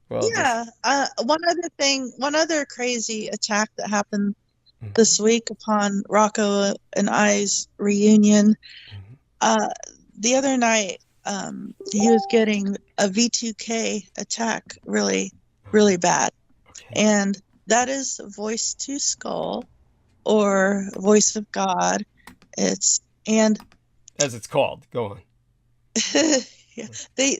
Well, Yeah. One other crazy attack that happened this week upon Rocco and I's reunion. Uh, the other night, he was getting a V2K attack really, really bad. okay. And that is voice to skull or voice of God. It's, and As it's called. Go on. yeah, they,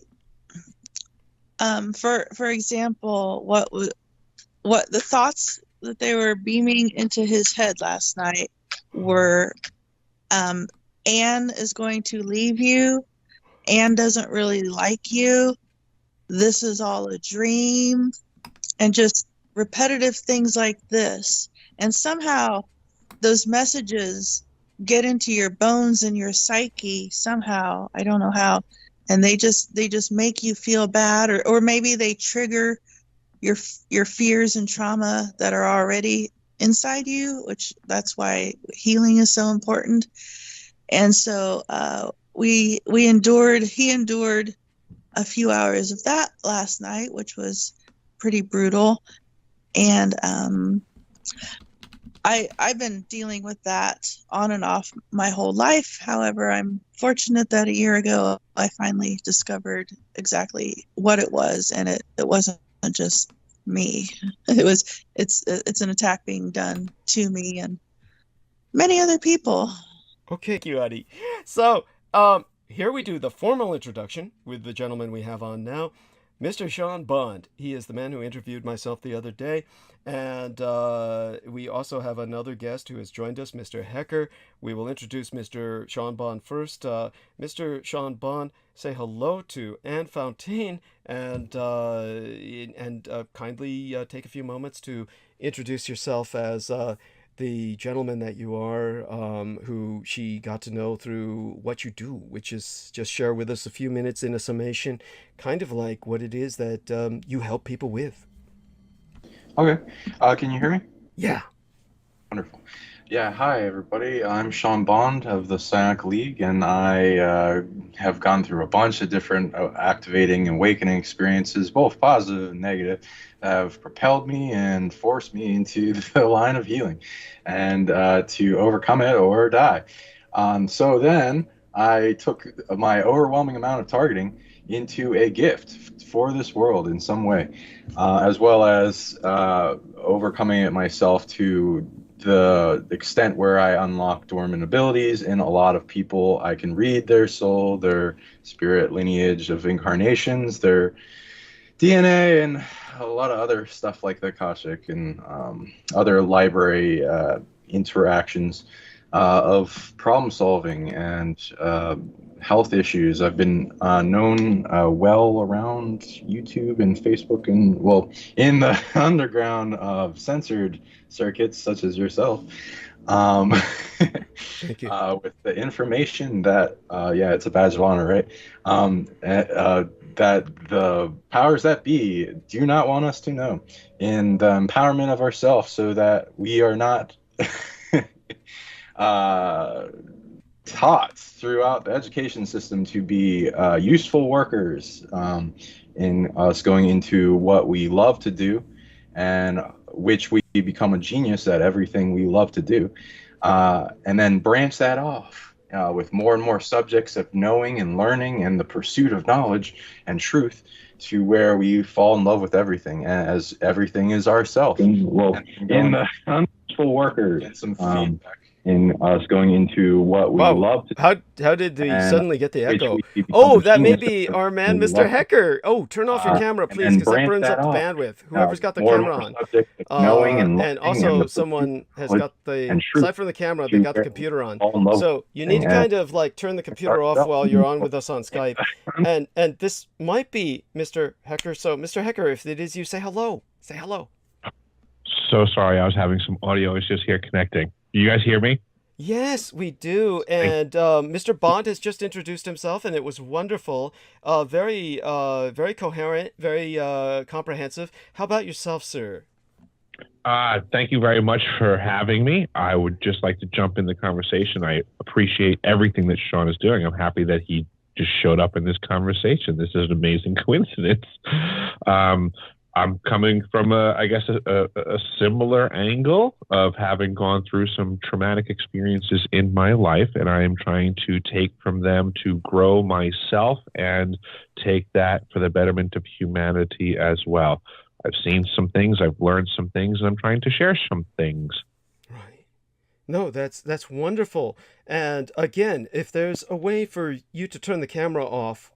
for example, what the thoughts that they were beaming into his head last night were, Anne is going to leave you. Anne doesn't really like you. This is all a dream. And just repetitive things like this. And somehow those messages get into your bones and your psyche somehow. I don't know how. And they just make you feel bad, or maybe they trigger your fears and trauma that are already inside you, which that's why healing is so important. And so he endured a few hours of that last night, which was pretty brutal. And I've been dealing with that on and off my whole life. However, I'm fortunate that a year ago I finally discovered exactly what it was, and it wasn't just me. It's an attack being done to me and many other people. Okay, thank you, Eddie. So, here we do the formal introduction with the gentleman we have on now, Mr. Sean Bond. He is the man who interviewed myself the other day. And we also have another guest who has joined us, Mr. Hecker. We will introduce Mr. Sean Bond first. Mr. Sean Bond, say hello to Anne Fontaine and kindly take a few moments to introduce yourself as the gentleman that you are, who she got to know through what you do, which is just share with us a few minutes in a summation, kind of like what it is that you help people with. Okay. Can you hear me? Yeah. Wonderful. Yeah, hi everybody. I'm Sean Bond of the Psionic League, and I have gone through a bunch of different activating and awakening experiences, both positive and negative, that have propelled me and forced me into the line of healing and to overcome it or die. So then I took my overwhelming amount of targeting into a gift for this world in some way, as well as overcoming it myself to the extent where I unlock dormant abilities in a lot of people. I can read their soul, their spirit lineage of incarnations, their DNA, and a lot of other stuff like the Akashic and other library interactions of problem solving and health issues. I've been known well around YouTube and Facebook and, well, in the underground of censored circuits such as yourself. Um, Thank you. with the information that, yeah, it's a badge of honor, right? That the powers that be do not want us to know, in the empowerment of ourselves, so that we are not uh, taught throughout the education system to be useful workers, in us going into what we love to do, and which we become a genius at everything we love to do, and then branch that off with more and more subjects of knowing and learning and the pursuit of knowledge and truth, to where we fall in love with everything, as everything is ourself. Well, in the useful workers, and some feedback in us going into what we Wow. love to do, How did we and suddenly get the which echo? we become Oh, a that may genius be at our man, everything we Mr. love to do. Hecker. Oh, turn off your camera, And please, then because that branch burns that up the off bandwidth. Whoever's got the more and camera more on. subjects of knowing and And learning and also the pursuit someone of has knowledge got the, and truth, aside from the camera, they to got the where we computer on. fall in love So you with need to everything, and kind of like turn the it's computer off ourselves. while you're on with us on Skype. And this might be Mr. Hecker. So Mr. Hecker, if it is you, say hello. Say hello. so sorry. I was having some audio issues here connecting. You guys hear me? Yes, we do. And Mr. Bond has just introduced himself, and it was wonderful. Very coherent, very comprehensive. How about yourself, sir? Thank you very much for having me. I would just like to jump in the conversation. I appreciate everything that Sean is doing. I'm happy that he just showed up in this conversation. This is an amazing coincidence. I'm coming from a similar angle of having gone through some traumatic experiences in my life, and I am trying to take from them to grow myself and take that for the betterment of humanity as well. I've seen some things, I've learned some things, and I'm trying to share some things. Right. No, that's wonderful. And again, if there's a way for you to turn the camera off,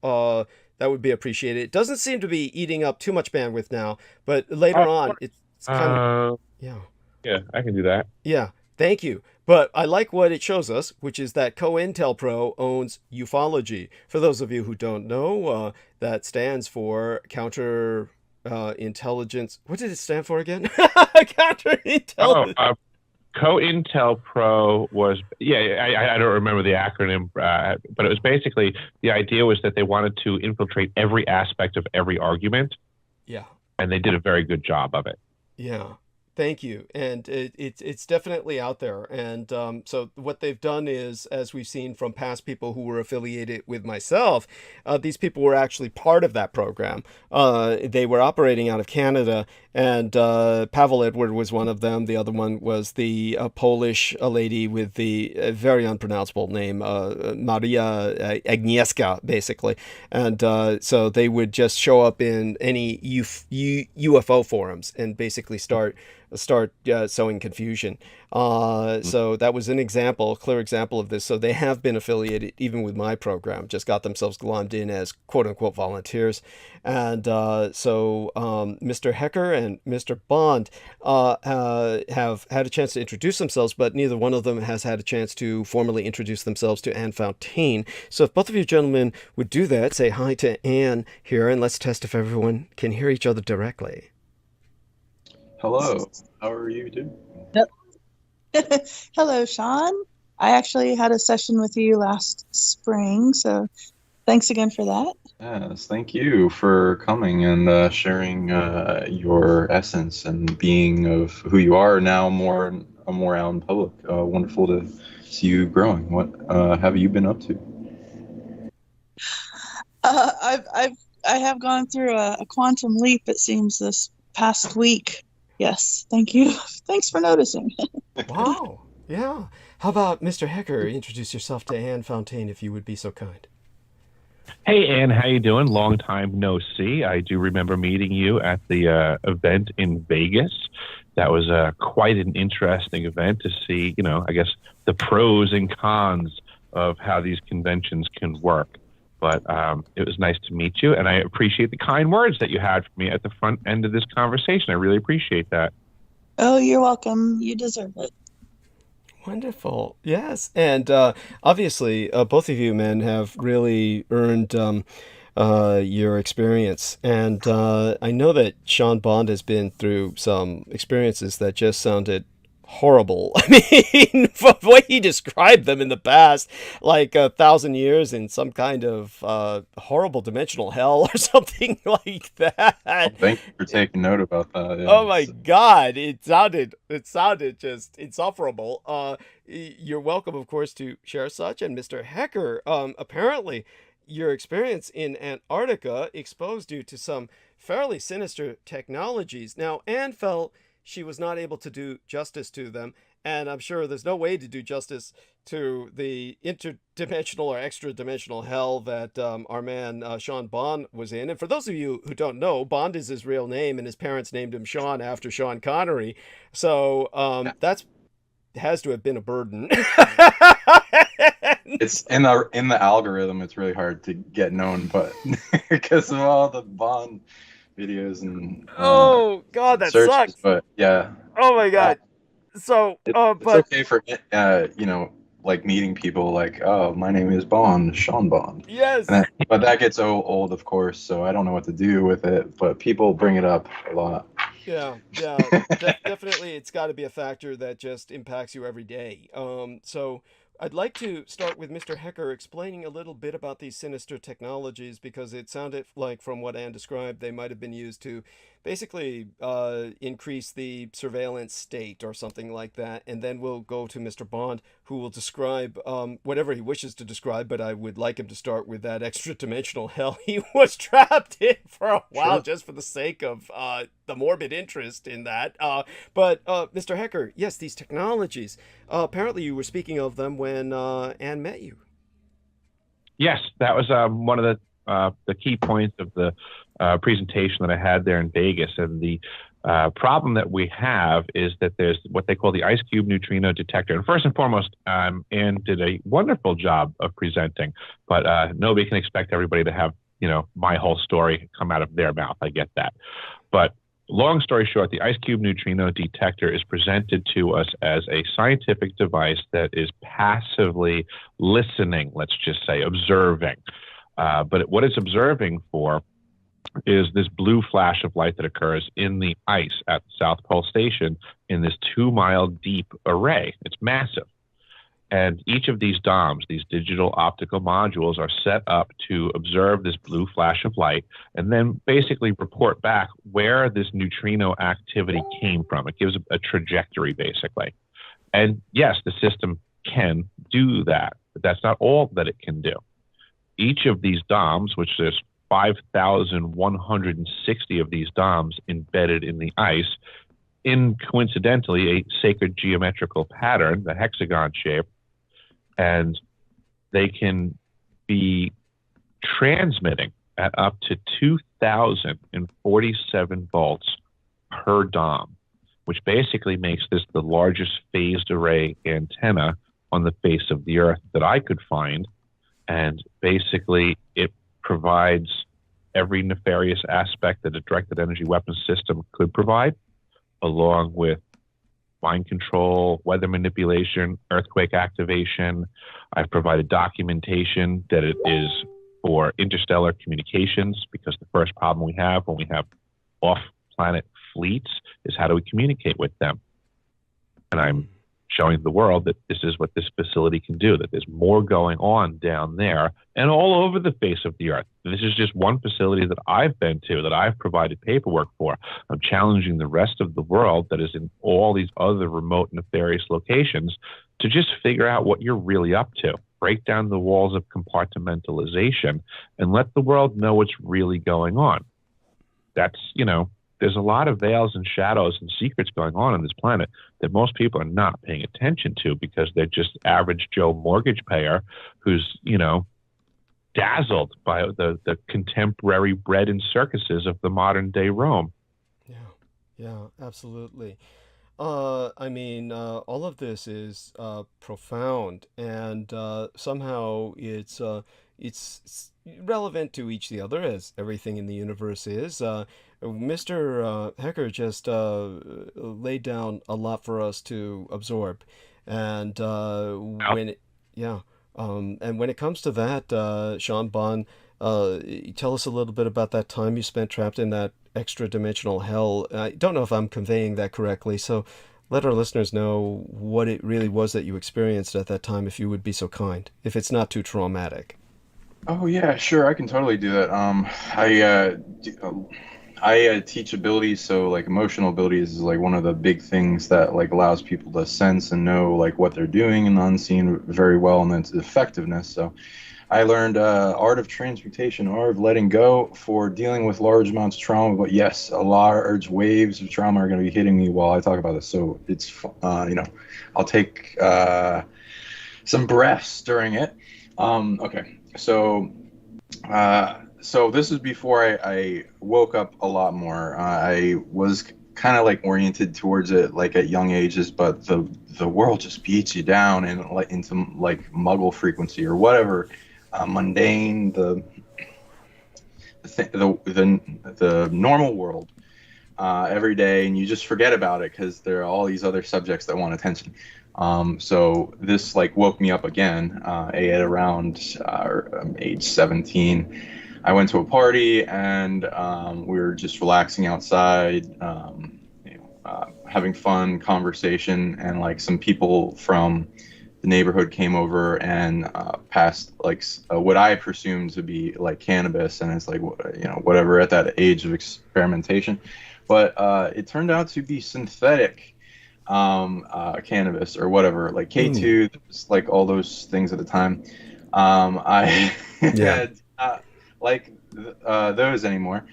that would be appreciated. It doesn't seem to be eating up too much bandwidth now, but later on, it's kind of, yeah. Yeah, I can do that. Yeah, thank you. But I like what it shows us, which is that Cointelpro owns ufology. For those of you who don't know, that stands for counter intelligence. What did it stand for again? Counterintelligence. Cointelpro was, I don't remember the acronym, but it was basically, the idea was that they wanted to infiltrate every aspect of every argument. Yeah. And they did a very good job of it. Yeah. Thank you. And it's definitely out there. And so what they've done is, as we've seen from past people who were affiliated with myself, these people were actually part of that program. They were operating out of Canada, and Pavel Edward was one of them. The other one was the Polish lady with the very unpronounceable name, Maria Agnieszka, basically. And so they would just show up in any UFO forums and basically start sowing confusion. So that was an example, a clear example of this. So they have been affiliated even with my program, just got themselves glommed in as quote unquote volunteers. And so Mr. Hecker and Mr. Bond have had a chance to introduce themselves, but neither one of them has had a chance to formally introduce themselves to Anne Fontaine. So if both of you gentlemen would do that, say hi to Anne here, and let's test if everyone can hear each other directly. Hello, how are you doing? Hello, Sean. I actually had a session with you last spring, so thanks again for that. Yes, thank you for coming and sharing your essence and being of who you are now more out in public. Wonderful to see you growing. What have you been up to? I have gone through a quantum leap, it seems, this past week. Yes, thank you. Thanks for noticing. Wow. Yeah. How about Mr. Hecker? Introduce yourself to Anne Fontaine, if you would be so kind. Hey, Anne, how you doing? Long time no see. I do remember meeting you at the event in Vegas. That was quite an interesting event to see, I guess, the pros and cons of how these conventions can work. But it was nice to meet you, and I appreciate the kind words that you had for me at the front end of this conversation. I really appreciate that. Oh, you're welcome. You deserve it. Wonderful. Yes. And obviously, both of you men have really earned your experience. And I know that Sean Bond has been through some experiences that just sounded horrible. I mean, from the way he described them in the past, like 1,000 years in some kind of horrible dimensional hell or something like that. Well, thank you for taking note about that. Yeah. Oh my God, it sounded just insufferable. You're welcome, of course, to share such. And Mr. Hecker, apparently your experience in Antarctica exposed you to some fairly sinister technologies. Now, Anne felt she was not able to do justice to them, and I'm sure there's no way to do justice to the interdimensional or extra-dimensional hell that our man Sean Bond was in. And for those of you who don't know, Bond is his real name, and his parents named him Sean after Sean Connery. So that's has to have been a burden. It's in the algorithm. It's really hard to get known, but because of all the Bond videos and oh God, that searches, sucks. But yeah. Oh my God. So it's but okay for like meeting people like, oh, my name is Bond, Sean Bond. Yes. But that gets old, of course. So I don't know what to do with it. But people bring it up a lot. Yeah, definitely. It's got to be a factor that just impacts you every day. So I'd like to start with Mr. Hecker explaining a little bit about these sinister technologies because it sounded like, from what Anne described, they might have been used to basically increase the surveillance state or something like that. And then we'll go to Mr. Bond, who will describe whatever he wishes to describe, but I would like him to start with that extra dimensional hell he was trapped in for a while, Sure. just for the sake of the morbid interest in that. But Mr. Hecker, yes, these technologies. Apparently, you were speaking of them when Anne met you. Yes, that was one of the key points of the presentation that I had there in Vegas. And the problem that we have is that there's what they call the ice cube neutrino detector. And first and foremost, Anne did a wonderful job of presenting, but nobody can expect everybody to have, my whole story come out of their mouth. I get that. But long story short, the ice cube neutrino detector is presented to us as a scientific device that is passively listening, let's just say, observing. But what it's observing for is this blue flash of light that occurs in the ice at the South Pole Station in this 2-mile deep array. It's massive. And each of these DOMs, these digital optical modules, are set up to observe this blue flash of light and then basically report back where this neutrino activity came from. It gives a trajectory, basically. And yes, the system can do that, but that's not all that it can do. Each of these DOMs, which there's 5,160 of these DOMs embedded in the ice, in coincidentally a sacred geometrical pattern, the hexagon shape, and they can be transmitting at up to 2,047 volts per DOM, which basically makes this the largest phased array antenna on the face of the Earth that I could find. And basically, it provides every nefarious aspect that a directed energy weapons system could provide, along with mind control, weather manipulation, earthquake activation. I've provided documentation that it is for interstellar communications, because the first problem we have when we have off-planet fleets is how do we communicate with them? And I'm showing the world that this is what this facility can do, that there's more going on down there and all over the face of the Earth. This is just one facility that I've been to, that I've provided paperwork for. I'm challenging the rest of the world that is in all these other remote, nefarious locations to just figure out what you're really up to. Break down the walls of compartmentalization and let the world know what's really going on. That's, there's a lot of veils and shadows and secrets going on this planet that most people are not paying attention to because they're just average Joe mortgage payer who's, dazzled by the contemporary bread and circuses of the modern day Rome. Yeah, absolutely. All of this is profound, and somehow it's relevant to each the other, as everything in the universe is. Mr. Hecker just laid down a lot for us to absorb, and when it comes to that, Sean Bond, tell us a little bit about that time you spent trapped in that extra dimensional hell. I don't know if I'm conveying that correctly, so let our listeners know what it really was that you experienced at that time, if you would be so kind, if it's not too traumatic. Oh yeah, sure, I can totally do that. I teach abilities, so like emotional abilities is like one of the big things that like allows people to sense and know like what they're doing in the unseen very well, and its effectiveness. So I learned art of transmutation, art of letting go for dealing with large amounts of trauma. But yes, a large waves of trauma are going to be hitting me while I talk about this. So it's I'll take some breaths during it. Okay, so this is before I woke up a lot more. I was kind of like oriented towards it like at young ages, but the world just beats you down and like into like muggle frequency or whatever, mundane, the normal world every day, and you just forget about it because there are all these other subjects that want attention. So this like woke me up again at around age 17. I went to a party and we were just relaxing outside, having fun conversation, and like some people from the neighborhood came over and passed like what I presumed to be like cannabis, and it's like whatever at that age of experimentation, but it turned out to be synthetic cannabis or whatever, like K2, like all those things at the time. I had like those anymore,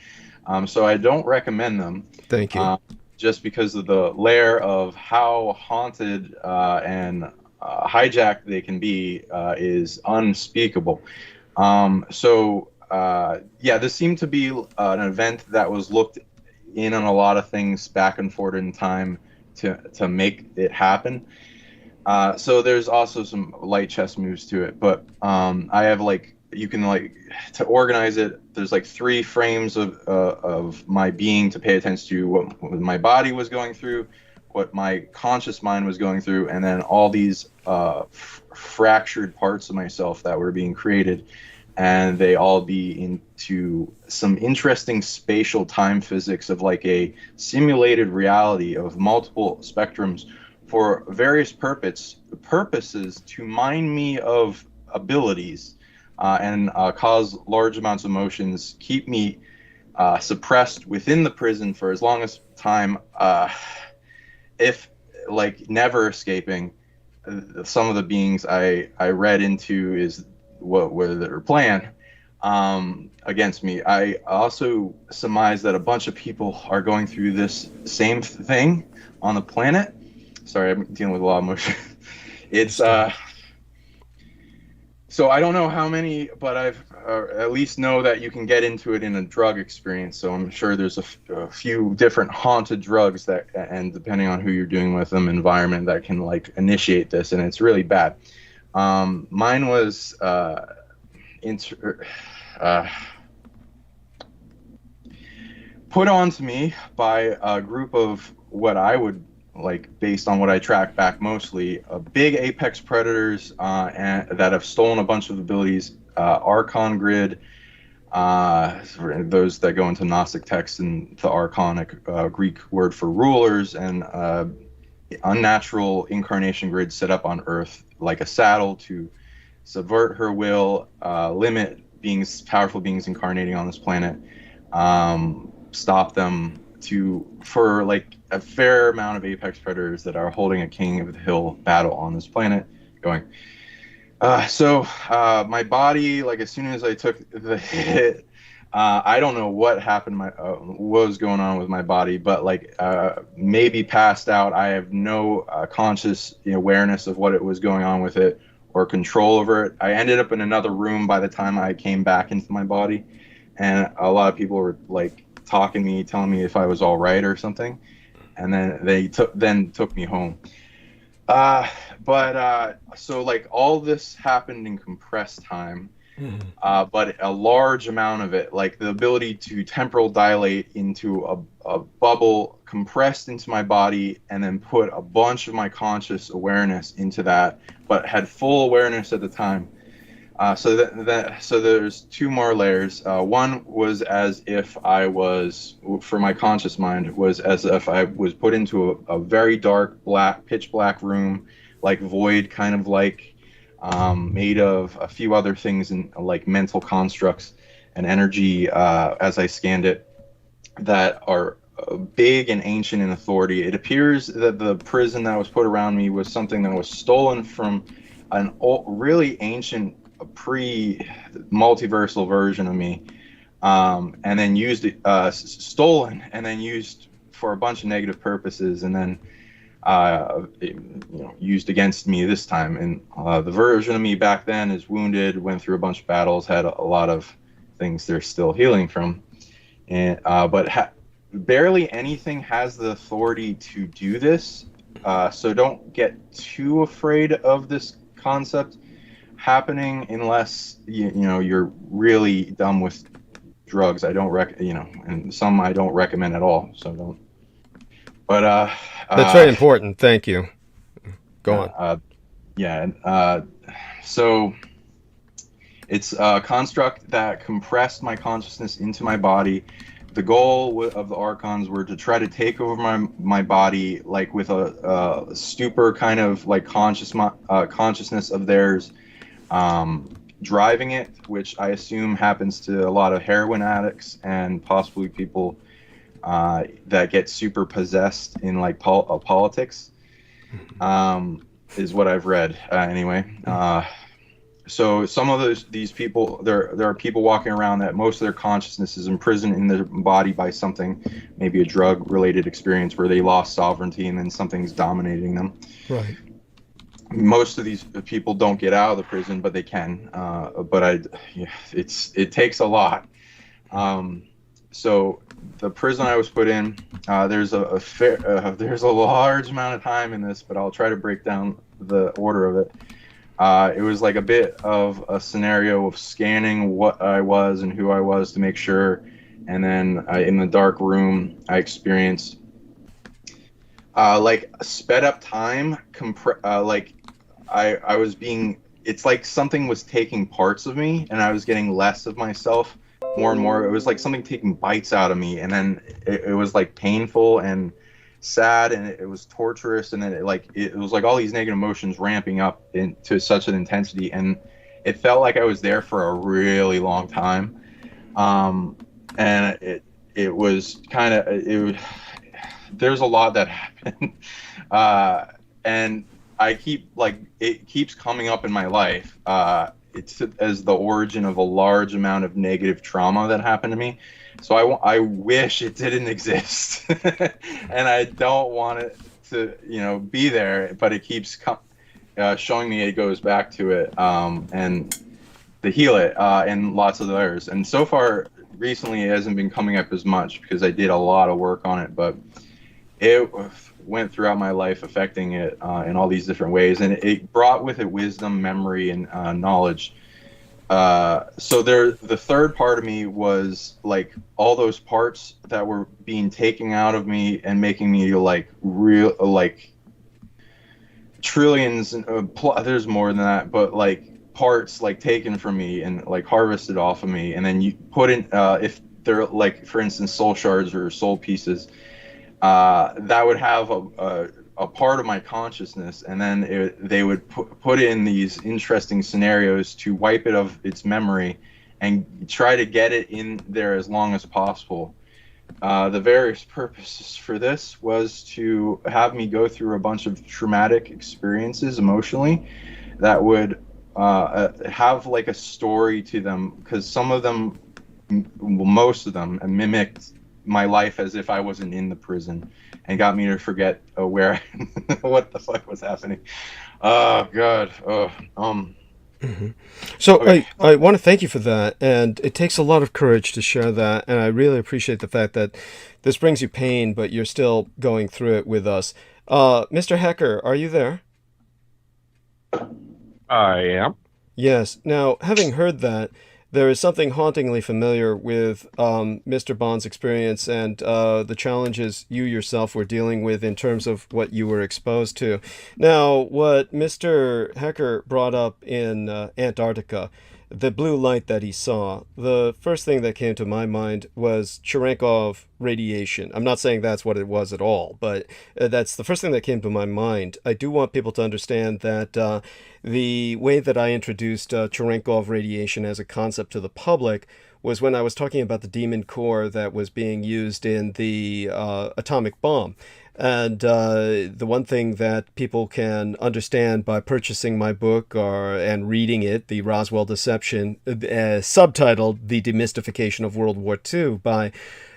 so I don't recommend them. Thank you. Just because of the layer of how haunted and hijacked they can be is unspeakable. This seemed to be an event that was looked in on a lot of things back and forth in time to make it happen. So there's also some light chess moves to it, but I have you can to organize it. There's like 3 frames of my being to pay attention to what my body was going through, what my conscious mind was going through, and then all these fractured parts of myself that were being created, and they all be into some interesting spatial time physics of like a simulated reality of multiple spectrums for various purposes to mine me of abilities and cause large amounts of emotions, keep me suppressed within the prison for as long as time, if like never escaping. Some of the beings I read into is what were their plan against me. I also surmise that a bunch of people are going through this same thing on the planet. Sorry, I'm dealing with a lot of emotion. It's so I don't know how many, but I've at least know that you can get into it in a drug experience. So I'm sure there's a few different haunted drugs that, and depending on who you're doing with them, environment that can like initiate this, and it's really bad. Mine was put on to me by a group of what I would like, based on what I track back, mostly big apex predators and that have stolen a bunch of abilities, archon grid, those that go into Gnostic texts and the archonic Greek word for rulers, and unnatural incarnation grid set up on Earth like a saddle to subvert her will, limit powerful beings incarnating on this planet, stop them for like a fair amount of apex predators that are holding a king of the hill battle on this planet going. So my body, like as soon as I took the hit, I don't know what happened, what was going on with my body, but like maybe passed out. I have no conscious awareness of what it was going on with it or control over it. I ended up in another room by the time I came back into my body, and a lot of people were like talking to me, telling me if I was all right or something, and then they took me home. So like all this happened in compressed time, but a large amount of it, like the ability to temporal dilate into a bubble compressed into my body, and then put a bunch of my conscious awareness into that, but had full awareness at the time. So there's 2 more layers. One was as if I was, for my conscious mind, was as if I was put into a very dark, pitch black room, like void, kind of like made of a few other things and like mental constructs and energy as I scanned it that are big and ancient in authority. It appears that the prison that was put around me was something that was stolen from an really ancient pre-multiversal version of me, and then stolen and then used for a bunch of negative purposes, and then used against me this time. And the version of me back then is wounded, went through a bunch of battles, had a lot of things they're still healing from, and but barely anything has the authority to do this. So don't get too afraid of this concept happening unless you're really dumb with drugs. I don't and some I don't recommend at all, so don't. But that's very important. Thank you. Go on. So It's a construct that compressed my consciousness into my body. The goal of the archons were to try to take over my body, like with a stupor kind of like consciousness of theirs, driving it, which I assume happens to a lot of heroin addicts and possibly people that get super possessed in like politics, is what I've read anyway. So some of these people, there are people walking around that most of their consciousness is imprisoned in their body by something, maybe a drug-related experience where they lost sovereignty and then something's dominating them. Right. Most of these people don't get out of the prison, but they can. It takes a lot. So the prison I was put in, there's a large amount of time in this, but I'll try to break down the order of it. It was like a bit of a scenario of scanning what I was and who I was to make sure. And then in the dark room, I experienced like sped up time. I was being, it's like something was taking parts of me and I was getting less of myself more and more. It was like something taking bites out of me. And then it was like painful and sad, and it was torturous, and then it was like all these negative emotions ramping up into such an intensity, and it felt like I was there for a really long time. And it was kind of there's a lot that happened, and it keeps coming up in my life. It's as the origin of a large amount of negative trauma that happened to me. So I wish it didn't exist, and I don't want it to, be there. But it keeps showing me it goes back to it, and to heal it, and lots of others. And so far, recently, it hasn't been coming up as much because I did a lot of work on it. But it went throughout my life, affecting it in all these different ways, and it brought with it wisdom, memory, and knowledge. So the third part of me was like all those parts that were being taken out of me and making me like real, like trillions. There's more than that, but like parts like taken from me and like harvested off of me, and then you put in if they're like, for instance, soul shards or soul pieces, that would have a part of my consciousness, and then they would put in these interesting scenarios to wipe it of its memory and try to get it in there as long as possible. The various purposes for this was to have me go through a bunch of traumatic experiences emotionally that would have like a story to them, because some of them, most of them, mimicked my life as if I wasn't in the prison, and got me to forget where what the fuck was happening. Oh God. So okay. I want to thank you for that, and it takes a lot of courage to share that, and I really appreciate the fact that this brings you pain, but you're still going through it with us. Mr. Hecker, are you there? I am. Yes. Now, having heard that, there is something hauntingly familiar with Mr. Bond's experience and the challenges you yourself were dealing with in terms of what you were exposed to. Now, what Mr. Hecker brought up in Antarctica, the blue light that he saw, the first thing that came to my mind was Cherenkov radiation. I'm not saying that's what it was at all, but that's the first thing that came to my mind. I do want people to understand that the way that I introduced Cherenkov radiation as a concept to the public was when I was talking about the demon core that was being used in the atomic bomb. And the one thing that people can understand by purchasing my book and reading it, The Roswell Deception, subtitled The Demystification of World War II by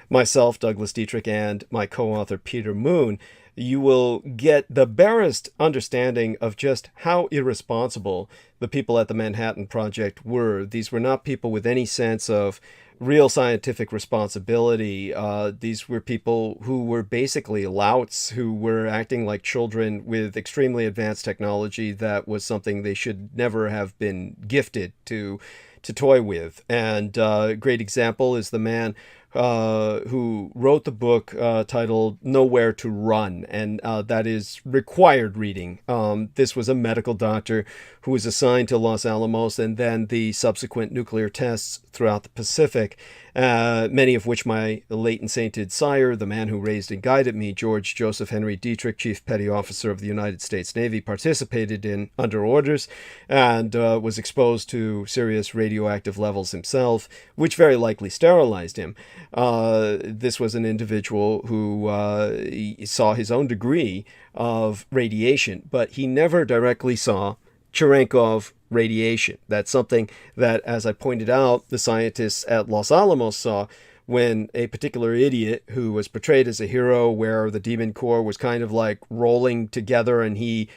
myself, Douglas Dietrich, and my co-author, Peter Moon, you will get the barest understanding of just how irresponsible the people at the Manhattan Project were. These were not people with any sense of real scientific responsibility. These were people who were basically louts, who were acting like children with extremely advanced technology that was something they should never have been gifted to toy with. And a great example is the man who wrote the book titled Nowhere to Run, and that is required reading. This was a medical doctor who was assigned to Los Alamos and then the subsequent nuclear tests throughout the Pacific, many of which my late and sainted sire, the man who raised and guided me, George Joseph Henry Dietrich, Chief Petty Officer of the United States Navy, participated in under orders and was exposed to serious radioactive levels himself, which very likely sterilized him. This was an individual who saw his own degree of radiation, but he never directly saw Cherenkov radiation. That's something that, as I pointed out, the scientists at Los Alamos saw when a particular idiot who was portrayed as a hero, where the demon core was kind of like rolling together, and he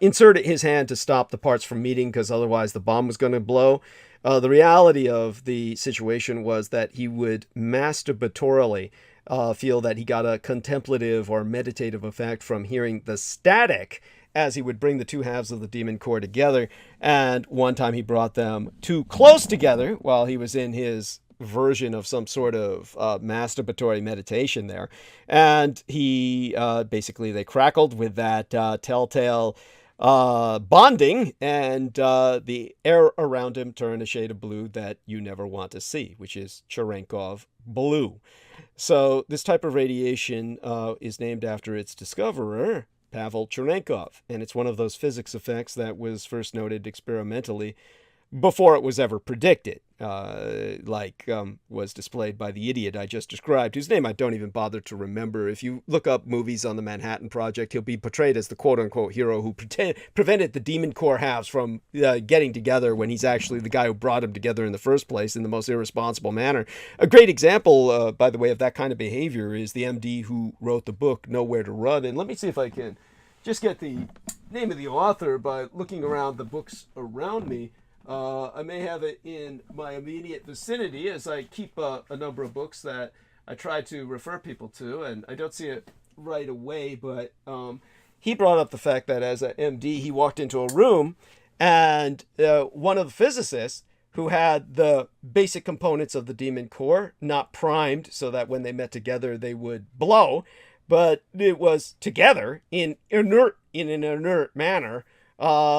inserted his hand to stop the parts from meeting because otherwise the bomb was going to blow. The reality of the situation was that he would masturbatorily feel that he got a contemplative or meditative effect from hearing the static as he would bring the two halves of the demon core together. And one time he brought them too close together while he was in his version of some sort of masturbatory meditation there. And he basically, they crackled with that telltale bonding, and the air around him turned a shade of blue that you never want to see, which is Cherenkov blue. So this type of radiation is named after its discoverer, Pavel Cherenkov, and it's one of those physics effects that was first noted experimentally before it was ever predicted, was displayed by the idiot I just described, whose name I don't even bother to remember. If you look up movies on the Manhattan Project, he'll be portrayed as the quote-unquote hero who prevented the demon core halves from getting together when he's actually the guy who brought them together in the first place in the most irresponsible manner. A great example, by the way, of that kind of behavior is the MD who wrote the book Nowhere to Run. And let me see if I can just get the name of the author by looking around the books around me. I may have it in my immediate vicinity, as I keep a number of books that I try to refer people to, and I don't see it right away, but he brought up the fact that as an MD, he walked into a room, and one of the physicists who had the basic components of the demon core not primed so that when they met together they would blow, but it was together in an inert manner.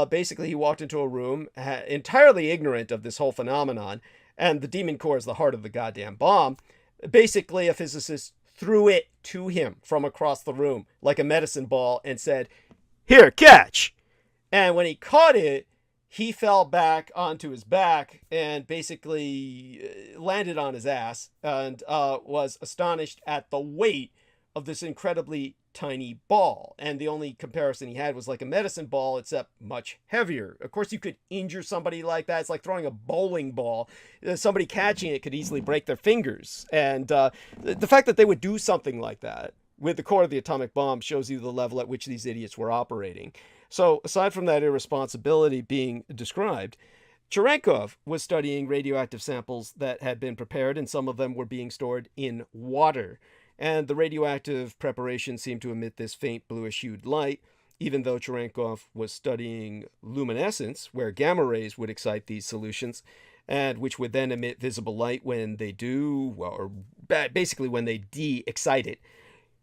Basically, he walked into a room entirely ignorant of this whole phenomenon, and the demon core is the heart of the goddamn bomb. Basically, a physicist threw it to him from across the room like a medicine ball and said, "Here, catch!" And when he caught it, he fell back onto his back and basically landed on his ass and was astonished at the weight of this incredibly tiny ball. And the only comparison he had was like a medicine ball, except much heavier. Of course, you could injure somebody like that. It's like throwing a bowling ball. Somebody catching it could easily break their fingers. And the fact that they would do something like that with the core of the atomic bomb shows you the level at which these idiots were operating. So aside from that irresponsibility being described, Cherenkov was studying radioactive samples that had been prepared, and some of them were being stored in water. And the radioactive preparation seemed to emit this faint bluish-hued light, even though Cherenkov was studying luminescence, where gamma rays would excite these solutions, and which would then emit visible light when they do, or basically when they de-excite it.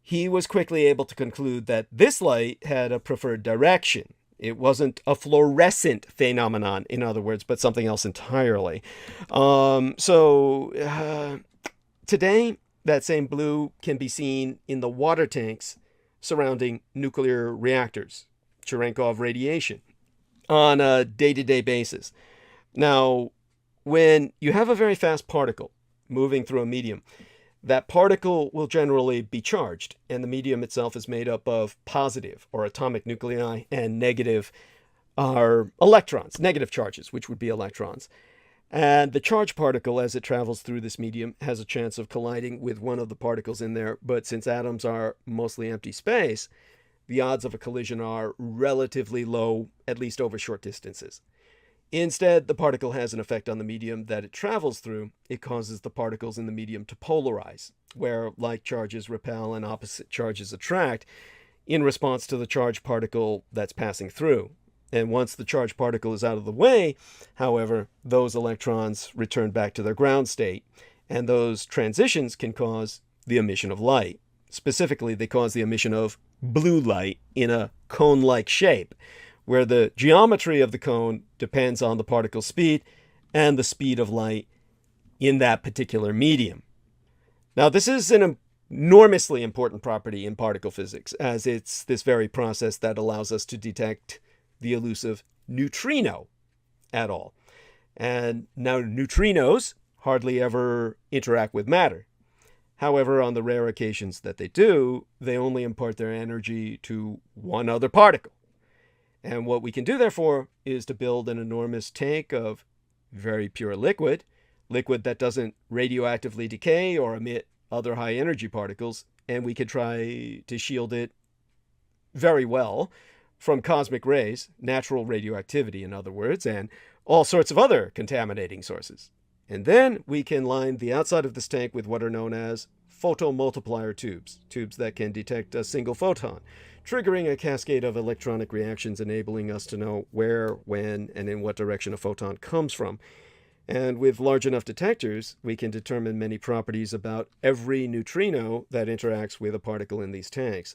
He was quickly able to conclude that this light had a preferred direction. It wasn't a fluorescent phenomenon, in other words, but something else entirely. Today, that same blue can be seen in the water tanks surrounding nuclear reactors, Cherenkov radiation, on a day-to-day basis. Now, when you have a very fast particle moving through a medium, that particle will generally be charged, and the medium itself is made up of positive or atomic nuclei and negative are electrons, negative charges, which would be electrons. And the charged particle, as it travels through this medium, has a chance of colliding with one of the particles in there. But since atoms are mostly empty space, the odds of a collision are relatively low, at least over short distances. Instead, the particle has an effect on the medium that it travels through. It causes the particles in the medium to polarize, where like charges repel and opposite charges attract in response to the charged particle that's passing through. And once the charged particle is out of the way, however, those electrons return back to their ground state. And those transitions can cause the emission of light. Specifically, they cause the emission of blue light in a cone-like shape, where the geometry of the cone depends on the particle speed and the speed of light in that particular medium. Now, this is an enormously important property in particle physics, as it's this very process that allows us to detect the elusive neutrino at all. And now neutrinos hardly ever interact with matter. However, on the rare occasions that they do, they only impart their energy to one other particle. And what we can do, therefore, is to build an enormous tank of very pure liquid that doesn't radioactively decay or emit other high energy particles, and we can try to shield it very well from cosmic rays, natural radioactivity, in other words, and all sorts of other contaminating sources. And then we can line the outside of this tank with what are known as photomultiplier tubes, tubes that can detect a single photon, triggering a cascade of electronic reactions, enabling us to know where, when, and in what direction a photon comes from. And with large enough detectors, we can determine many properties about every neutrino that interacts with a particle in these tanks.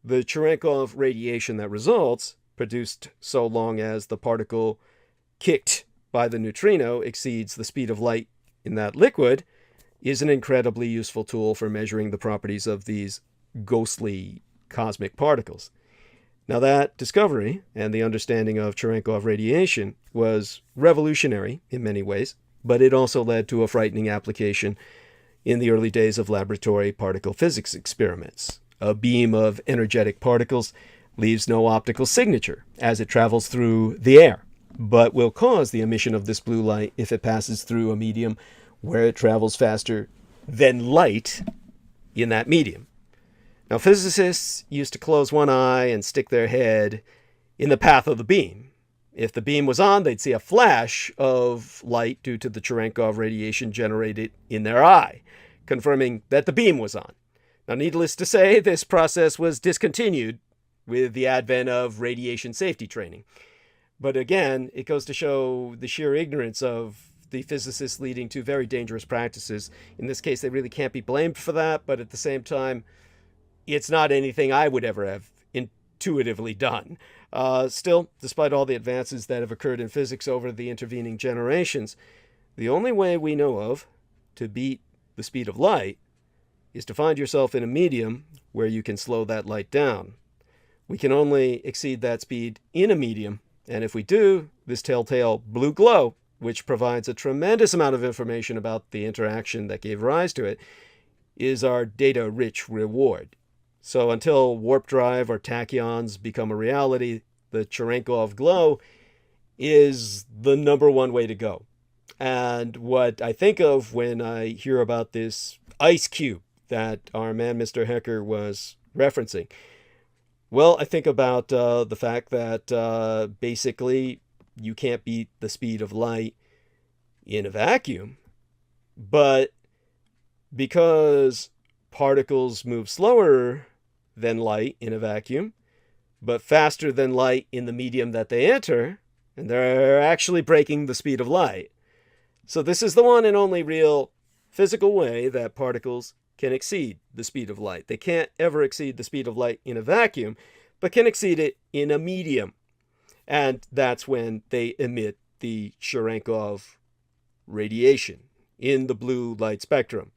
The Cherenkov radiation that results, produced so long as the particle kicked by the neutrino exceeds the speed of light in that liquid, is an incredibly useful tool for measuring the properties of these ghostly cosmic particles. Now, that discovery and the understanding of Cherenkov radiation was revolutionary in many ways, but it also led to a frightening application in the early days of laboratory particle physics experiments. A beam of energetic particles leaves no optical signature as it travels through the air, but will cause the emission of this blue light if it passes through a medium where it travels faster than light in that medium. Now, physicists used to close one eye and stick their head in the path of the beam. If the beam was on, they'd see a flash of light due to the Cherenkov radiation generated in their eye, confirming that the beam was on. Now, needless to say, this process was discontinued with the advent of radiation safety training. But again, it goes to show the sheer ignorance of the physicists, leading to very dangerous practices. In this case, they really can't be blamed for that, but at the same time, it's not anything I would ever have intuitively done. Still, despite all the advances that have occurred in physics over the intervening generations, the only way we know of to beat the speed of light is to find yourself in a medium where you can slow that light down. We can only exceed that speed in a medium, and if we do, this telltale blue glow, which provides a tremendous amount of information about the interaction that gave rise to it, is our data-rich reward. So until warp drive or tachyons become a reality, the Cherenkov glow is the number one way to go. And what I think of when I hear about this ice cube that our man Mr. Hecker was referencing, well, I think about the fact that basically you can't beat the speed of light in a vacuum, but because particles move slower than light in a vacuum, but faster than light in the medium that they enter, and they're actually breaking the speed of light. So this is the one and only real physical way that particles can exceed the speed of light. They can't ever exceed the speed of light in a vacuum, but can exceed it in a medium. And that's when they emit the Cherenkov radiation in the blue light spectrum.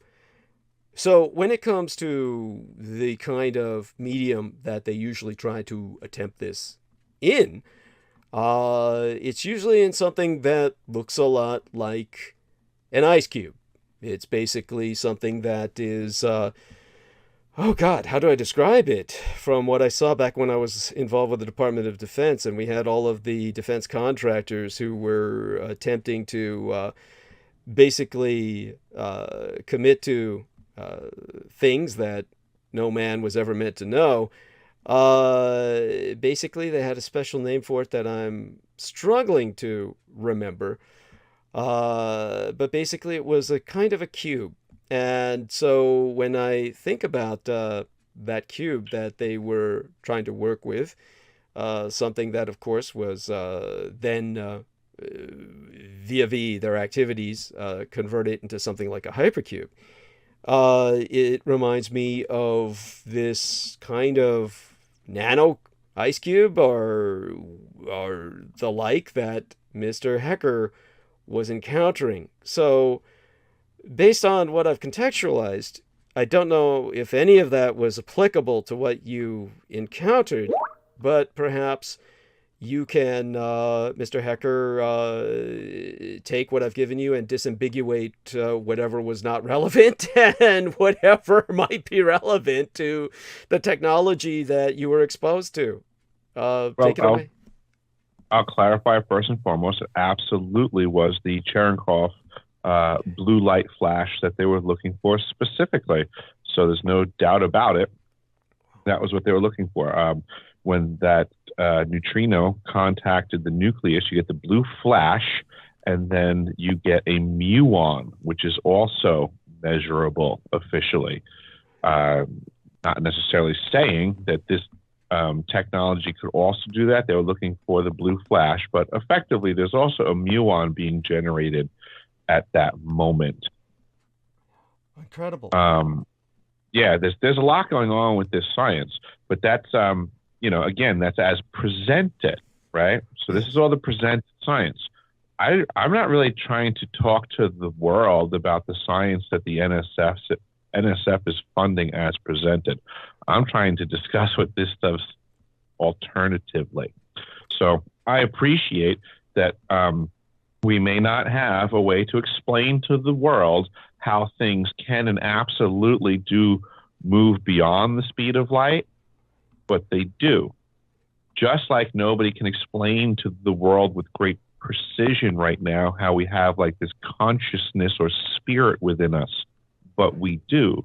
So when it comes to the kind of medium that they usually try to attempt this in, it's usually in something that looks a lot like an ice cube. It's basically something that is, how do I describe it? From what I saw back when I was involved with the Department of Defense, and we had all of the defense contractors who were attempting to basically commit to things that no man was ever meant to know. Basically, they had a special name for it that I'm struggling to remember. But basically, it was a kind of a cube. And so when I think about that cube that they were trying to work with, something that, of course, was then via their activities, convert it into something like a hypercube. It reminds me of this kind of nano ice cube or the like that Mr. Hecker was encountering. So, based on what I've contextualized, I don't know if any of that was applicable to what you encountered, but perhaps you can, Mr. Hecker, take what I've given you and disambiguate whatever was not relevant and whatever might be relevant to the technology that you were exposed to. Take it away. I'll clarify first and foremost, it absolutely was the Cherenkov blue light flash that they were looking for specifically. So there's no doubt about it. That was what they were looking for. When that neutrino contacted the nucleus, you get the blue flash, and then you get a muon, which is also measurable officially. Not necessarily saying that this technology could also do that. They were looking for the blue flash, but effectively there's also a muon being generated at that moment. Incredible. Yeah, there's a lot going on with this science, but that's again, that's as presented, right? So this is all the presented science. I'm not really trying to talk to the world about the science that the NSF is funding as presented. I'm trying to discuss what this stuff's alternatively. So I appreciate that we may not have a way to explain to the world how things can and absolutely do move beyond the speed of light, but they do. Just like nobody can explain to the world with great precision right now how we have like this consciousness or spirit within us, but we do.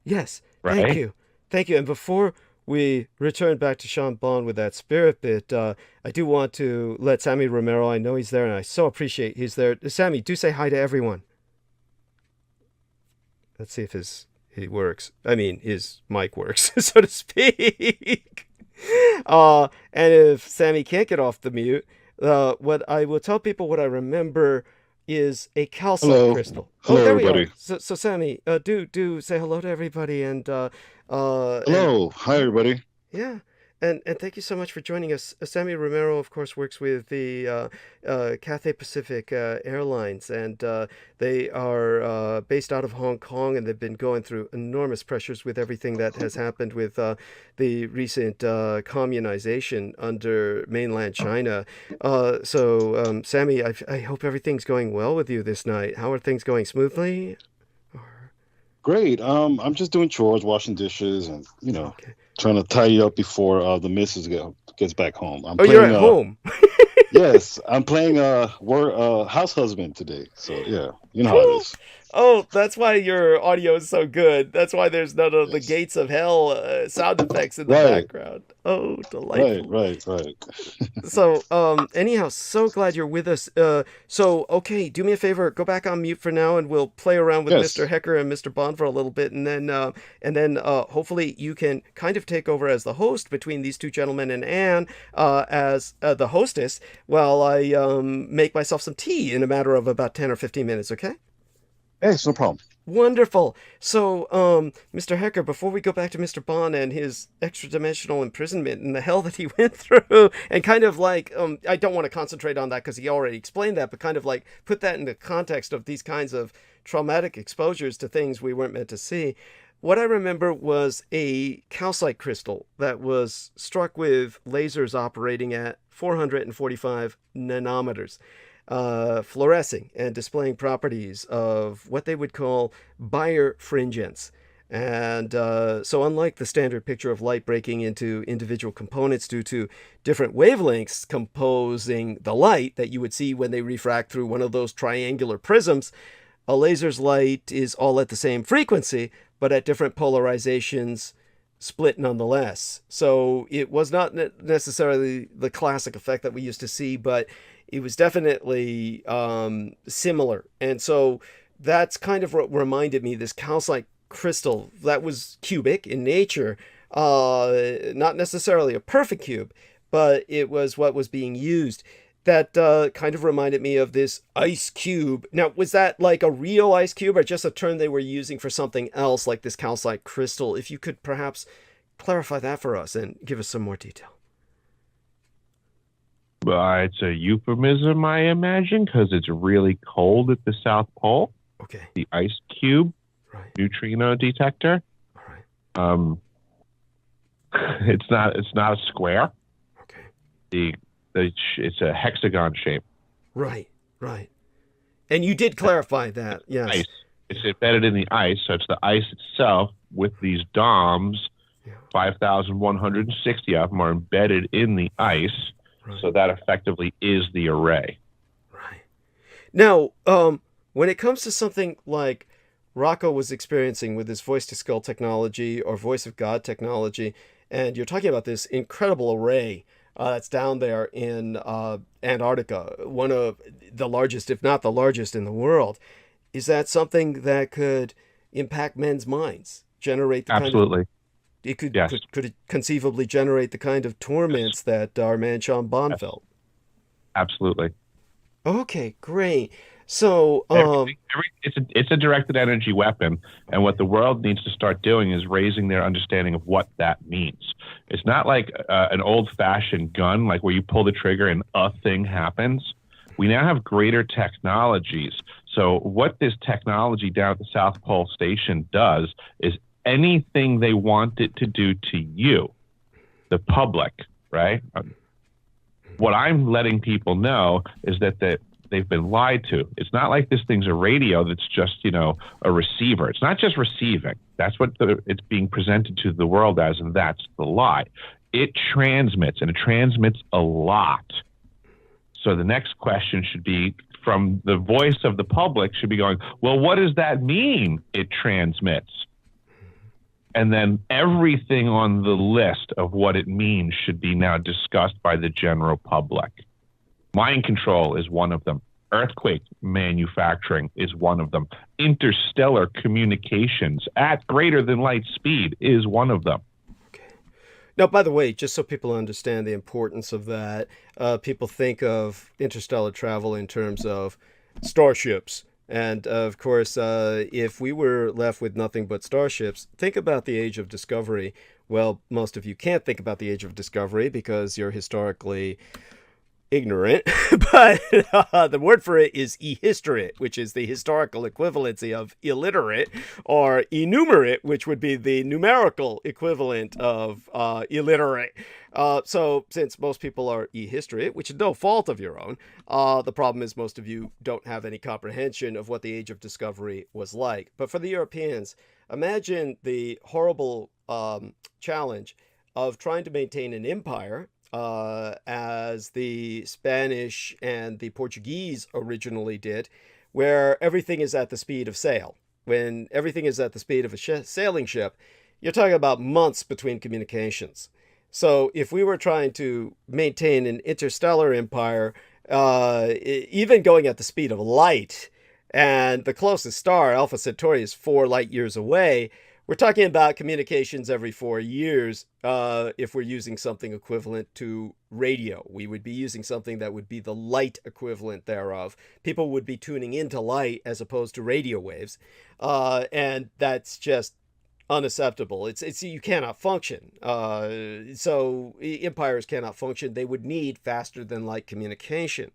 Yes, right? Thank you. And before we return back to Sean Bond with that spirit bit, I do want to let Sammy Romero, I know he's there, and I so appreciate he's there. Sammy, do say hi to everyone. Let's see if he works. I mean, his mic works, so to speak. And if Sammy can't get off the mute, what I will tell people what I remember is a calcite crystal. Hello, there everybody. we are. So Sammy, do say hello to everybody and hello. Hi, everybody. Yeah. And thank you so much for joining us. Sammy Romero, of course, works with the Cathay Pacific Airlines, and they are based out of Hong Kong, and they've been going through enormous pressures with everything that has happened with the recent communization under mainland China. So, Sammy, I hope everything's going well with you this night. How are things going? Smoothly? Great. I'm just doing chores, washing dishes, and trying to tidy up before the missus gets back home. You're at home. Yes, I'm playing house husband today. So yeah, you know how it is. Oh, that's why your audio is so good. That's why there's none of the gates of hell sound effects in the background. Oh, delightful. Right. So, anyhow, so glad you're with us. So, okay, do me a favor, go back on mute for now, and we'll play around with Mr. Hecker and Mr. Bond for a little bit, and then hopefully you can kind of take over as the host between these two gentlemen and Anne as the hostess while I make myself some tea in a matter of about 10 or 15 minutes, okay? Hey, it's no problem. Wonderful. So, Mr. Hecker, before we go back to Mr. Bond and his extra-dimensional imprisonment and the hell that he went through, and kind of like, I don't want to concentrate on that because he already explained that, but kind of like put that in the context of these kinds of traumatic exposures to things we weren't meant to see. What I remember was a calcite crystal that was struck with lasers operating at 445 nanometers. Fluorescing and displaying properties of what they would call birefringence. And so unlike the standard picture of light breaking into individual components due to different wavelengths composing the light that you would see when they refract through one of those triangular prisms, a laser's light is all at the same frequency, but at different polarizations split nonetheless. So it was not necessarily the classic effect that we used to see, but it was definitely similar. And so that's kind of what reminded me, this calcite crystal that was cubic in nature, not necessarily a perfect cube, but it was what was being used. that kind of reminded me of this ice cube. Now, was that like a real ice cube or just a term they were using for something else, like this calcite crystal? If you could perhaps clarify that for us and give us some more detail. It's a euphemism, I imagine, because it's really cold at the South Pole. Okay. The ice cube, right. Neutrino detector. All right. It's not a square. Okay. It's a hexagon shape. Right. And you did clarify that, yes. Ice. It's embedded in the ice, so it's the ice itself with these DOMs. 5,160 of them are embedded in the ice. Right. So that effectively is the array. Right. Now, when it comes to something like Rocco was experiencing with his voice-to-skull technology or voice of God technology, and you're talking about this incredible array that's down there in Antarctica, one of the largest, if not the largest in the world, is that something that could impact men's minds, generate the Absolutely. Could it conceivably generate the kind of torments that our man Sean Bond felt? Absolutely. Okay, great. So it's a directed energy weapon, and what the world needs to start doing is raising their understanding of what that means. It's not like an old-fashioned gun, like where you pull the trigger and a thing happens. We now have greater technologies. So what this technology down at the South Pole Station does is anything they want it to do to you, the public, right? What I'm letting people know is that they've been lied to. It's not like this thing's a radio that's just, a receiver. It's not just receiving. That's what it's being presented to the world as, and that's the lie. It transmits, and it transmits a lot. So the next question should be, from the voice of the public, should be going, well, what does that mean, it transmits? And then everything on the list of what it means should be now discussed by the general public. Mind control is one of them. Earthquake manufacturing is one of them. Interstellar communications at greater than light speed is one of them. Okay. Now, by the way, just so people understand the importance of that, people think of interstellar travel in terms of starships. And of course, if we were left with nothing but starships, think about the Age of Discovery. Well, most of you can't think about the Age of Discovery because you're historically ignorant, but the word for it is ehisterate, which is the historical equivalency of illiterate, or enumerate, which would be the numerical equivalent of illiterate. So since most people are ehisterate, which is no fault of your own, the problem is most of you don't have any comprehension of what the Age of Discovery was like. But for the Europeans, imagine the horrible challenge of trying to maintain an empire as the Spanish and the Portuguese originally did, where everything is at the speed of sail. When everything is at the speed of a sailing ship, you're talking about months between communications. So if we were trying to maintain an interstellar empire, even going at the speed of light, and the closest star, Alpha Centauri, is 4 light years away, we're talking about communications every 4 years. If we're using something equivalent to radio, we would be using something that would be the light equivalent thereof. People would be tuning into light as opposed to radio waves. And that's just unacceptable. It's you cannot function. So empires cannot function. They would need faster than light communication.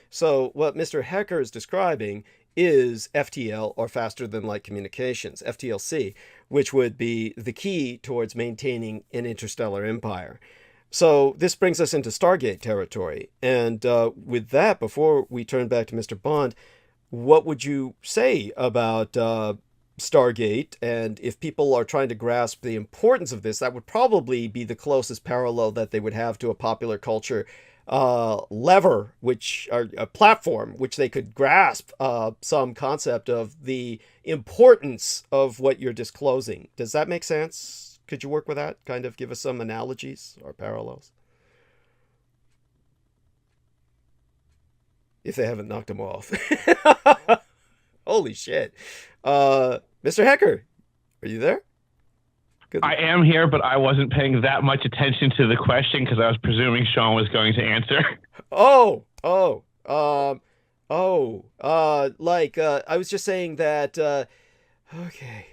So what Mr. Hecker is describing is FTL, or faster than light communications, FTLC, which would be the key towards maintaining an interstellar empire. So this brings us into Stargate territory. And with that, before we turn back to Mr. Bond, what would you say about Stargate? And if people are trying to grasp the importance of this, that would probably be the closest parallel that they would have to a popular culture lever, which are a platform which they could grasp some concept of the importance of what you're disclosing. Does that make sense? Could you work with that? Kind of give us some analogies or parallels? If they haven't knocked them off. Holy shit. Mr. Hecker, are you there? Good. I am here, but I wasn't paying that much attention to the question because I was presuming Sean was going to answer. Oh, Oh, I was just saying that. Okay.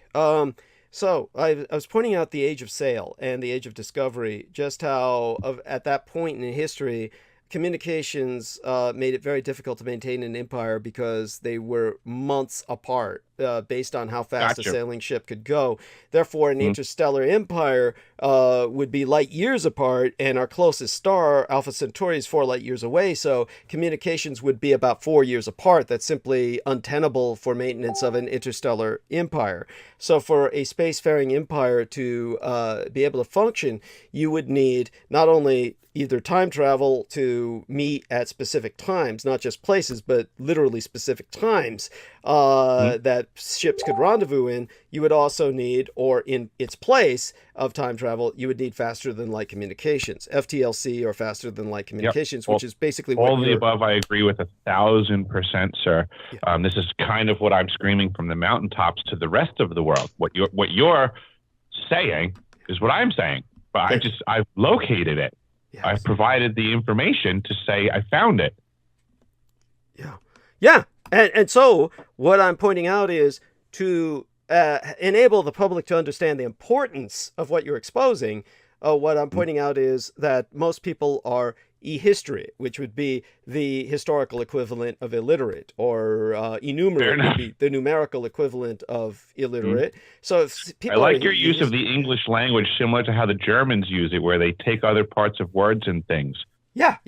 So I was pointing out the age of sail and the age of discovery, just how at that point in history, communications made it very difficult to maintain an empire because they were months apart, based on how fast a Gotcha. sailing ship could go. Therefore, an Mhm. interstellar empire would be light years apart, and our closest star, Alpha Centauri, is 4 light years away. So communications would be about 4 years apart. That's simply untenable for maintenance of an interstellar empire. So for a spacefaring empire to be able to function, you would need not only either time travel to meet at specific times, not just places, but literally specific times that ships could rendezvous in. You would also need, or in its place of time travel, you would need faster than light communications, FTLC, or faster than light communications, which is basically what all the above. I agree with 1,000%, sir. Yeah. This is kind of what I'm screaming from the mountaintops to the rest of the world. What you're saying is what I'm saying, but I've located it. Yes. I've provided the information to say I found it. Yeah. And so what I'm pointing out is to enable the public to understand the importance of what you're exposing. What I'm pointing out is that most people are ehistory, which would be the historical equivalent of illiterate, or enumerate would be the numerical equivalent of illiterate. So if people I like your use of the English language, similar to how the Germans use it, where they take other parts of words and things. Yeah.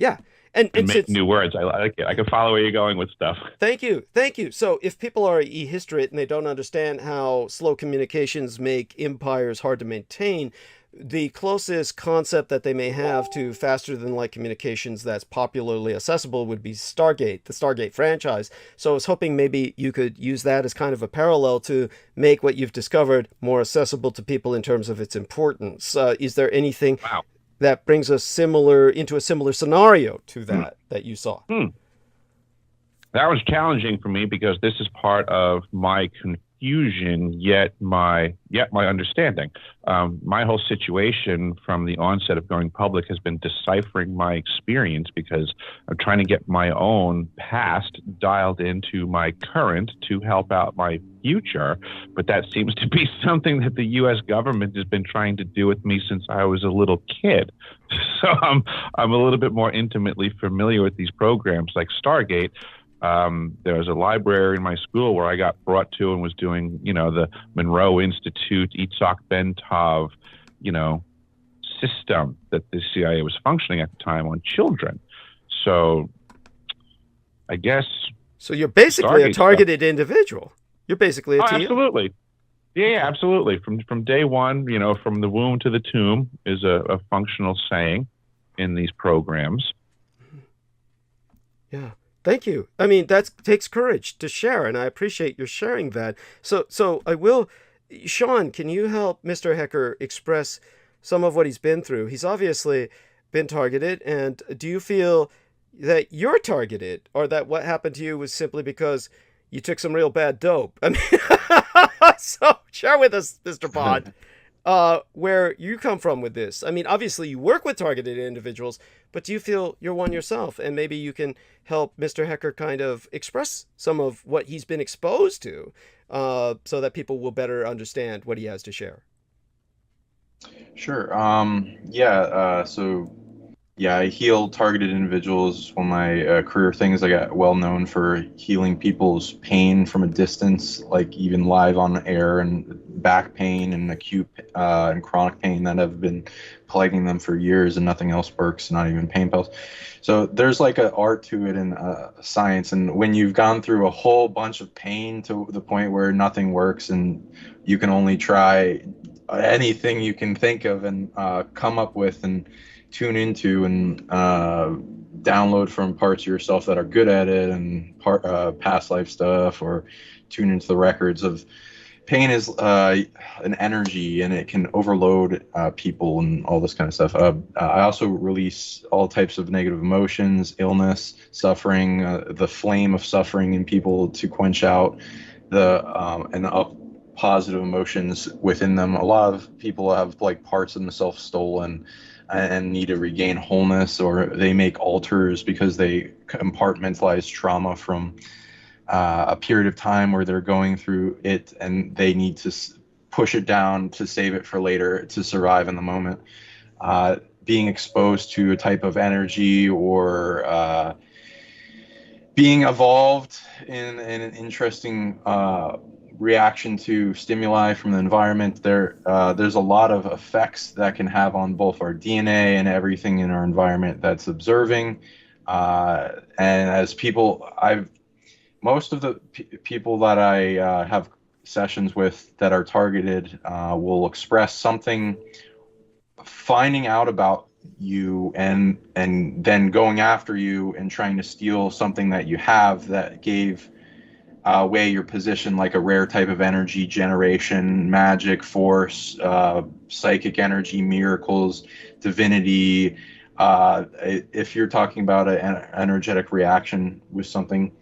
And make new words. I like it. I can follow where you're going with stuff. Thank you. So if people are ehistory and they don't understand how slow communications make empires hard to maintain, the closest concept that they may have to faster than light communications that's popularly accessible would be Stargate, the Stargate franchise. So I was hoping maybe you could use that as kind of a parallel to make what you've discovered more accessible to people in terms of its importance. Is there anything that brings us into a similar scenario to that you saw? That was challenging for me because this is part of my confusion, yet my understanding. My whole situation from the onset of going public has been deciphering my experience, because I'm trying to get my own past dialed into my current to help out my future. But that seems to be something that the U.S. government has been trying to do with me since I was a little kid. So I'm a little bit more intimately familiar with these programs like Stargate. There was a library in my school where I got brought to and was doing, the Monroe Institute, Itzhak Bentov, system that the CIA was functioning at the time on children. So I guess. So you're basically a targeted individual. You're basically a TO. Absolutely. Yeah, absolutely. From day one, from the womb to the tomb is a functional saying in these programs. Yeah. Thank you. I mean, that takes courage to share, and I appreciate your sharing that. So I will, Sean, can you help Mr. Hecker express some of what he's been through? He's obviously been targeted, and do you feel that you're targeted, or that what happened to you was simply because you took some real bad dope? I mean, so share with us, Mr. Bond, where you come from with this. I mean, obviously you work with targeted individuals, but do you feel you're one yourself? And maybe you can help Mr. Hecker kind of express some of what he's been exposed to, so that people will better understand what he has to share. Sure. I heal targeted individuals. One of my career things. I got well known for healing people's pain from a distance, like even live on air, and back pain and acute and chronic pain that have been plaguing them for years, and nothing else works, not even pain pills. So there's like an art to it in science. And when you've gone through a whole bunch of pain to the point where nothing works, and you can only try anything you can think of and come up with and tune into and download from parts of yourself that are good at it, and past life stuff, or tune into the records of pain is an energy, and it can overload people and all this kind of stuff. I also release all types of negative emotions, illness, suffering, the flame of suffering in people to quench out the positive emotions within them. A lot of people have like parts of themselves stolen, and need to regain wholeness, or they make alters because they compartmentalize trauma from a period of time where they're going through it and they need to push it down to save it for later to survive in the moment. Being exposed to a type of energy, or being evolved in an interesting reaction to stimuli from the environment. There's a lot of effects that can have on both our DNA and everything in our environment that's observing. And as people, most of the people that I have sessions with that are targeted will express something, finding out about you and then going after you and trying to steal something that you have that gave away your position, like a rare type of energy generation, magic, force, psychic energy, miracles, divinity. If you're talking about an energetic reaction with something,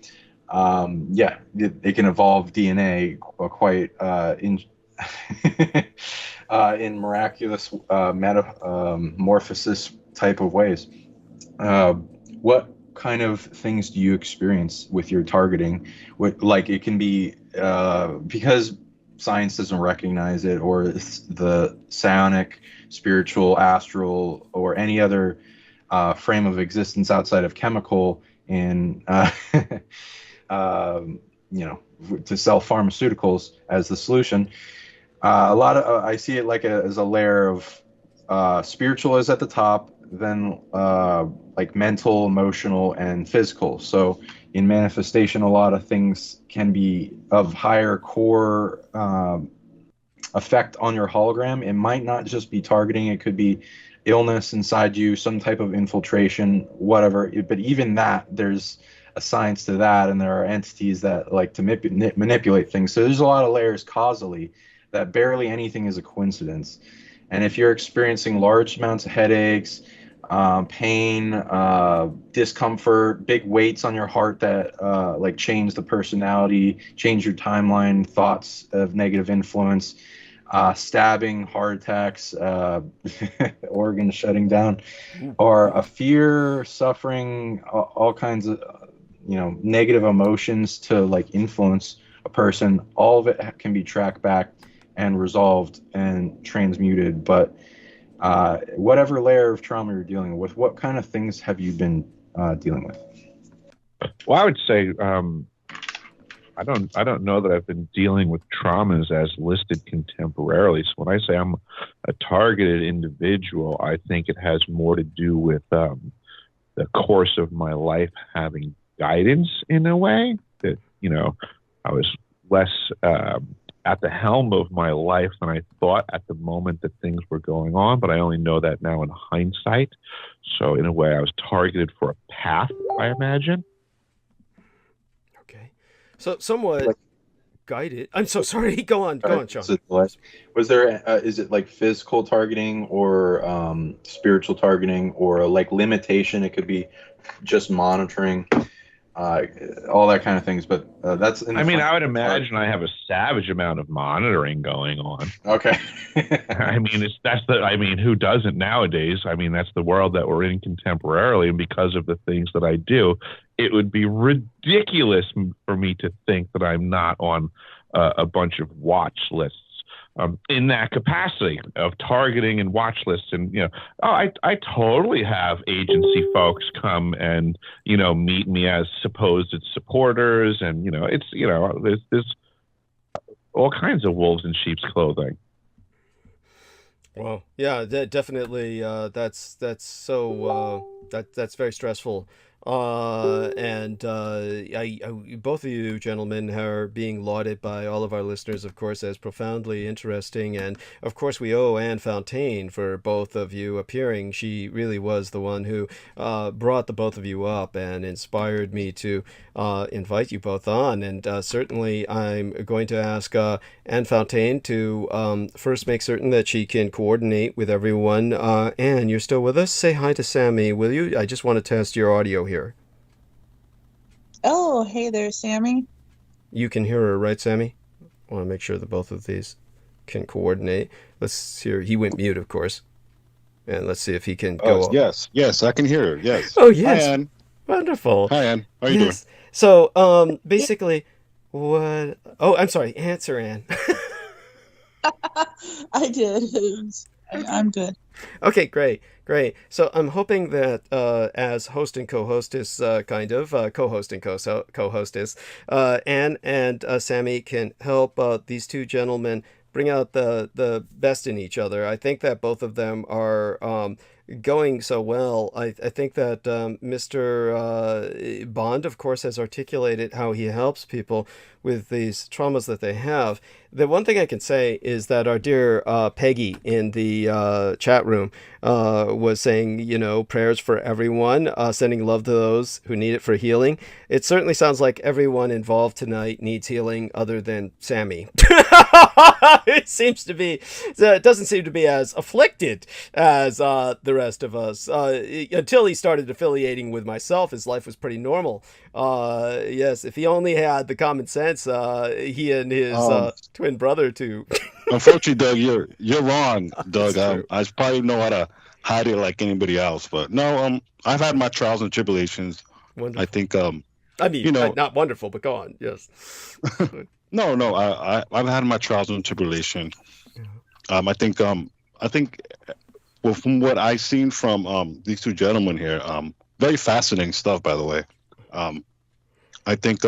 yeah, they can evolve DNA quite in miraculous metamorphosis type of ways. What kind of things do you experience with your targeting? Like it can be because science doesn't recognize it, or the psionic, spiritual, astral, or any other frame of existence outside of chemical in to sell pharmaceuticals as the solution. A lot of I see it like as a layer of spiritual is at the top, then like mental, emotional, and physical. So in manifestation, a lot of things can be of higher core effect on your hologram. It might not just be targeting. It could be illness inside you, some type of infiltration, whatever. But even that, there's a science to that, and there are entities that like to manipulate things. So there's a lot of layers causally that barely anything is a coincidence. And if you're experiencing large amounts of headaches, pain, discomfort, big weights on your heart that like change the personality, change your timeline, thoughts of negative influence, stabbing, heart attacks, organs shutting down, or a fear, suffering, all kinds of negative emotions to like influence a person, all of it can be tracked back and resolved and transmuted. But whatever layer of trauma you're dealing with, what kind of things have you been dealing with? Well, I would say I don't know that I've been dealing with traumas as listed contemporarily. So when I say I'm a targeted individual, I think it has more to do with the course of my life having guidance in a way that, I was less at the helm of my life than I thought at the moment that things were going on, but I only know that now in hindsight. So in a way, I was targeted for a path, I imagine. Okay. So somewhat guided. I'm so sorry. Go on, Sean. Was there, is it like physical targeting or spiritual targeting, or like limitation? It could be just monitoring. All that kind of things, but that's. I would imagine I have a savage amount of monitoring going on. Okay. Who doesn't nowadays? That's the world that we're in contemporarily, and because of the things that I do, it would be ridiculous for me to think that I'm not on a bunch of watch lists. In that capacity of targeting and watch lists, and I totally have agency folks come and meet me as supposed supporters, and there's all kinds of wolves in sheep's clothing. Well, yeah, definitely. That's very stressful. And I both of you gentlemen are being lauded by all of our listeners, of course, as profoundly interesting. And of course, we owe Anne Fontaine for both of you appearing. She really was the one who brought the both of you up and inspired me to invite you both on. And certainly I'm going to ask Anne Fontaine to first make certain that she can coordinate with everyone. Anne, you're still with us? Say hi to Sammy, will you? I just want to test your audio here. Oh, hey there, Sammy. You can hear her, right, Sammy? I want to make sure that both of these can coordinate. Let's hear. He went mute, of course. And let's see if he can go. Yes, I can hear her. Yes. Oh, yes. Hi, Ann. Wonderful. Hi, Ann. How are you doing? So, basically, what? Oh, I'm sorry. Answer, Anne. I did. I'm good. Okay, great. So I'm hoping that as host and co-hostess, co-host and co-hostess, Anne and Sammy can help these two gentlemen bring out the best in each other. I think that both of them are going so well. I think that Mr. Bond, of course, has articulated how he helps people with these traumas that they have. The one thing I can say is that our dear Peggy in the chat room was saying, prayers for everyone, sending love to those who need it for healing. It certainly sounds like everyone involved tonight needs healing other than Sammy. It doesn't seem to be as afflicted as the rest of us. Until he started affiliating with myself, his life was pretty normal. Yes, if he only had the common sense, he and his twin brother too. Unfortunately, Doug, you're wrong, Doug. True. I probably know how to hide it like anybody else, but no, I've had my trials and tribulations. Wonderful. I think, I mean, not wonderful, but go on. Yes. No, I've had my trials and tribulations. I think, well, from what I've seen from these two gentlemen here, very fascinating stuff, by the way. I think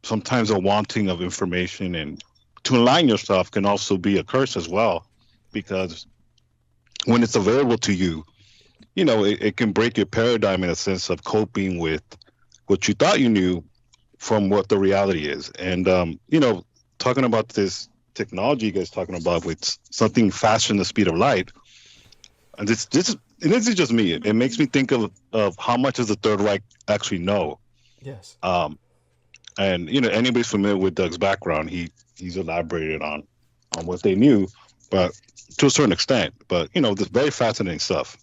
sometimes a wanting of information and to align yourself can also be a curse as well, because when it's available to you, it can break your paradigm in a sense of coping with what you thought you knew from what the reality is. And, talking about this technology you guys talking about with something faster than the speed of light, and this isn't just me. It makes me think of how much does the Third Reich actually know? Yes. And anybody's familiar with Doug's background, he's elaborated on what they knew, but to a certain extent. But this very fascinating stuff.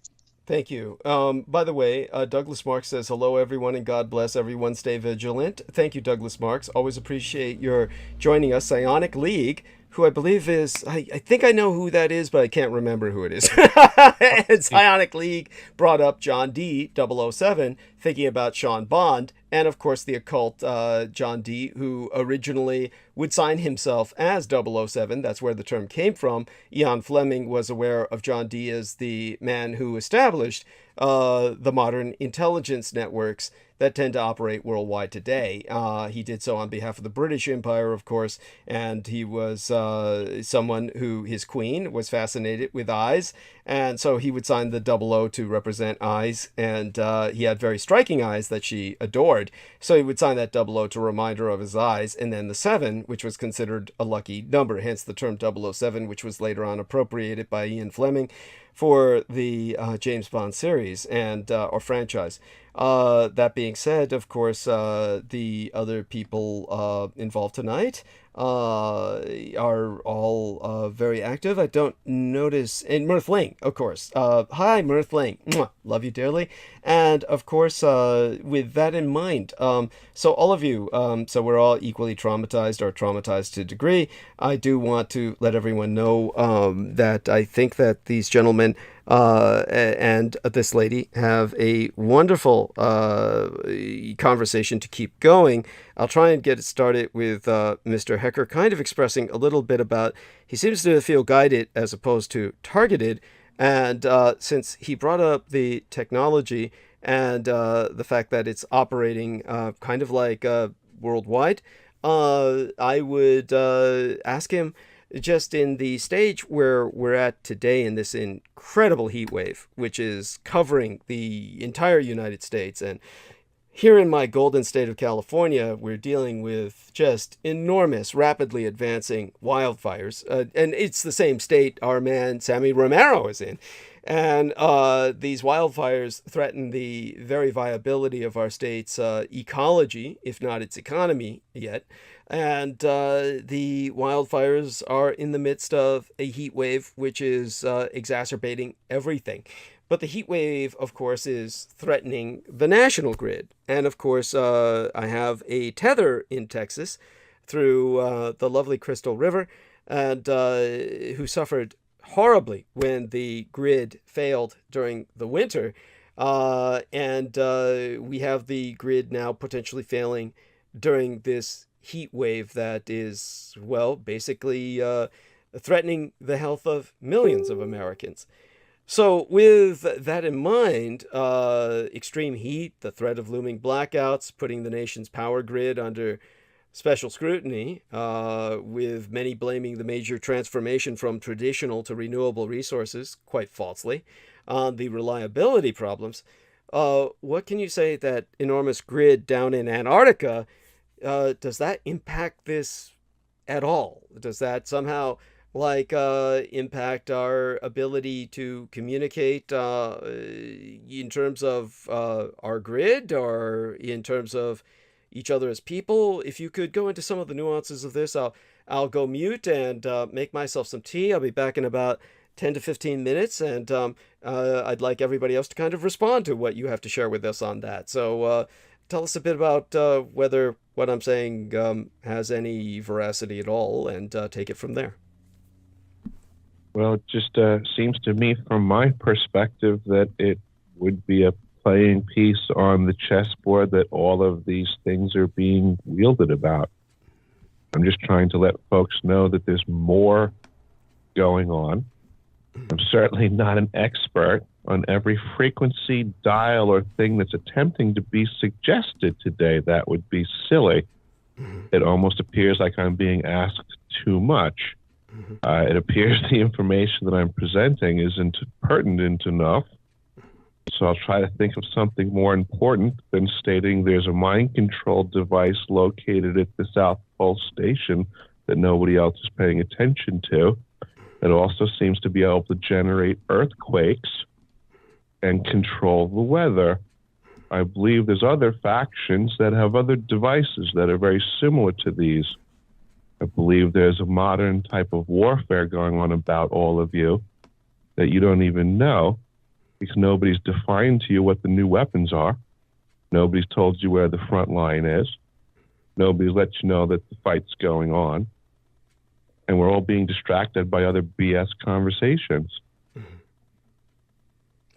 Thank you. By the way, Douglas Marks says, hello, everyone, and God bless everyone. Stay vigilant. Thank you, Douglas Marks. Always appreciate your joining us. PsionicLeague, who I believe is, I think I know who that is, but I can't remember who it is. And PsionicLeague brought up John D. 007, thinking about Sean Bond, and of course the occult John D., who originally would sign himself as 007. That's where the term came from. Ian Fleming was aware of John D. as the man who established the modern intelligence networks that tend to operate worldwide today. He did so on behalf of the British Empire, of course, and he was someone who, his queen was fascinated with eyes, and so he would sign the 00 to represent eyes, and he had very striking eyes that she adored, so he would sign that 00 to remind her of his eyes, and then the 7, which was considered a lucky number, hence the term 007, which was later on appropriated by Ian Fleming for the James Bond series and or franchise. That being said, of course, the other people involved tonight are all very active. I don't notice, and Mirth Ling, of course. Hi, Mirth Ling. Mwah. Love you dearly. And of course, with that in mind, so all of you, so we're all equally traumatized or traumatized to a degree. I do want to let everyone know that I think that these gentlemen and this lady have a wonderful conversation to keep going. I'll try and get it started with Mr. Hecker kind of expressing a little bit about, he seems to feel guided as opposed to targeted. And since he brought up the technology and the fact that it's operating kind of like worldwide, I would ask him, just in the stage where we're at today in this incredible heat wave, which is covering the entire United States. And here in my golden state of California, we're dealing with just enormous, rapidly advancing wildfires. And it's the same state our man Sammy Romero is in. And these wildfires threaten the very viability of our state's ecology, if not its economy yet. And the wildfires are in the midst of a heat wave, which is exacerbating everything. But the heat wave, of course, is threatening the national grid. And of course, I have a tether in Texas through the lovely Crystal River, and who suffered horribly when the grid failed during the winter. And we have the grid now potentially failing during this heat wave that is, well, basically threatening the health of millions of Americans. So with that in mind, extreme heat, the threat of looming blackouts, putting the nation's power grid under special scrutiny, with many blaming the major transformation from traditional to renewable resources, quite falsely, on the reliability problems. What can you say that enormous grid down in Antarctica, does that impact this at all? Does that somehow impact our ability to communicate in terms of our grid, or in terms of each other as people? If you could go into some of the nuances of this, I'll go mute and make myself some tea. I'll be back in about 10 to 15 minutes, and I'd like everybody else to kind of respond to what you have to share with us on that. So tell us a bit about whether what I'm saying has any veracity at all, and take it from there. Well, it just seems to me from my perspective that it would be a playing piece on the chessboard that all of these things are being wielded about. I'm just trying to let folks know that there's more going on. I'm certainly not an expert on every frequency, dial, or thing that's attempting to be suggested today. That would be silly. It almost appears like I'm being asked too much. It appears the information that I'm presenting isn't pertinent enough, so I'll try to think of something more important than stating there's a mind control device located at the South Pole Station that nobody else is paying attention to. It also seems to be able to generate earthquakes and control the weather. I believe there's other factions that have other devices that are very similar to these. I believe there's a modern type of warfare going on about all of you that you don't even know, because nobody's defined to you what the new weapons are. Nobody's told you where the front line is. Nobody's let you know that the fight's going on. And we're all being distracted by other BS conversations.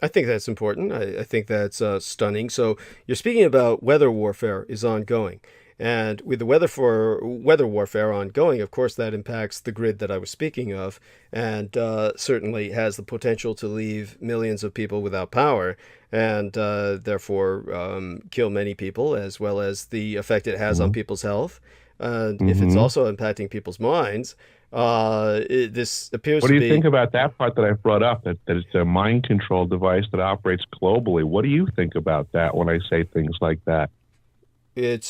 I think that's important. I think that's stunning. So you're speaking about weather warfare is ongoing. And with the weather warfare ongoing, of course, that impacts the grid that I was speaking of, and certainly has the potential to leave millions of people without power, and therefore kill many people, as well as the effect it has on people's health. If it's also impacting people's minds, this appears to be... What do you think about that part that I brought up, that it's a mind control device that operates globally? What do you think about that when I say things like that? It's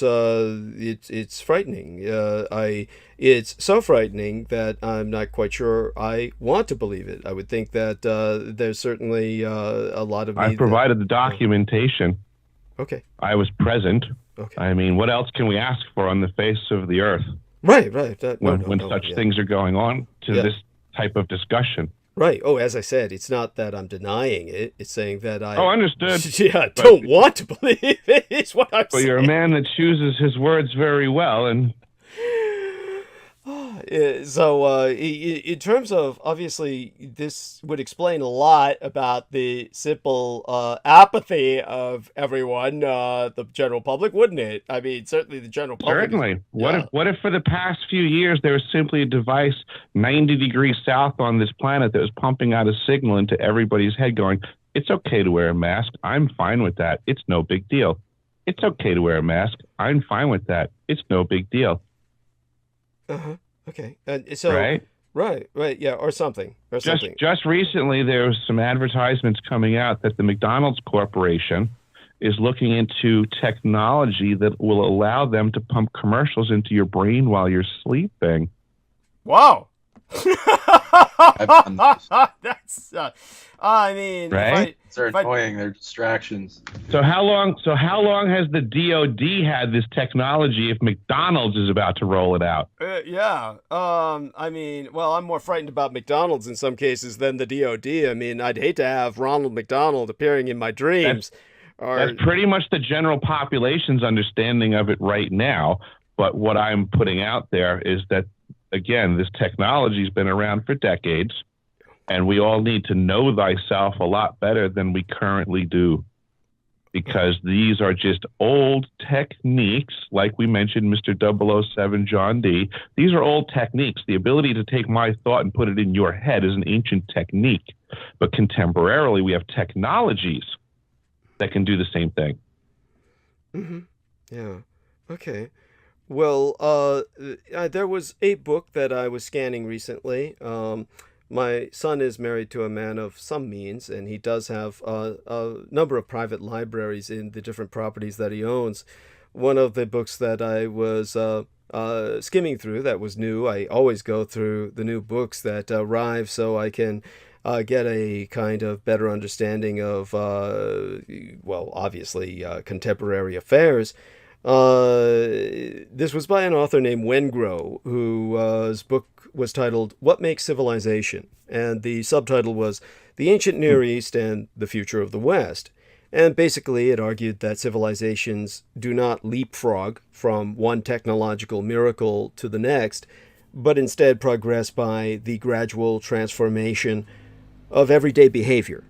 frightening. It's so frightening that I'm not quite sure I want to believe it. I would think that there's certainly a lot of... I provided the documentation. Okay. I was present. Okay. I mean, what else can we ask for on the face of the earth? Right. When such things are going on to this type of discussion. Right. Oh, as I said, it's not that I'm denying it. It's saying that I... Oh, understood. Yeah, don't want to believe it, is what I'm saying. But you're a man that chooses his words very well, and... So, in terms of, obviously, this would explain a lot about the simple apathy of everyone, the general public, wouldn't it? I mean, certainly the general public. Certainly. What if for the past few years there was simply a device 90 degrees south on this planet that was pumping out a signal into everybody's head going, it's okay to wear a mask. I'm fine with that. It's no big deal. It's okay to wear a mask. I'm fine with that. It's no big deal. Uh-huh. Okay. So right, yeah, or something. Just recently, there was some advertisements coming out that the McDonald's Corporation is looking into technology that will allow them to pump commercials into your brain while you're sleeping. Wow. That's, I mean, right? They're annoying. They're distractions. So how long has the DOD had this technology if McDonald's is about to roll it out? Yeah. I mean, well, I'm more frightened about McDonald's in some cases than the DOD. I mean, I'd hate to have Ronald McDonald appearing in my dreams. That's pretty much the general population's understanding of it right now. But what I'm putting out there is that, again, this technology's been around for decades. And we all need to know thyself a lot better than we currently do, because these are just old techniques, like we mentioned, Mr. 007 John D. These are old techniques. The ability to take my thought and put it in your head is an ancient technique. But contemporarily, we have technologies that can do the same thing. Mm-hmm. Yeah. Okay. Well, there was a book that I was scanning recently. My son is married to a man of some means, and he does have a number of private libraries in the different properties that he owns. One of the books that I was skimming through that was new. I always go through the new books that arrive so I can get a kind of better understanding of, well, obviously, contemporary affairs. This was by an author named Wengrow, whose book was titled What Makes Civilization? And the subtitle was The Ancient Near East and the Future of the West. And basically it argued that civilizations do not leapfrog from one technological miracle to the next, but instead progress by the gradual transformation of everyday behavior.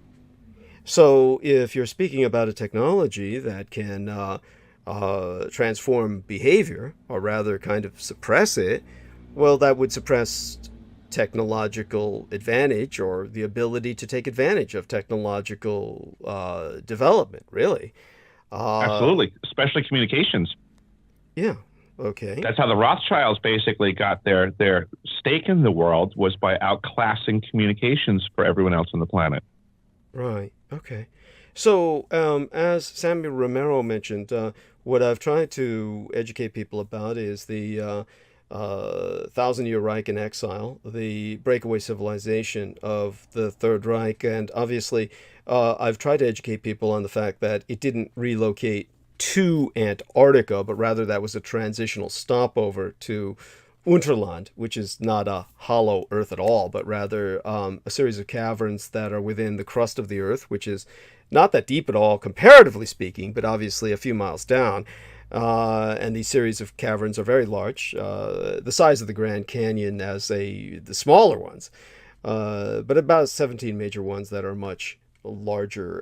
So if you're speaking about a technology that can transform behavior, or rather kind of suppress it, well, that would suppress technological advantage or the ability to take advantage of technological development, really. Absolutely, especially communications. Yeah, okay. That's how the Rothschilds basically got their stake in the world, was by outclassing communications for everyone else on the planet. Right, okay. So, as Samuel Romero mentioned, what I've tried to educate people about is the Thousand-Year Reich in Exile, the breakaway civilization of the Third Reich, and obviously I've tried to educate people on the fact that it didn't relocate to Antarctica, but rather that was a transitional stopover to Unterland, which is not a hollow Earth at all, but rather a series of caverns that are within the crust of the Earth, which is not that deep at all, comparatively speaking, but obviously a few miles down. And these series of caverns are very large, the size of the Grand Canyon as the smaller ones, but about 17 major ones that are much larger.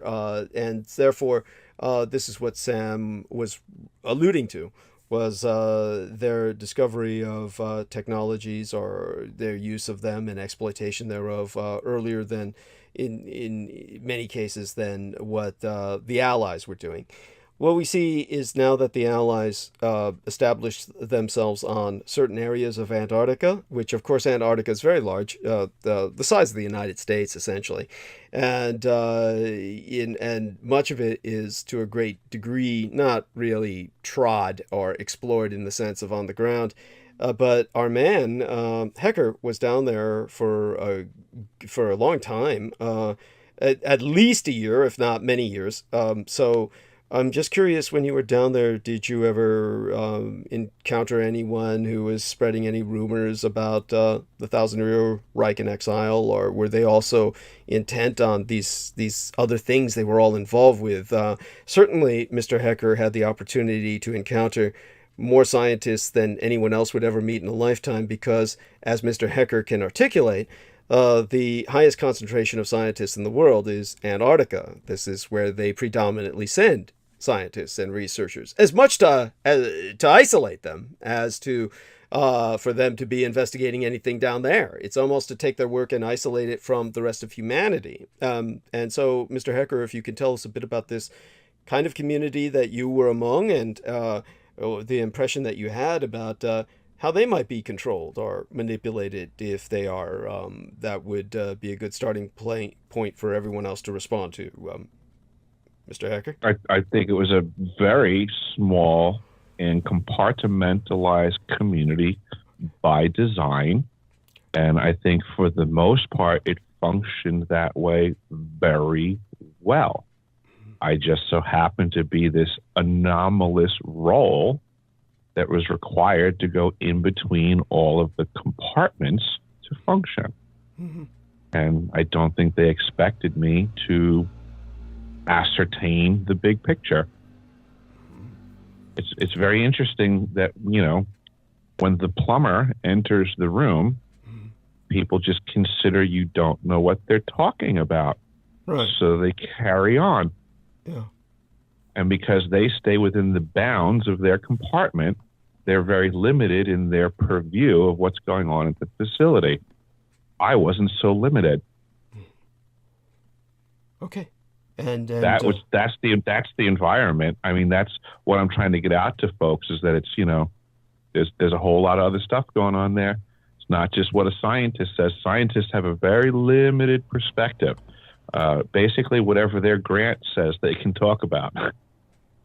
And therefore, this is what Sam was alluding to, was their discovery of technologies or their use of them and exploitation thereof earlier than, in many cases, than what the Allies were doing. What we see is now that the Allies established themselves on certain areas of Antarctica, which of course Antarctica is very large, the size of the United States essentially, and much of it is to a great degree not really trod or explored in the sense of on the ground. But our man Hecker was down there for a long time, at least a year, if not many years. So I'm just curious, when you were down there, did you ever encounter anyone who was spreading any rumors about the Thousand-Year Reich in Exile, or were they also intent on these other things they were all involved with? Certainly, Mr. Hecker had the opportunity to encounter more scientists than anyone else would ever meet in a lifetime, because, as Mr. Hecker can articulate, the highest concentration of scientists in the world is Antarctica. This is where they predominantly send scientists and researchers, as much to isolate them as to for them to be investigating anything down there. It's almost to take their work and isolate it from the rest of humanity. And so, Mr. Hecker, if you can tell us a bit about this kind of community that you were among, and the impression that you had about how they might be controlled or manipulated, if they are, that would be a good starting point for everyone else to respond to. Mr. Hecker? I think it was a very small and compartmentalized community by design. And I think for the most part, it functioned that way very well. I just so happened to be this anomalous role that was required to go in between all of the compartments to function. Mm-hmm. And I don't think they expected me to ascertain the big picture. It's very interesting that, when the plumber enters the room, people just consider you don't know what they're talking about. Right. So they carry on. Yeah. And because they stay within the bounds of their compartment, they're very limited in their purview of what's going on at the facility. I wasn't so limited. Okay. And that's the environment. I mean, that's what I'm trying to get out to folks, is that it's, there's a whole lot of other stuff going on there. It's not just what a scientist says. Scientists have a very limited perspective. Basically, whatever their grant says, they can talk about.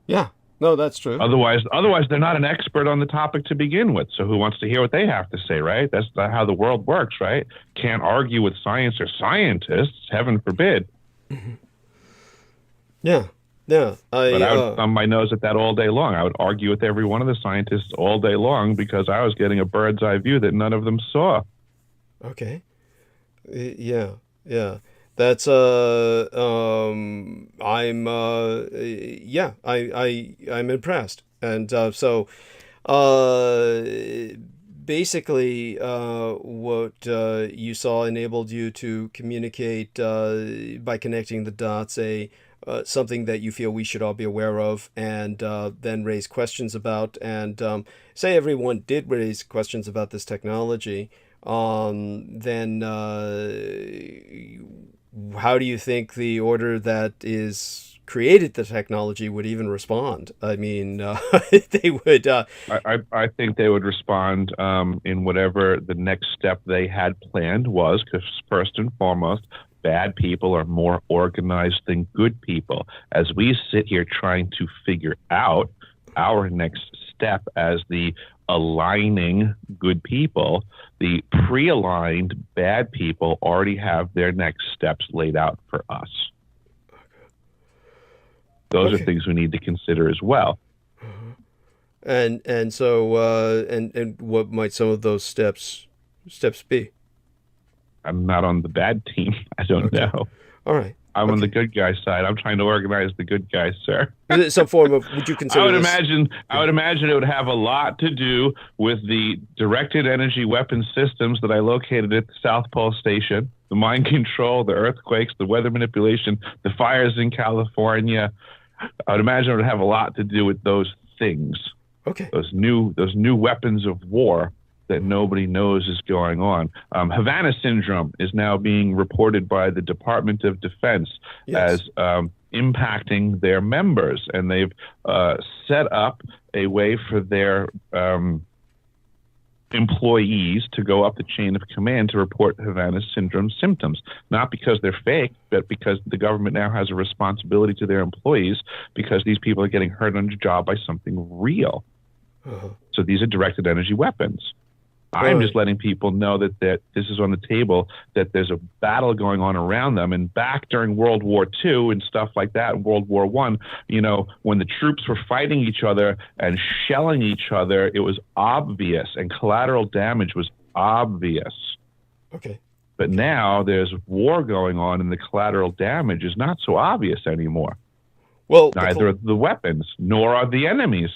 Yeah, no, that's true. Otherwise, they're not an expert on the topic to begin with. So who wants to hear what they have to say, right? That's not how the world works, right? Can't argue with science or scientists, heaven forbid. Mm-hmm. Yeah. But I would thumb my nose at that all day long. I would argue with every one of the scientists all day long because I was getting a bird's eye view that none of them saw. Okay. Yeah. That's I'm impressed. And basically what you saw enabled you to communicate by connecting the dots something that you feel we should all be aware of, and then raise questions about. And say everyone did raise questions about this technology, then how do you think the order that is created the technology would even respond? I mean, they would... I think they would respond in whatever the next step they had planned was, because first and foremost, bad people are more organized than good people. As we sit here trying to figure out our next step as the aligning good people, the pre-aligned bad people already have their next steps laid out for us. Those are things we need to consider as well. And so and what might some of those steps be? I'm not on the bad team. I don't know. All right. I'm on the good guy side. I'm trying to organize the good guys, sir. Is it some form of, would you consider I would imagine it would have a lot to do with the directed energy weapon systems that I located at the South Pole Station, the mind control, the earthquakes, the weather manipulation, the fires in California. I would imagine it would have a lot to do with those things. Okay. Those new weapons of war that nobody knows is going on. Havana syndrome is now being reported by the Department of Defense as impacting their members, and they've set up a way for their employees to go up the chain of command to report Havana syndrome symptoms, not because they're fake, but because the government now has a responsibility to their employees, because these people are getting hurt on the job by something real. So these are directed energy weapons. I'm just letting people know that this is on the table, that there's a battle going on around them. And back during World War II and stuff like that, and World War I, when the troops were fighting each other and shelling each other, it was obvious, and collateral damage was obvious. Okay. But now there's war going on, and the collateral damage is not so obvious anymore. Well, neither are the weapons, nor are the enemies.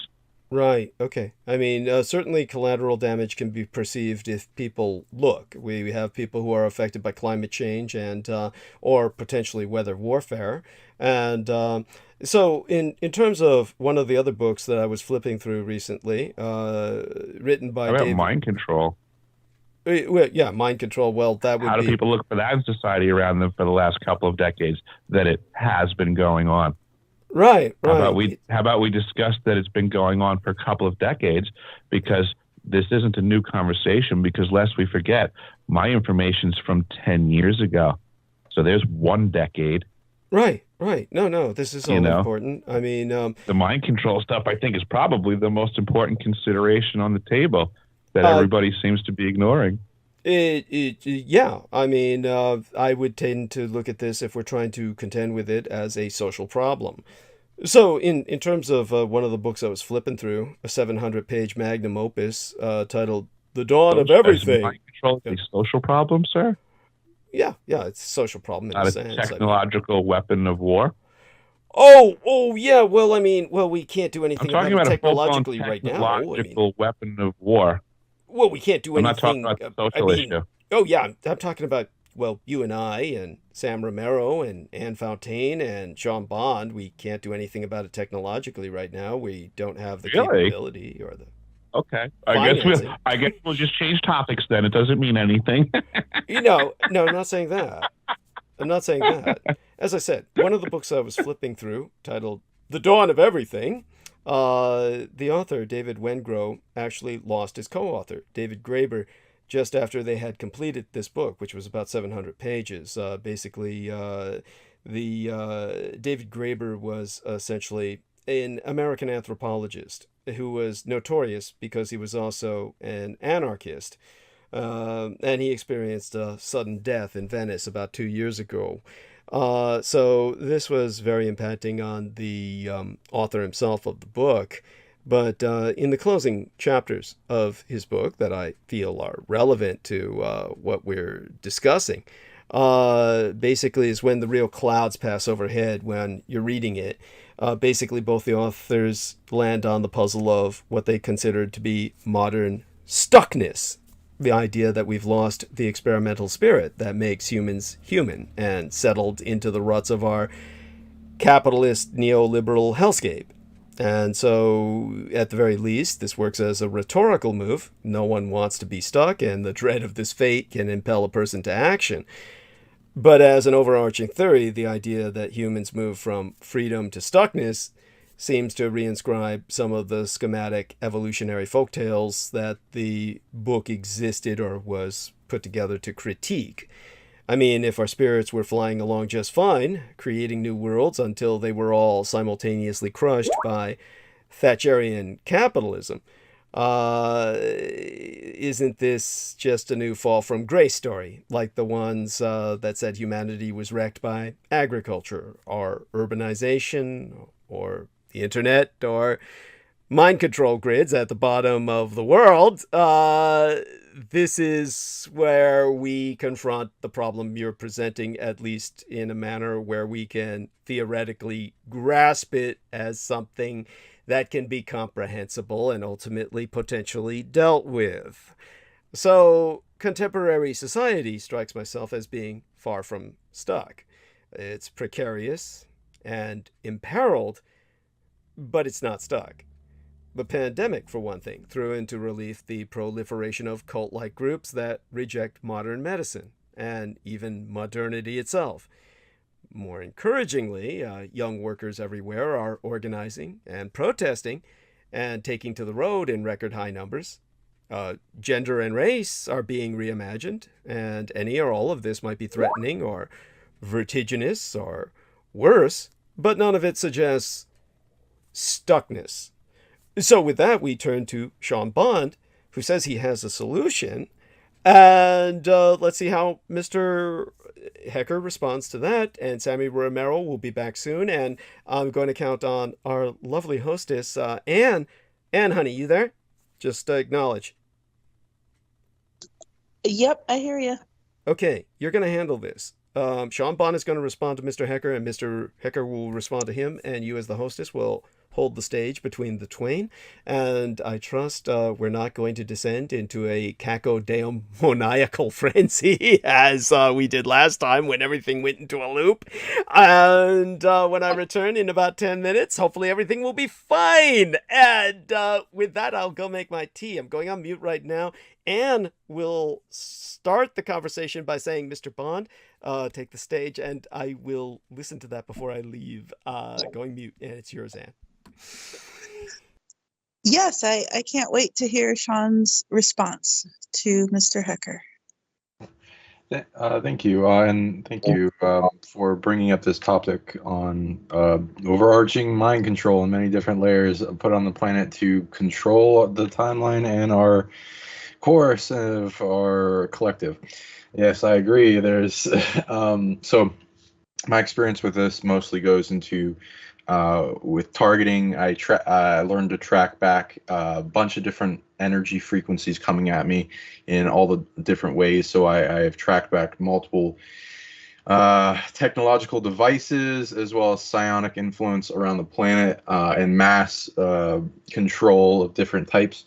Right. Okay. I mean, certainly collateral damage can be perceived if people look. We have people who are affected by climate change and or potentially weather warfare. And so in terms of one of the other books that I was flipping through recently, written by David... mind control. Well, yeah, mind control. Well, that would be... How do people look for that in society around them for the last couple of decades, that it has been going on? Right. How about we discuss that it's been going on for a couple of decades, because this isn't a new conversation, because lest we forget, my information's from 10 years ago. So there's 1 decade. Right. No, this is all important. I mean... the mind control stuff, I think, is probably the most important consideration on the table that everybody seems to be ignoring. Yeah. I mean, I would tend to look at this, if we're trying to contend with it, as a social problem. So in terms of one of the books I was flipping through, a 700-page magnum opus titled The Dawn of Everything. Mind control is a social problem, sir? Yeah, it's a social problem in a sense. Not a technological weapon of war? Oh, yeah. Well, I mean, we can't do anything about it technologically right now. Technological weapon of war. Well, we can't do anything. I'm not talking about the social issue. Oh yeah, I'm talking about, well, you and I and Sam Romero and Anne Fontaine and Sean Bond. We can't do anything about it technologically right now. We don't have the Really? capability or the Okay. financing. I guess we'll just change topics then. It doesn't mean anything. No, I'm not saying that. I'm not saying that. As I said, one of the books I was flipping through, titled "The Dawn of Everything," the author David Wengrow actually lost his co-author David Graeber just after they had completed this book, which was about 700 pages. Basically, the David Graeber was essentially an American anthropologist who was notorious because he was also an anarchist. And he experienced a sudden death in Venice about 2 years ago. So this was very impacting on the author himself of the book. But in the closing chapters of his book that I feel are relevant to what we're discussing, basically is when the real clouds pass overhead when you're reading it. Basically, both the authors land on the puzzle of what they considered to be modern stuckness. The idea that we've lost the experimental spirit that makes humans human and settled into the ruts of our capitalist neoliberal hellscape. And so, at the very least, this works as a rhetorical move. No one wants to be stuck, and the dread of this fate can impel a person to action. But as an overarching theory, the idea that humans move from freedom to stuckness seems to reinscribe some of the schematic evolutionary folktales that the book existed or was put together to critique. I mean, if our spirits were flying along just fine, creating new worlds until they were all simultaneously crushed by Thatcherian capitalism, isn't this just a new fall from grace story, like the ones that said humanity was wrecked by agriculture or urbanization or the internet or mind control grids at the bottom of the world? This is where we confront the problem you're presenting, at least in a manner where we can theoretically grasp it as something that can be comprehensible and ultimately potentially dealt with. So, contemporary society strikes myself as being far from stuck. It's precarious and imperiled, but it's not stuck. The pandemic, for one thing, threw into relief the proliferation of cult-like groups that reject modern medicine and even modernity itself. More encouragingly, young workers everywhere are organizing and protesting and taking to the road in record high numbers. Gender and race are being reimagined, and any or all of this might be threatening or vertiginous or worse, but none of it suggests stuckness. So with that, we turn to Sean Bond, who says he has a solution. And let's see how Mr. Hecker responds to that. And Sammy Romero will be back soon. And I'm going to count on our lovely hostess, Anne. Anne, honey, you there? Just acknowledge. Yep, I hear you. Okay, you're going to handle this. Sean Bond is going to respond to Mr. Hecker, and Mr. Hecker will respond to him. And you, as the hostess, will hold the stage between the twain, and I trust we're not going to descend into a cacodemoniacal frenzy as we did last time when everything went into a loop. And when I return in about 10 minutes, hopefully everything will be fine. And with that, I'll go make my tea. I'm going on mute right now. Anne will start the conversation by saying, Mr. Bond, take the stage, and I will listen to that before I leave. Going mute, and it's yours, Anne. Yes, I can't wait to hear Sean's response to Mr. Hecker. Thank you, and thank you for bringing up this topic on overarching mind control in many different layers put on the planet to control the timeline and our course of our collective. Yes, I agree. There's so my experience with this mostly goes into with targeting. I learned to track back a bunch of different energy frequencies coming at me in all the different ways. So I have tracked back multiple technological devices as well as psionic influence around the planet and mass control of different types.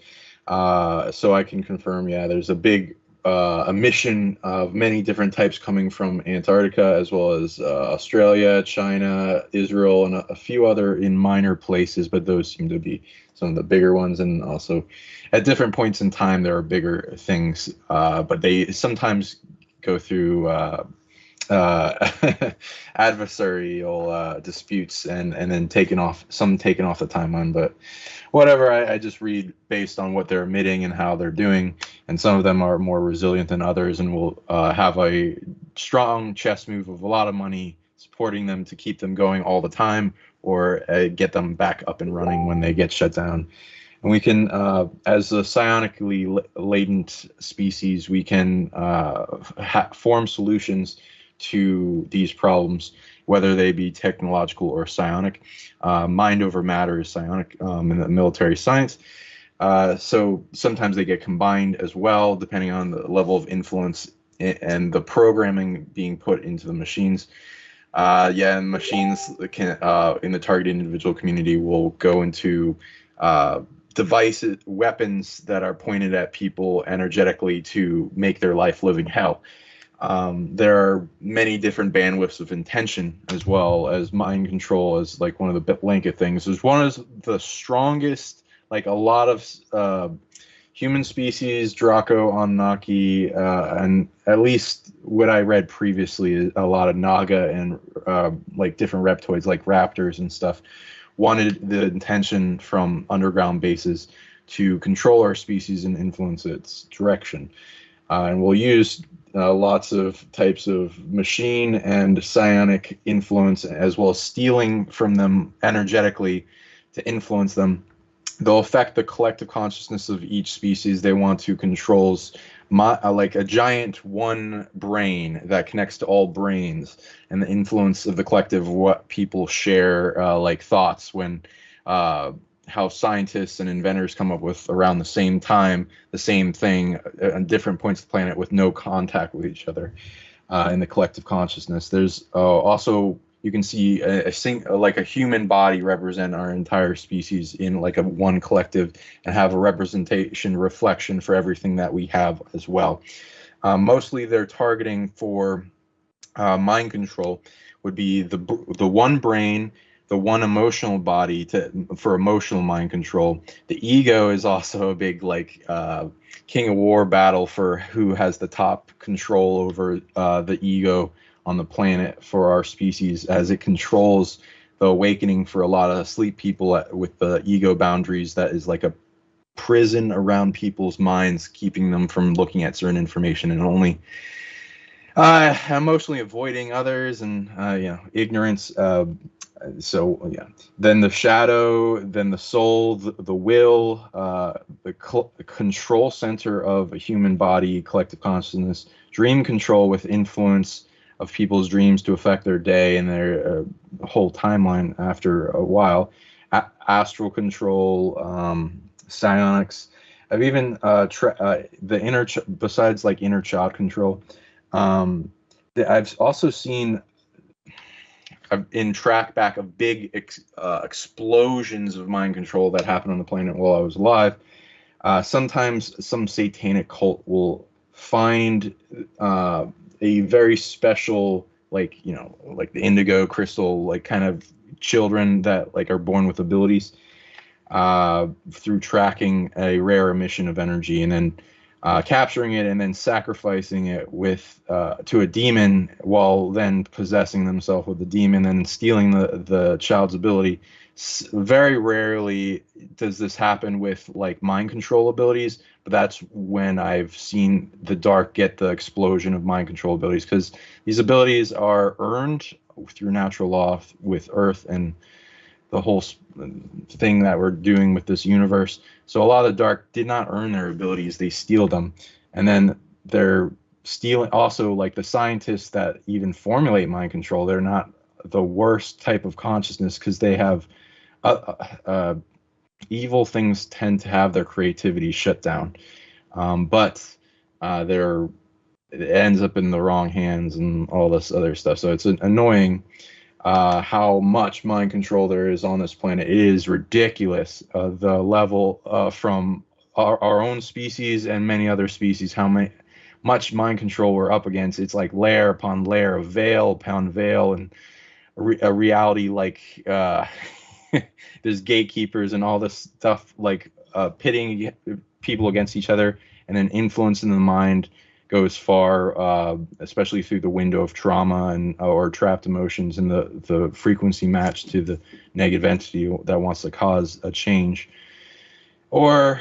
So I can confirm, yeah, there's a big emission of many different types coming from Antarctica, as well as Australia, China, Israel, and a few other in minor places, but those seem to be some of the bigger ones. And also at different points in time, there are bigger things, but they sometimes go through adversarial disputes and then taken off the timeline. But whatever, I just read based on what they're emitting and how they're doing, and some of them are more resilient than others and will have a strong chess move of a lot of money supporting them to keep them going all the time, or get them back up and running when they get shut down. And we can, as a psionically latent species, we can form solutions to these problems, whether they be technological or psionic. Mind over matter is psionic in the military science. So sometimes they get combined as well, depending on the level of influence and the programming being put into the machines. And machines can, in the targeted individual community, will go into devices, weapons that are pointed at people energetically to make their life living hell. There are many different bandwidths of intention, as well as mind control as like one of the blanket things. There's one of the strongest, like a lot of human species, Draco, Anunnaki, and at least what I read previously, is a lot of Naga and like different reptoids like raptors and stuff, wanted the intention from underground bases to control our species and influence its direction. And we'll use lots of types of machine and psionic influence, as well as stealing from them energetically to influence them. They'll affect the collective consciousness of each species they want to control, like a giant one brain that connects to all brains, and the influence of the collective, what people share, like thoughts, when how scientists and inventors come up with around the same time the same thing at different points of the planet with no contact with each other in the collective consciousness. There's also, you can see like a human body represent our entire species in like a one collective, and have a representation reflection for everything that we have as well. Mostly they're targeting for mind control, would be the one brain, the one emotional body for emotional mind control. The ego is also a big like King of War battle for who has the top control over the ego on the planet for our species, as it controls the awakening for a lot of asleep people with the ego boundaries. That is like a prison around people's minds, keeping them from looking at certain information and only emotionally avoiding others, and ignorance. Then the shadow, then the soul, the will, the control center of a human body, collective consciousness, dream control with influence of people's dreams to affect their day and their whole timeline after a while. Astral control, psionics. I've even the inner besides like inner child control. I've also seen in track back of big explosions of mind control that happened on the planet while I was alive. Sometimes some satanic cult will find a very special, like the indigo crystal, like kind of children that like are born with abilities through tracking a rare emission of energy, and then capturing it and then sacrificing it with to a demon, while then possessing themselves with the demon and stealing the child's ability. Very rarely does this happen with like mind control abilities, but that's when I've seen the dark get the explosion of mind control abilities, because these abilities are earned through natural law with Earth and the whole thing that we're doing with this universe. So a lot of the dark did not earn their abilities, they steal them. And then they're stealing also, like the scientists that even formulate mind control, they're not the worst type of consciousness, because they have evil things tend to have their creativity shut down. But it ends up in the wrong hands and all this other stuff. So it's annoying how much mind control there is on this planet. It is ridiculous, the level from our own species and many other species, how much mind control we're up against. It's like layer upon layer of veil upon veil, and a reality like there's gatekeepers and all this stuff, like pitting people against each other, and then influence in the mind goes far, especially through the window of trauma and or trapped emotions, and the frequency match to the negative entity that wants to cause a change. Or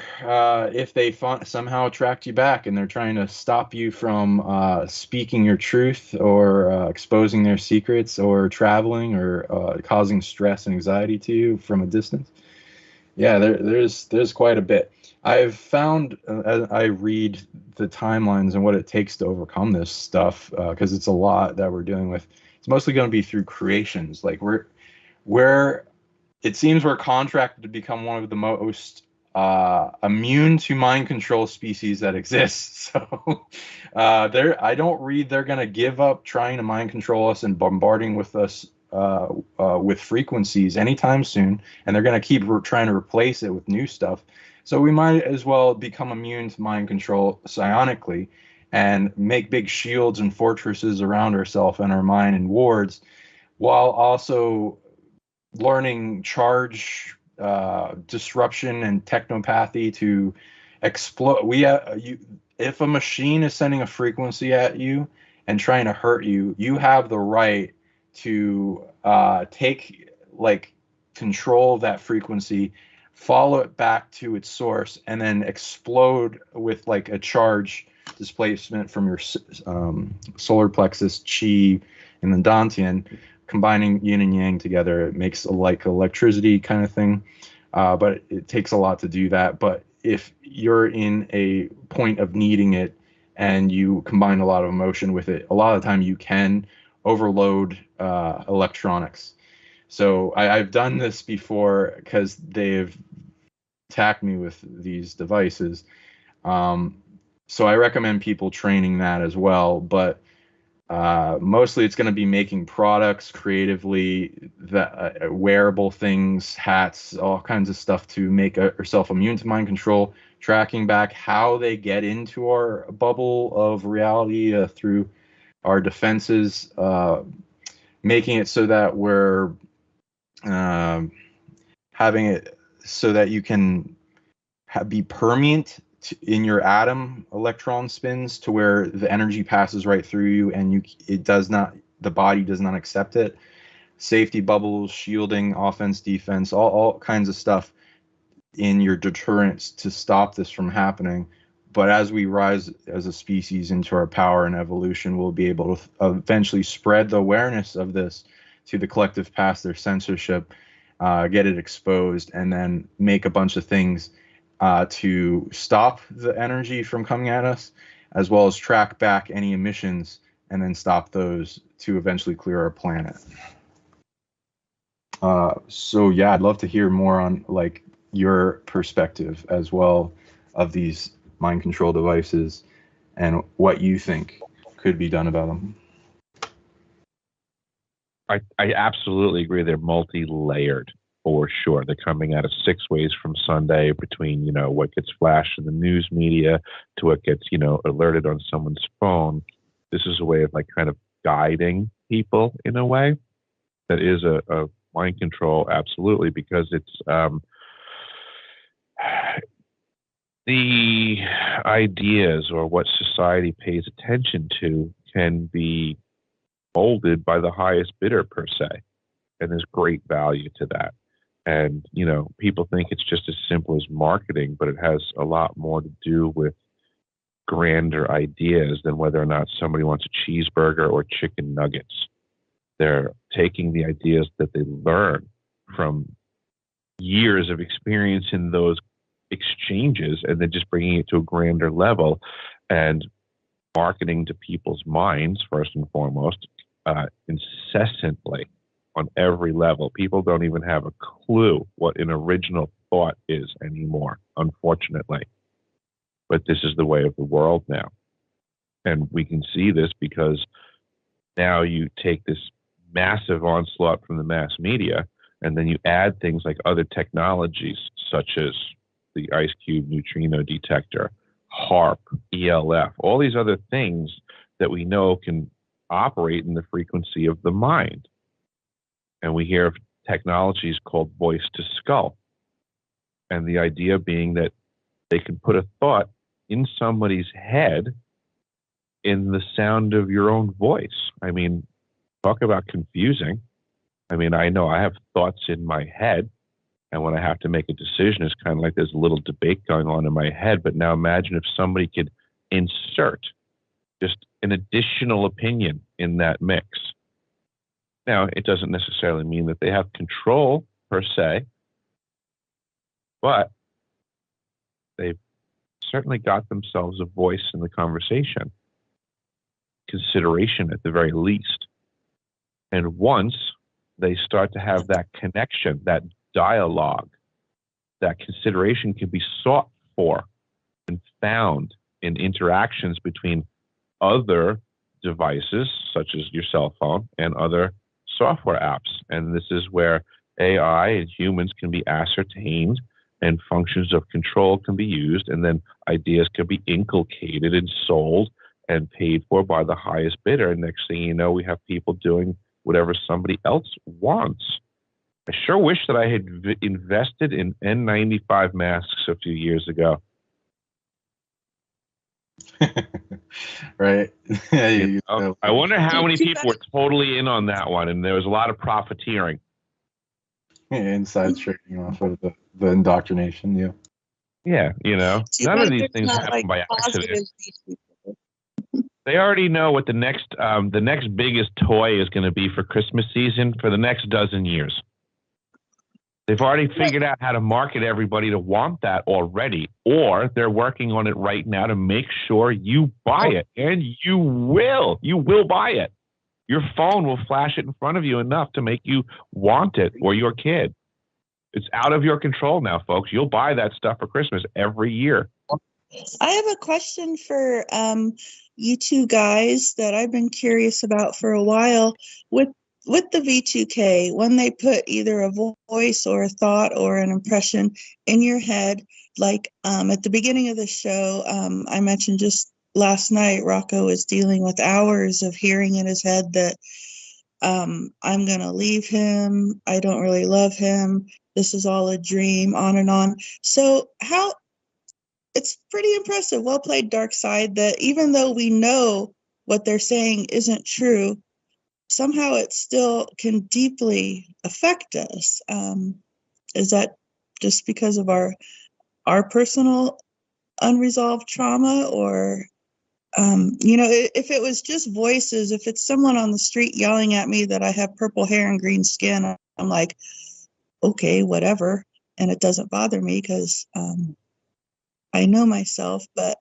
if they somehow attract you back and they're trying to stop you from speaking your truth, or exposing their secrets, or traveling, or causing stress and anxiety to you from a distance. Yeah, there's quite a bit. I've found as I read the timelines and what it takes to overcome this stuff, because it's a lot that we're dealing with. It's mostly going to be through creations. Like we're it seems we're contracted to become one of the most immune to mind control species that exists. So I don't read they're going to give up trying to mind control us and bombarding with us with frequencies anytime soon, and they're going to keep trying to replace it with new stuff. So we might as well become immune to mind control psionically and make big shields and fortresses around ourselves and our mind and wards, while also learning charge, disruption, and technopathy to explode. If a machine is sending a frequency at you and trying to hurt you, you have the right to take like control of that frequency, follow it back to its source, and then explode with like a charge displacement from your solar plexus, chi, and the dantian, combining yin and yang together. It makes like electricity kind of thing, but it takes a lot to do that. But if you're in a point of needing it and you combine a lot of emotion with it, a lot of the time you can overload electronics. So I've done this before because they've attacked me with these devices. So I recommend people training that as well. But mostly it's going to be making products creatively, that wearable things, hats, all kinds of stuff to make yourself immune to mind control, tracking back how they get into our bubble of reality through our defenses, making it so that we're having it so that you can be permeant in your atom electron spins, to where the energy passes right through you and the body does not accept it. Safety bubbles, shielding, offense, defense, all kinds of stuff in your deterrence to stop this from happening. But as we rise as a species into our power and evolution, we'll be able to eventually spread the awareness of this to the collective past, their censorship, get it exposed, and then make a bunch of things to stop the energy from coming at us, as well as track back any emissions and then stop those to eventually clear our planet. So yeah, I'd love to hear more on like your perspective as well of these mind control devices and what you think could be done about them. I absolutely agree. They're multi-layered for sure. They're coming out of 6 ways from Sunday, between, what gets flashed in the news media to what gets, alerted on someone's phone. This is a way of like kind of guiding people in a way that is a mind control, absolutely, because it's the ideas or what society pays attention to can be molded by the highest bidder per se, and there's great value to that. And people think it's just as simple as marketing, but it has a lot more to do with grander ideas than whether or not somebody wants a cheeseburger or chicken nuggets. They're taking the ideas that they learn from years of experience in those exchanges and then just bringing it to a grander level and marketing to people's minds, first and foremost, incessantly on every level. People don't even have a clue what an original thought is anymore, unfortunately. But this is the way of the world now. And we can see this because now you take this massive onslaught from the mass media, and then you add things like other technologies, such as the Ice Cube neutrino detector, HARP, ELF, all these other things that we know can operate in the frequency of the mind. And we hear of technologies called voice to skull. And the idea being that they can put a thought in somebody's head in the sound of your own voice. I mean, talk about confusing. I mean, I know I have thoughts in my head, and when I have to make a decision, it's kind of like there's a little debate going on in my head. But now imagine if somebody could insert just an additional opinion in that mix. Now, it doesn't necessarily mean that they have control per se, but they've certainly got themselves a voice in the conversation, consideration at the very least. And once they start to have that connection, that dialogue, that consideration can be sought for and found in interactions between other devices, such as your cell phone and other software apps. And this is where AI and humans can be ascertained and functions of control can be used, and then ideas can be inculcated and sold and paid for by the highest bidder. And next thing you know, we have people doing whatever somebody else wants. I sure wish that I had invested in N95 masks a few years ago. Right. I wonder how many people were totally in on that one, and there was a lot of profiteering. Inside trading off of the indoctrination, yeah. Yeah, you know, none of these things happen by accident. They already know what the next biggest toy is going to be for Christmas season for the next dozen years. They've already figured out how to market everybody to want that already, or they're working on it right now to make sure you buy it, and you will buy it. Your phone will flash it in front of you enough to make you want it, or your kid. It's out of your control now, folks. You'll buy that stuff for Christmas every year. I have a question for you two guys that I've been curious about for a while. With the V2K, when they put either a voice or a thought or an impression in your head, like at the beginning of the show, I mentioned just last night, Rocco was dealing with hours of hearing in his head that I'm going to leave him. I don't really love him. This is all a dream, on and on. So it's pretty impressive. Well played, Dark Side, that even though we know what they're saying isn't true, somehow it still can deeply affect us. Is that just because of our personal unresolved trauma, or if it was just voices, if it's someone on the street yelling at me that I have purple hair and green skin, I'm like, okay, whatever, and it doesn't bother me because I know myself. But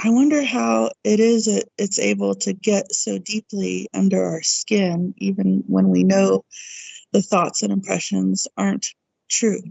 I wonder how it's able to get so deeply under our skin, even when we know the thoughts and impressions aren't true.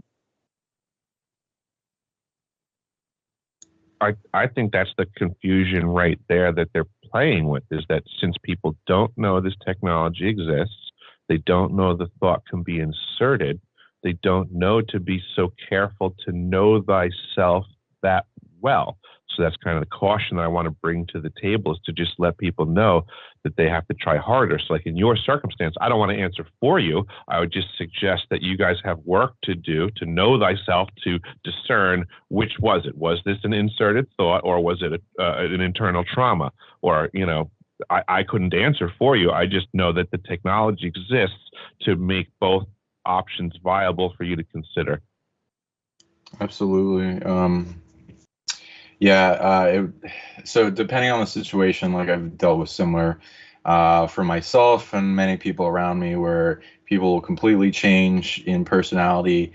I think that's the confusion right there that they're playing with, is that since people don't know this technology exists, they don't know the thought can be inserted, they don't know to be so careful to know thyself that well. So that's kind of the caution that I want to bring to the table, is to just let people know that they have to try harder. So like in your circumstance, I don't want to answer for you. I would just suggest that you guys have work to do to know thyself, to discern which was it. Was this an inserted thought, or was it an internal trauma? Or, I couldn't answer for you. I just know that the technology exists to make both options viable for you to consider. Absolutely. So depending on the situation, like I've dealt with similar for myself and many people around me, where people will completely change in personality.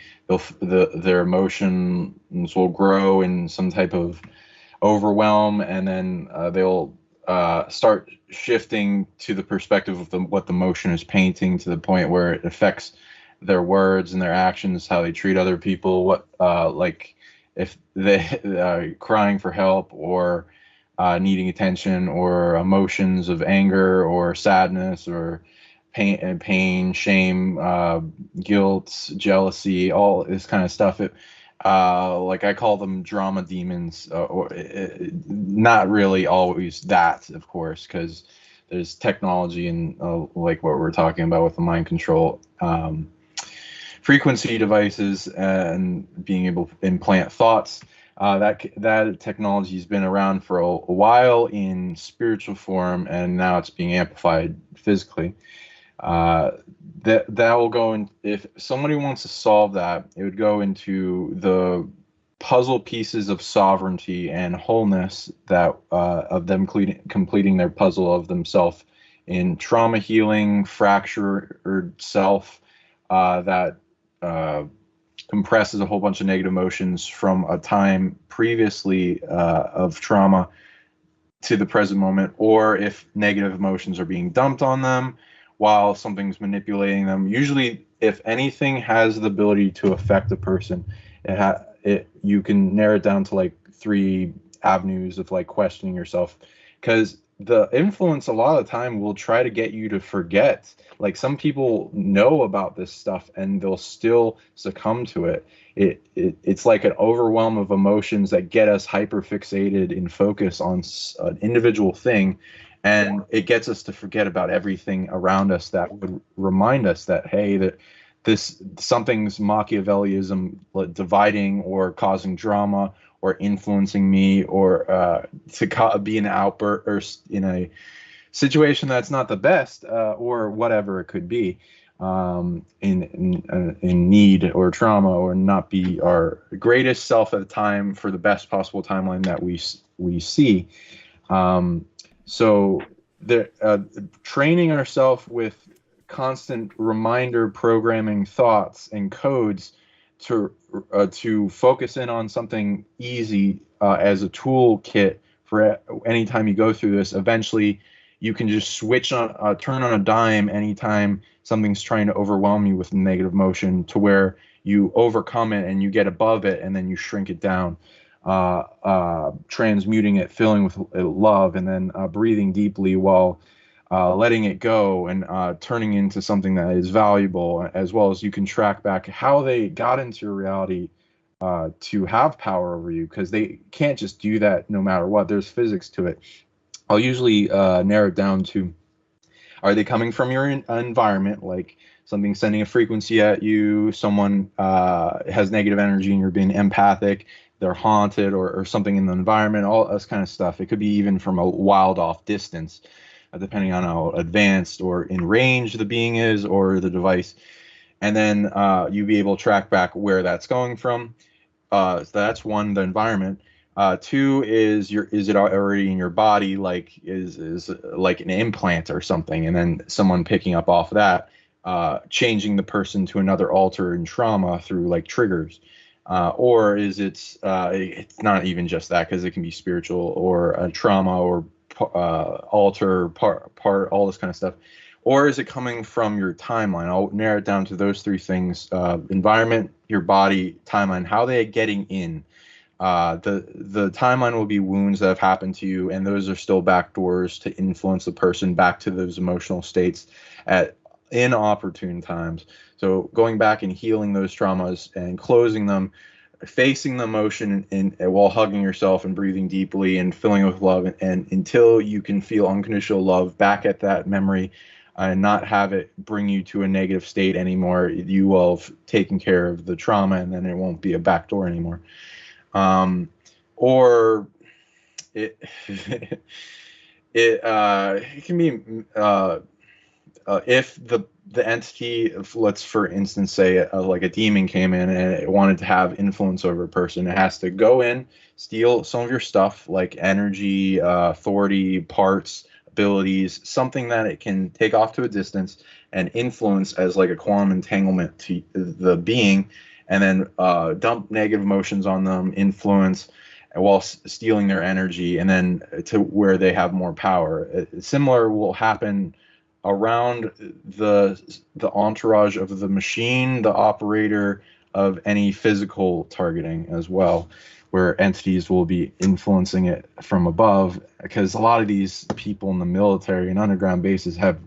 Their emotions will grow in some type of overwhelm, and then they'll start shifting to the perspective of what the motion is painting, to the point where it affects their words and their actions, how they treat other people, like if they crying for help, or needing attention, or emotions of anger or sadness or pain, shame, guilt, jealousy, all this kind of stuff. like I call them drama demons, not really always that, of course, because there's technology and like what we're talking about with the mind control frequency devices and being able to implant thoughts. That technology has been around for a while in spiritual form, and now it's being amplified physically. That will go in. If somebody wants to solve that, it would go into the puzzle pieces of sovereignty and wholeness that of them completing their puzzle of themselves in trauma healing, fractured self that compresses a whole bunch of negative emotions from a time previously of trauma to the present moment, or if negative emotions are being dumped on them while something's manipulating them. Usually, if anything has the ability to affect a person, you can narrow it down to like 3 avenues of like questioning yourself, because the influence a lot of the time will try to get you to forget. Like, some people know about this stuff and they'll still succumb to it. It's like an overwhelm of emotions that get us hyper fixated in focus on an individual thing, and it gets us to forget about everything around us that would remind us that, hey, that something's Machiavellism dividing or causing drama or influencing me, or to be an outburst in a situation that's not the best, or whatever it could be, in need or trauma, or not be our greatest self at the time for the best possible timeline that we see. So training ourselves with constant reminder programming thoughts and codes to focus in on something easy as a toolkit for anytime you go through this. Eventually, you can just turn on a dime anytime something's trying to overwhelm you with negative emotion, to where you overcome it and you get above it, and then you shrink it down, transmuting it, filling with love, and then breathing deeply while letting it go, and turning into something that is valuable, as well as you can track back how they got into your reality to have power over you, because they can't just do that no matter what. There's physics to it. I'll usually narrow it down to, are they coming from your environment, like something sending a frequency at you, someone has negative energy and you're being empathic, they're haunted, or something in the environment, all this kind of stuff. It could be even from a wild off distance, depending on how advanced or in range the being is or the device. And then you'll be able to track back where that's going from. So that's one, the environment. 2 is it already in your body, like is like an implant or something, and then someone picking up off that, changing the person to another alter in trauma through like triggers. Or is it's not even just that, because it can be spiritual or a trauma or alter part, all this kind of stuff. Or is it coming from your timeline? I'll narrow it down to those 3 things: environment, your body, timeline. How they are getting in. The timeline will be wounds that have happened to you, and those are still backdoors to influence the person back to those emotional states at inopportune times. So going back and healing those traumas and closing them, facing the emotion while hugging yourself and breathing deeply and filling with love, and until you can feel unconditional love back at that memory, and not have it bring you to a negative state anymore. You will have taken care of the trauma, and then it won't be a backdoor anymore. Or it it can be if the entity, let's for instance say like a demon came in and it wanted to have influence over a person, it has to go in, steal some of your stuff like energy, authority, parts, abilities, something that it can take off to a distance and influence as like a quantum entanglement to the being, and then dump negative emotions on them, influence, while stealing their energy, and then to where they have more power. Similar will happen around the entourage of the machine, the operator of any physical targeting as well, where entities will be influencing it from above, because a lot of these people in the military and underground bases have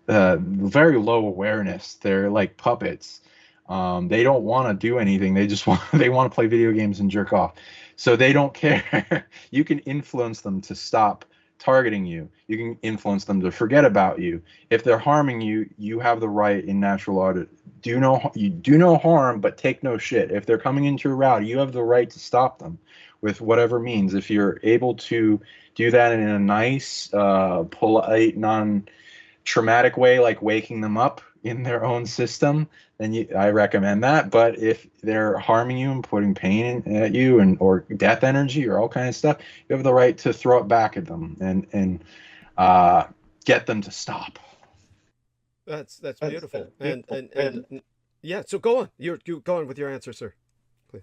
very low awareness. They're like puppets. They don't want to do anything. They just want to play video games and jerk off. So they don't care. You can influence them to stop targeting you. You can influence them to forget about you. If they're harming you, you have the right in natural law to do no harm, but take no shit. If they're coming into your route, you have the right to stop them with whatever means. If you're able to do that in a nice, polite, non-traumatic way, like waking them up in their own system, then I recommend that. But if they're harming you and putting pain at you or death energy or all kinds of stuff, you have the right to throw it back at them and get them to stop. That's beautiful. And yeah, so go on. You go on with your answer, sir. Please.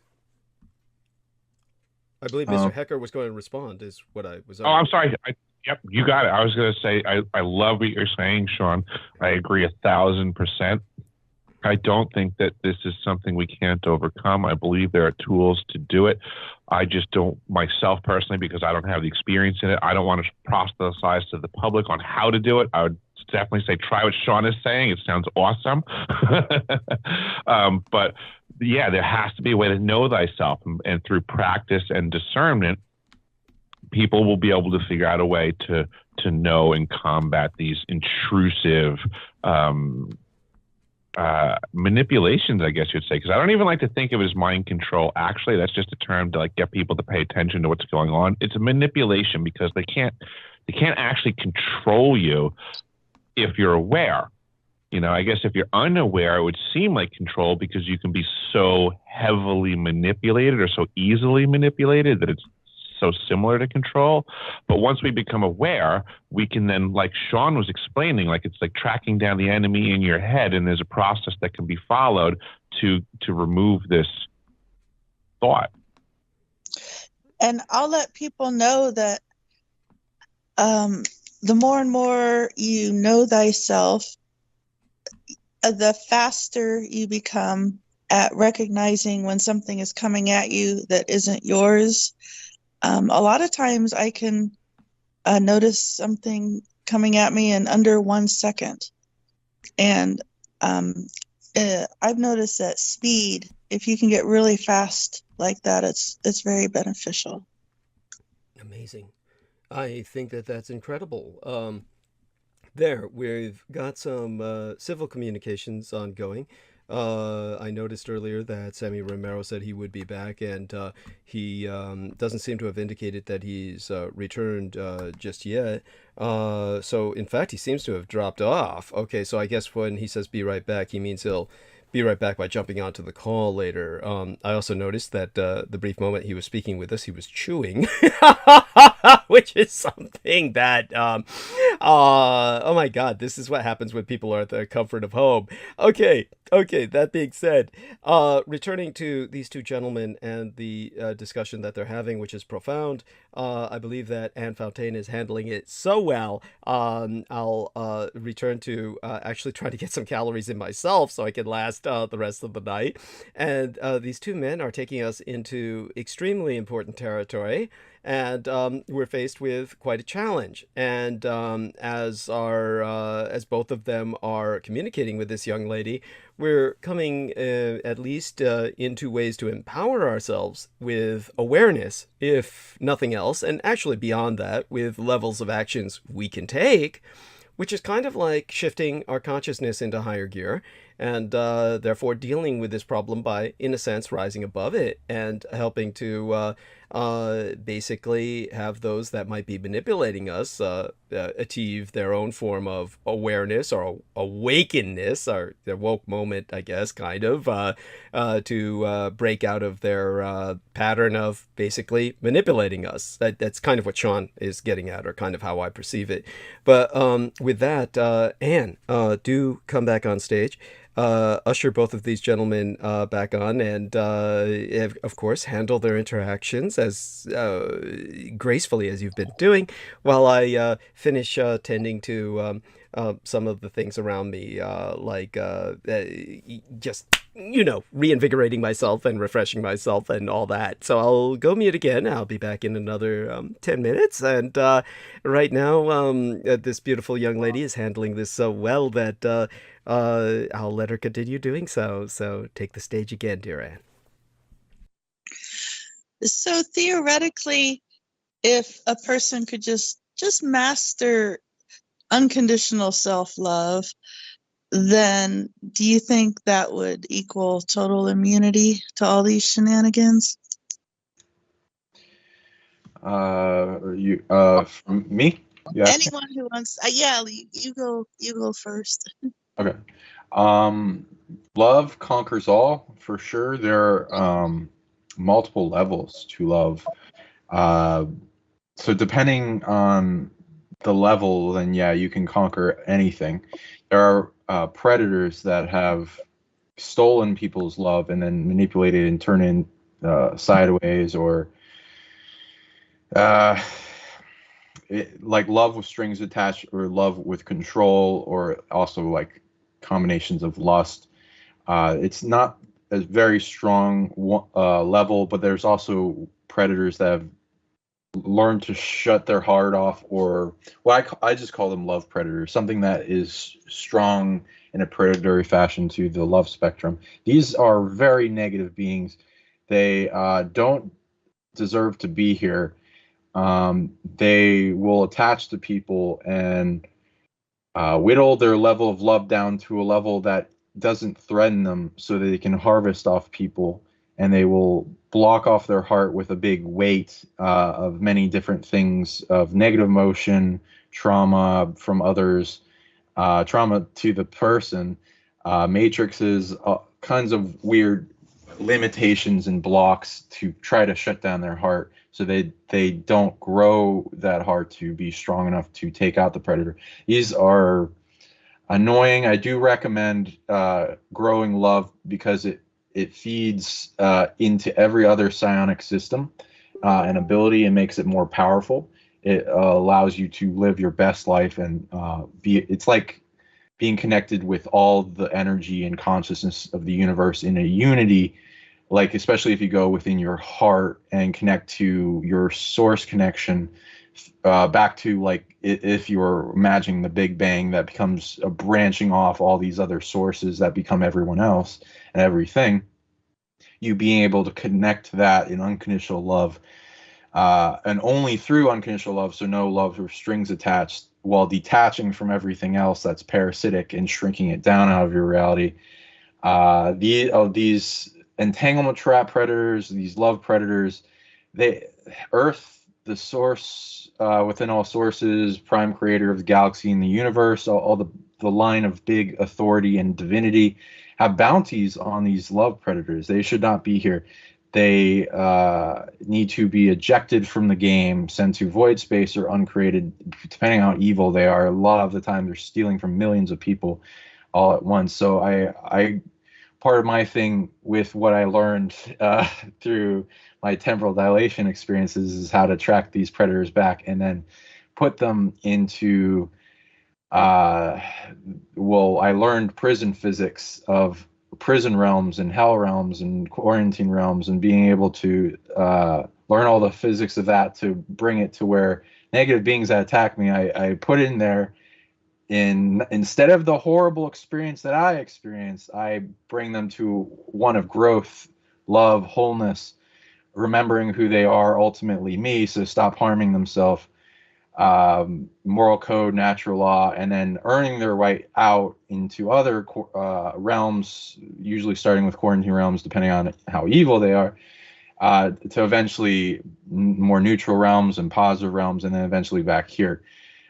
I believe Mr. Hecker was going to respond, is what I was. Oh, I'm sorry. Yep, you got it. I was going to say, I love what you're saying, Sean. I agree 1,000%. I don't think that this is something we can't overcome. I believe there are tools to do it. I just don't, myself personally, because I don't have the experience in it, I don't want to proselytize to the public on how to do it. I would definitely say try what Sean is saying. It sounds awesome. But yeah, there has to be a way to know thyself, and through practice and discernment, people will be able to figure out a way to know and combat these intrusive manipulations, I guess you'd say, because I don't even like to think of it as mind control. Actually, that's just a term to like get people to pay attention to what's going on. It's a manipulation because they can't actually control you if you're aware. I guess if you're unaware, it would seem like control because you can be so heavily manipulated or so easily manipulated that it's so similar to control. But once we become aware, we can then, like Sean was explaining, like it's like tracking down the enemy in your head, and there's a process that can be followed to remove this thought. And I'll let people know that the more and more you know thyself, the faster you become at recognizing when something is coming at you that isn't yours. A lot of times I can notice something coming at me in under 1 second. And I've noticed that speed, if you can get really fast like that, it's very beneficial. Amazing. I think that's incredible. We've got some civil communications ongoing. I noticed earlier that Sammy Romero said he would be back, and he doesn't seem to have indicated that he's returned just yet. So, in fact, he seems to have dropped off. Okay, so I guess when he says be right back, he means he'll be right back by jumping onto the call later. I also noticed that the brief moment he was speaking with us, he was chewing, which is something that, oh my God, this is what happens when people are at the comfort of home. Okay, that being said, returning to these two gentlemen and the discussion that they're having, which is profound, I believe that Anne Fontaine is handling it so well. I'll return to actually try to get some calories in myself so I can last the rest of the night. And these two men are taking us into extremely important territory, and we're faced with quite a challenge. And as both of them are communicating with this young lady, we're coming at least into ways to empower ourselves with awareness, if nothing else, and actually beyond that, with levels of actions we can take, which is kind of like shifting our consciousness into higher gear, and therefore dealing with this problem by, in a sense, rising above it and helping to basically have those that might be manipulating us achieve their own form of awareness or awakenness, or their woke moment, I guess, kind of, to break out of their pattern of basically manipulating us. That's kind of what Sean is getting at, or kind of how I perceive it. But with that, Anne, do come back on stage. Usher both of these gentlemen back on, and of course handle their interactions as gracefully as you've been doing, while I finish tending to some of the things around me, like just reinvigorating myself and refreshing myself and all that. So I'll go mute again. I'll be back in another 10 minutes. And right now, this beautiful young lady is handling this so well that I'll let her continue doing so. So take the stage again, dear Anne. So theoretically, if a person could just master unconditional self-love, then do you think that would equal total immunity to all these shenanigans? From me? Yeah. Anyone who wants, yeah, you go first. Okay. Love conquers all, for sure. There are multiple levels to love. So depending on the level, then yeah, you can conquer anything. There are predators that have stolen people's love and then manipulated and turned in sideways, or like love with strings attached, or love with control, or also like combinations of lust. It's not a very strong level, but there's also predators that have learned to shut their heart off, or I just call them love predators, something that is strong in a predatory fashion to the love spectrum. These are very negative beings. They don't deserve to be here. They will attach to people and whittle their level of love down to a level that doesn't threaten them, so that they can harvest off people, and they will block off their heart with a big weight of many different things, of negative emotion, trauma from others, trauma to the person, matrices, kinds of weird limitations and blocks to try to shut down their heart, so they don't grow that heart to be strong enough to take out the predator. These are annoying. I do recommend growing love, because it feeds into every other psionic system and ability, and makes it more powerful. It allows you to live your best life and it's like being connected with all the energy and consciousness of the universe in a unity, like especially if you go within your heart and connect to your source connection, back to like if you're imagining the Big Bang that becomes a branching off all these other sources that become everyone else and everything, you being able to connect that in unconditional love, and only through unconditional love, so no love or strings attached, while detaching from everything else that's parasitic and shrinking it down out of your reality. These entanglement trap predators, these love predators, Earth, the source within all sources, prime creator of the galaxy and the universe, all the line of big authority and divinity, have bounties on these love predators. They should not be here. They need to be ejected from the game, sent to void space or uncreated, depending on how evil they are. A lot of the time they're stealing from millions of people all at once. So I part of my thing with what I learned through my temporal dilation experiences is how to track these predators back and then put them into I learned prison physics of prison realms and hell realms and quarantine realms, and being able to learn all the physics of that to bring it to where negative beings that attack me, I put in there, instead of the horrible experience that I experienced, I bring them to one of growth, love, wholeness, remembering who they are, ultimately me, so stop harming themselves, moral code, natural law, and then earning their way out into other realms, usually starting with quarantine realms, depending on how evil they are, to eventually more neutral realms and positive realms, and then eventually back here.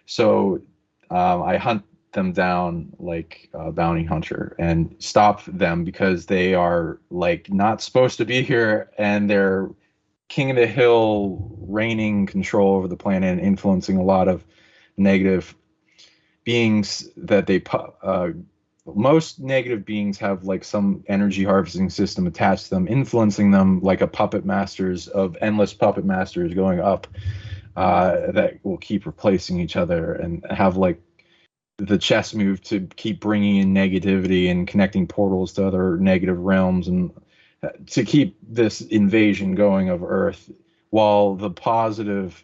So I hunt them down like a bounty hunter and stop them, because they are like not supposed to be here, and they're king of the hill, reigning control over the planet and influencing a lot of negative beings that they most negative beings have like some energy harvesting system attached to them, influencing them like a puppet masters of endless puppet masters going up that will keep replacing each other and have like the chess move to keep bringing in negativity and connecting portals to other negative realms, and to keep this invasion going of Earth, while the positive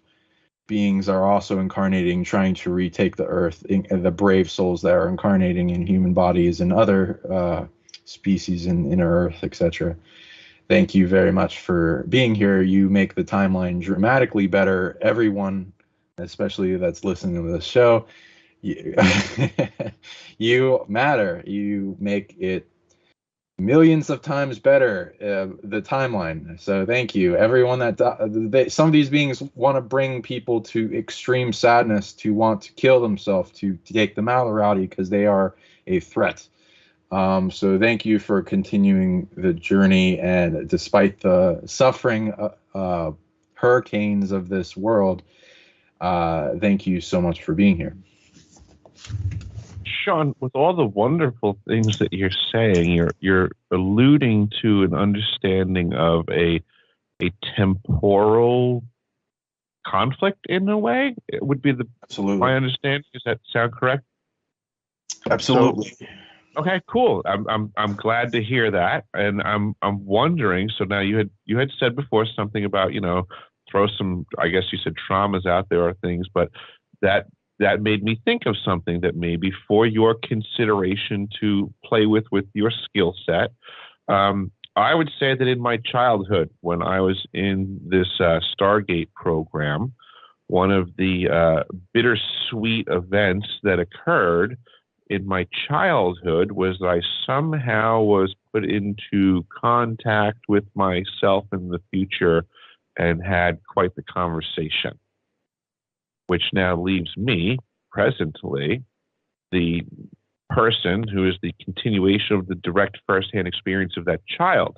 beings are also incarnating, trying to retake the Earth, the brave souls that are incarnating in human bodies and other species in Earth, etc. Thank you very much for being here. You make the timeline dramatically better. Everyone, especially that's listening to this show, you, you matter. You make it millions of times better, the timeline. So thank you, everyone. Some of these beings want to bring people to extreme sadness, to want to kill themselves, to take them out of reality because they are a threat. So thank you for continuing the journey, and despite the suffering hurricanes of this world, thank you so much for being here. Sean, with all the wonderful things that you're saying, you're alluding to an understanding of a temporal conflict in a way. It would be Absolutely. my understanding. Does that sound correct? Absolutely. So, okay, cool. I'm glad to hear that, and I'm wondering. So now you had said before something about throw some, I guess you said, traumas out there or things, but that made me think of something that maybe for your consideration to play with your skill set. I would say that in my childhood, when I was in this Stargate program, one of the bittersweet events that occurred in my childhood was that I somehow was put into contact with myself in the future and had quite the conversation, which now leaves me, presently, the person who is the continuation of the direct firsthand experience of that child.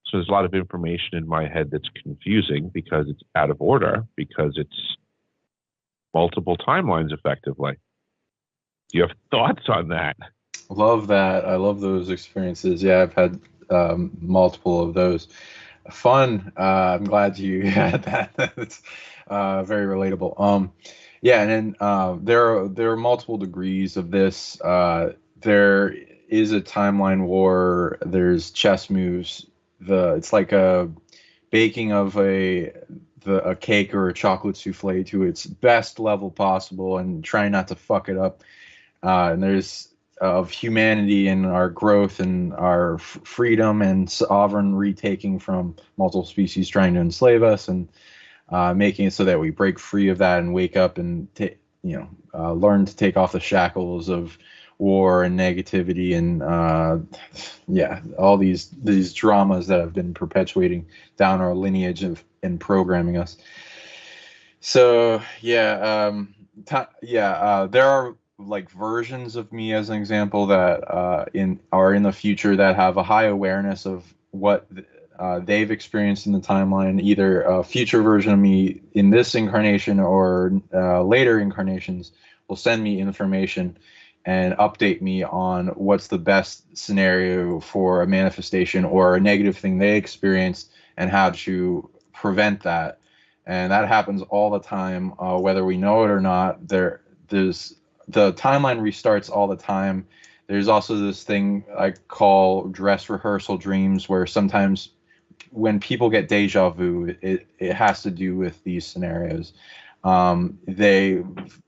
So there's a lot of information in my head that's confusing because it's out of order, because it's multiple timelines, effectively. Do you have thoughts on that? Love that. I love those experiences. Yeah, I've had multiple of those. Fun. I'm glad you had that. It's very relatable. Yeah, and then there are multiple degrees of this. There is a timeline war. There's chess moves. It's like a baking of a cake or a chocolate souffle to its best level possible, and trying not to fuck it up. And there's of humanity and our growth and our freedom and sovereign retaking from multiple species trying to enslave us, and making it so that we break free of that and wake up and learn to take off the shackles of war and negativity and all these dramas that have been perpetuating down our lineage and programming us. So there are like versions of me, as an example, that are in the future that have a high awareness of what they've experienced in the timeline, either a future version of me in this incarnation or later incarnations will send me information and update me on what's the best scenario for a manifestation or a negative thing they experienced and how to prevent that. And that happens all the time, whether we know it or not. There's the timeline restarts all the time. There's also this thing I call dress rehearsal dreams, where sometimes when people get deja vu, it has to do with these scenarios. They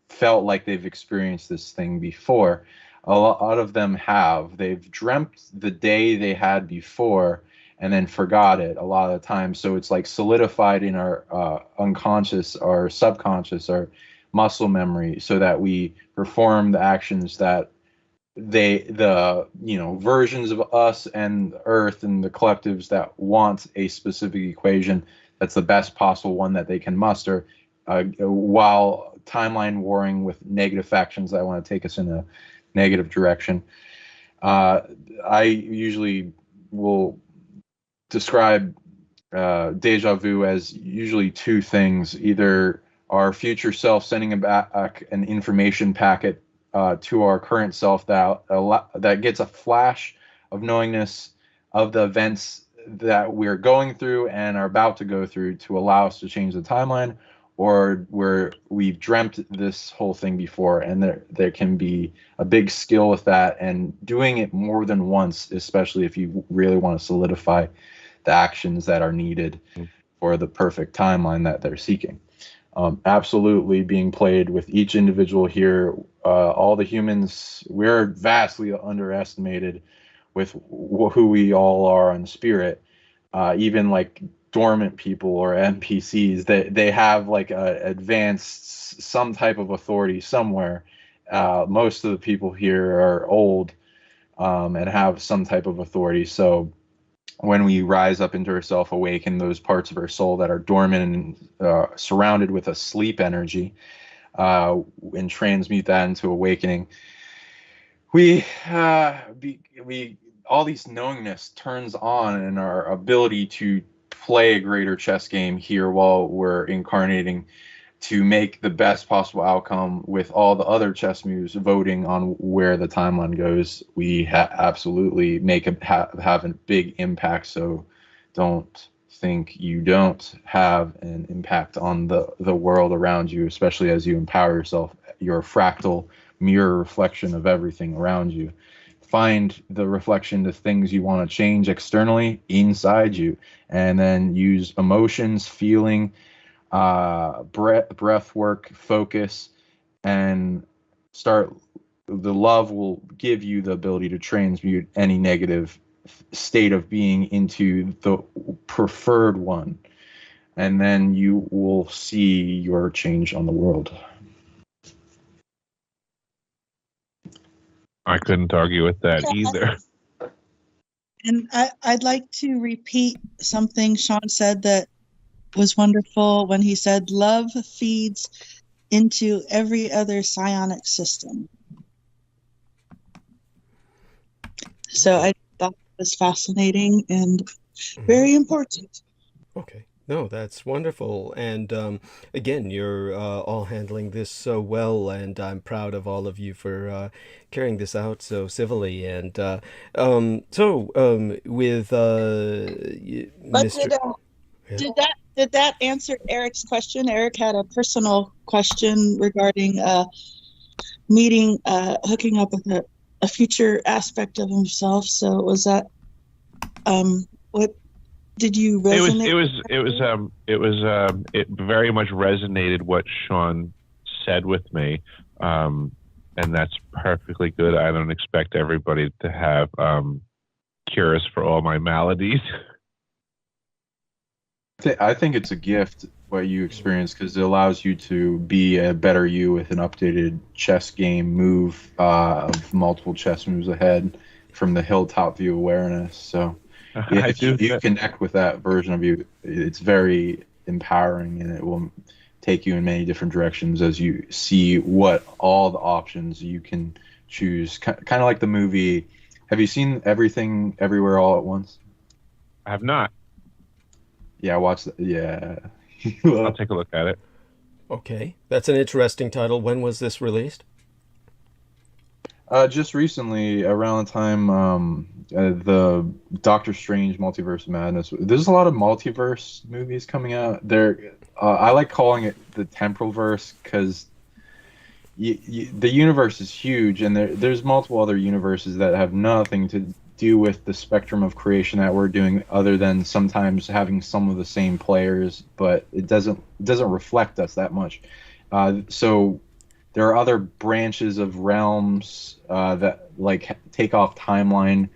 felt like they've experienced this thing before. A lot of them have. They've dreamt the day they had before and then forgot it a lot of the time. So it's like solidified in our unconscious, our subconscious, our muscle memory, so that we perform the actions that versions of us and Earth and the collectives that want a specific equation that's the best possible one that they can muster, while timeline warring with negative factions that want to take us in a negative direction. I usually will describe deja vu as usually two things: either our future self sending back an information packet to our current self that gets a flash of knowingness of the events that we're going through and are about to go through to allow us to change the timeline, or where we've dreamt this whole thing before, and there can be a big skill with that, and doing it more than once, especially if you really want to solidify the actions that are needed for the perfect timeline that they're seeking. Absolutely being played with each individual here. All the humans, we're vastly underestimated with who we all are in spirit. Even like dormant people or NPCs, they have like a advanced some type of authority somewhere. Most of the people here are old and have some type of authority. So when we rise up into ourself, awaken those parts of our soul that are dormant and surrounded with a sleep energy, and transmute that into awakening, we all these knowingness turns on, and our ability to play a greater chess game here while we're incarnating to make the best possible outcome with all the other chess moves voting on where the timeline goes. We absolutely have a big impact. So don't think you don't have an impact on the world around you, especially as you empower yourself. You're a fractal mirror reflection of everything around you. Find the reflection to things you want to change externally inside you, and then use emotions, feeling, breath work, focus, and start. The love will give you the ability to transmute any negative state of being into the preferred one, and then you will see your change on the world. I couldn't argue with that either. And I'd like to repeat something Sean said that was wonderful when he said, love feeds into every other psionic system. So I thought it was fascinating and very important. Okay. No, that's wonderful. And again, you're all handling this so well, and I'm proud of all of you for carrying this out so civilly. And with But Mr. did that answer Eric's question? Eric had a personal question regarding meeting, hooking up with a future aspect of himself. So was that what? Did you resonate? It very much resonated what Sean said with me, and that's perfectly good. I don't expect everybody to have cures for all my maladies. I think it's a gift what you experience, because it allows you to be a better you with an updated chess game move of multiple chess moves ahead from the hilltop view awareness. So. Yeah, if you connect with that version of you, it's very empowering, and it will take you in many different directions as you see what all the options you can choose. Kind of like the movie. Have you seen Everything Everywhere All at Once? I have not. Yeah, watch that. Yeah. I'll take a look at it. Okay. That's an interesting title. When was this released? Just recently, around the time the Doctor Strange Multiverse of Madness. There's a lot of multiverse movies coming out. I like calling it the temporal verse, because the universe is huge, and there's multiple other universes that have nothing to do with the spectrum of creation that we're doing, other than sometimes having some of the same players, but it doesn't reflect us that much. So there are other branches of realms that like take off timeline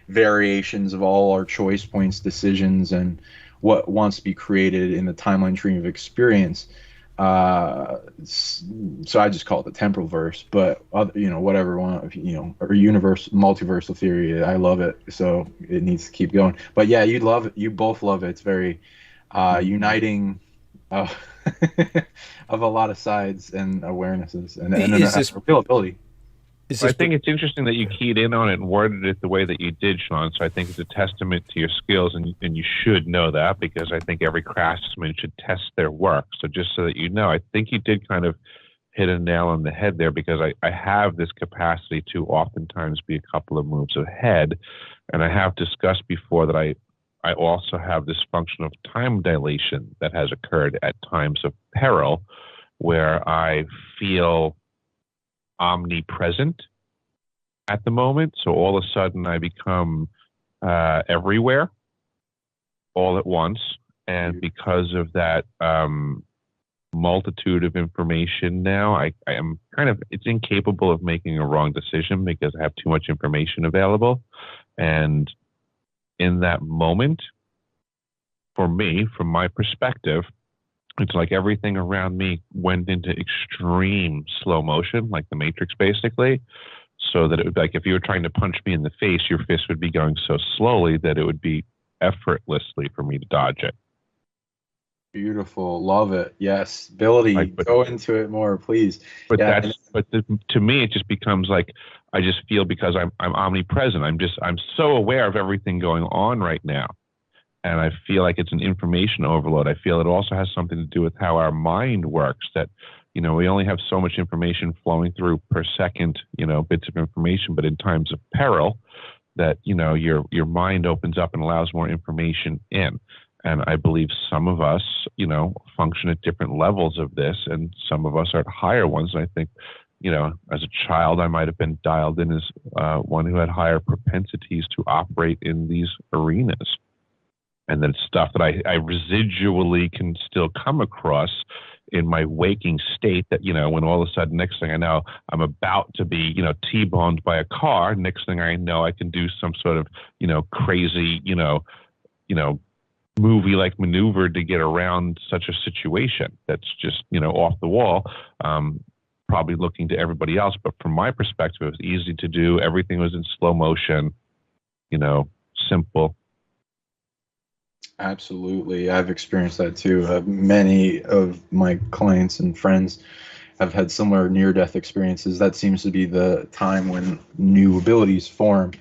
variations of all our choice points, decisions, and what wants to be created in the timeline tree of experience. So I just call it the temporal verse, but whatever one, or universe, multiversal theory. I love it, so it needs to keep going. But yeah, you love it. You both love it. It's very uniting. Of a lot of sides and awarenesses and availability. I think it's interesting that you keyed in on it and worded it the way that you did, Sean. So I think it's a testament to your skills, and you should know that, because I think every craftsman should test their work. So just so that you know, I think you did kind of hit a nail on the head there, because I have this capacity to oftentimes be a couple of moves ahead, and I have discussed before that I also have this function of time dilation that has occurred at times of peril where I feel omnipresent at the moment. So all of a sudden I become everywhere all at once. And because of that multitude of information now, I am it's incapable of making a wrong decision because I have too much information available. And in that moment, for me, from my perspective, it's like everything around me went into extreme slow motion, like the Matrix, basically. So that it would be like if you were trying to punch me in the face, your fist would be going so slowly that it would be effortlessly for me to dodge it. Beautiful, love it. Yes, Ability, go into it more, please. But to me, it just becomes like I just feel because I'm omnipresent. I'm so aware of everything going on right now, and I feel like it's an information overload. I feel it also has something to do with how our mind works. That we only have so much information flowing through per second. Bits of information, but in times of peril, that your mind opens up and allows more information in. And I believe some of us, function at different levels of this, and some of us are at higher ones. And I think, as a child, I might have been dialed in as one who had higher propensities to operate in these arenas. And then stuff that I residually can still come across in my waking state that, when all of a sudden, next thing I know, I'm about to be, T-boned by a car. Next thing I know, I can do some sort of, crazy, movie-like maneuver to get around such a situation that's just, off the wall, probably looking to everybody else. But from my perspective, it was easy to do. Everything was in slow motion, simple. Absolutely. I've experienced that too. Many of my clients and friends have had similar near-death experiences. That seems to be the time when new abilities form.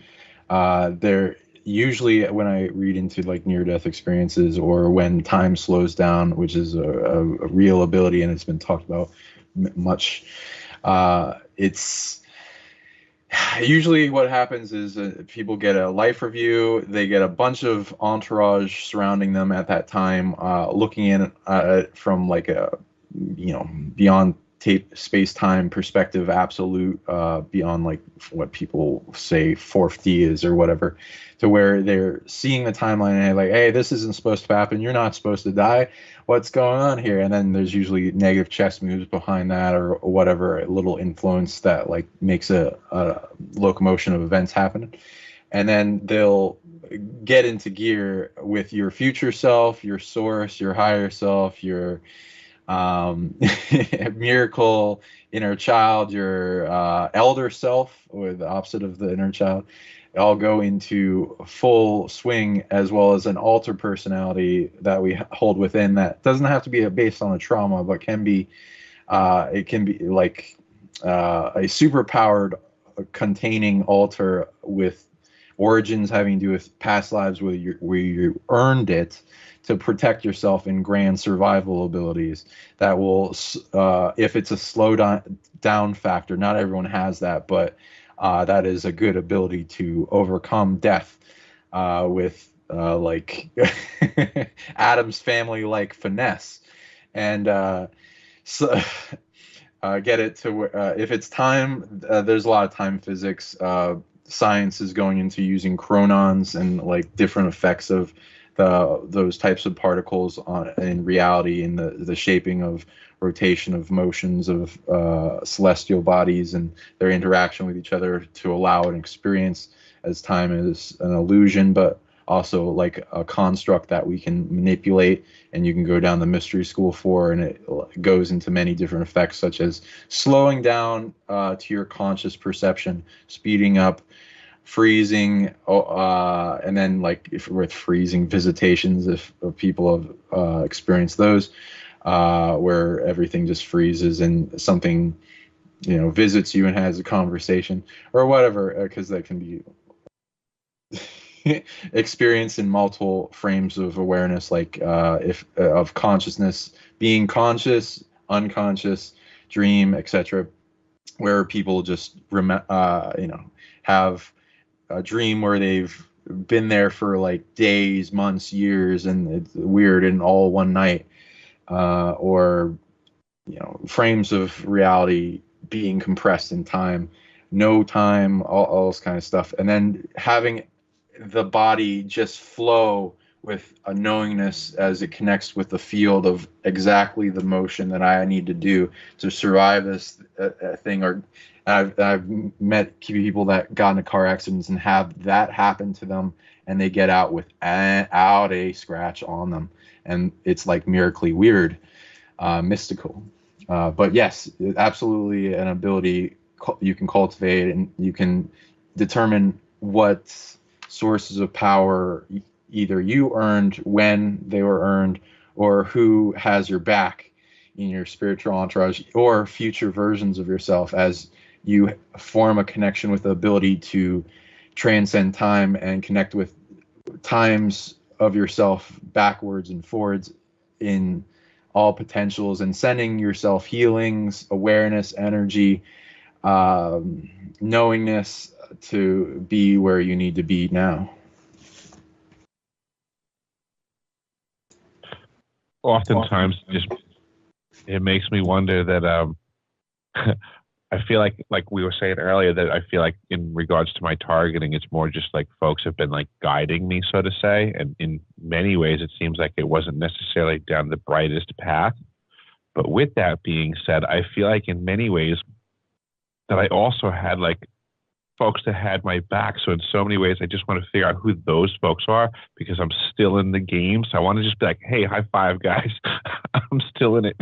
They're usually, when I read into like near-death experiences or when time slows down, which is a real ability and it's been talked about much, it's usually what happens is people get a life review. They get a bunch of entourage surrounding them at that time, looking in from like a, beyond space-time perspective, absolute, beyond like what people say fourth D is or whatever, to where they're seeing the timeline and they're like, hey, this isn't supposed to happen. You're not supposed to die. What's going on here? And then there's usually negative chess moves behind that or whatever, a little influence that like makes a locomotion of events happen. And then they'll get into gear with your future self, your source, your higher self, your miracle inner child, your elder self, or the opposite of the inner child, all go into full swing, as well as an alter personality that we hold within that doesn't have to be based on a trauma, but can be it can be like a superpowered containing alter with origins having to do with past lives where you earned it to protect yourself in grand survival abilities that will, if it's a slow down factor, not everyone has that, but that is a good ability to overcome death with like Adam's family like finesse. And so get it to where if it's time, there's a lot of time physics. Science is going into using chronons and like different effects of those types of particles in reality, in the shaping of rotation of motions of celestial bodies and their interaction with each other to allow an experience as time is an illusion, but also like a construct that we can manipulate and you can go down the mystery school for, and it goes into many different effects such as slowing down to your conscious perception, speeding up, freezing, and then like if with freezing visitations, if people have experienced those, where everything just freezes and something visits you and has a conversation or whatever, because that can be experienced in multiple frames of awareness, like if of consciousness, being conscious, unconscious, dream, etc., where people just have a dream where they've been there for like days, months, years, and it's weird and all one night, or frames of reality being compressed in time, no time, all this kind of stuff, and then having the body just flow with a knowingness as it connects with the field of exactly the motion that I need to do to survive this thing. Or I've met people that got into car accidents and have that happen to them, and they get out without a scratch on them, and it's like miraculously weird, mystical. But yes, absolutely an ability you can cultivate, and you can determine what sources of power either you earned when they were earned, or who has your back in your spiritual entourage, or future versions of yourself as you form a connection with the ability to transcend time and connect with times of yourself backwards and forwards in all potentials, and sending yourself healings, awareness, energy, knowingness to be where you need to be now. Oftentimes, just it makes me wonder that I feel like we were saying earlier, that I feel like in regards to my targeting, it's more just like folks have been like guiding me, so to say, and in many ways it seems like it wasn't necessarily down the brightest path. But with that being said, I feel like in many ways that I also had like folks that had my back. So in so many ways, I just want to figure out who those folks are, because I'm still in the game. So I want to just be like, hey, high five, guys. I'm still in it.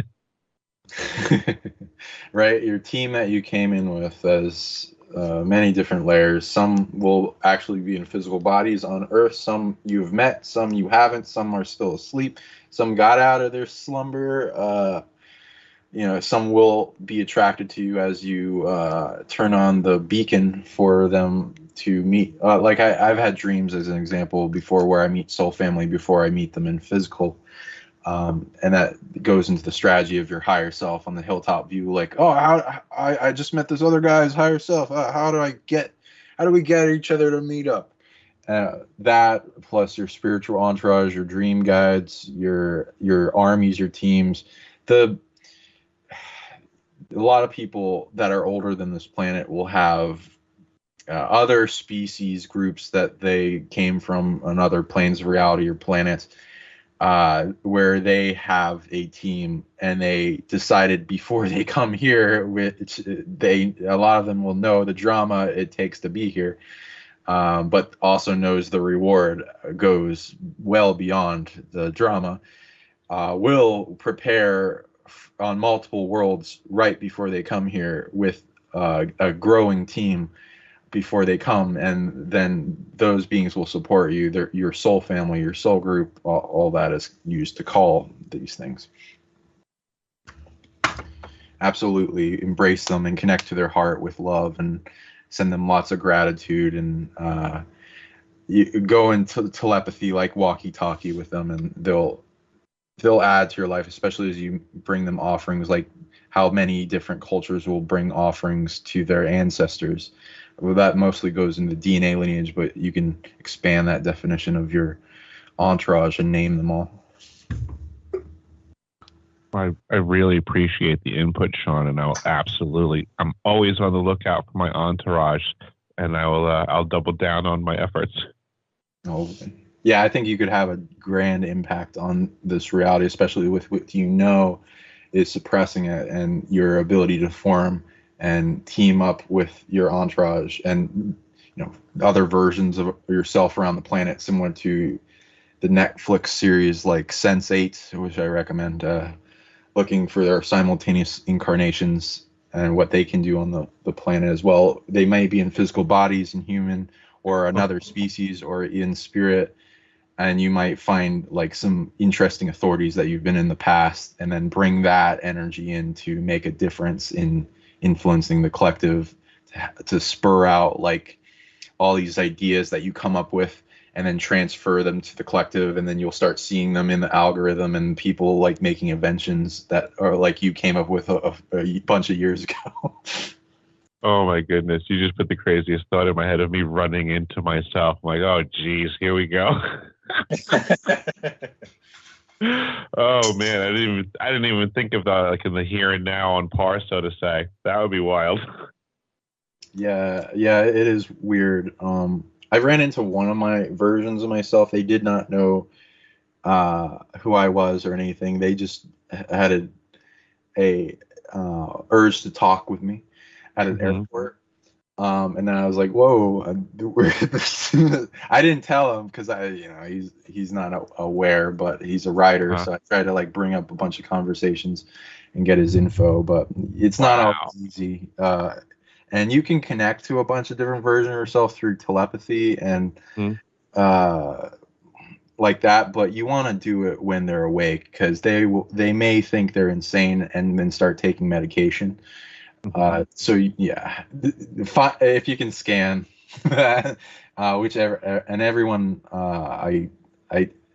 Right. Your team that you came in with has many different layers. Some will actually be in physical bodies on Earth. Some you've met, some you haven't. Some are still asleep. Some got out of their slumber. Some will be attracted to you as you turn on the beacon for them to meet. Like I've had dreams, as an example, before, where I meet soul family before I meet them in physical. And that goes into the strategy of your higher self on the hilltop view. Like, oh, I just met this other guy's higher self. How do we get each other to meet up? That plus your spiritual entourage, your dream guides, your armies, your teams. A lot of people that are older than this planet will have other species groups that they came from on other planes of reality or planets, where they have a team, and they decided before they come here, which a lot of them will know the drama it takes to be here, but also knows the reward goes well beyond the drama, will prepare on multiple worlds right before they come here with a growing team before they come, and then those beings will support you. Your soul family, your soul group, all that is used to call these things. Absolutely embrace them and connect to their heart with love, and send them lots of gratitude, and you go into telepathy like walkie-talkie with them, and they'll add to your life, especially as you bring them offerings, like how many different cultures will bring offerings to their ancestors. Well, that mostly goes into DNA lineage, but you can expand that definition of your entourage and name them all. I really appreciate the input, Sean, and I'm always on the lookout for my entourage, and I'll double down on my efforts. Oh, yeah, I think you could have a grand impact on this reality, especially with what is suppressing it, and your ability to form and team up with your entourage and other versions of yourself around the planet, similar to the Netflix series like Sense8, which I recommend, looking for their simultaneous incarnations and what they can do on the planet as well. They may be in physical bodies in human or another species or in spirit, and you might find like some interesting authorities that you've been in the past, and then bring that energy in to make a difference in influencing the collective, to spur out like all these ideas that you come up with, and then transfer them to the collective, and then you'll start seeing them in the algorithm, and people like making inventions that are like you came up with a bunch of years ago. Oh my goodness. You just put the craziest thought in my head of me running into myself. I'm like, oh geez, here we go. Oh man, I didn't even think of that like in the here and now on par, so to say. That would be wild. Yeah, yeah, it is weird. I ran into one of my versions of myself. They did not know who I was or anything. They just had a urge to talk with me at an airport. And then I was like, "Whoa!" I didn't tell him because he's not aware, but he's a writer, so I tried to like bring up a bunch of conversations and get his info, but it's not always easy. And you can connect to a bunch of different versions of yourself through telepathy and like that, but you want to do it when they're awake because they may think they're insane and then start taking medication. So yeah, if you can scan that, whichever, and everyone,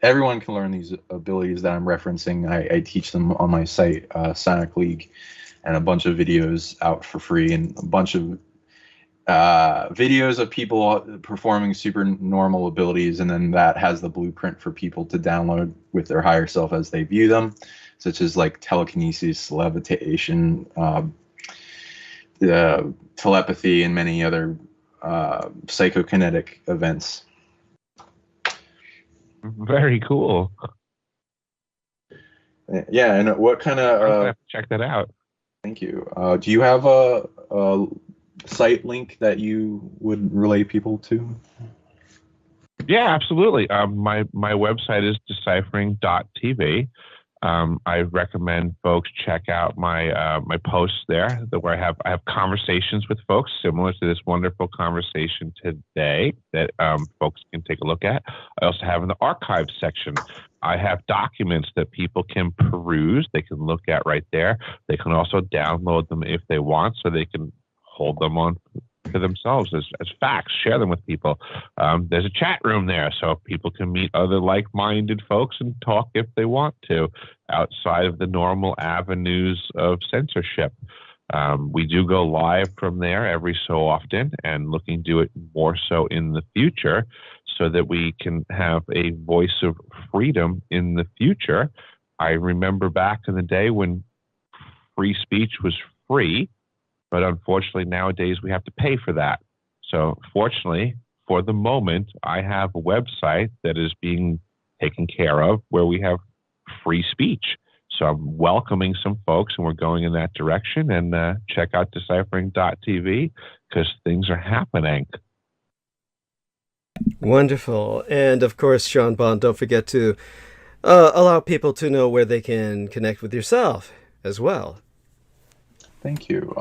everyone can learn these abilities that I'm referencing. I teach them on my site, PsionicLeague, and a bunch of videos out for free, and a bunch of videos of people performing super normal abilities, and then that has the blueprint for people to download with their higher self as they view them, such as like telekinesis, levitation, telepathy, and many other psychokinetic events. Very cool. Yeah, and what kind of check that out. Thank you. Do you have a site link that you would relay people to? Yeah, absolutely. My website is deciphering.tv. I recommend folks check out my my posts there, where I have conversations with folks similar to this wonderful conversation today that folks can take a look at. I also have in the archives section, I have documents that people can peruse. They can look at right there. They can also download them if they want, so they can hold them on to themselves as facts, share them with people. There's a chat room there, so people can meet other like-minded folks and talk if they want to, outside of the normal avenues of censorship. We do go live from there every so often, and looking to do it more so in the future, so that we can have a voice of freedom in the future. I remember back in the day when free speech was free, but unfortunately nowadays we have to pay for that. So fortunately, for the moment, I have a website that is being taken care of where we have free speech. So I'm welcoming some folks, and we're going in that direction. And check out deciphering.tv because things are happening. Wonderful. And of course, Sean Bond, don't forget to allow people to know where they can connect with yourself as well. Thank you.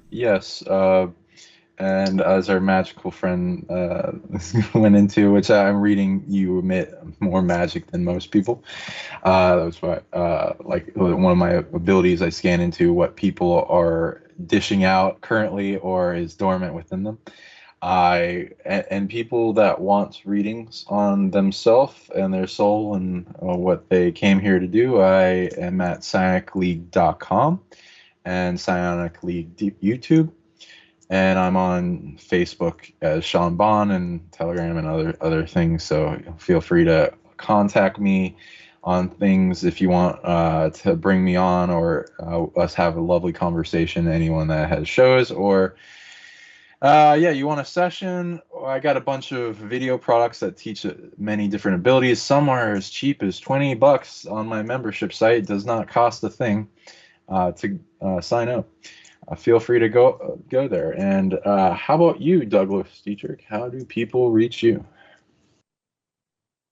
Yes, and as our magical friend went into, which I'm reading, you emit more magic than most people. That was what, like one of my abilities. I scan into what people are dishing out currently or is dormant within them. And people that want readings on themselves and their soul and what they came here to do, I am at PsionicLeague.com. and PsionicLeague YouTube, and I'm on Facebook as Sean Bond and Telegram and other things. So feel free to contact me on things if you want to bring me on, or us have a lovely conversation. Anyone that has shows, or you want a session? I got a bunch of video products that teach many different abilities. Some are as cheap as $20 on my membership site. It does not cost a thing to sign up. Feel free to go there. And how about you, Douglas Dietrich? How do people reach you?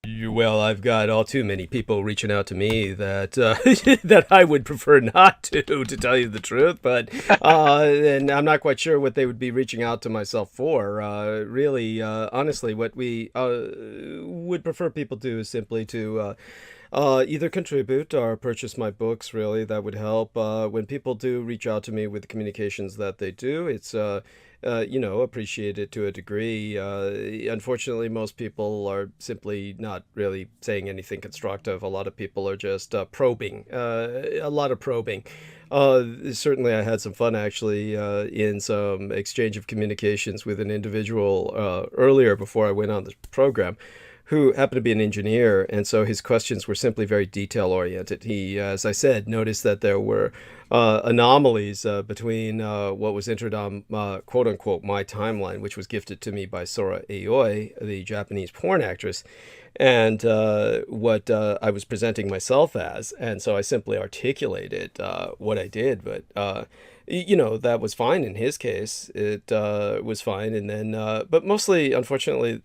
Well, I've got all too many people reaching out to me that that I would prefer not to tell you the truth. But and I'm not quite sure what they would be reaching out to myself for. Really, honestly, what we would prefer people to is simply to Either contribute or purchase my books, really, that would help. When people do reach out to me with the communications that they do, it's, appreciated to a degree. Unfortunately, most people are simply not really saying anything constructive. A lot of people are just probing, a lot of probing. Certainly, I had some fun actually in some exchange of communications with an individual earlier before I went on the program, who happened to be an engineer, and so his questions were simply very detail-oriented. He, as I said, noticed that there were anomalies between what was entered on quote-unquote my timeline, which was gifted to me by Sora Aoi, the Japanese porn actress, and what I was presenting myself as. And so I simply articulated what I did, but that was fine in his case. It was fine. And then, but mostly, unfortunately,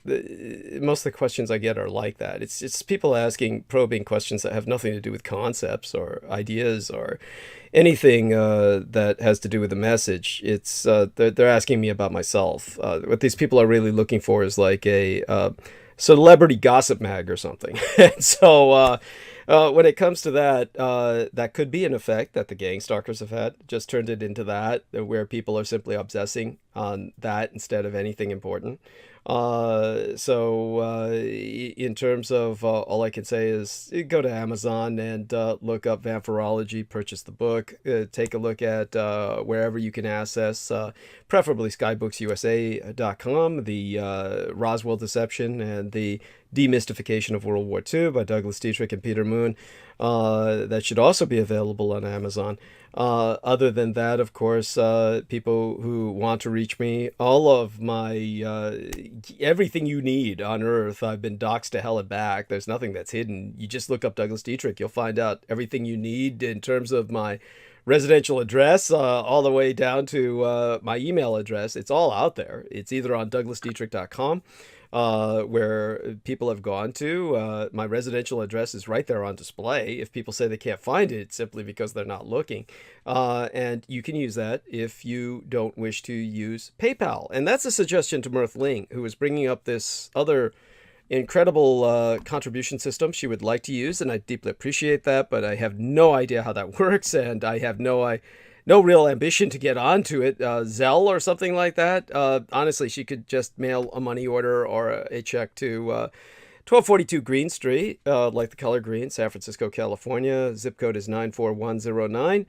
most of the questions I get are like that. It's people asking probing questions that have nothing to do with concepts or ideas or anything that has to do with the message. It's they're asking me about myself. What these people are really looking for is like a celebrity gossip mag or something. And so when it comes to that, that could be an effect that the gang stalkers have had, just turned it into that, where people are simply obsessing on that instead of anything important. In terms of all I can say is go to Amazon and look up vampirology, purchase the book, take a look at wherever you can access, preferably skybooks.usa.com, the Roswell Deception and the Demystification of World War II by Douglas Dietrich and Peter Moon. That should also be available on Amazon. Other than that, of course, people who want to reach me, all of my, everything you need on Earth, I've been doxxed to hell and back. There's nothing that's hidden. You just look up Douglas Dietrich. You'll find out everything you need in terms of my residential address, all the way down to my email address. It's all out there. It's either on douglasdietrich.com, where people have gone to. My residential address is right there on display. If people say they can't find it, it's simply because they're not looking. And you can use that if you don't wish to use PayPal. And that's a suggestion to Mirth Ling, who is bringing up this other incredible contribution system she would like to use, and I deeply appreciate that, but I have no idea how that works, and I have no real ambition to get onto it. Zelle or something like that. Honestly, she could just mail a money order or a check to 1242 Green Street, like the color green, San Francisco, California. Zip code is 94109.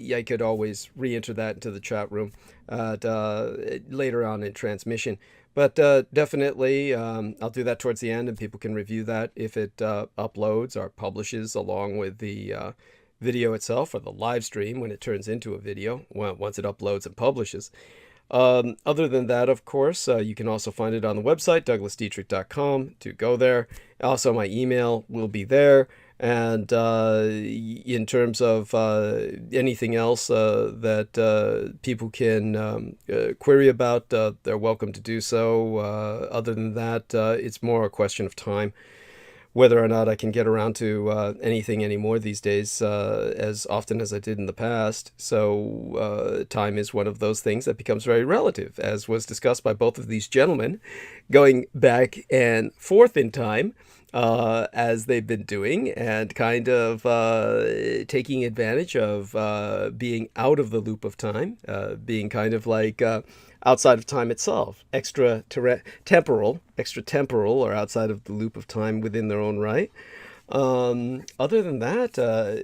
I could always re-enter that into the chat room later on in transmission. But definitely, I'll do that towards the end, and people can review that if it uploads or publishes along with the video itself, or the live stream when it turns into a video, once it uploads and publishes. Other than that, of course, you can also find it on the website, douglasdietrich.com, to go there. Also, my email will be there. And in terms of anything else that people can query about, they're welcome to do so. Other than that, it's more a question of time, whether or not I can get around to anything anymore these days, as often as I did in the past. So time is one of those things that becomes very relative, as was discussed by both of these gentlemen, going back and forth in time, as they've been doing, and kind of taking advantage of being out of the loop of time, being kind of like outside of time itself, extra-temporal, or outside of the loop of time within their own right. Other than that,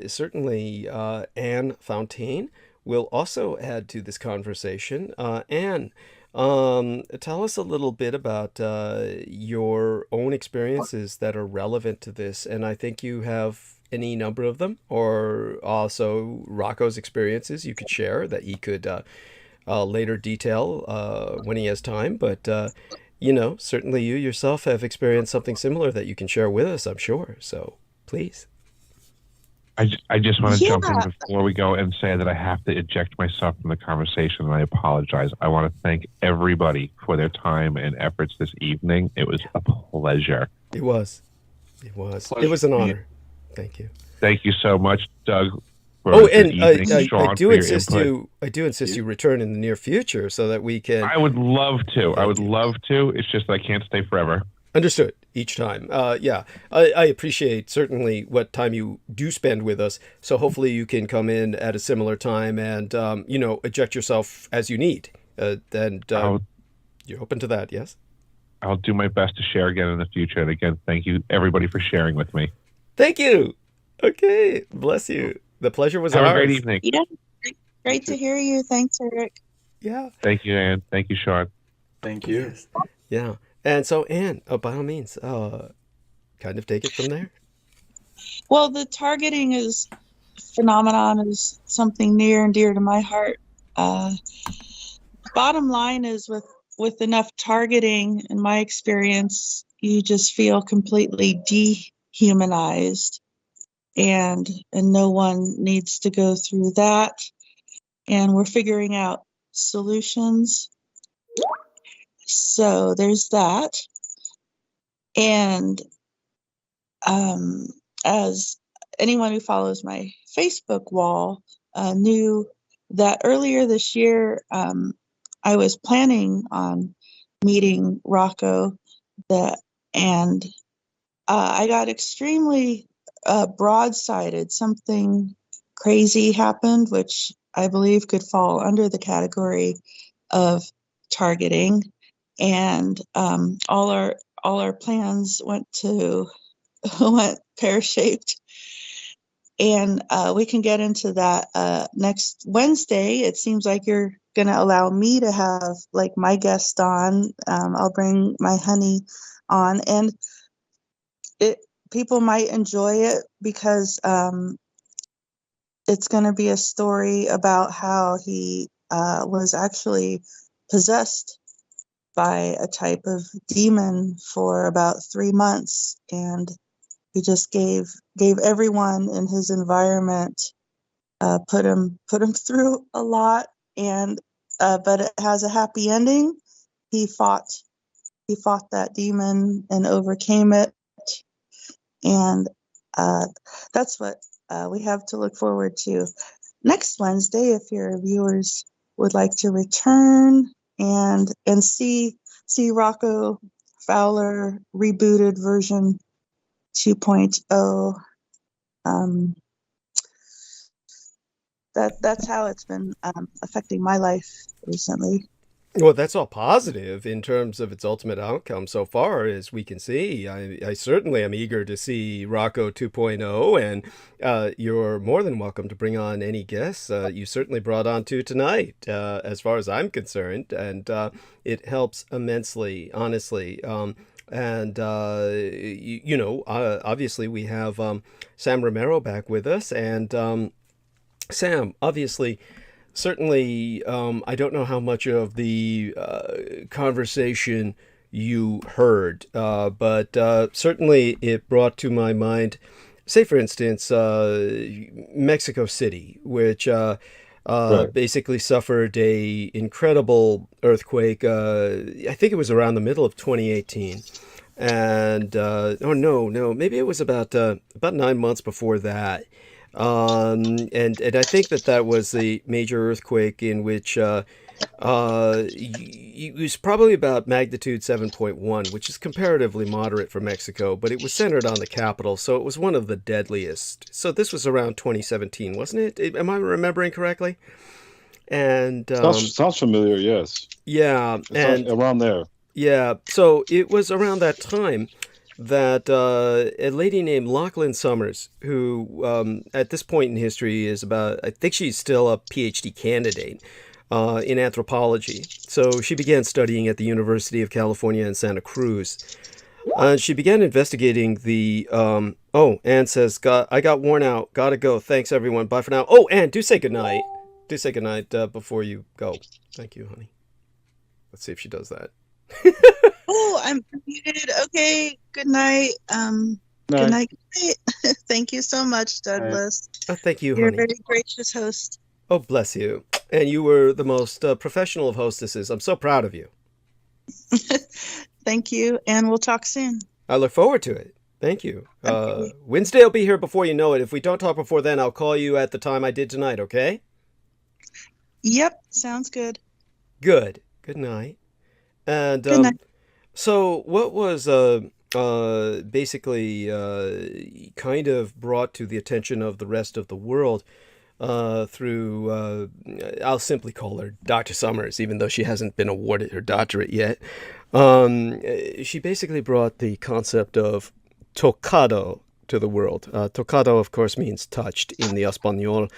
certainly Anne Fontaine will also add to this conversation. Anne, tell us a little bit about your own experiences that are relevant to this, and I think you have any number of them, or also Rocco's experiences you could share that he could later detail when he has time. But certainly you yourself have experienced something similar that you can share with us, I'm sure. So please. I just want to jump in before we go and say that I have to eject myself from the conversation, and I apologize. I want to thank everybody for their time and efforts this evening. It was a pleasure. It was. It was an honor. Thank you. Thank you so much, Doug. And I do insist you return in the near future so that we can. I would love to. It's just I can't stay forever. Understood. each time. Yeah, I appreciate certainly what time you do spend with us. So hopefully you can come in at a similar time and, eject yourself as you need. And you're open to that, yes? I'll do my best to share again in the future. And again, thank you everybody for sharing with me. Thank you. Okay, bless you. The pleasure was Have ours. a great evening. Yeah, great to hear you. Thanks, Eric. Yeah. Thank you, Ann. Thank you, Sean. Thank you. Yes. Yeah. And so, Anne, by all means, kind of take it from there. Well, the targeting is phenomenon is something near and dear to my heart. Bottom line is with enough targeting, in my experience, you just feel completely dehumanized, and no one needs to go through that. And we're figuring out solutions. So there's that. And as anyone who follows my Facebook wall knew that earlier this year, I was planning on meeting Rocco, and I got extremely broadsided. Something crazy happened, which I believe could fall under the category of targeting, and all our plans went pear-shaped. And we can get into that next Wednesday. It seems like you're going to allow me to have like my guest on. I'll bring my honey on, and people might enjoy it because it's going to be a story about how he was actually possessed by a type of demon for about 3 months, and he just gave everyone in his environment, put him through a lot, and but it has a happy ending. He fought that demon and overcame it, and that's what we have to look forward to next Wednesday. If your viewers would like to return and see Rocco Fowler rebooted version 2.0, that's how it's been affecting my life recently. Well, that's all positive in terms of its ultimate outcome so far, as we can see. I certainly am eager to see Rocco 2.0, and you're more than welcome to bring on any guests you certainly brought on to tonight, as far as I'm concerned, and it helps immensely, honestly. And obviously we have Sam Romero back with us, and Sam, obviously, certainly, I don't know how much of the conversation you heard, but certainly it brought to my mind, say for instance, Mexico City, which Right. basically suffered a incredible earthquake. I think it was around the middle of 2018. And no, maybe it was about 9 months before that. And I think that was the major earthquake in which it was probably about magnitude 7.1, which is comparatively moderate for Mexico, but it was centered on the capital, so it was one of the deadliest. So this was around 2017, wasn't it? Am I remembering correctly? And Sounds familiar, yes. yeah, and Around there. yeah, so it was around that time that a lady named Lachlan Summers, who at this point in history is I think she's still a PhD candidate in anthropology. So she began studying at the University of California in Santa Cruz. She began investigating the, Anne says, I got worn out, gotta go, thanks everyone, bye for now. Oh, Anne, do say goodnight. Do say goodnight before you go. Thank you, honey. Let's see if she does that. Oh, I'm muted. Okay. Good night. Good night. Thank you so much, Douglas. Oh, thank you, You're honey. a very gracious host. Oh, bless you. And you were the most professional of hostesses. I'm so proud of you. Thank you, and we'll talk soon. I look forward to it. Thank you. Okay. Wednesday will be here before you know it. If we don't talk before then, I'll call you at the time I did tonight, okay? Yep, sounds good. Good. Good night. And Good night. so what was basically kind of brought to the attention of the rest of the world through, I'll simply call her Dr. Summers, even though she hasn't been awarded her doctorate yet. She basically brought the concept of tocado to the world. Tocado, of course, means touched in the Espanol,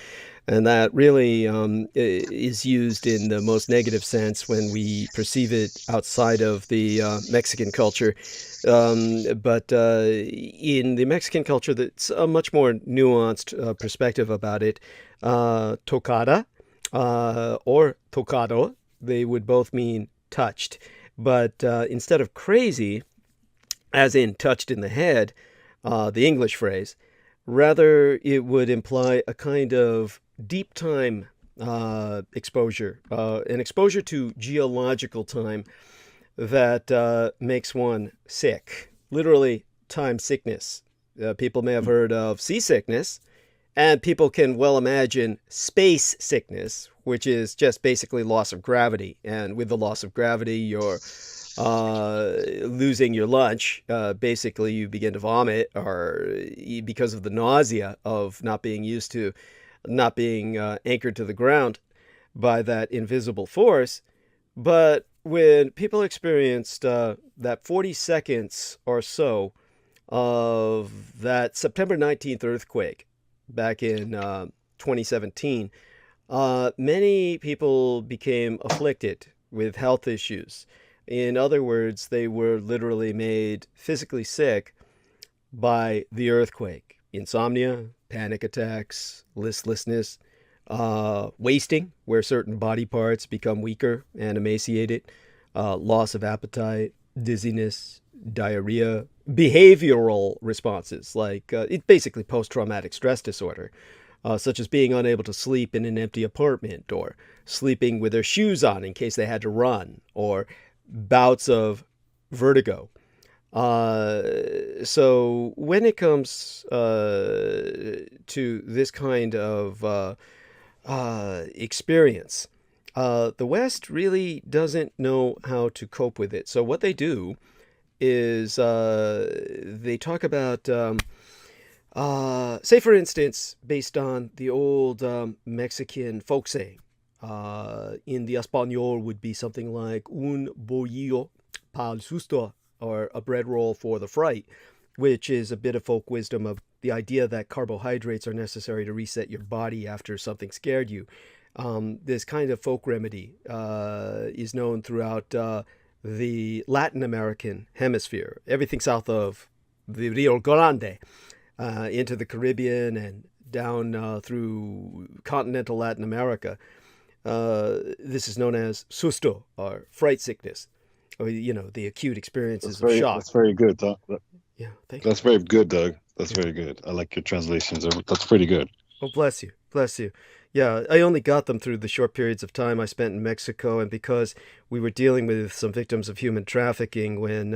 and that really is used in the most negative sense when we perceive it outside of the Mexican culture. But in the Mexican culture, that's a much more nuanced perspective about it. Tocada or tocado, they would both mean touched. But instead of crazy, as in touched in the head, the English phrase, rather it would imply a kind of deep time exposure, an exposure to geological time that makes one sick. Literally, time sickness. People may have heard of seasickness, and people can well imagine space sickness, which is just basically loss of gravity. And with the loss of gravity, you're losing your lunch. Basically, you begin to vomit, or because of the nausea of not being used to, not being anchored to the ground by that invisible force. But when people experienced that 40 seconds or so of that September 19th earthquake back in 2017, many people became afflicted with health issues. In other words, they were literally made physically sick by the earthquake. Insomnia, panic attacks, listlessness, wasting, where certain body parts become weaker and emaciated, loss of appetite, dizziness, diarrhea, behavioral responses like it's basically post-traumatic stress disorder, such as being unable to sleep in an empty apartment, or sleeping with their shoes on in case they had to run, or bouts of vertigo. So when it comes to this kind of experience, the West really doesn't know how to cope with it. So what they do is they talk about, say for instance, based on the old Mexican folk saying, in the Espanol would be something like un bolillo para el susto, or a bread roll for the fright, which is a bit of folk wisdom of the idea that carbohydrates are necessary to reset your body after something scared you. This kind of folk remedy is known throughout the Latin American hemisphere, everything south of the Rio Grande, into the Caribbean and down through continental Latin America. This is known as susto, or fright sickness, or the acute experiences of shock. That's very good. Yeah, thank you. That's very good, Doug. That's very good. I like your translations. That's pretty good. Oh, bless you. Bless you. Yeah, I only got them through the short periods of time I spent in Mexico, and because we were dealing with some victims of human trafficking when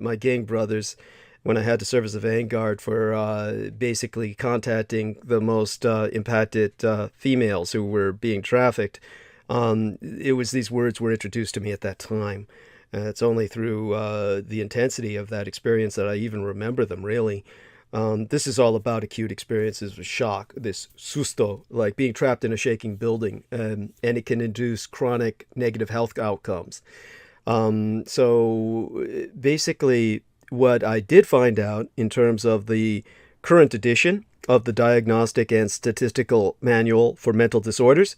my gang brothers, when I had to serve as a vanguard for basically contacting the most impacted females who were being trafficked, it was these words were introduced to me at that time. It's only through the intensity of that experience that I even remember them, really. This is all about acute experiences of shock, this susto, like being trapped in a shaking building, and it can induce chronic negative health outcomes. So basically, what I did find out in terms of the current edition of the Diagnostic and Statistical Manual for Mental Disorders,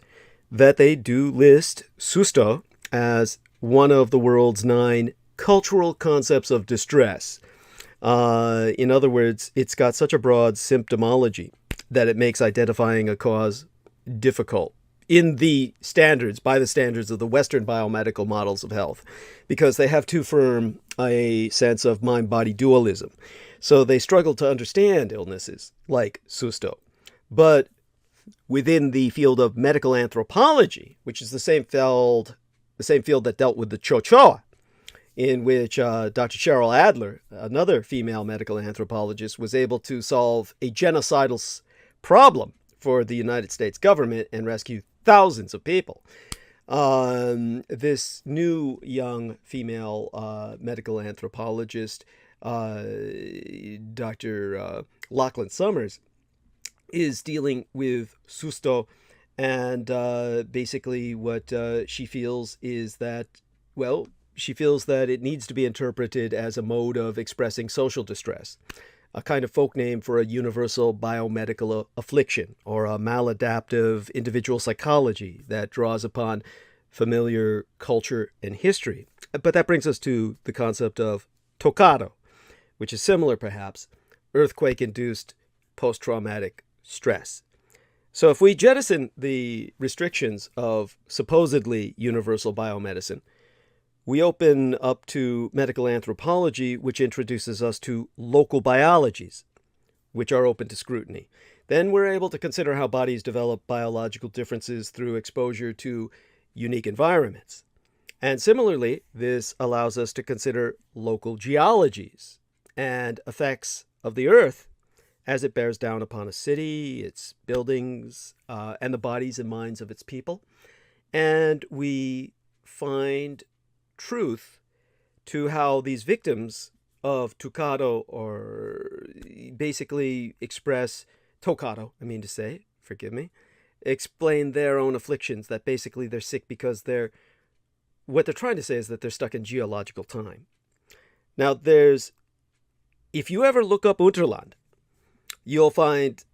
that they do list susto as one of the world's 9 cultural concepts of distress. In other words, it's got such a broad symptomology that it makes identifying a cause difficult in the standards, by the standards of the Western biomedical models of health, because they have too firm a sense of mind-body dualism. So they struggle to understand illnesses like susto. But within the field of medical anthropology, which is the same field that dealt with the chochoa, in which Dr. Cheryl Adler, another female medical anthropologist, was able to solve a genocidal problem for the United States government and rescue thousands of people. This new young female medical anthropologist Dr. Lachlan Summers, is dealing with Susto, and basically what she feels is that, well, she feels that it needs to be interpreted as a mode of expressing social distress, a kind of folk name for a universal biomedical affliction or a maladaptive individual psychology that draws upon familiar culture and history. But that brings us to the concept of toccado, which is similar, perhaps, earthquake-induced post-traumatic stress. So if we jettison the restrictions of supposedly universal biomedicine, we open up to medical anthropology, which introduces us to local biologies, which are open to scrutiny. Then we're able to consider how bodies develop biological differences through exposure to unique environments. And similarly, this allows us to consider local geologies and effects of the earth as it bears down upon a city, its buildings, and the bodies and minds of its people. And we find truth to how these victims of toccado, or basically express toccado, I mean to say, forgive me, explain their own afflictions, that basically they're sick because what they're trying to say is that they're stuck in geological time. Now, if you ever look up Unterland, you'll find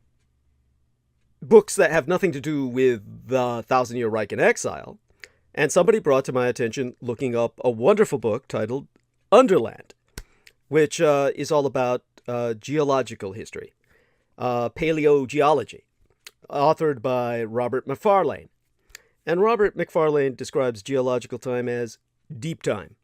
books that have nothing to do with the Thousand-Year Reich in Exile. And somebody brought to my attention looking up a wonderful book titled Underland, which is all about geological history, paleogeology, authored by Robert Macfarlane. And Robert Macfarlane describes geological time as deep time.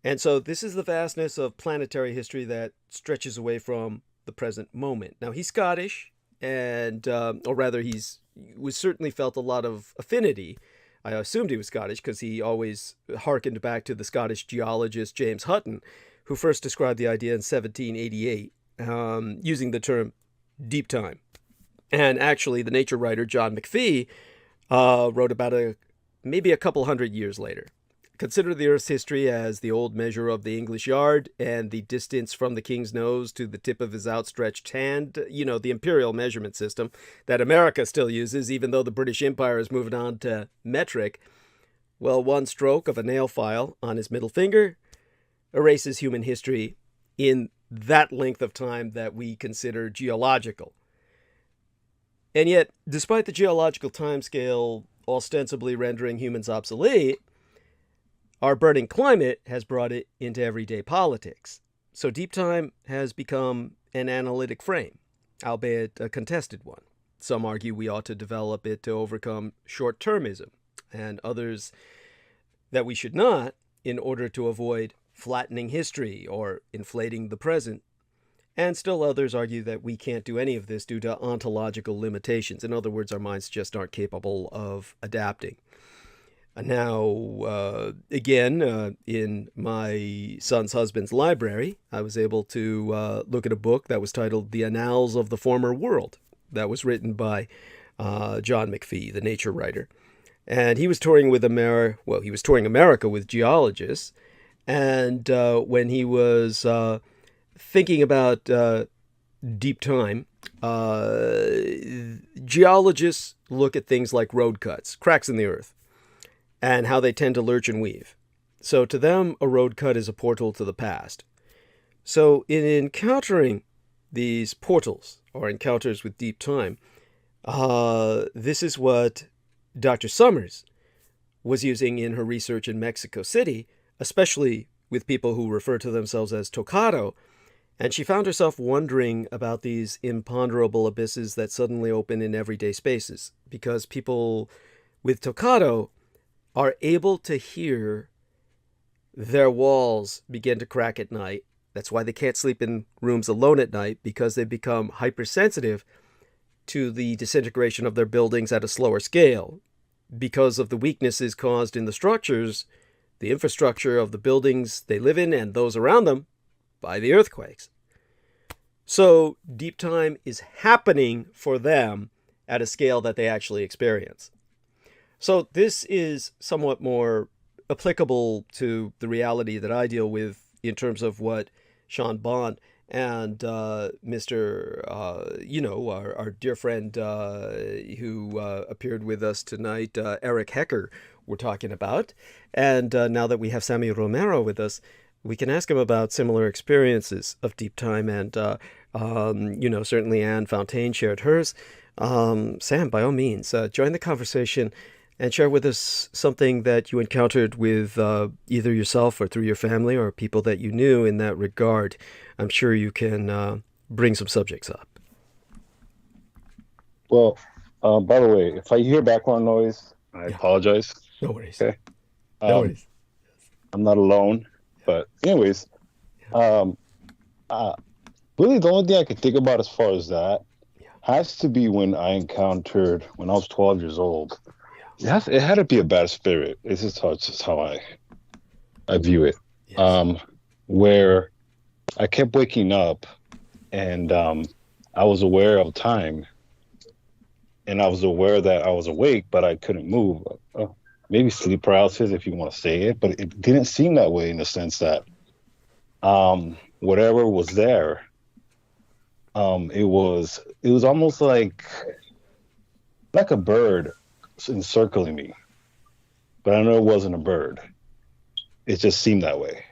And so this is the vastness of planetary history that stretches away from the present moment. Now, he's Scottish, and or rather, was certainly felt a lot of affinity. I assumed he was Scottish because he always hearkened back to the Scottish geologist James Hutton, who first described the idea in 1788, using the term deep time. And actually, the nature writer John McPhee wrote about maybe a couple hundred years later. Consider the Earth's history as the old measure of the English yard and the distance from the king's nose to the tip of his outstretched hand, the imperial measurement system that America still uses, even though the British Empire is moving on to metric. Well, one stroke of a nail file on his middle finger erases human history in that length of time that we consider geological. And yet, despite the geological timescale ostensibly rendering humans obsolete, our burning climate has brought it into everyday politics. So deep time has become an analytic frame, albeit a contested one. Some argue we ought to develop it to overcome short-termism, and others that we should not, in order to avoid flattening history or inflating the present. And still others argue that we can't do any of this due to ontological limitations. In other words, our minds just aren't capable of adapting. Now, again, in my son's husband's library, I was able to look at a book that was titled The Annals of the Former World, that was written by John McPhee, the nature writer. And he was touring he was touring America with geologists. And when he was thinking about deep time, geologists look at things like road cuts, cracks in the earth, and how they tend to lurch and weave. So to them, a road cut is a portal to the past. So in encountering these portals or encounters with deep time, this is what Dr. Summers was using in her research in Mexico City, especially with people who refer to themselves as toccado. And she found herself wondering about these imponderable abysses that suddenly open in everyday spaces, because people with toccado are able to hear their walls begin to crack at night. That's why they can't sleep in rooms alone at night, because they become hypersensitive to the disintegration of their buildings at a slower scale, because of the weaknesses caused in the structures, the infrastructure of the buildings they live in and those around them, by the earthquakes. So deep time is happening for them at a scale that they actually experience. So this is somewhat more applicable to the reality that I deal with in terms of what Sean Bond and Mr. Our dear friend who appeared with us tonight, Eric Hecker, we're talking about. And now that we have Sammy Romero with us, we can ask him about similar experiences of deep time. And, certainly Anne Fontaine shared hers. Sam, by all means, join the conversation and share with us something that you encountered with either yourself or through your family or people that you knew in that regard. I'm sure you can bring some subjects up. Well, by the way, if I hear background noise, I apologize. No worries. Okay. No worries. I'm not alone. But anyways, really the only thing I can think about as far as that has to be when I encountered, when I was 12 years old. It had to be a bad spirit. This is how I view it. Yes. Where I kept waking up and I was aware of time and I was aware that I was awake, but I couldn't move. Maybe sleep paralysis, if you want to say it, but it didn't seem that way in the sense that whatever was there, it was almost like a bird encircling me, but I know it wasn't a bird. It just seemed that way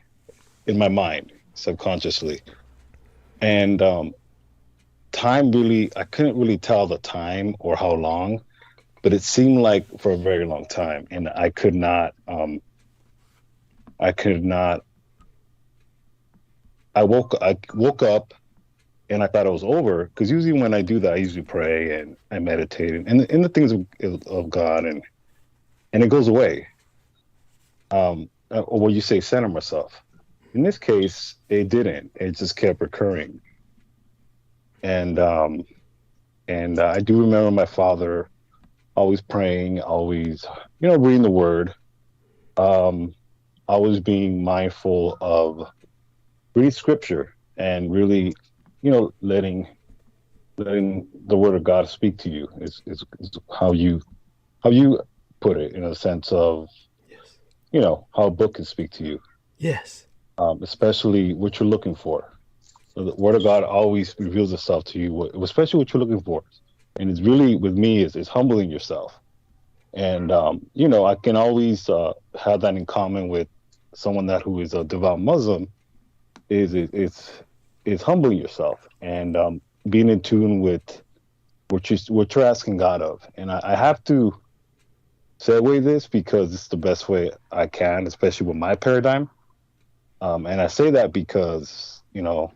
in my mind, subconsciously. And time really, I couldn't really tell the time or how long, but it seemed like for a very long time. And I woke up and I thought it was over, because usually when I do that, I usually pray and I meditate and the things of God, and it goes away. Or what you say, center myself. In this case, it didn't. It just kept recurring. And I do remember my father always praying, always, reading the word, always being mindful of reading scripture and really, letting the word of God speak to you is how you put it, in a sense of, how a book can speak to you. Yes. Especially what you're looking for. So the word of God always reveals itself to you, especially what you're looking for. And it's really, with me, is humbling yourself. And, I can always have that in common with someone who is a devout Muslim, is humbling yourself and being in tune with what you're asking God of. And I have to segue this because it's the best way I can, especially with my paradigm. And I say that because, Sean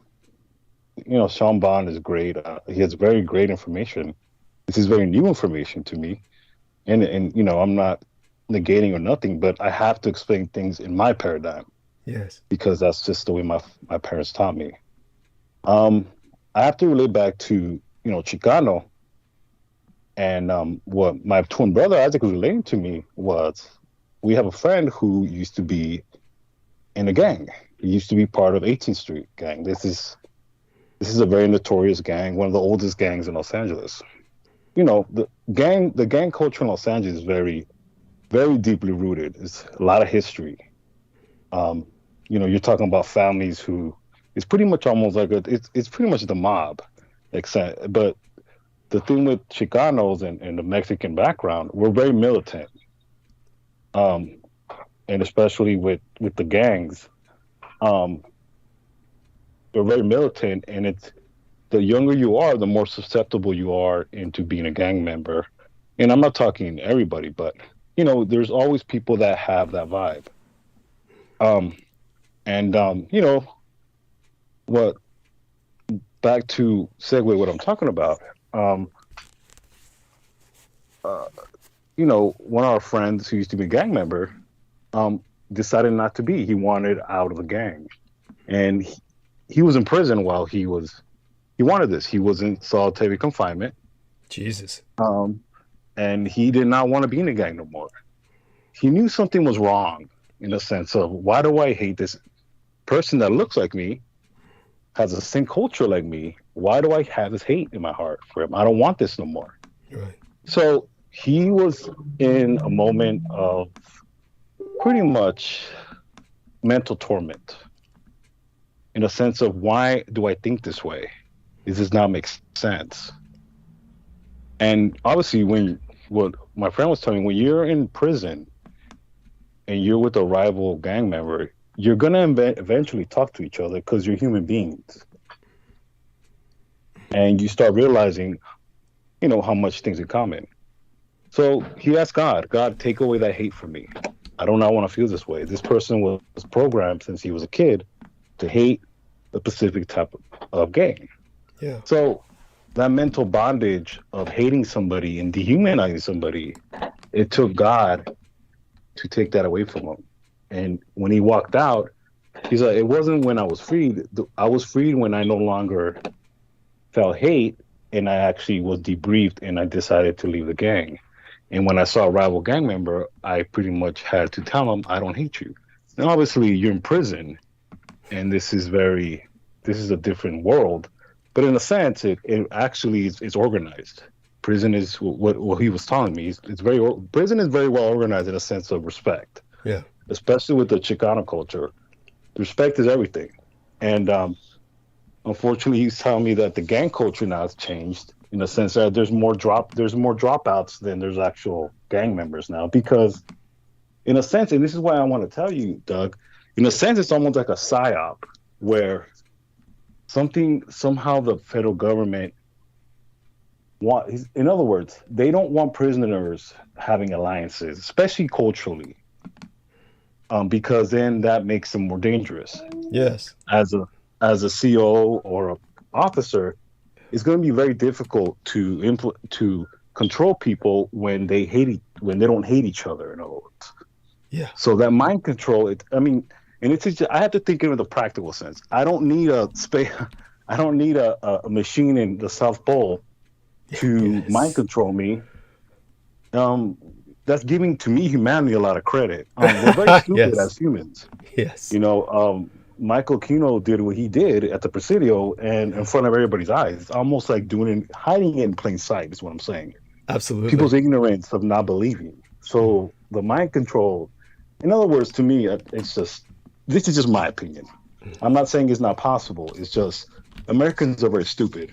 Bond is great. He has very great information. This is very new information to me. And I'm not negating or nothing, but I have to explain things in my paradigm. Yes. Because that's just the way my parents taught me. I have to relate back to, Chicano. And what my twin brother Isaac was relating to me was, we have a friend who used to be in a gang. He used to be part of 18th Street gang. This is a very notorious gang, one of the oldest gangs in Los Angeles. The gang culture in Los Angeles is very, very deeply rooted. It's a lot of history. You're talking about families who, it's pretty much almost like it's pretty much the mob, but the thing with Chicanos and the Mexican background, we're very militant. And especially with the gangs, we're very militant, and it's, the younger you are, the more susceptible you are into being a gang member. And I'm not talking everybody, but there's always people that have that vibe. What, back to segue what I'm talking about. One of our friends who used to be a gang member, decided not to be. He wanted out of the gang, and he was in prison while he wanted this. He was in solitary confinement. Jesus. And he did not want to be in the gang no more. He knew something was wrong, in the sense of, why do I hate this person that looks like me, has the same culture like me? Why do I have this hate in my heart for him? I don't want this no more. Right. So he was in a moment of pretty much mental torment. in a sense of why do I think this way? This does not make sense. And obviously, what my friend was telling me, when you're in prison and you're with a rival gang member, you're gonna eventually talk to each other because you're human beings, and you start realizing, how much things in common. So he asked God, take away that hate from me. I do not want to feel this way. This person was programmed since he was a kid to hate a specific type of gang. Yeah. So that mental bondage of hating somebody and dehumanizing somebody, it took God to take that away from him. And when he walked out, he's like, it wasn't when I was freed. I was freed when I no longer felt hate, and I actually was debriefed, and I decided to leave the gang. And when I saw a rival gang member, I pretty much had to tell him, I don't hate you. And obviously, you're in prison, and this is a different world. But in a sense, it actually is organized. Prison is what he was telling me. Prison is very well organized in a sense of respect. Yeah. Especially with the Chicano culture. Respect is everything. And unfortunately, he's telling me that the gang culture now has changed in a sense that there's more dropouts than there's actual gang members now. Because in a sense, and this is why I want to tell you, Doug, in a sense, it's almost like a psyop where somehow the federal government in other words, they don't want prisoners having alliances, especially culturally, because then that makes them more dangerous. Yes. As a CO or an officer, it's going to be very difficult to control people when they don't hate each other. In other words, yeah. So that mind control, and I have to think in the practical sense. I don't need a machine in the South Pole to mind control me. That's giving to me humanity a lot of credit. We're very stupid as humans. Yes. Michael Kino did what he did at the Presidio and in front of everybody's eyes. It's almost like hiding it in plain sight is what I'm saying. Absolutely. People's ignorance of not believing. So the mind control, in other words, to me, this is just my opinion. I'm not saying it's not possible. It's just Americans are very stupid.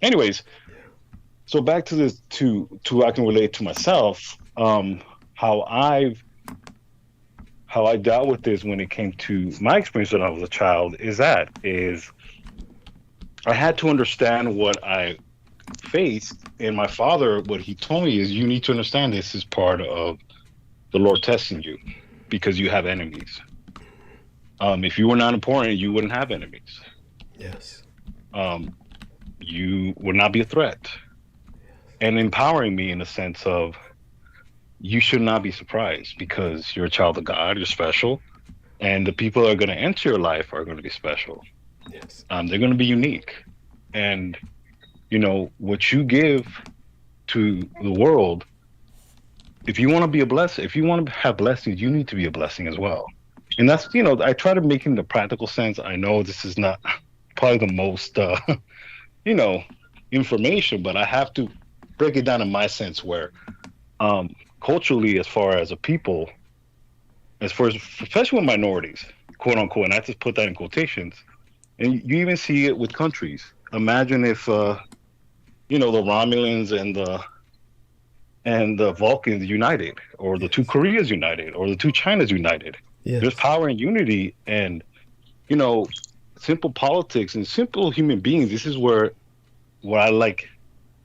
Anyways, so back to this, to I can relate to myself, how I dealt with this when it came to my experience when I was a child is I had to understand what I faced, and my father, what he told me is, you need to understand this is part of the Lord testing you because you have enemies. If you were not important, you wouldn't have enemies. Yes. You would not be a threat. And empowering me in the sense of, you should not be surprised because you're a child of God, you're special, and the people that are going to enter your life are going to be special. Yes. They're going to be unique. And, what you give to the world, if you want to be a blessing, if you want to have blessings, you need to be a blessing as well. And that's, I try to make it in the practical sense. I know this is not probably the most, information, but I have to break it down in my sense where, culturally, as far as a people, especially with minorities, quote unquote, and I just put that in quotations, and you even see it with countries. Imagine if, the Romulans and the Vulcans united, or the two Koreas united, or the two Chinas united. Yes. There's power in unity, and simple politics and simple human beings. This is where I like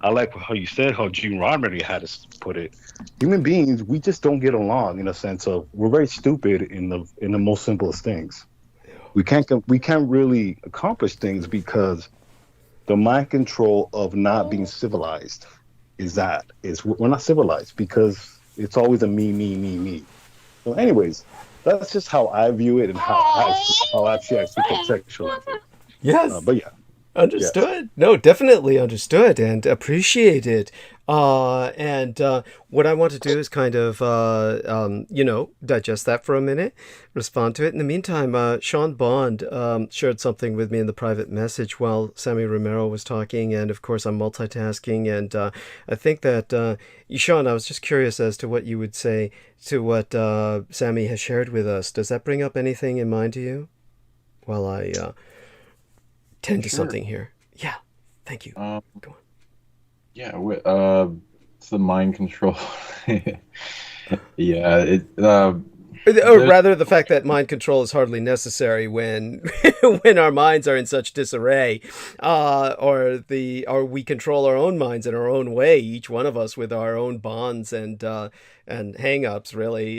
how you said, how Gene Roddenberry had us put it. Human beings, we just don't get along in a sense of we're very stupid in the most simplest things. We can't really accomplish things because the mind control of not being civilized is we're not civilized because it's always a me. So anyways, that's just how I view it and how actually I contextualize it. Yes. But yeah. Understood. Yes. No, definitely understood and appreciated. And what I want to do is kind of, digest that for a minute, respond to it. In the meantime, Sean Bond shared something with me in the private message while Sammy Romero was talking. And of course, I'm multitasking. And I think that, Sean, I was just curious as to what you would say to what Sammy has shared with us. Does that bring up anything in mind to you? while I tend to Sure. something here. Yeah, thank you. Um, Go on. yeah, it's the mind control. Yeah, Or there's rather, the fact that mind control is hardly necessary when when our minds are in such disarray, or we control our own minds in our own way, each one of us with our own bonds and hang-ups, really.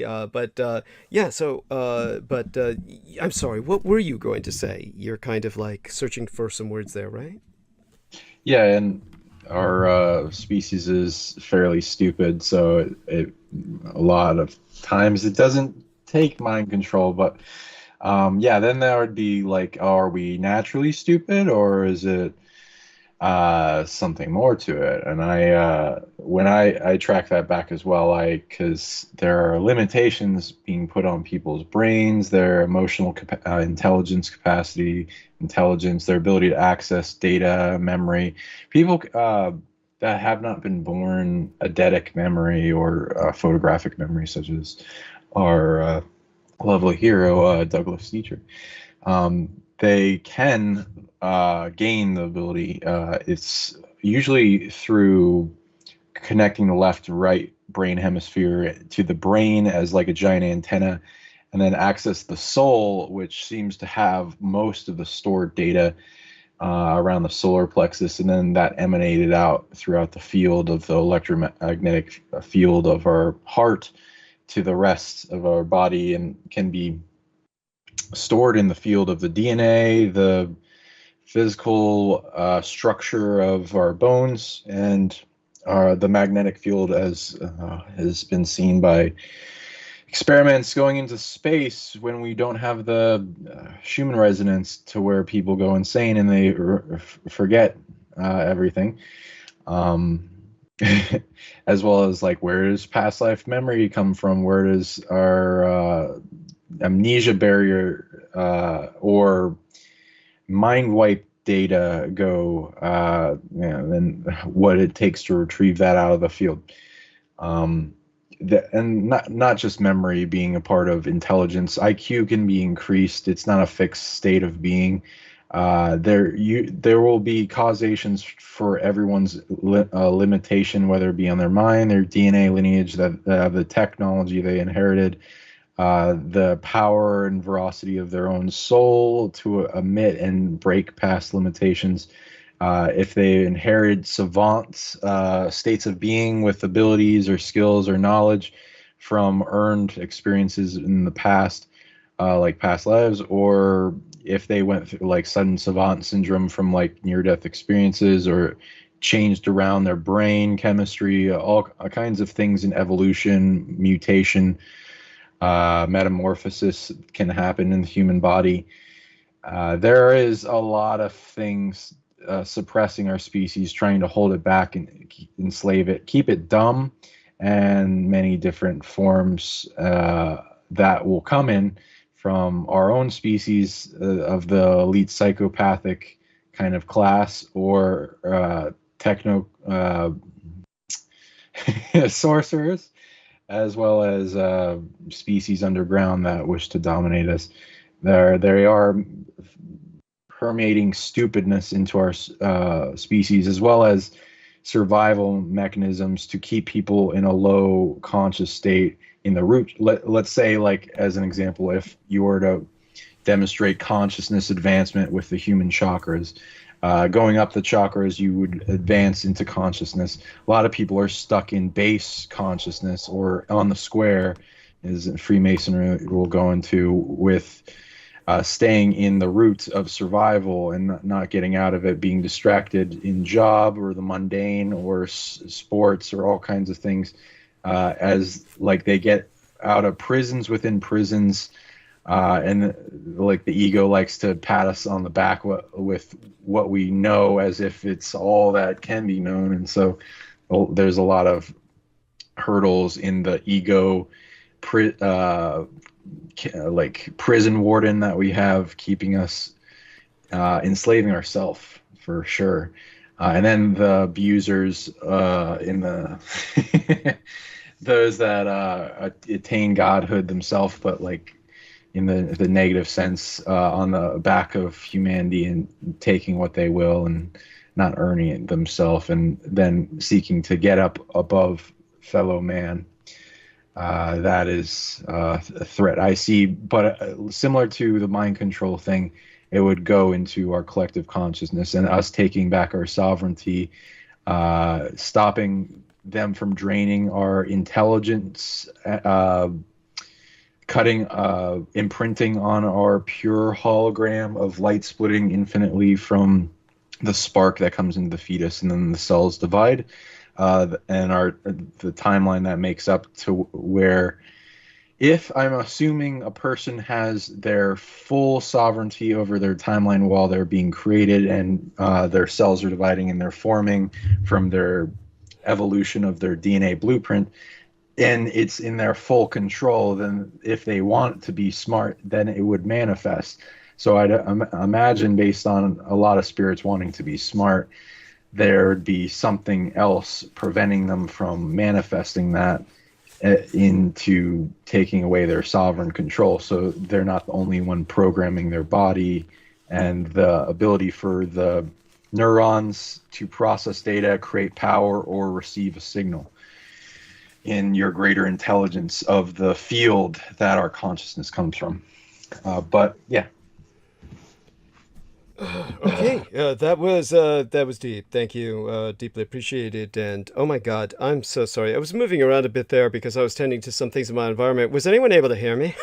Yeah. So, I'm sorry. What were you going to say? You're kind of like searching for some words there, right? yeah, and our species is fairly stupid, so a lot of times it doesn't take mind control. But yeah, then that would be like, are we naturally stupid, or is it something more to it? And when I track that back as well, because there are limitations being put on people's brains, their emotional intelligence capacity, intelligence, their ability to access data, memory. People that have not been born eidetic memory or photographic memory, such as our lovely hero Douglas Dietrich. They can gain the ability. It's usually through connecting the left to right brain hemisphere to the brain as like a giant antenna, and then access the soul, which seems to have most of the stored data around the solar plexus, and then that emanated out throughout the field of the electromagnetic field of our heart to the rest of our body, and can be stored in the field of the DNA, the physical structure of our bones, and the magnetic field, as has been seen by experiments going into space when we don't have the Schumann resonance, to where people go insane and they forget everything. As well as like, where does past life memory come from? Where does our amnesia barrier or mind wipe data go? And what it takes to retrieve that out of the field. And not just memory being a part of intelligence. IQ can be increased. It's not a fixed state of being. There will be causations for everyone's limitation, whether it be on their mind, their DNA lineage, the technology they inherited, the power and veracity of their own soul to emit and break past limitations. If they inherit savant states of being with abilities or skills or knowledge from earned experiences in the past, like past lives, or if they went through like sudden savant syndrome from like near-death experiences, or changed around their brain chemistry, all kinds of things in evolution, mutation, metamorphosis can happen in the human body. There is a lot of things suppressing our species, trying to hold it back and enslave it, keep it dumb, and many different forms that will come in from our own species of the elite psychopathic kind of class, or techno sorcerers, as well as species underground that wish to dominate us. They are permeating stupidness into our species, as well as survival mechanisms to keep people in a low conscious state in the root. Let's say, like, as an example, if you were to demonstrate consciousness advancement with the human chakras, going up the chakras, you would advance into consciousness. A lot of people are stuck in base consciousness, or on the square, as Freemasonry will go into, with staying in the root of survival and not getting out of it, being distracted in job or the mundane or sports or all kinds of things, as like they get out of prisons within prisons. And like the ego likes to pat us on the back with what we know, as if it's all that can be known. And so there's a lot of hurdles in the ego, like prison warden that we have, keeping us enslaving ourselves, for sure. And then the abusers in the those that attain godhood themselves, but like, in the negative sense, on the back of humanity and taking what they will and not earning it themselves, and then seeking to get up above fellow man. That is a threat I see, but similar to the mind control thing, it would go into our collective consciousness and us taking back our sovereignty, stopping them from draining our intelligence, cutting, imprinting on our pure hologram of light splitting infinitely from the spark that comes into the fetus, and then the cells divide, and the timeline that makes up to where, if I'm assuming a person has their full sovereignty over their timeline while they're being created, and their cells are dividing and they're forming from their evolution of their DNA blueprint, and it's in their full control, then if they want to be smart, then it would manifest. So I'd imagine, based on a lot of spirits wanting to be smart, there'd be something else preventing them from manifesting that into taking away their sovereign control. So they're not the only one programming their body, and the ability for the neurons to process data, create power, or receive a signal in your greater intelligence of the field that our consciousness comes from. But yeah. Okay, that was deep. Thank you, deeply appreciated. And oh my God, I'm so sorry. I was moving around a bit there because I was tending to some things in my environment. Was anyone able to hear me?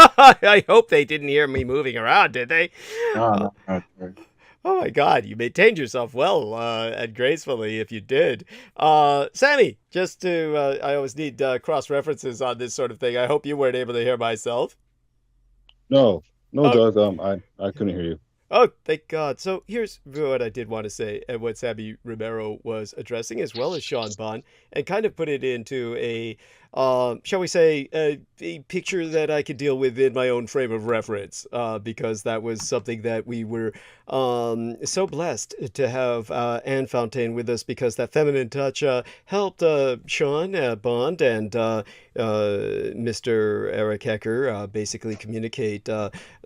I hope they didn't hear me moving around, did they? No. Oh my God, you maintained yourself well and gracefully if you did. Sammy, just to, I always need cross references on this sort of thing. I hope you weren't able to hear myself. No, Oh. Doug. I couldn't hear you. Oh, thank God. So here's what I did want to say, and what Sammy Romero was addressing, as well as Sean Bond, and kind of put it into a, shall we say, a picture that I could deal with in my own frame of reference, because that was something that we were so blessed to have Anne Fontaine with us, because that feminine touch helped Sean Bond and Mr. Eric Hecker basically communicate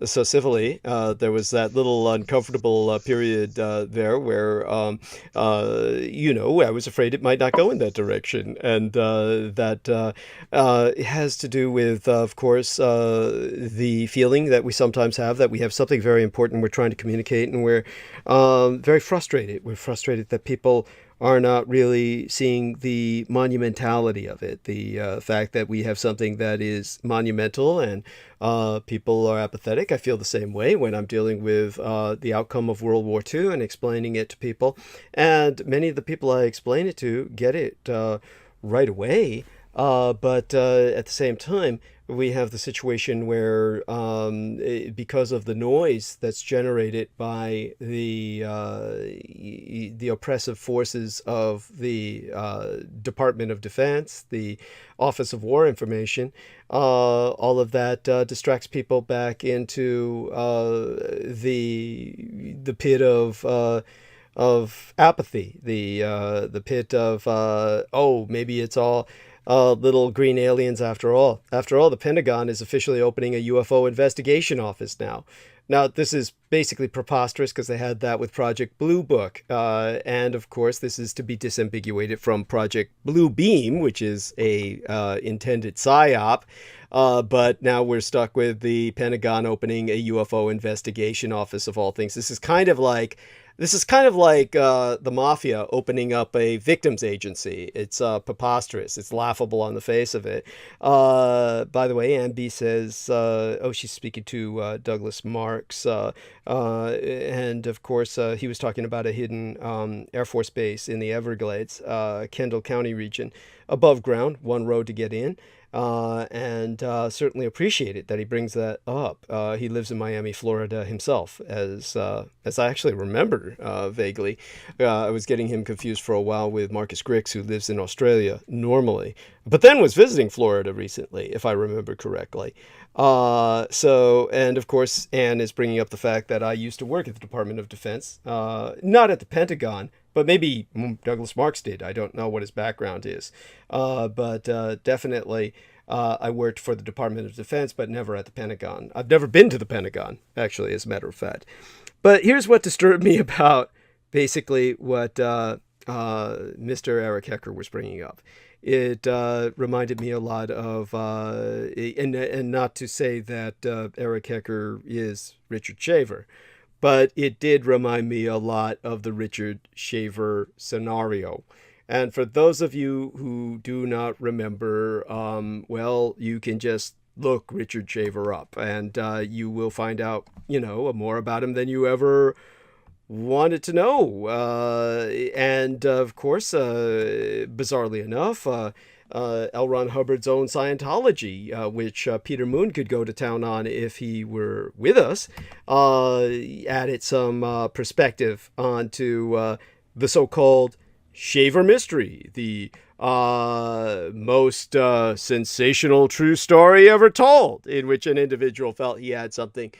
so civilly. There was that little uncomfortable period there where, I was afraid it might not go in that direction. And that has to do with, of course, the feeling that we sometimes have that we have something very important we're trying to communicate, and we're very frustrated. We're frustrated that people are not really seeing the monumentality of it, the fact that we have something that is monumental, and people are apathetic. I feel the same way when I'm dealing with the outcome of World War II and explaining it to people. And many of the people I explain it to get it right away. But at the same time, we have the situation where, because of the noise that's generated by the oppressive forces of the Department of Defense, the Office of War Information, all of that distracts people back into the pit of apathy, the pit of maybe it's all little green aliens after all. After all, the Pentagon is officially opening a UFO investigation office now. Now, this is basically preposterous because they had that with Project Blue Book. And of course, this is to be disambiguated from Project Blue Beam, which is a intended PSYOP. But now we're stuck with the Pentagon opening a UFO investigation office of all things. This is kind of like the mafia opening up a victims agency. It's preposterous. It's laughable on the face of it. By the way, Ann B says, she's speaking to Douglas Marks. And of course, he was talking about a hidden Air Force base in the Everglades, Kendall County region, above ground, one road to get in. And certainly appreciate it that he brings that up. He lives in Miami, Florida himself, as I actually remember vaguely. I was getting him confused for a while with Marcus Grix, who lives in Australia normally, but then was visiting Florida recently, if I remember correctly. And of course, Anne is bringing up the fact that I used to work at the Department of Defense, not at the Pentagon, but maybe Douglas Marks did. I don't know what his background is. But definitely I worked for the Department of Defense, but never at the Pentagon. I've never been to the Pentagon, actually, as a matter of fact. But here's what disturbed me about basically what Mr. Eric Hecker was bringing up. It reminded me a lot of, and not to say that Eric Hecker is Richard Shaver, but it did remind me a lot of the Richard Shaver scenario. And for those of you who do not remember, well, you can just look Richard Shaver up, and you will find out, more about him than you ever wanted to know. And of course, bizarrely enough, L. Ron Hubbard's own Scientology, which Peter Moon could go to town on if he were with us, added some perspective onto the so-called Shaver mystery, the most sensational true story ever told, in which an individual felt he had something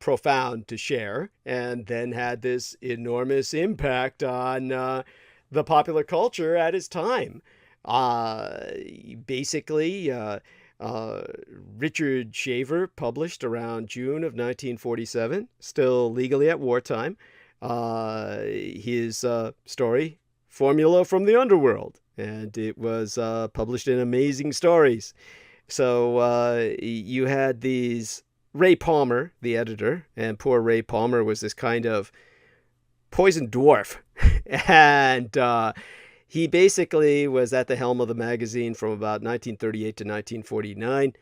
profound to share, and then had this enormous impact on the popular culture at his time. Basically, Richard Shaver published around June of 1947, still legally at wartime, his story, Formula from the Underworld, and it was published in Amazing Stories. So you had these Ray Palmer, the editor, and poor Ray Palmer was this kind of poison dwarf. And he basically was at the helm of the magazine from about 1938 to 1949.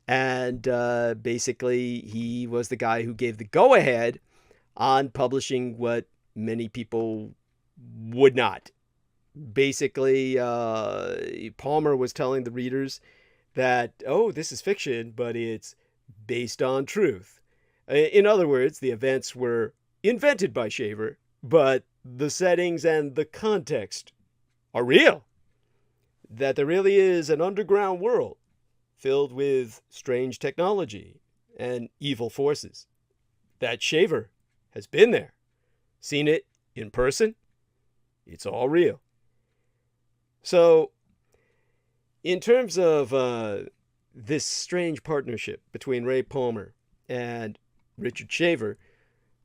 And basically, he was the guy who gave the go-ahead on publishing what many people would not. Basically, Palmer was telling the readers that, oh, this is fiction, but it's based on truth. In other words, the events were invented by Shaver, but the settings and the context are real. That there really is an underground world filled with strange technology and evil forces. That Shaver has been there, seen it in person. It's all real. So, in terms of this strange partnership between Ray Palmer and Richard Shaver,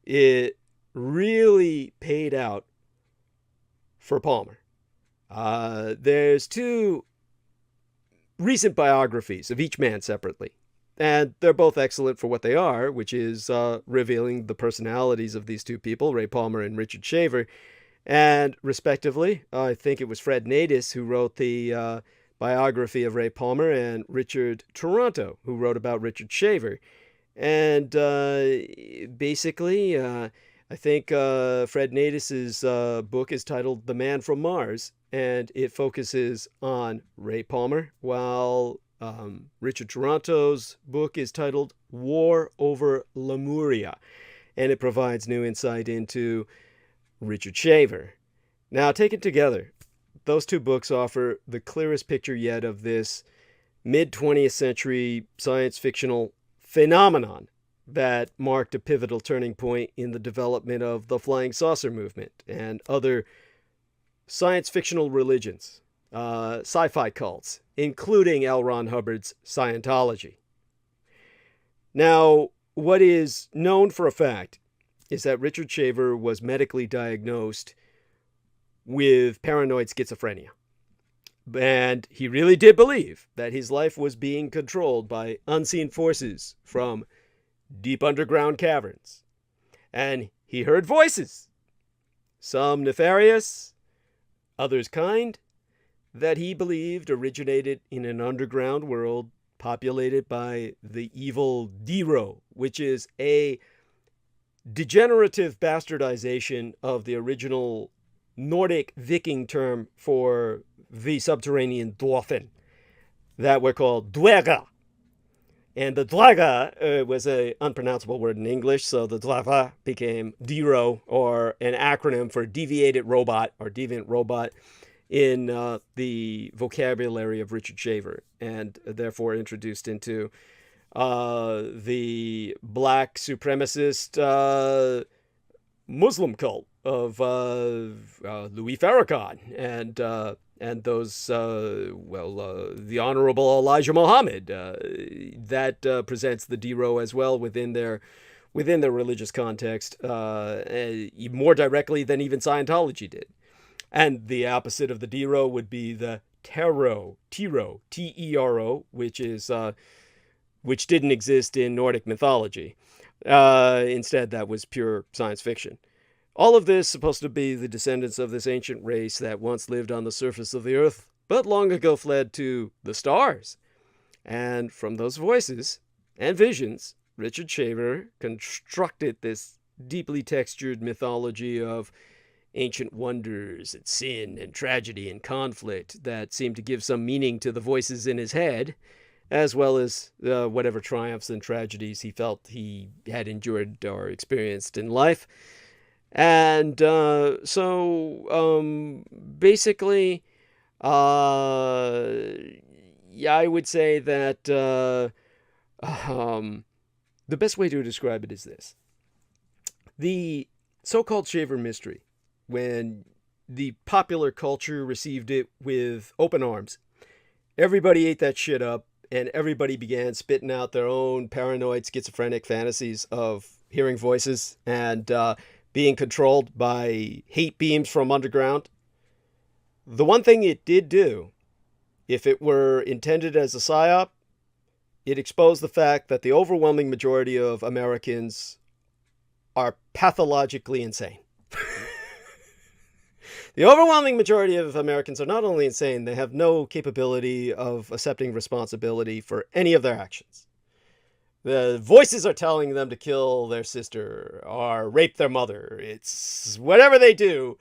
it really paid out for Palmer. There's two recent biographies of each man separately, and they're both excellent for what they are, which is revealing the personalities of these two people, Ray Palmer and Richard Shaver. And respectively, I think it was Fred Nadis who wrote the biography of Ray Palmer, and Richard Toronto who wrote about Richard Shaver. And basically, I think Fred Nadis's book is titled The Man from Mars, and it focuses on Ray Palmer, while Richard Toronto's book is titled War over Lemuria, and it provides new insight into Richard Shaver. Now, taken together, those two books offer the clearest picture yet of this mid-20th century science fictional phenomenon that marked a pivotal turning point in the development of the flying saucer movement and other science fictional religions, sci-fi cults, including L. Ron Hubbard's Scientology. Now, what is known for a fact is that Richard Shaver was medically diagnosed with paranoid schizophrenia. And he really did believe that his life was being controlled by unseen forces from deep underground caverns. And he heard voices, some nefarious, others kind, that he believed originated in an underground world populated by the evil Diro, which is a degenerative bastardization of the original Nordic Viking term for the subterranean dolphin that were called dwerga. And the dwerga was an unpronounceable word in English, so the dwerga became Diro, or an acronym for deviated robot or deviant robot in the vocabulary of Richard Shaver, and therefore introduced into the black supremacist Muslim cult of Louis Farrakhan and and those, the Honorable Elijah Muhammad, that presents the Dero as well within their religious context, more directly than even Scientology did. And the opposite of the Dero would be the Tero, T-E-R-O, which didn't exist in Nordic mythology. Instead, that was pure science fiction. All of this supposed to be the descendants of this ancient race that once lived on the surface of the earth, but long ago fled to the stars. And from those voices and visions, Richard Shaver constructed this deeply textured mythology of ancient wonders and sin and tragedy and conflict that seemed to give some meaning to the voices in his head, as well as whatever triumphs and tragedies he felt he had endured or experienced in life. And basically, I would say that the best way to describe it is this. The so-called Shaver mystery, when the popular culture received it with open arms, everybody ate that shit up, and everybody began spitting out their own paranoid, schizophrenic fantasies of hearing voices and being controlled by hate beams from underground. The one thing it did do, if it were intended as a psyop, it exposed the fact that the overwhelming majority of Americans are pathologically insane. The overwhelming majority of Americans are not only insane, they have no capability of accepting responsibility for any of their actions. The voices are telling them to kill their sister or rape their mother. It's whatever they do,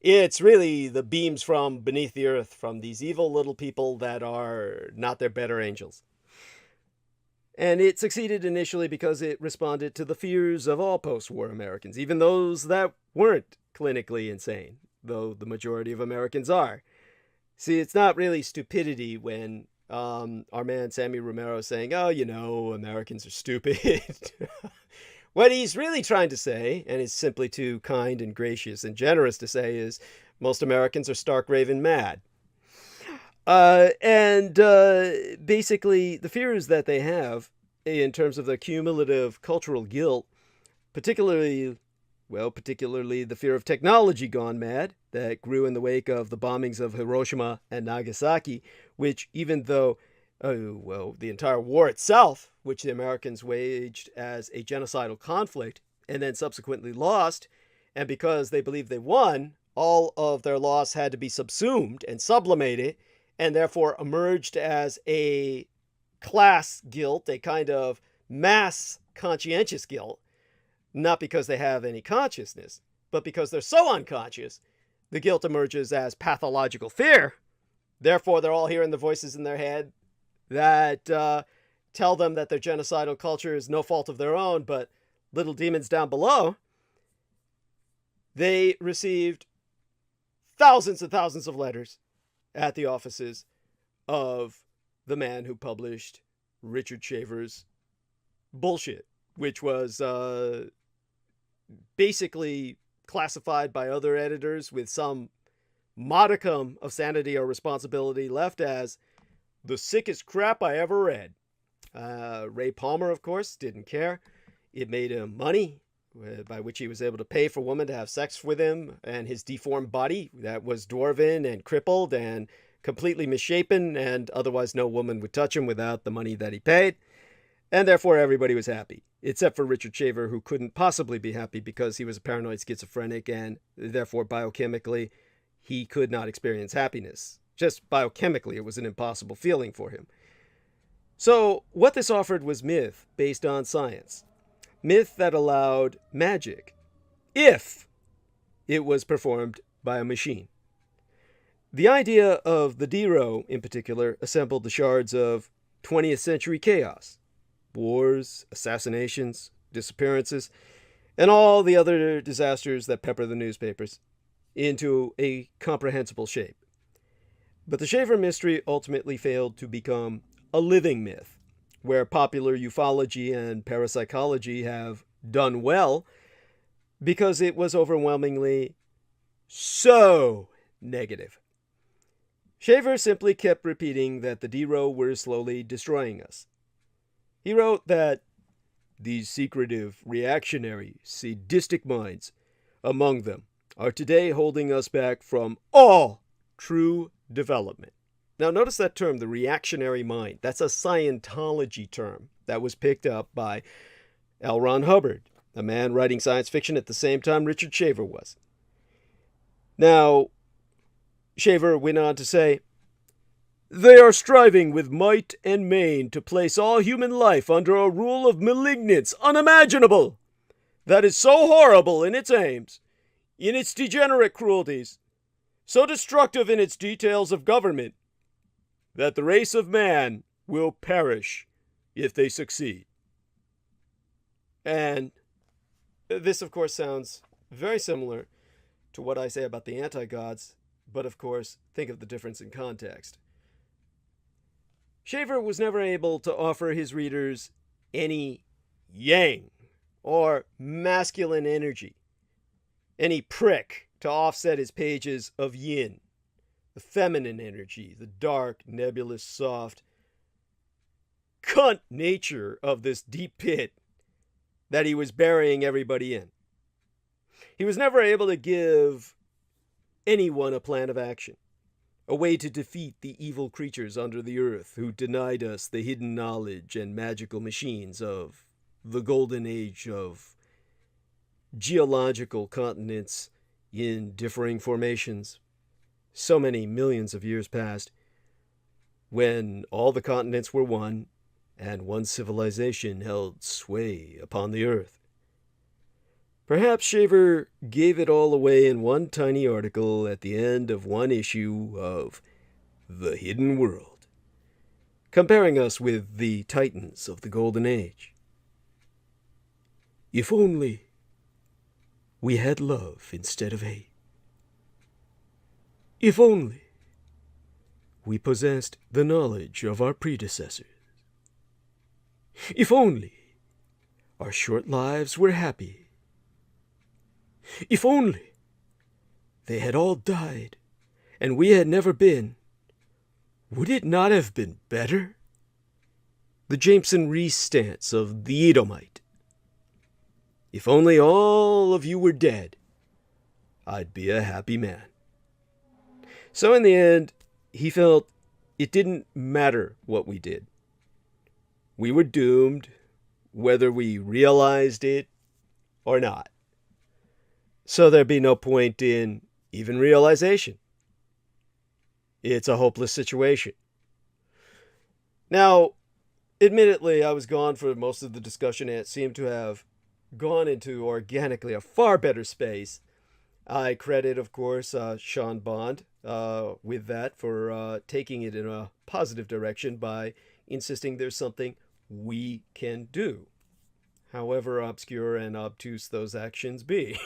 it's really the beams from beneath the earth from these evil little people that are not their better angels. And it succeeded initially because it responded to the fears of all post-war Americans, even those that weren't clinically insane, though the majority of Americans are. See, it's not really stupidity when our man Sammy Romero is saying, oh, Americans are stupid. What he's really trying to say, and is simply too kind and gracious and generous to say, is most Americans are stark raving mad. Basically, the fears that they have in terms of the cumulative cultural guilt, particularly the fear of technology gone mad that grew in the wake of the bombings of Hiroshima and Nagasaki, which even though, the entire war itself, which the Americans waged as a genocidal conflict and then subsequently lost, and because they believed they won, all of their loss had to be subsumed and sublimated, and therefore emerged as a class guilt, a kind of mass conscientious guilt, not because they have any consciousness, but because they're so unconscious, the guilt emerges as pathological fear. Therefore, they're all hearing the voices in their head that tell them that their genocidal culture is no fault of their own, but little demons down below. They received thousands and thousands of letters at the offices of the man who published Richard Shaver's bullshit, which was basically classified by other editors with some modicum of sanity or responsibility left as the sickest crap I ever read. Ray Palmer, of course, didn't care. It made him money, by which he was able to pay for women to have sex with him, and his deformed body that was dwarven and crippled and completely misshapen, and otherwise no woman would touch him without the money that he paid. And therefore everybody was happy, except for Richard Shaver, who couldn't possibly be happy because he was a paranoid schizophrenic, and therefore biochemically he could not experience happiness. Just biochemically, it was an impossible feeling for him. So what this offered was myth based on science. Myth that allowed magic, if it was performed by a machine. The idea of the Dero, in particular, assembled the shards of 20th century chaos. Wars, assassinations, disappearances, and all the other disasters that pepper the newspapers into a comprehensible shape. But the Shaver mystery ultimately failed to become a living myth, where popular ufology and parapsychology have done well because it was overwhelmingly so negative. Shaver simply kept repeating that the D-Row were slowly destroying us. He wrote that these secretive, reactionary, sadistic minds among them are today holding us back from all true development. Now notice that term, the reactionary mind. That's a Scientology term that was picked up by L. Ron Hubbard, a man writing science fiction at the same time Richard Shaver was. Now, Shaver went on to say, they are striving with might and main to place all human life under a rule of malignance unimaginable, that is so horrible in its aims, in its degenerate cruelties, so destructive in its details of government, that the race of man will perish if they succeed. And this, of course, sounds very similar to what I say about the anti-gods, but of course, think of the difference in context. Shaver was never able to offer his readers any yang or masculine energy, any prick to offset his pages of yin, the feminine energy, the dark, nebulous, soft, cunt nature of this deep pit that he was burying everybody in. He was never able to give anyone a plan of action, a way to defeat the evil creatures under the earth who denied us the hidden knowledge and magical machines of the golden age of geological continents in differing formations, so many millions of years past, when all the continents were one and one civilization held sway upon the earth. Perhaps Shaver gave it all away in one tiny article at the end of one issue of The Hidden World, comparing us with the titans of the Golden Age. If only we had love instead of hate. If only we possessed the knowledge of our predecessors. If only our short lives were happy. If only they had all died and we had never been, would it not have been better? The Jameson Reese stance of the Edomite. If only all of you were dead, I'd be a happy man. So in the end, he felt it didn't matter what we did. We were doomed, whether we realized it or not. So there'd be no point in even realization. It's a hopeless situation. Now, admittedly, I was gone for most of the discussion, and it seemed to have gone into organically a far better space. I credit, of course, Sean Bond with that for taking it in a positive direction by insisting there's something we can do, however obscure and obtuse those actions be.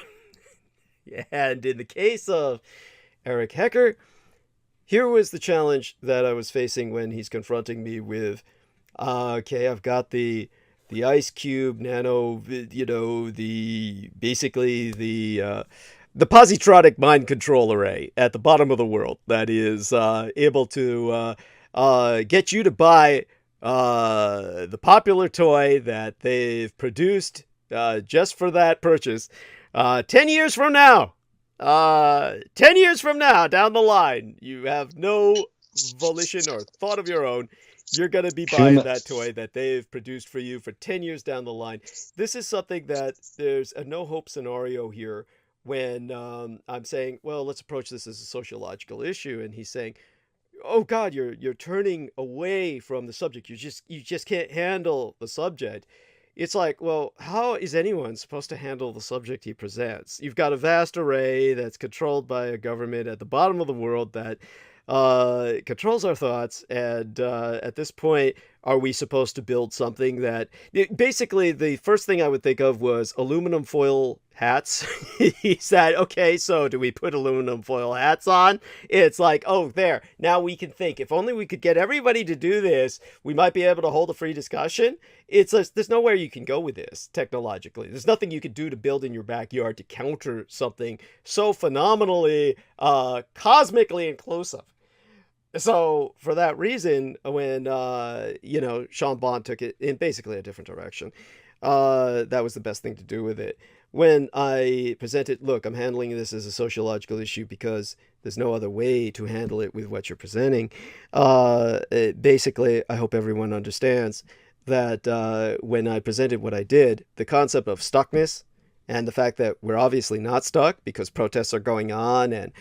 And in the case of Eric Hecker, here was the challenge that I was facing when he's confronting me with, okay, I've got the ice cube nano, the positronic mind control array at the bottom of the world that is able to get you to buy the popular toy that they've produced just for that purchase. 10 years from now, 10 years from now, down the line, you have no volition or thought of your own. You're going to be buying that toy that they've produced for you for 10 years down the line. This is something that there's a no-hope scenario here when I'm saying, well, let's approach this as a sociological issue. And he's saying, oh, God, you're turning away from the subject. You just can't handle the subject. It's like, well, how is anyone supposed to handle the subject he presents? You've got a vast array that's controlled by a government at the bottom of the world that controls our thoughts. And at this point, are we supposed to build something that... Basically, the first thing I would think of was aluminum foil hats. He said, okay, so do we put aluminum foil hats on? It's like, oh, there. Now we can think. If only we could get everybody to do this, we might be able to hold a free discussion. There's nowhere you can go with this technologically. There's nothing you can do to build in your backyard to counter something so phenomenally, cosmically inclusive. So for that reason, when Sean Bond took it in basically a different direction, that was the best thing to do with it. When I presented, look, I'm handling this as a sociological issue because there's no other way to handle it with what you're presenting. Basically, I hope everyone understands that when I presented what I did, the concept of stuckness and the fact that we're obviously not stuck because protests are going on and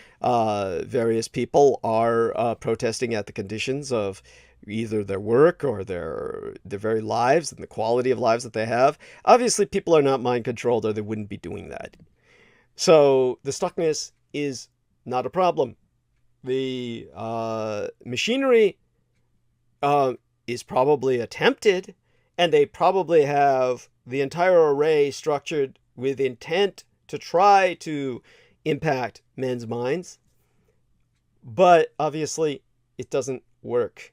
various people are protesting at the conditions of either their work or their very lives and the quality of lives that they have. Obviously, people are not mind controlled or they wouldn't be doing that. So the stuckness is not a problem. The machinery is probably attempted, and they probably have the entire array structured with intent to try to impact men's minds. But obviously, it doesn't work.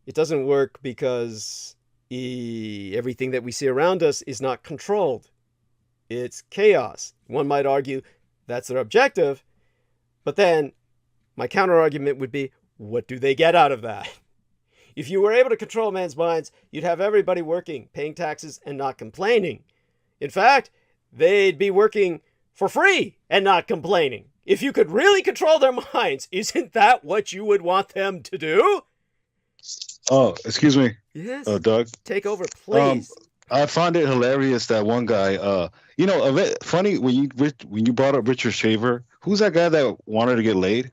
It doesn't work because everything that we see around us is not controlled. It's chaos. One might argue that's their objective, but then my counter argument would be, what do they get out of that? If you were able to control men's minds, you'd have everybody working, paying taxes, and not complaining. In fact, they'd be working for free and not complaining. If you could really control their minds, isn't that what you would want them to do? Oh, excuse me. Yes. Doug. Take over, please. I find it hilarious that one guy, a bit funny when you brought up Richard Shaver. Who's that guy that wanted to get laid?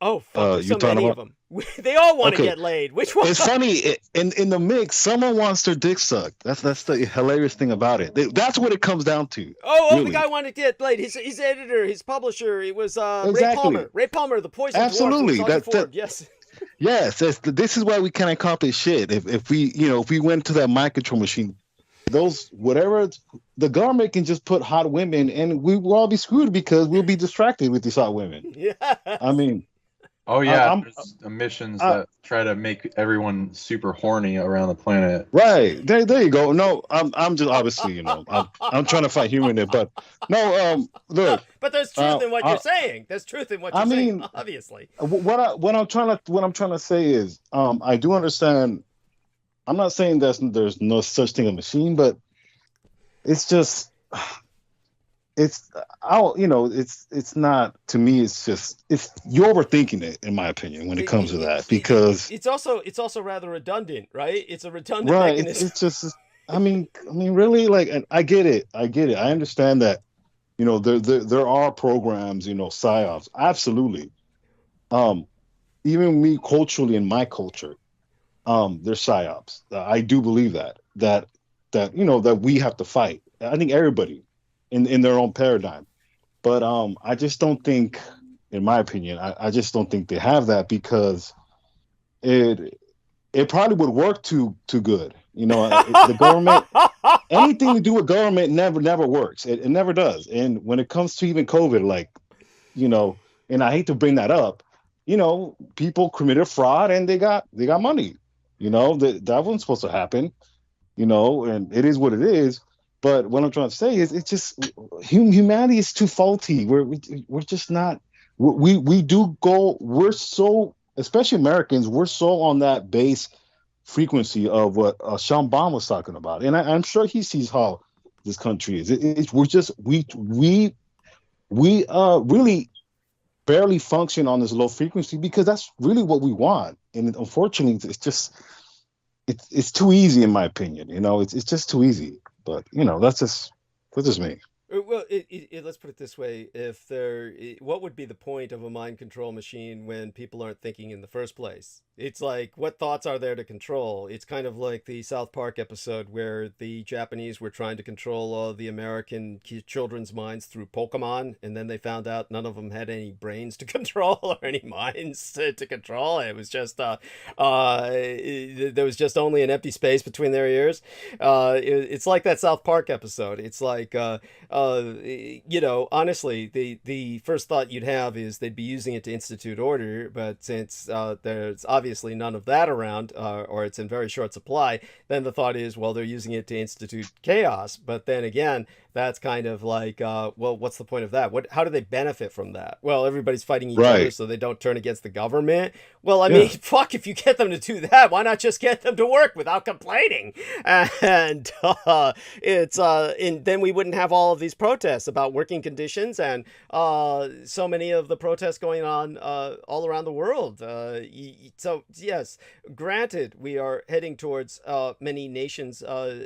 Oh, fuck, there's you so many of them. They all want to get laid. Which one? It's funny, in the mix, someone wants their dick sucked. That's the hilarious thing about it. That's what it comes down to. Really. The guy wanted to get laid. His editor, his publisher, it was Ray Palmer. Ray Palmer, the poison Absolutely. dwarf. Yes. Yes, this is why we can't accomplish shit. If we went to that mind control machine, the government can just put hot women, and we will all be screwed because we'll be distracted with these hot women. Yeah. I mean. Oh yeah, there's missions that try to make everyone super horny around the planet. Right there you go. No, I'm just obviously I'm trying to fight humor in it, but no, look. But there's truth in what you're saying. There's truth in what you're saying. Obviously. What I'm trying to say is, I do understand. I'm not saying there's no such thing as a machine, but it's just. It's not, to me, it's you're overthinking it, in my opinion, when it comes to that, because it's also rather redundant, right? It's a redundant mechanism. It's just, I mean really, like, and I get it. I understand that, there are programs, psyops, absolutely. Even me culturally, in my culture, there's psyops. I do believe that we have to fight. I think everybody. In their own paradigm, but I just don't think, in my opinion, I just don't think they have that, because it probably would work too good. The government, anything to do with government never works. It never does. And when it comes to even COVID, and I hate to bring that up, people committed fraud and they got money. That wasn't supposed to happen. And it is what it is. But what I'm trying to say is, it's just humanity is too faulty. We're just not. We do go. We're so, especially Americans, we're so on that base frequency of what Sean Bond was talking about, and I'm sure he sees how this country is. We really barely function on this low frequency because that's really what we want, and unfortunately, it's too easy, in my opinion. It's just too easy. But that's just me. Well, let's put it this way: what would be the point of a mind control machine when people aren't thinking in the first place? It's like, what thoughts are there to control? It's kind of like the South Park episode where the Japanese were trying to control all the American children's minds through Pokemon, and then they found out none of them had any brains to control or any minds to control. It was just there was just only an empty space between their ears. It's like that South Park episode. It's like honestly, the first thought you'd have is they'd be using it to institute order, but since there's obviously none of that around, or it's in very short supply, then the thought is, well, they're using it to institute chaos. But then again, that's kind of like, well, what's the point of that? How do they benefit from that? Well, everybody's fighting each other Right. so they don't turn against the government. Well, I mean, fuck, if you get them to do that, why not just get them to work without complaining? And then we wouldn't have all of these protests about working conditions and so many of the protests going on all around the world. So yes, granted, we are heading towards many nations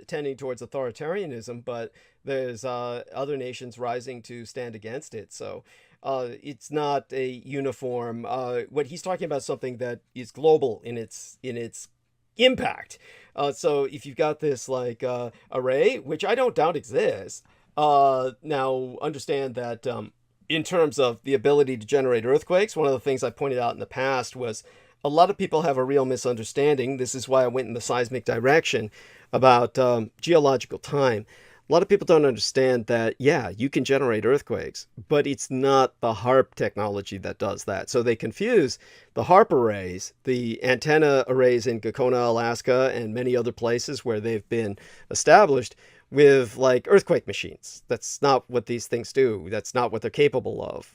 tending towards authoritarianism, but there's other nations rising to stand against it. So it's not a uniform. What he's talking about is something that is global in its impact. So if you've got this like array, which I don't doubt exists, now understand that in terms of the ability to generate earthquakes, one of the things I pointed out in the past was a lot of people have a real misunderstanding. This is why I went in the seismic direction about geological time. A lot of people don't understand that, yeah, you can generate earthquakes, but it's not the HARP technology that does that. So they confuse the HARP arrays, the antenna arrays in Gakona, Alaska, and many other places where they've been established with like earthquake machines. That's not what these things do. That's not what they're capable of.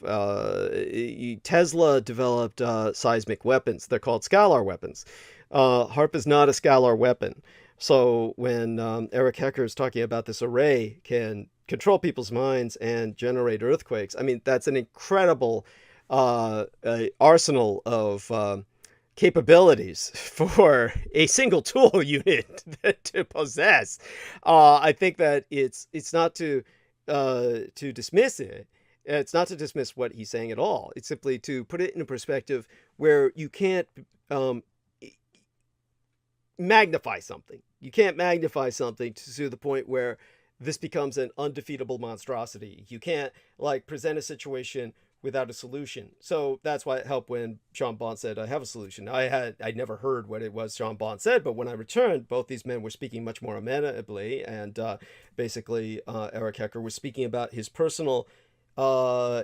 Tesla developed seismic weapons. They're called scalar weapons. HARP is not a scalar weapon. So when Eric Hecker is talking about this array can control people's minds and generate earthquakes, I mean, that's an incredible arsenal of capabilities for a single tool unit to possess. I think that it's not to dismiss it. It's not to dismiss what he's saying at all. It's simply to put it in a perspective where you can't magnify something. You can't magnify something to the point where this becomes an undefeatable monstrosity. You can't like present a situation without a solution. So that's why it helped when Sean Bond said, I have a solution. I'd never heard what it was Sean Bond said, but when I returned, both these men were speaking much more amenably. And basically, Eric Hecker was speaking about his personal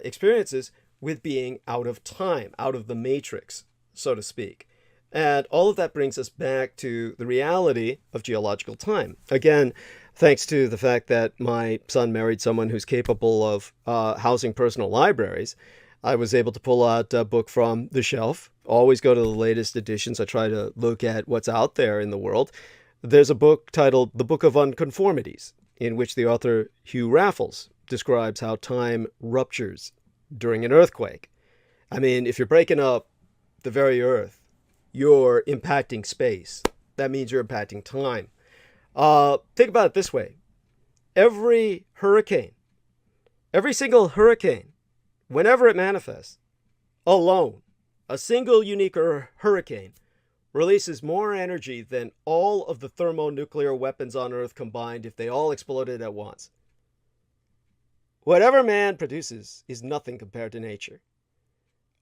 experiences with being out of time, out of the matrix, so to speak. And all of that brings us back to the reality of geological time. Again, thanks to the fact that my son married someone who's capable of housing personal libraries, I was able to pull out a book from the shelf. Always go to the latest editions. I try to look at what's out there in the world. There's a book titled The Book of Unconformities, in which the author Hugh Raffles describes how time ruptures during an earthquake. I mean, if you're breaking up the very earth, you're impacting space. That means you're impacting time. Think about it this way. Every single hurricane, whenever it manifests, alone, a single unique hurricane releases more energy than all of the thermonuclear weapons on Earth combined if they all exploded at once. Whatever man produces is nothing compared to nature.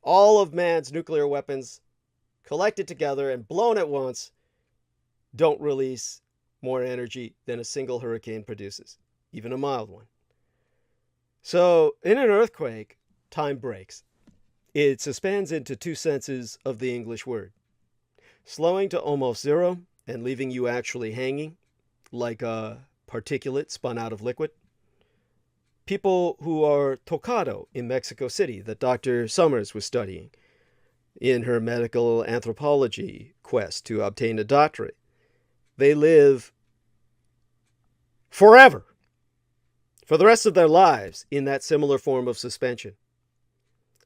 All of man's nuclear weapons collected together and blown at once don't release more energy than a single hurricane produces, even a mild one. So in an earthquake, time breaks. It suspends into two senses of the English word. Slowing to almost zero and leaving you actually hanging like a particulate spun out of liquid. People who are tocado in Mexico City that Dr. Summers was studying in her medical anthropology quest to obtain a doctorate. They live forever, for the rest of their lives, in that similar form of suspension,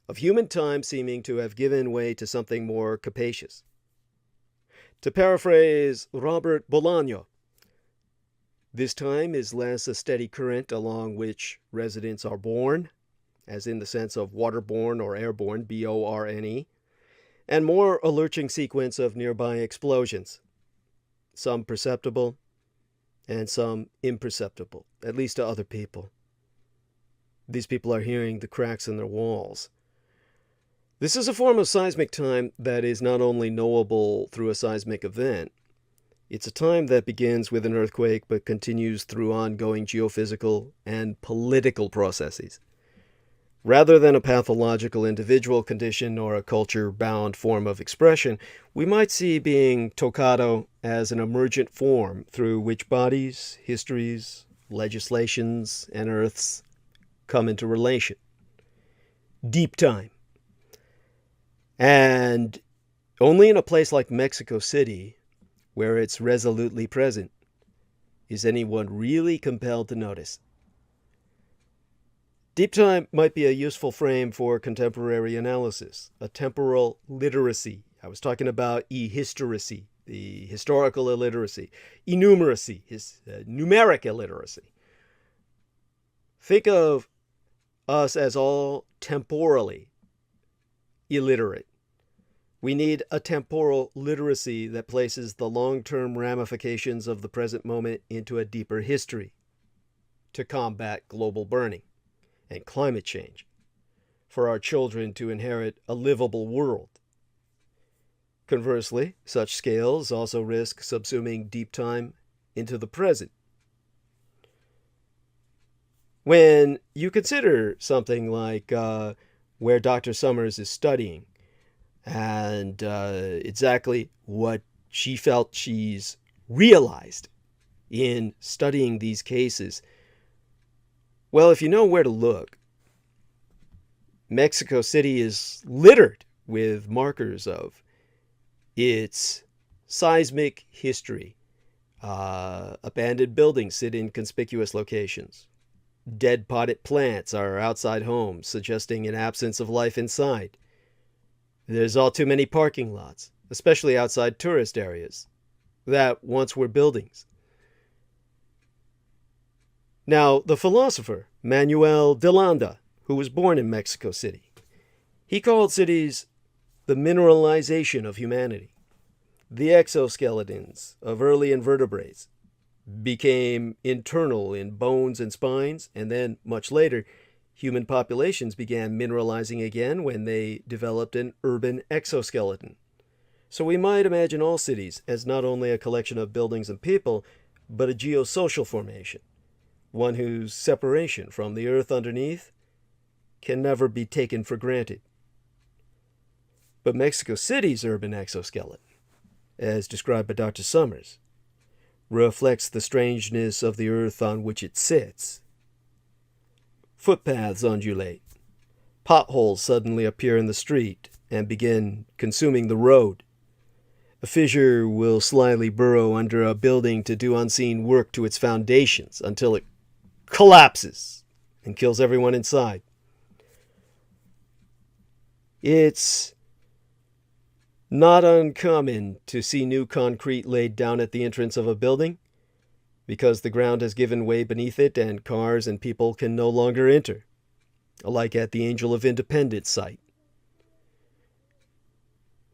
of human time seeming to have given way to something more capacious. To paraphrase Robert Bolaño, this time is less a steady current along which residents are born, as in the sense of waterborne or airborne, B-O-R-N-E, and more a lurching sequence of nearby explosions, some perceptible and some imperceptible, at least to other people. These people are hearing the cracks in their walls. This is a form of seismic time that is not only knowable through a seismic event, It's a time that begins with an earthquake but continues through ongoing geophysical and political processes. Rather than a pathological individual condition or a culture-bound form of expression, we might see being tocado as an emergent form through which bodies, histories, legislations, and earths come into relation. Deep time. And only in a place like Mexico City, where it's resolutely present, is anyone really compelled to notice. Deep time might be a useful frame for contemporary analysis, a temporal literacy. I was talking about e-historicy, the historical illiteracy, enumeracy, numeric illiteracy. Think of us as all temporally illiterate. We need a temporal literacy that places the long-term ramifications of the present moment into a deeper history to combat global burning and climate change, for our children to inherit a livable world. Conversely, such scales also risk subsuming deep time into the present. When you consider something like where Dr. Summers is studying and exactly what she felt she's realized in studying these cases, well, if you know where to look, Mexico City is littered with markers of its seismic history. Abandoned buildings sit in conspicuous locations. Dead potted plants are outside homes, suggesting an absence of life inside. There's all too many parking lots, especially outside tourist areas, that once were buildings. Now, the philosopher Manuel de Landa, who was born in Mexico City, he called cities the mineralization of humanity. The exoskeletons of early invertebrates became internal in bones and spines, and then, much later, human populations began mineralizing again when they developed an urban exoskeleton. So we might imagine all cities as not only a collection of buildings and people, but a geosocial formation, one whose separation from the earth underneath can never be taken for granted. But Mexico City's urban exoskeleton, as described by Dr. Summers, reflects the strangeness of the earth on which it sits. Footpaths undulate. Potholes suddenly appear in the street and begin consuming the road. A fissure will slyly burrow under a building to do unseen work to its foundations until it collapses and kills everyone inside. It's not uncommon to see new concrete laid down at the entrance of a building because the ground has given way beneath it and cars and people can no longer enter, like at the Angel of Independence site.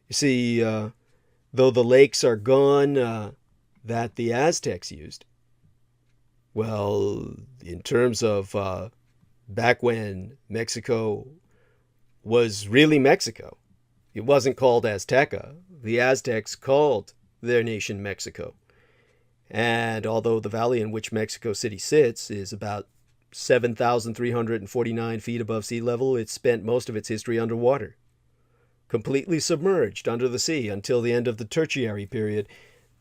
You see, though the lakes are gone that the Aztecs used, well, in terms of back when Mexico was really Mexico, it wasn't called Azteca. The Aztecs called their nation Mexico. And although the valley in which Mexico City sits is about 7,349 feet above sea level, it spent most of its history underwater, completely submerged under the sea until the end of the Tertiary period.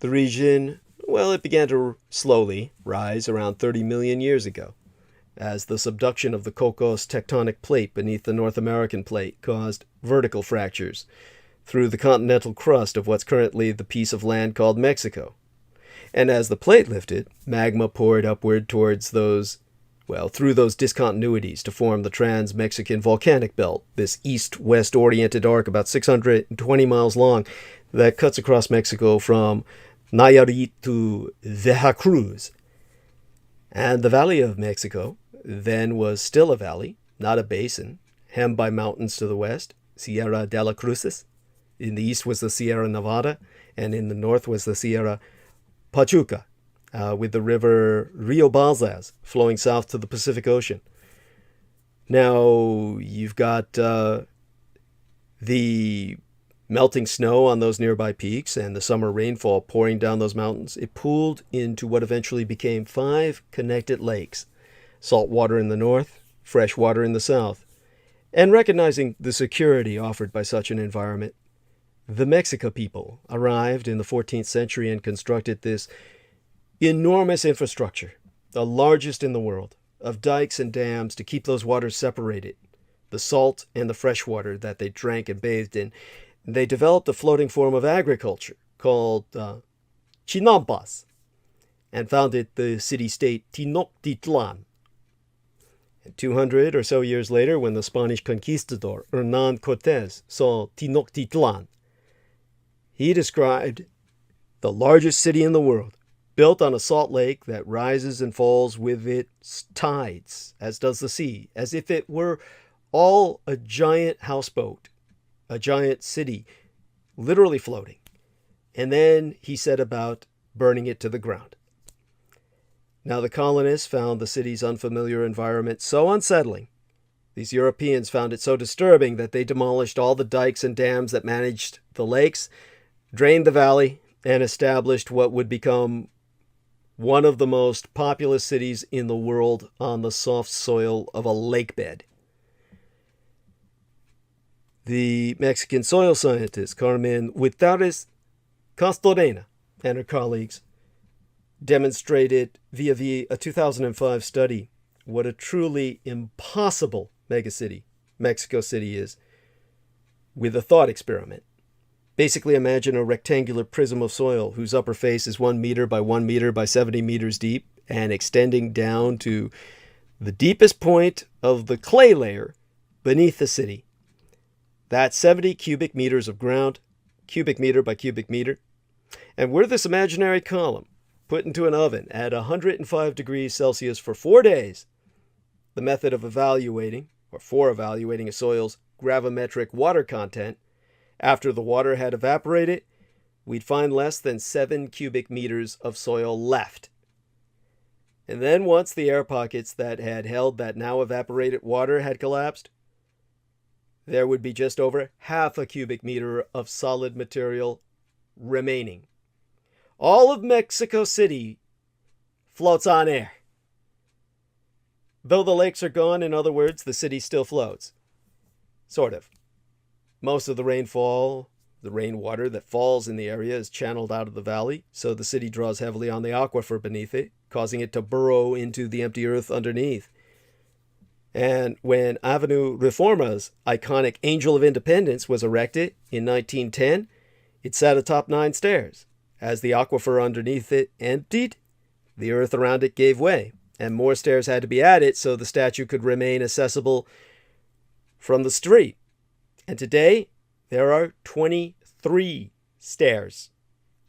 The region, well, it began to slowly rise around 30 million years ago, as the subduction of the Cocos tectonic plate beneath the North American plate caused vertical fractures through the continental crust of what's currently the piece of land called Mexico. And as the plate lifted, magma poured upward towards those, well, through those discontinuities to form the Trans-Mexican Volcanic Belt, this east-west oriented arc about 620 miles long that cuts across Mexico from Nayarit to Veracruz. And the Valley of Mexico then was still a valley, not a basin, hemmed by mountains to the west, Sierra de la Cruces. In the east was the Sierra Nevada, and in the north was the Sierra Pachuca, with the river Rio Balsas flowing south to the Pacific Ocean. Now, you've got the melting snow on those nearby peaks and the summer rainfall pouring down those mountains, it pooled into what eventually became 5 connected lakes: salt water in the north, fresh water in the south. And recognizing the security offered by such an environment, the Mexica people arrived in the 14th century and constructed this enormous infrastructure, the largest in the world, of dikes and dams to keep those waters separated, the salt and the fresh water that they drank and bathed in. They developed a floating form of agriculture called chinampas and founded the city-state Tenochtitlan. And 200 or so years later, when the Spanish conquistador Hernán Cortés saw Tenochtitlan, he described the largest city in the world, built on a salt lake that rises and falls with its tides, as does the sea, as if it were all a giant houseboat, a giant city, literally floating. And then he set about burning it to the ground. Now the colonists found the city's unfamiliar environment so unsettling, these Europeans found it so disturbing, that they demolished all the dikes and dams that managed the lakes, drained the valley, and established what would become one of the most populous cities in the world on the soft soil of a lake bed. The Mexican soil scientist Carmen Huitares Castorena and her colleagues demonstrated via a 2005 study what a truly impossible megacity Mexico City is with a thought experiment. Basically, imagine a rectangular prism of soil whose upper face is 1 meter by 1 meter by 70 meters deep and extending down to the deepest point of the clay layer beneath the city. That's 70 cubic meters of ground, cubic meter by cubic meter. And were this imaginary column put into an oven at 105 degrees Celsius for 4 days, the method of evaluating a soil's gravimetric water content, after the water had evaporated, we'd find less than 7 cubic meters of soil left. And then once the air pockets that had held that now evaporated water had collapsed, there would be just over half a cubic meter of solid material remaining. All of Mexico City floats on air. Though the lakes are gone, in other words, the city still floats. Sort of. Most of the rainfall, the rainwater that falls in the area, is channeled out of the valley, so the city draws heavily on the aquifer beneath it, causing it to burrow into the empty earth underneath. And when Avenue Reforma's iconic Angel of Independence was erected in 1910, it sat atop 9 stairs. As the aquifer underneath it emptied, the earth around it gave way, and more stairs had to be added so the statue could remain accessible from the street. And today, there are 23 stairs,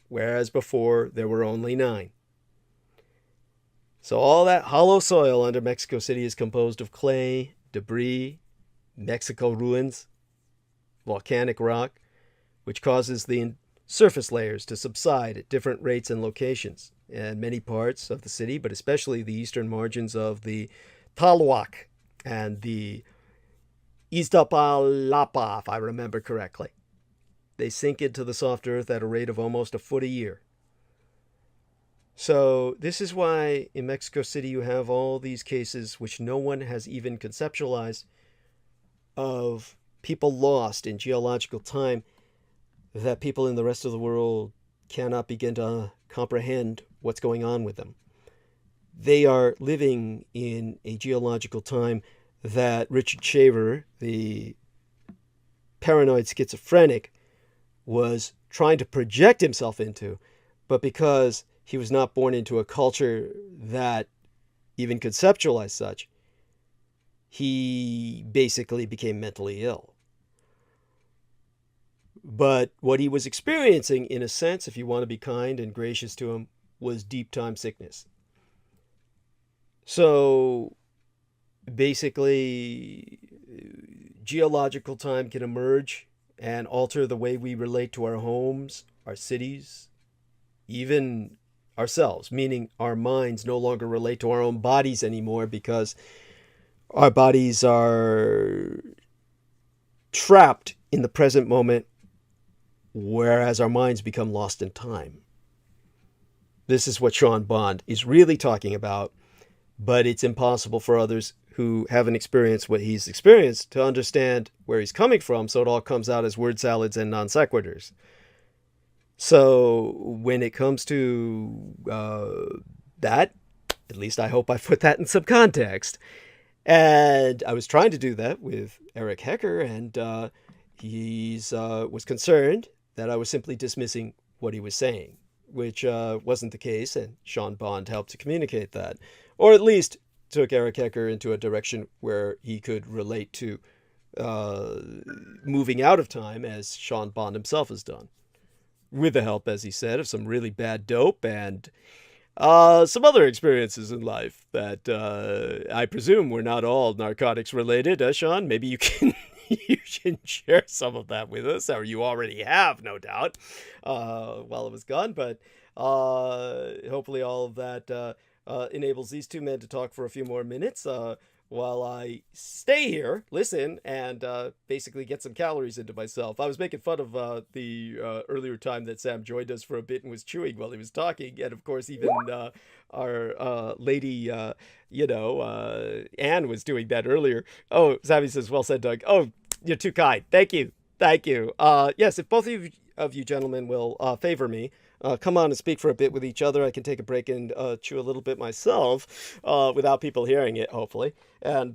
whereas before there were only 9. So all that hollow soil under Mexico City is composed of clay, debris, Mexico ruins, volcanic rock, which causes the surface layers to subside at different rates and locations. And many parts of the city, but especially the eastern margins of the Tláhuac and the Iztapalapa, if I remember correctly, they sink into the soft earth at a rate of almost a foot a year. So this is why in Mexico City you have all these cases which no one has even conceptualized of people lost in geological time that people in the rest of the world cannot begin to comprehend what's going on with them. They are living in a geological time that Richard Shaver, the paranoid schizophrenic, was trying to project himself into, but because he was not born into a culture that even conceptualized such, he basically became mentally ill. But what he was experiencing, in a sense, if you want to be kind and gracious to him, was deep time sickness. So basically, geological time can emerge and alter the way we relate to our homes, our cities, even ourselves, meaning our minds no longer relate to our own bodies anymore because our bodies are trapped in the present moment whereas our minds become lost in time. This is what Sean Bond is really talking about, but it's impossible for others who haven't experienced what he's experienced to understand where he's coming from, so it all comes out as word salads and non sequiturs. So when it comes to that, at least I hope I put that in some context. And I was trying to do that with Eric Hecker, and he was concerned that I was simply dismissing what he was saying, which wasn't the case, and Sean Bond helped to communicate that, or at least took Eric Hecker into a direction where he could relate to moving out of time, as Sean Bond himself has done, with the help, as he said, of some really bad dope and some other experiences in life that I presume were not all narcotics related. Sean, maybe you can you can share some of that with us, or you already have, no doubt, while it was gone. But hopefully all of that enables these two men to talk for a few more minutes while I stay here, listen, and basically get some calories into myself. I was making fun of the earlier time that Sam joined us for a bit and was chewing while he was talking. And of course, even our lady, Anne was doing that earlier. Oh, Sammy says, well said, Doug. Oh, you're too kind. Thank you. Thank you. Yes, if both of you gentlemen will favor me, come on and speak for a bit with each other. I can take a break and chew a little bit myself without people hearing it, hopefully. And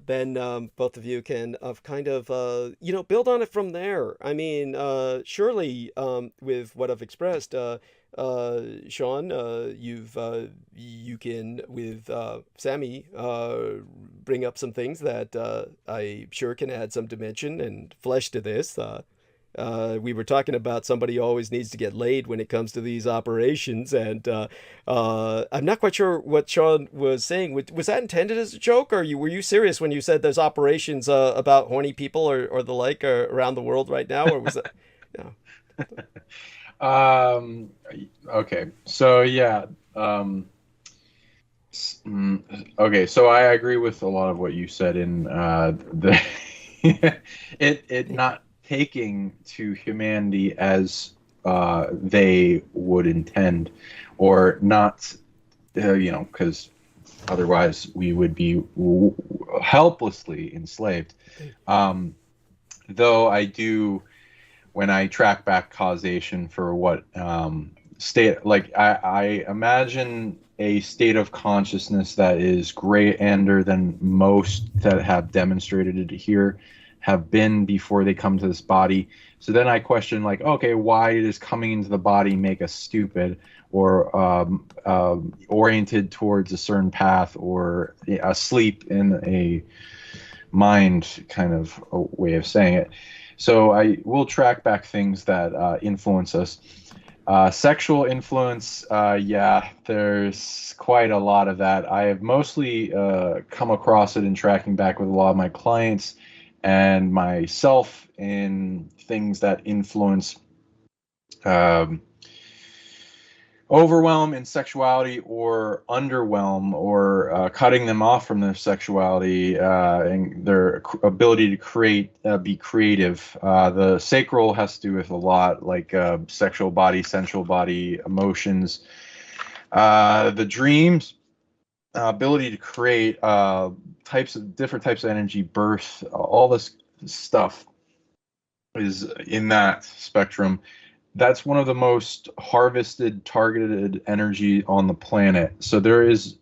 then both of you can build on it from there. I mean, surely with what I've expressed, Sean, you can, with Sammy, bring up some things that I sure can add some dimension and flesh to this. We were talking about somebody who always needs to get laid when it comes to these operations, and I'm not quite sure what Sean was saying. Was that intended as a joke, or were you serious when you said there's operations about horny people or the like around the world right now, or was that? Okay, so yeah. Okay, so I agree with a lot of what you said in the it not taking to humanity as they would intend, or not, because otherwise we would be helplessly enslaved. Though I do, when I track back causation for what state, like I imagine a state of consciousness that is grander than most that have demonstrated it here have been before they come to this body. So then I question, like, okay, why does coming into the body make us stupid, or oriented towards a certain path, or asleep in a mind kind of a way of saying it. So I will track back things that influence us. Sexual influence, yeah, there's quite a lot of that. I have mostly come across it in tracking back with a lot of my clients and myself in things that influence overwhelm in sexuality, or underwhelm, or cutting them off from their sexuality and their ability to be creative. The sacral has to do with a lot, like sexual body, sensual body, emotions, the dreams, ability to create different types of energy, birth, all this stuff is in that spectrum. That's one of the most harvested, targeted energy on the planet. So there is,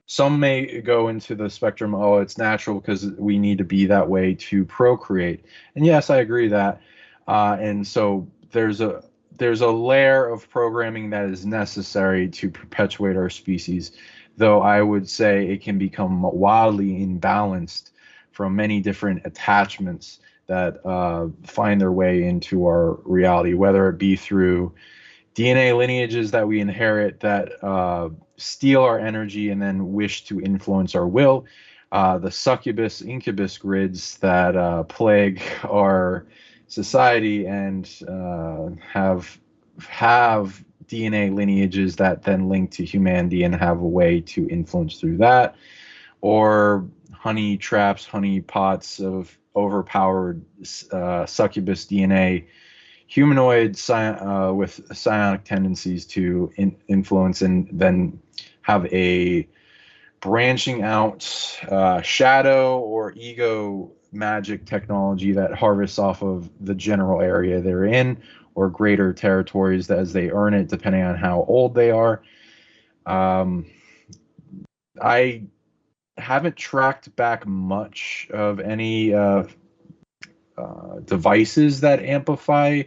some may go into the spectrum, oh, it's natural because we need to be that way to procreate. And yes, I agree that. And so there's a layer of programming that is necessary to perpetuate our species, though I would say it can become wildly imbalanced from many different attachments that find their way into our reality, whether it be through DNA lineages that we inherit that steal our energy and then wish to influence our will, the succubus incubus grids that plague our society and have DNA lineages that then link to humanity and have a way to influence through that, or honey traps, honey pots of overpowered succubus DNA with psionic tendencies to influence, and then have a branching out shadow or ego magic technology that harvests off of the general area they're in, or greater territories as they earn it, depending on how old they are. I haven't tracked back much of any devices that amplify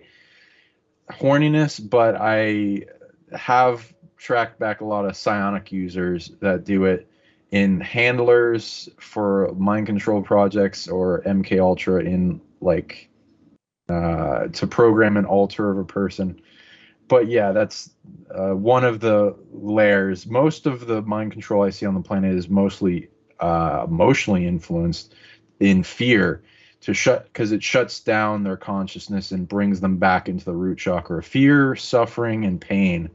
horniness, but I have tracked back a lot of psionic users that do it in handlers for mind control projects, or MK Ultra in like to program an alter of a person. But yeah, that's one of the layers. Most of the mind control I see on the planet is mostly emotionally influenced, in fear, because it shuts down their consciousness and brings them back into the root chakra. Fear, suffering, and pain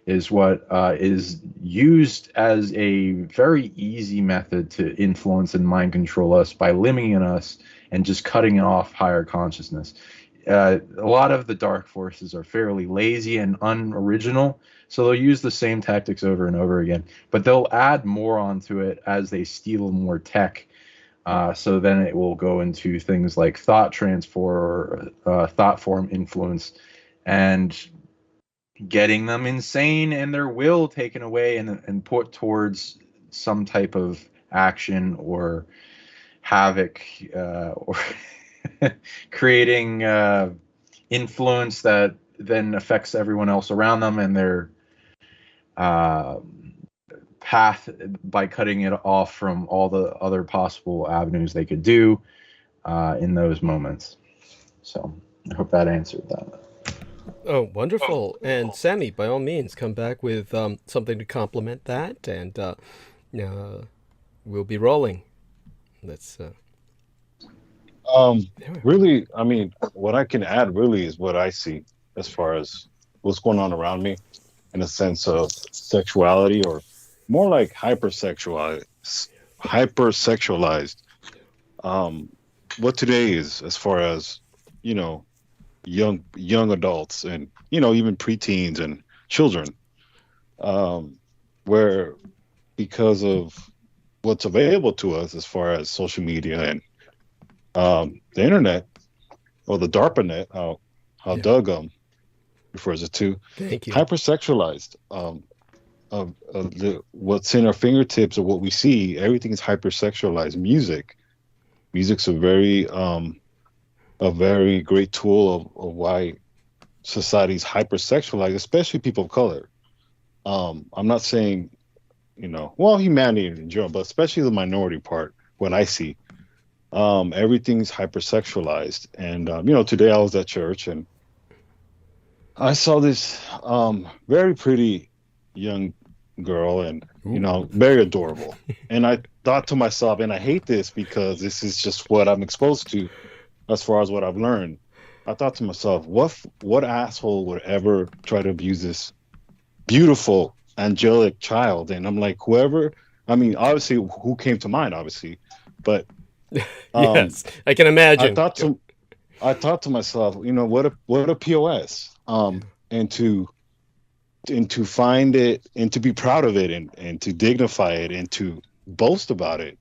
is what is used as a very easy method to influence and mind control us, by limiting us and just cutting off higher consciousness. A lot of the dark forces are fairly lazy and unoriginal, so they'll use the same tactics over and over again, but they'll add more onto it as they steal more tech. So then it will go into things like thought transfer, or thought form influence, and getting them insane and their will taken away and put towards some type of action or havoc, or creating influence that then affects everyone else around them and their path, by cutting it off from all the other possible avenues they could do in those moments. So I hope that answered that. Oh, wonderful. And Sammy, by all means, come back with something to complement that, and we'll be rolling. Let's... Really, I mean, what I can add really is what I see as far as what's going on around me, in a sense of sexuality, or more like hypersexualized. What today is, as far as, you know, young adults, and, you know, even preteens and children, where, because of what's available to us as far as social media and the internet, or the DARPAnet, how Doug refers it to, Thank you. hypersexualized. What's in our fingertips, or what we see, everything is hypersexualized. Music's a very great tool of why society's hypersexualized, especially people of color. I'm not saying, humanity in general, but especially the minority part, what I see. Everything's hypersexualized. And, today I was at church and I saw this very pretty young girl, and, very adorable. And I thought to myself, and I hate this because this is just what I'm exposed to as far as what I've learned. I thought to myself, what asshole would ever try to abuse this beautiful, angelic child? And I'm like, obviously, who came to mind, obviously, but yes, I can imagine. I thought to myself, what a POS, and to find it, and to be proud of it, and to dignify it, and to boast about it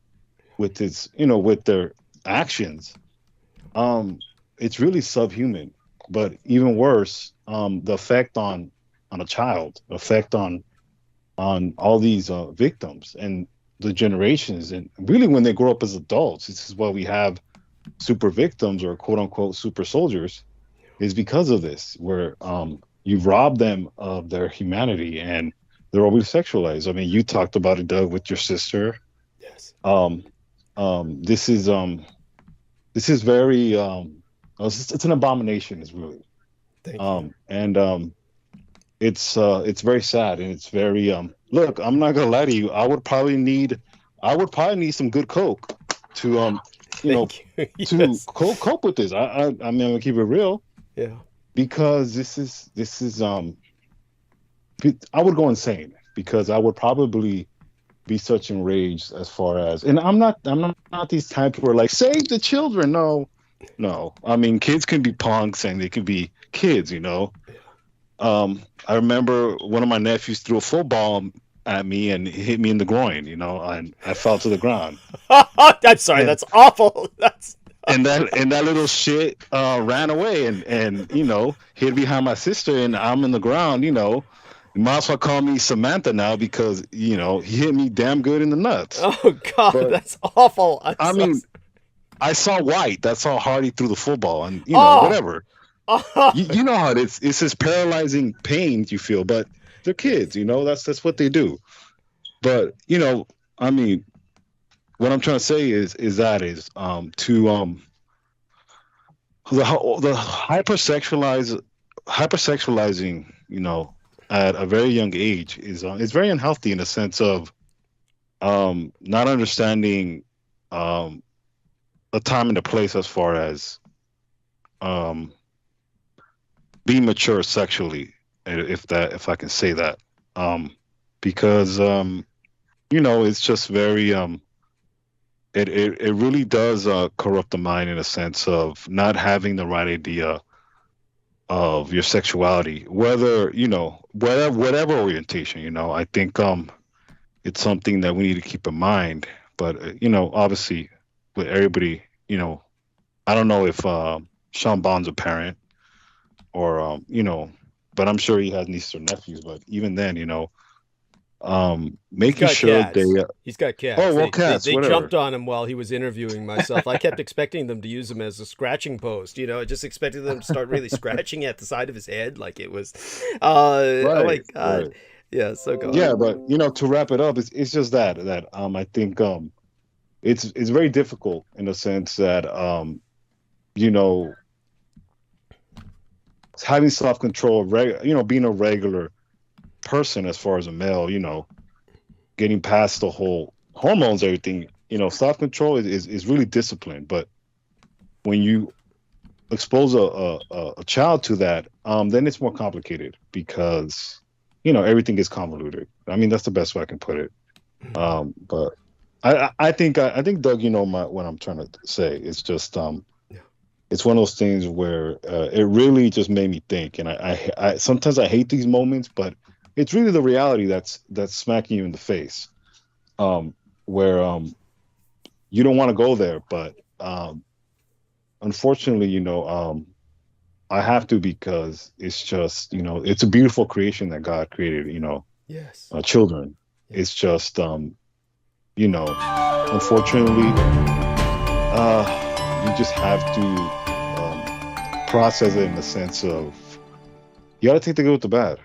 with its, with their actions. It's really subhuman. But even worse, the effect on a child, effect on all these victims and the generations, and really when they grow up as adults. This is why we have super victims, or quote unquote super soldiers, is because of this, where you've robbed them of their humanity and they're always sexualized. I mean, you talked about it, Doug, with your sister. Yes. This is very it's an abomination, is really. Thank you. And it's very sad, and it's very look, I'm not gonna lie to you, I would probably need some good coke to to cope with this. I mean, I'm gonna keep it real. Yeah. Because this is I would go insane, because I would probably be such enraged, as far as, and I'm not these types who are like, save the children. No, No. I mean, kids can be punks and they can be kids, I remember one of my nephews threw a football at me and it hit me in the groin, and I fell to the ground. I'm sorry, And that's awful. That's and that little shit ran away and hid behind my sister, and I'm in the ground. You might as well call me Samantha now because he hit me damn good in the nuts. oh god, But that's awful. I'm I so mean, I saw white. That's how hard he threw the football, and Oh! whatever. You know how it's this paralyzing pain you feel, but they're kids. That's what they do. But I mean, what I'm trying to say is to the hypersexualizing, at a very young age is very unhealthy in the sense of not understanding the time and the place as far as being mature sexually, if I can say that, because it's just very it really does corrupt the mind in a sense of not having the right idea of your sexuality, whether whatever orientation. I think it's something that we need to keep in mind. But obviously, with everybody, I don't know if Sean Bond's a parent or but I'm sure he has nieces or nephews. But even then, making sure cats. they He's got cats. Oh, well, cats, they whatever. jumped on him while he was interviewing myself. I kept expecting them to use him as a scratching post. I just expected them to start really scratching at the side of his head like it was oh my god. Right. Yeah, so go on. Yeah, but to wrap it up, it's just that I think it's very difficult in the sense that having self-control, being a regular person as far as a male, getting past the whole hormones, everything, self-control is really disciplined. But when you expose a child to that, then it's more complicated because everything is convoluted. I mean, that's the best way I can put it. But I think Doug, what I'm trying to say. It's just it's one of those things where it really just made me think, and I sometimes I hate these moments, but it's really the reality that's smacking you in the face, where you don't want to go there, but unfortunately, I have to because it's just it's a beautiful creation that God created. Yes. Children. It's just unfortunately, you just have to process it in the sense of you got to take the good with the bad.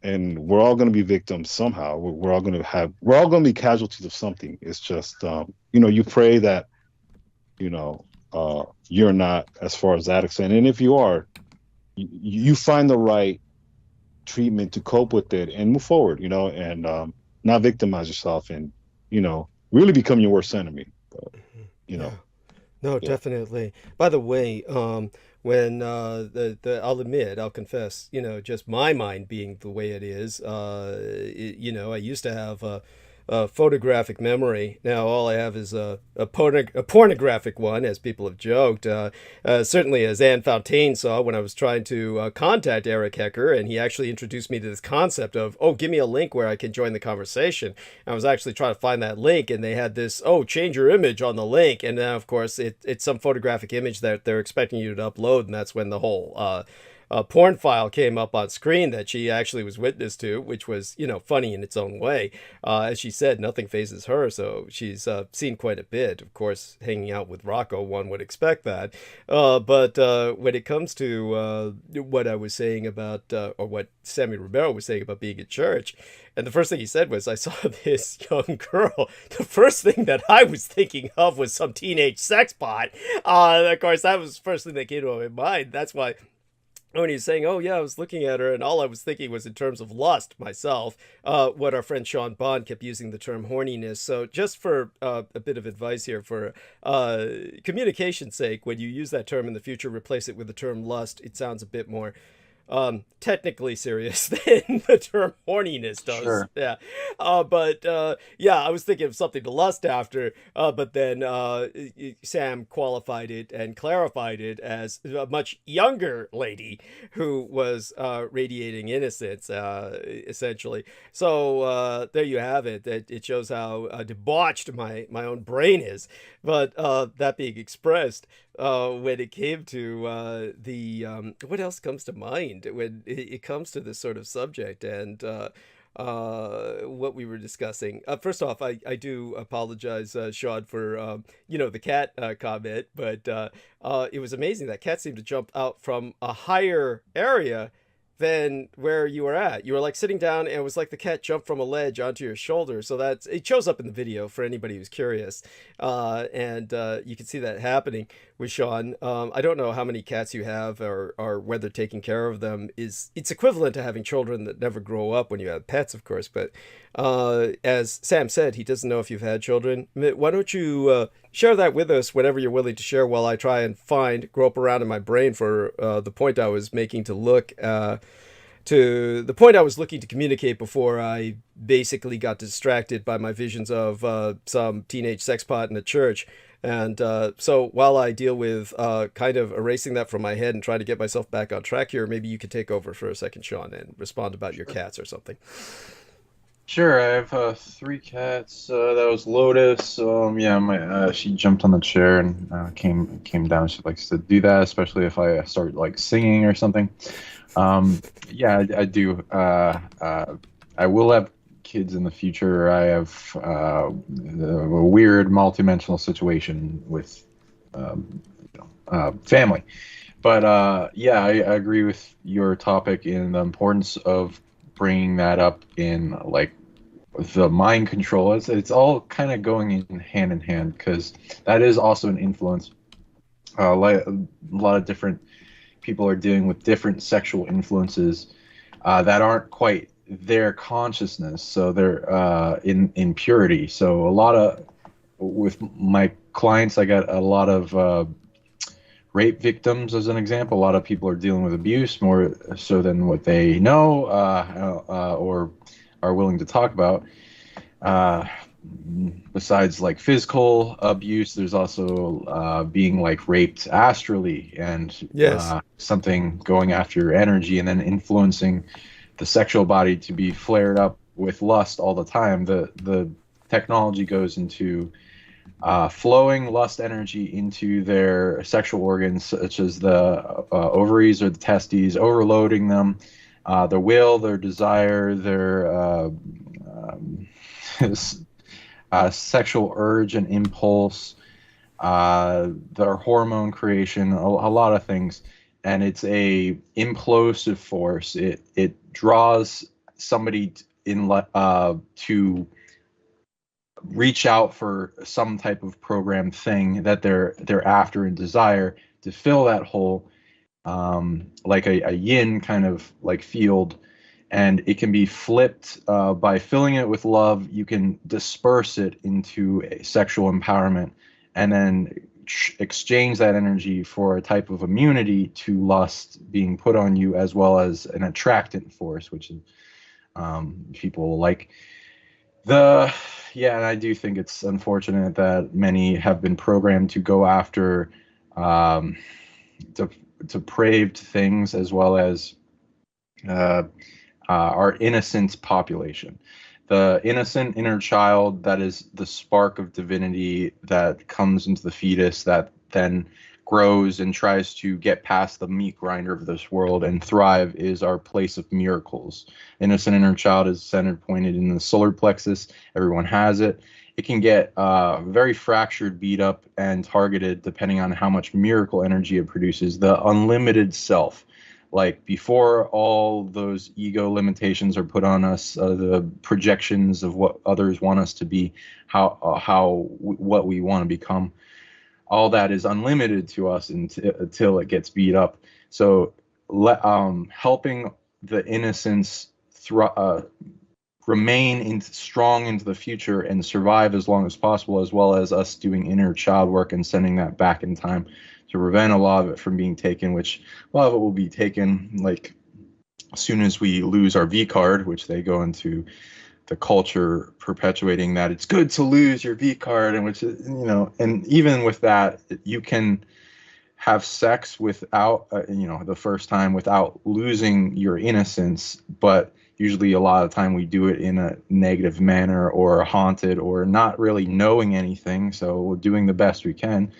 And we're all going to be victims somehow. We're all going to be casualties of something. It's just you pray that you're not, as far as that extent, and if you are, you find the right treatment to cope with it and move forward. And not victimize yourself and really become your worst enemy. But, No, yeah. Definitely. By the way, when I'll admit, I'll confess, just my mind being the way it is, I used to have a photographic memory. Now all I have is a pornographic one, as people have joked. Certainly, as Anne Fontaine saw when I was trying to contact Eric Hecker, and he actually introduced me to this concept of, give me a link where I can join the conversation. I was actually trying to find that link, and they had this, change your image on the link. And then, of course, it's some photographic image that they're expecting you to upload, and that's when the whole porn file came up on screen that she actually was witness to, which was, funny in its own way. As she said, nothing phases her, so she's seen quite a bit. Of course, hanging out with Rocco, one would expect that. But when it comes to what I was saying about, or what Sammy Romero was saying about being at church, and the first thing he said was, I saw this young girl. The first thing that I was thinking of was some teenage sex pot. Of course, that was the first thing that came to my mind. That's why when he's saying, I was looking at her, and all I was thinking was in terms of lust myself, what our friend Sean Bond kept using the term horniness. So just for a bit of advice here, for communication's sake, when you use that term in the future, replace it with the term lust. It sounds a bit more technically serious than the term horniness does. Sure. Yeah. But yeah, I was thinking of something to lust after, but then Sam qualified it and clarified it as a much younger lady who was radiating innocence, essentially. So there you have it. It shows how debauched my own brain is. But that being expressed, when it came to what else comes to mind when it comes to this sort of subject and what we were discussing. First off, I do apologize, Sean, for the cat comment, but it was amazing. That cat seemed to jump out from a higher area than where you were at. You were like sitting down, and it was like the cat jumped from a ledge onto your shoulder. So it shows up in the video for anybody who's curious, and you can see that happening with Sean. I don't know how many cats you have, or whether taking care of them it's equivalent to having children that never grow up when you have pets, of course. But as Sam said, he doesn't know if you've had children. Why don't you share that with us whenever you're willing to share, while I try and grope around in my brain for the point I was making to the point I was looking to communicate before I basically got distracted by my visions of some teenage sexpot in a church. And so while I deal with kind of erasing that from my head and trying to get myself back on track here, maybe you could take over for a second, Sean, and respond about your cats or something. Sure, I have 3 cats. That was Lotus. She jumped on the chair and came down. She likes to do that, especially if I start like singing or something. I do. I will have kids in the future. I have a weird multidimensional situation with family. But I agree with your topic in the importance of bringing that up in like the mind control. It's all kind of going in hand, because that is also an influence. Like a lot of different people are dealing with different sexual influences that aren't quite their consciousness, so they're in purity. So with my clients, I got a lot of rape victims as an example. A lot of people are dealing with abuse more so than what they know or are willing to talk about. Besides like physical abuse, there's also being like raped astrally, and something going after your energy and then influencing the sexual body to be flared up with lust all the time. The technology goes into flowing lust energy into their sexual organs, such as the ovaries or the testes, overloading them, their will, their desire, their sexual urge and impulse, their hormone creation, a lot of things. And it's a implosive force. It draws somebody to reach out for some type of programmed thing that they're after and desire to fill that hole, like a yin kind of like field. And it can be flipped by filling it with love. You can disperse it into a sexual empowerment, and then exchange that energy for a type of immunity to lust being put on you, as well as an attractant force, which is people like. And I do think it's unfortunate that many have been programmed to go after depraved things, as well as our innocent population. The innocent inner child, that is the spark of divinity that comes into the fetus, that then grows and tries to get past the meat grinder of this world and thrive, is our place of miracles. Innocent inner child is centered, pointed in the solar plexus. Everyone has it. It can get very fractured, beat up, and targeted depending on how much miracle energy it produces. The unlimited self. Like before all those ego limitations are put on us, the projections of what others want us to be, what we want to become, all that is unlimited to us until it gets beat up. So helping the innocence remain strong into the future and survive as long as possible, as well as us doing inner child work and sending that back in time to prevent a lot of it from being taken, which a lot of it will be taken like as soon as we lose our V card, which they go into the culture perpetuating that it's good to lose your V card, and which is, and even with that, you can have sex without, the first time without losing your innocence, but usually a lot of the time we do it in a negative manner or haunted or not really knowing anything. So we're doing the best we can.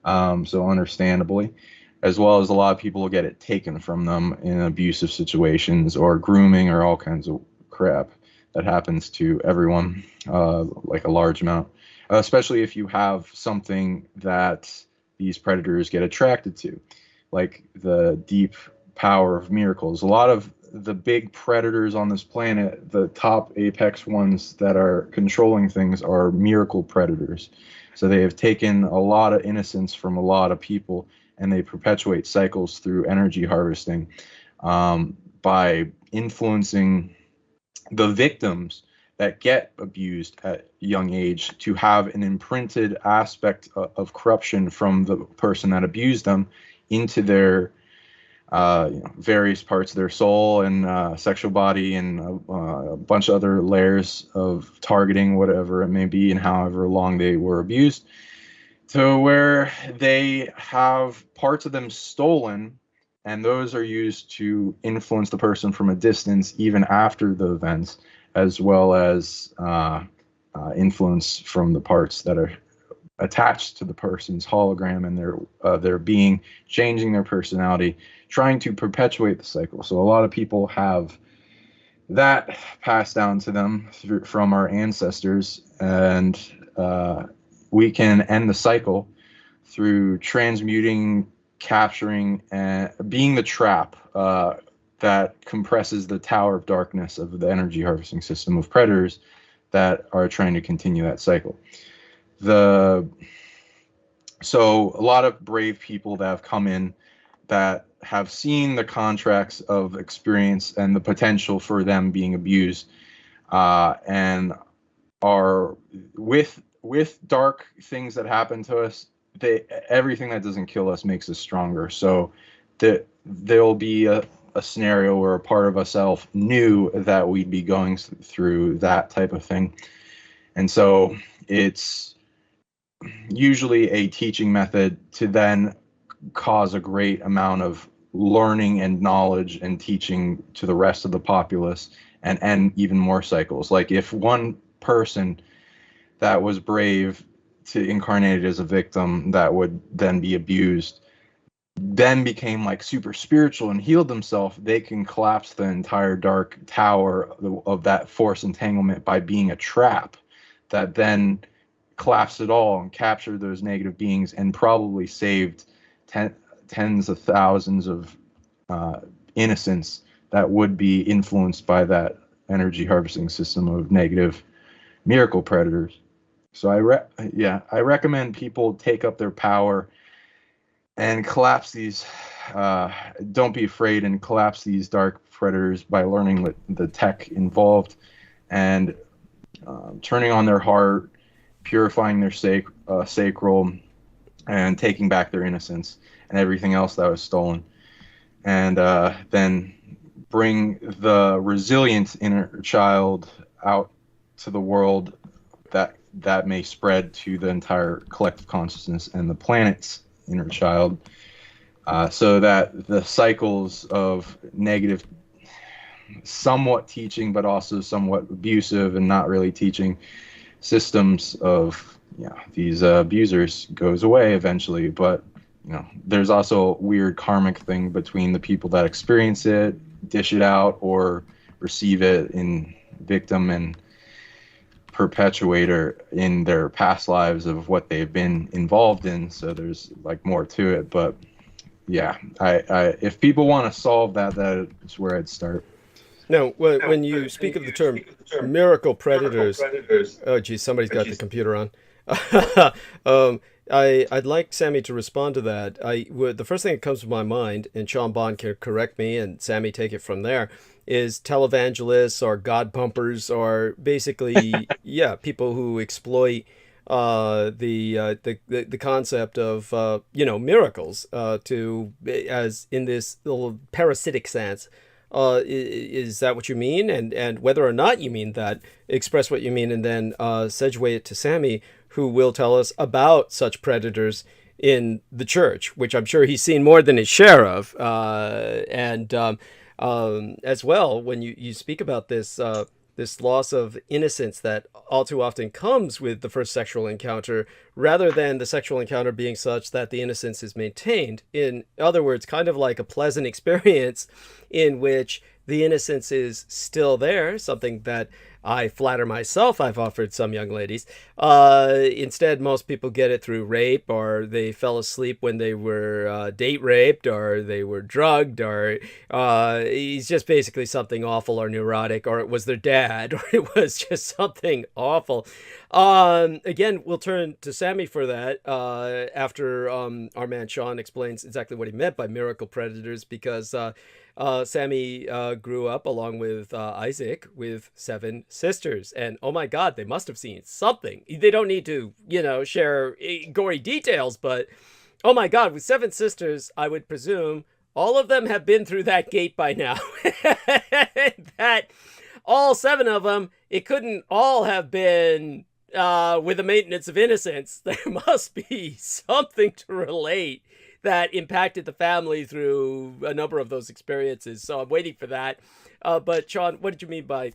So understandably, as well as a lot of people will get it taken from them in abusive situations or grooming or all kinds of crap that happens to everyone, like a large amount, especially if you have something that these predators get attracted to, like the deep power of miracles. A lot of the big predators on this planet, the top apex ones that are controlling things, are miracle predators. So they have taken a lot of innocence from a lot of people, and they perpetuate cycles through energy harvesting, by influencing the victims that get abused at young age to have an imprinted aspect of corruption from the person that abused them into their various parts of their soul and sexual body and a bunch of other layers of targeting, whatever it may be, and however long they were abused, to where they have parts of them stolen, and those are used to influence the person from a distance even after the events, as well as influence from the parts that are attached to the person's hologram and their being, changing their personality, trying to perpetuate the cycle. So a lot of people have that passed down to them from our ancestors, and we can end the cycle through transmuting, capturing, and being the trap that compresses the tower of darkness of the energy harvesting system of predators that are trying to continue that cycle. So a lot of brave people that have come in that have seen the contracts of experience and the potential for them being abused, and are with dark things that happen to us. Everything that doesn't kill us makes us stronger. So there'll be a scenario where a part of ourselves knew that we'd be going through that type of thing, and so it's usually a teaching method to then cause a great amount of learning and knowledge and teaching to the rest of the populace, and even more cycles. Like if one person that was brave to incarnate as a victim that would then be abused then became like super spiritual and healed themselves, they can collapse the entire dark tower of that force entanglement by being a trap that then collapsed it all and captured those negative beings and probably saved tens of thousands of innocents that would be influenced by that energy harvesting system of negative miracle predators. So I recommend people take up their power and collapse these. Don't be afraid, and collapse these dark predators by learning the tech involved and turning on their heart, purifying their sacral, and taking back their innocence and everything else that was stolen, and then bring the resilient inner child out to the world that may spread to the entire collective consciousness and the planet's inner child, so that the cycles of negative, somewhat teaching but also somewhat abusive and not really teaching systems of these abusers goes away eventually. But there's also a weird karmic thing between the people that experience it, dish it out, or receive it in victim and perpetuator in their past lives of what they've been involved in. So there's like more to it. But yeah, I if people want to solve that's where I'd start. Now, when you speak of the term miracle predators, oh geez, somebody's got the computer on. I'd like Sammy to respond to that. The first thing that comes to my mind, and Sean Bond can correct me, and Sammy take it from there, is televangelists or god pumpers, or basically, people who exploit the concept of miracles to, as in this little parasitic sense, Is that what you mean? And whether or not you mean that, express what you mean, and then segue it to Sammy, who will tell us about such predators in the church, which I'm sure he's seen more than his share of. As well, when you speak about this this loss of innocence that all too often comes with the first sexual encounter, rather than the sexual encounter being such that the innocence is maintained. In other words, kind of like a pleasant experience in which the innocence is still there, something that I flatter myself I've offered some young ladies. Instead, most people get it through rape, or they fell asleep when they were date raped, or they were drugged, or he's just basically something awful or neurotic, or it was their dad, or it was just something awful. Again, we'll turn to Sammy for that after our man Sean explains exactly what he meant by miracle predators, because Sammy grew up along with Isaac with 7 sisters, and oh my God, they must have seen something. They don't need to, share gory details, but oh my God, with 7 sisters, I would presume all of them have been through that gate by now. That all 7 of them, it couldn't all have been with the maintenance of innocence. There must be something to relate that impacted the family through a number of those experiences. So I'm waiting for that. But Sean, what did you mean by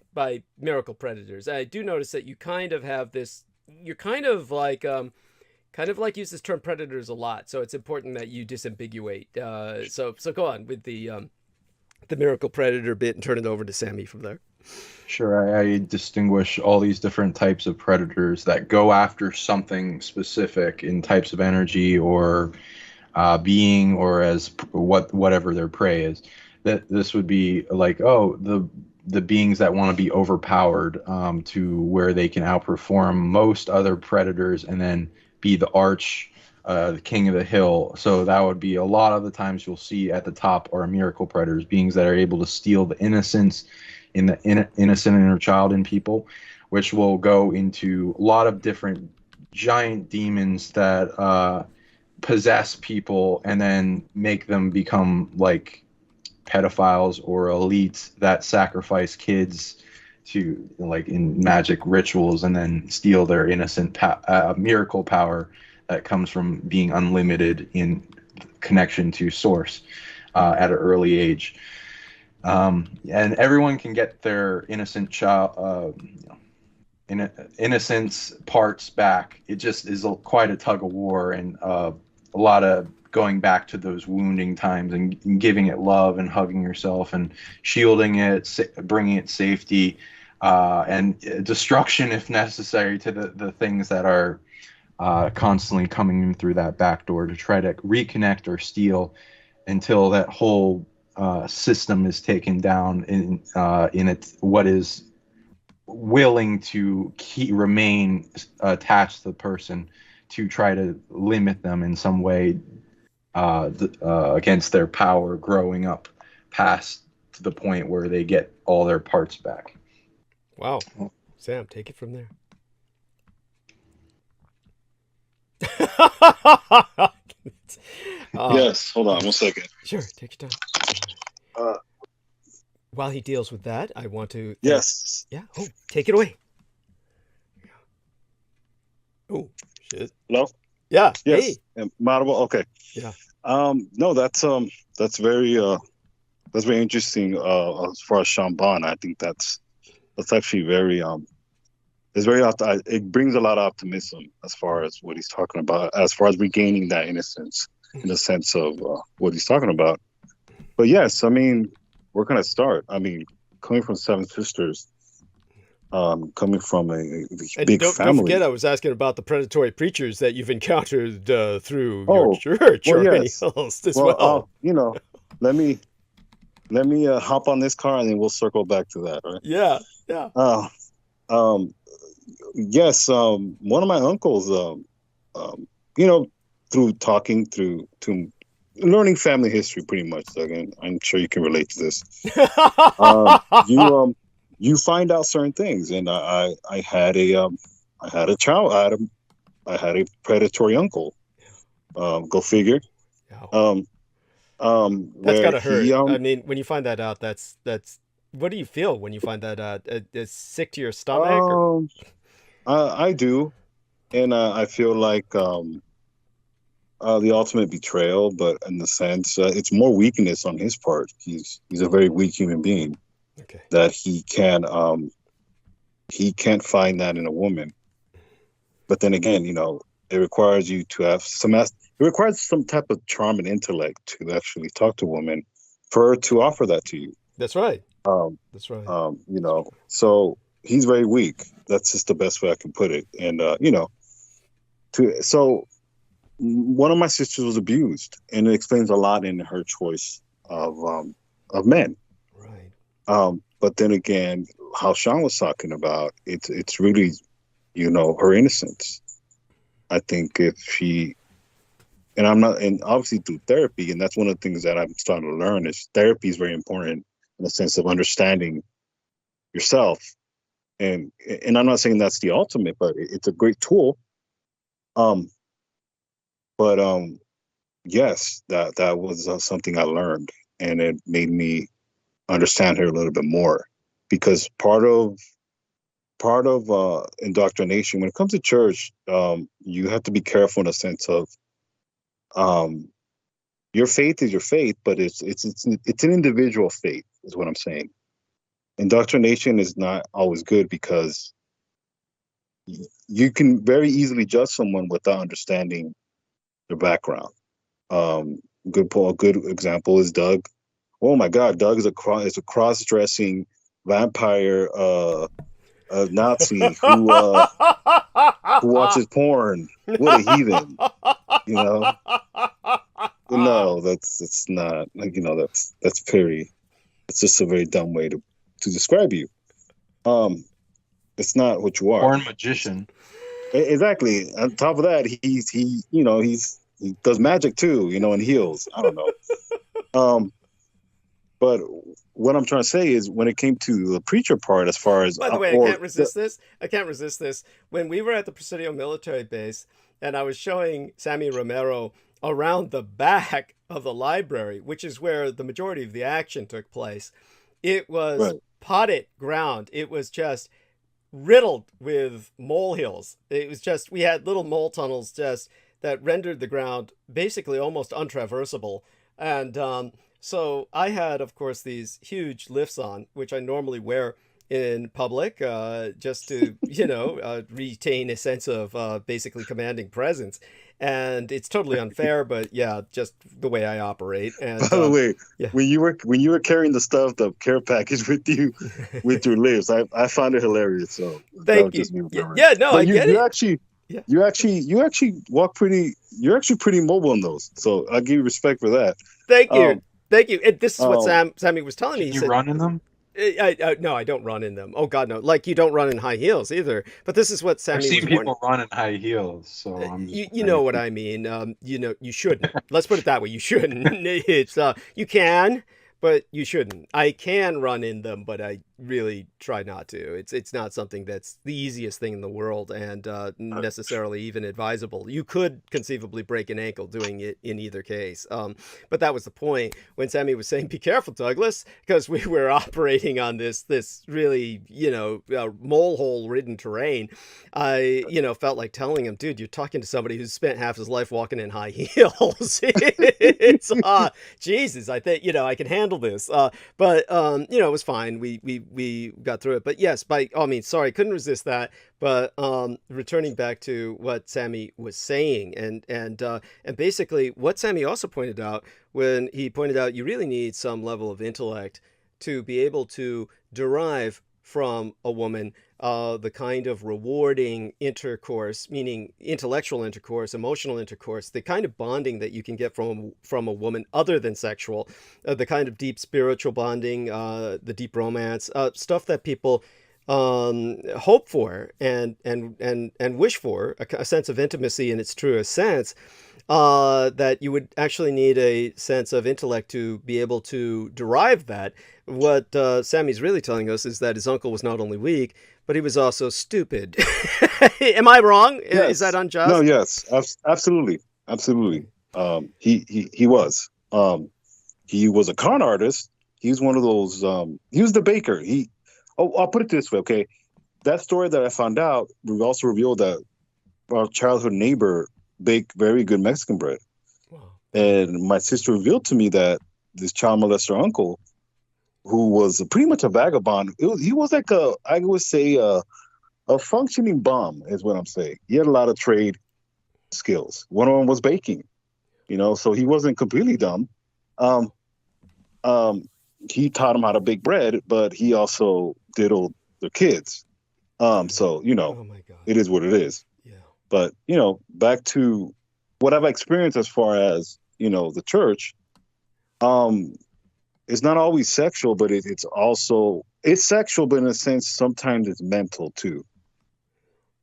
miracle predators? I do notice that you kind of have this, you're kind of like use this term predators a lot. So it's important that you disambiguate. So go on with the miracle predator bit and turn it over to Sammy from there. Sure, I distinguish all these different types of predators that go after something specific in types of energy or being, or as whatever their prey is. That this would be like, the beings that want to be overpowered to where they can outperform most other predators and then be the king of the hill. So that would be a lot of the times you'll see at the top are miracle predators, beings that are able to steal the innocence in the innocent inner child in people, which will go into a lot of different giant demons that possess people and then make them become like pedophiles or elites that sacrifice kids to, like, in magic rituals, and then steal their innocent miracle power that comes from being unlimited in connection to source at an early age. And everyone can get their innocent child innocence parts back. It just is quite a tug of war, and a lot of going back to those wounding times and giving it love and hugging yourself and shielding it, bringing it safety, and destruction if necessary to the things that are constantly coming in through that back door to try to reconnect or steal until that whole system is taken down in what is willing to remain attached to the person, to try to limit them in some way against their power growing up past to the point where they get all their parts back. Wow. Sam, take it from there. Yes, hold on 1 second. Sure, take your time. While he deals with that, I want to... Yes. Yeah. Oh, take it away. Oh, shit. Hello? Yeah. Yes. Hey. Audible? Okay. Yeah. No, that's very interesting as far as Sean Bond. I think that's actually very it's very it brings a lot of optimism as far as what he's talking about, as far as regaining that innocence in the sense of what he's talking about. But yes, I mean, where can I start? I mean, coming from 7 sisters, coming from a big family. Don't forget, I was asking about the predatory preachers that you've encountered through your church or anything else as well. Let me hop on this car and then we'll circle back to that. Right? Yeah. Yes. One of my uncles, through talking to learning family history, pretty much. Again, I'm sure you can relate to this. You find out certain things, and I had a predatory uncle. Go figure. That's where gotta hurt. he I mean, when you find that out, that's what do you feel when you find that out? It's sick to your stomach, or um I do, and I feel like the ultimate betrayal, but in the sense it's more weakness on his part. He's a very weak human being okay, that he can't find that in a woman. But then again, it requires you to have it requires some type of charm and intellect to actually talk to a woman for her to offer that to you. that's right. Um, That's right. so he's very weak. That's just the best way I can put it. And so one of my sisters was abused, and it explains a lot in her choice of men. Right. But then again, how Sean was talking about, it's really, her innocence. I think if she, and obviously through therapy, and that's one of the things that I'm starting to learn is therapy is very important in the sense of understanding yourself. And I'm not saying that's the ultimate, but it's a great tool. But yes, that was something I learned, and it made me understand her a little bit more, because part of indoctrination when it comes to church, you have to be careful in a sense of your faith is your faith, but it's an individual faith, is what I'm saying. Indoctrination is not always good because you can very easily judge someone without understanding their background. A good example is Doug. Oh my God, Doug is a cross-dressing vampire Nazi who watches porn. What a heathen, No, that's not that's very. It's just a very dumb way to describe you. It's not what you are. Porn magician. Exactly. On top of that, he does magic too, and heals. I don't know. But what I'm trying to say is, when it came to the preacher part, as far as by the way, I can't resist this. I can't resist this. When we were at the Presidio military base, and I was showing Sammy Romero around the back of the library, which is where the majority of the action took place, it was Right. potted ground. It was just riddled with molehills. It was just, we had little mole tunnels just that rendered the ground basically almost untraversable. And so I had, of course, these huge lifts on, which I normally wear in public, just to, retain a sense of basically commanding presence. And it's totally unfair, but yeah, just the way I operate. And By the way, yeah. when you were carrying the care package with you with your lifts, I found it hilarious. So thank you. Yeah, no, but I get it. You actually walk pretty. You're actually pretty mobile in those. So I'll give you respect for that. Thank you. Thank you. And this is what Sammy was telling me. Can He you said, run in them? No, I don't run in them. Oh God, no! Like, you don't run in high heels either. But this is what Sammy I've seen was people run in high heels, so I'm just you know what I mean. You shouldn't. Let's put it that way. You shouldn't. It's you can, but you shouldn't. I can run in them, but I really try not to. It's not something that's the easiest thing in the world, and necessarily even advisable. You could conceivably break an ankle doing it in either case. But that was the point when Sammy was saying, "Be careful, Douglas," because we were operating on this really mole-hole ridden terrain. I felt like telling him, "Dude, you're talking to somebody who's spent half his life walking in high heels." It's Jesus, I think I can handle this. But it was fine. We got through it. But yes, by all means, sorry, couldn't resist that. But returning back to what Sammy was saying, and basically what Sammy also pointed out, when he pointed out you really need some level of intellect to be able to derive from a woman the kind of rewarding intercourse, meaning intellectual intercourse, emotional intercourse, the kind of bonding that you can get from a woman other than sexual, the kind of deep spiritual bonding, the deep romance, stuff that people hope for and wish for, a sense of intimacy in its truest sense. That you would actually need a sense of intellect to be able to derive that. What Sammy's really telling us is that his uncle was not only weak, but he was also stupid. Am I wrong? Yes. Is that unjust? No, yes, absolutely. He was. he was a con artist. He was one of those. He was the baker. I'll put it this way, okay? That story that I found out also revealed that our childhood neighbor baked very good Mexican bread. Wow. And my sister revealed to me that this child molester uncle, who was pretty much a vagabond, he was like I would say, a functioning bum, is what I'm saying. He had a lot of trade skills. One of them was baking, so he wasn't completely dumb. He taught him how to bake bread, but he also diddled the kids. So, Oh my God. it is what it is. Yeah. But, back to what I've experienced as far as, the church, it's not always sexual, but it's sexual, but in a sense, sometimes it's mental too.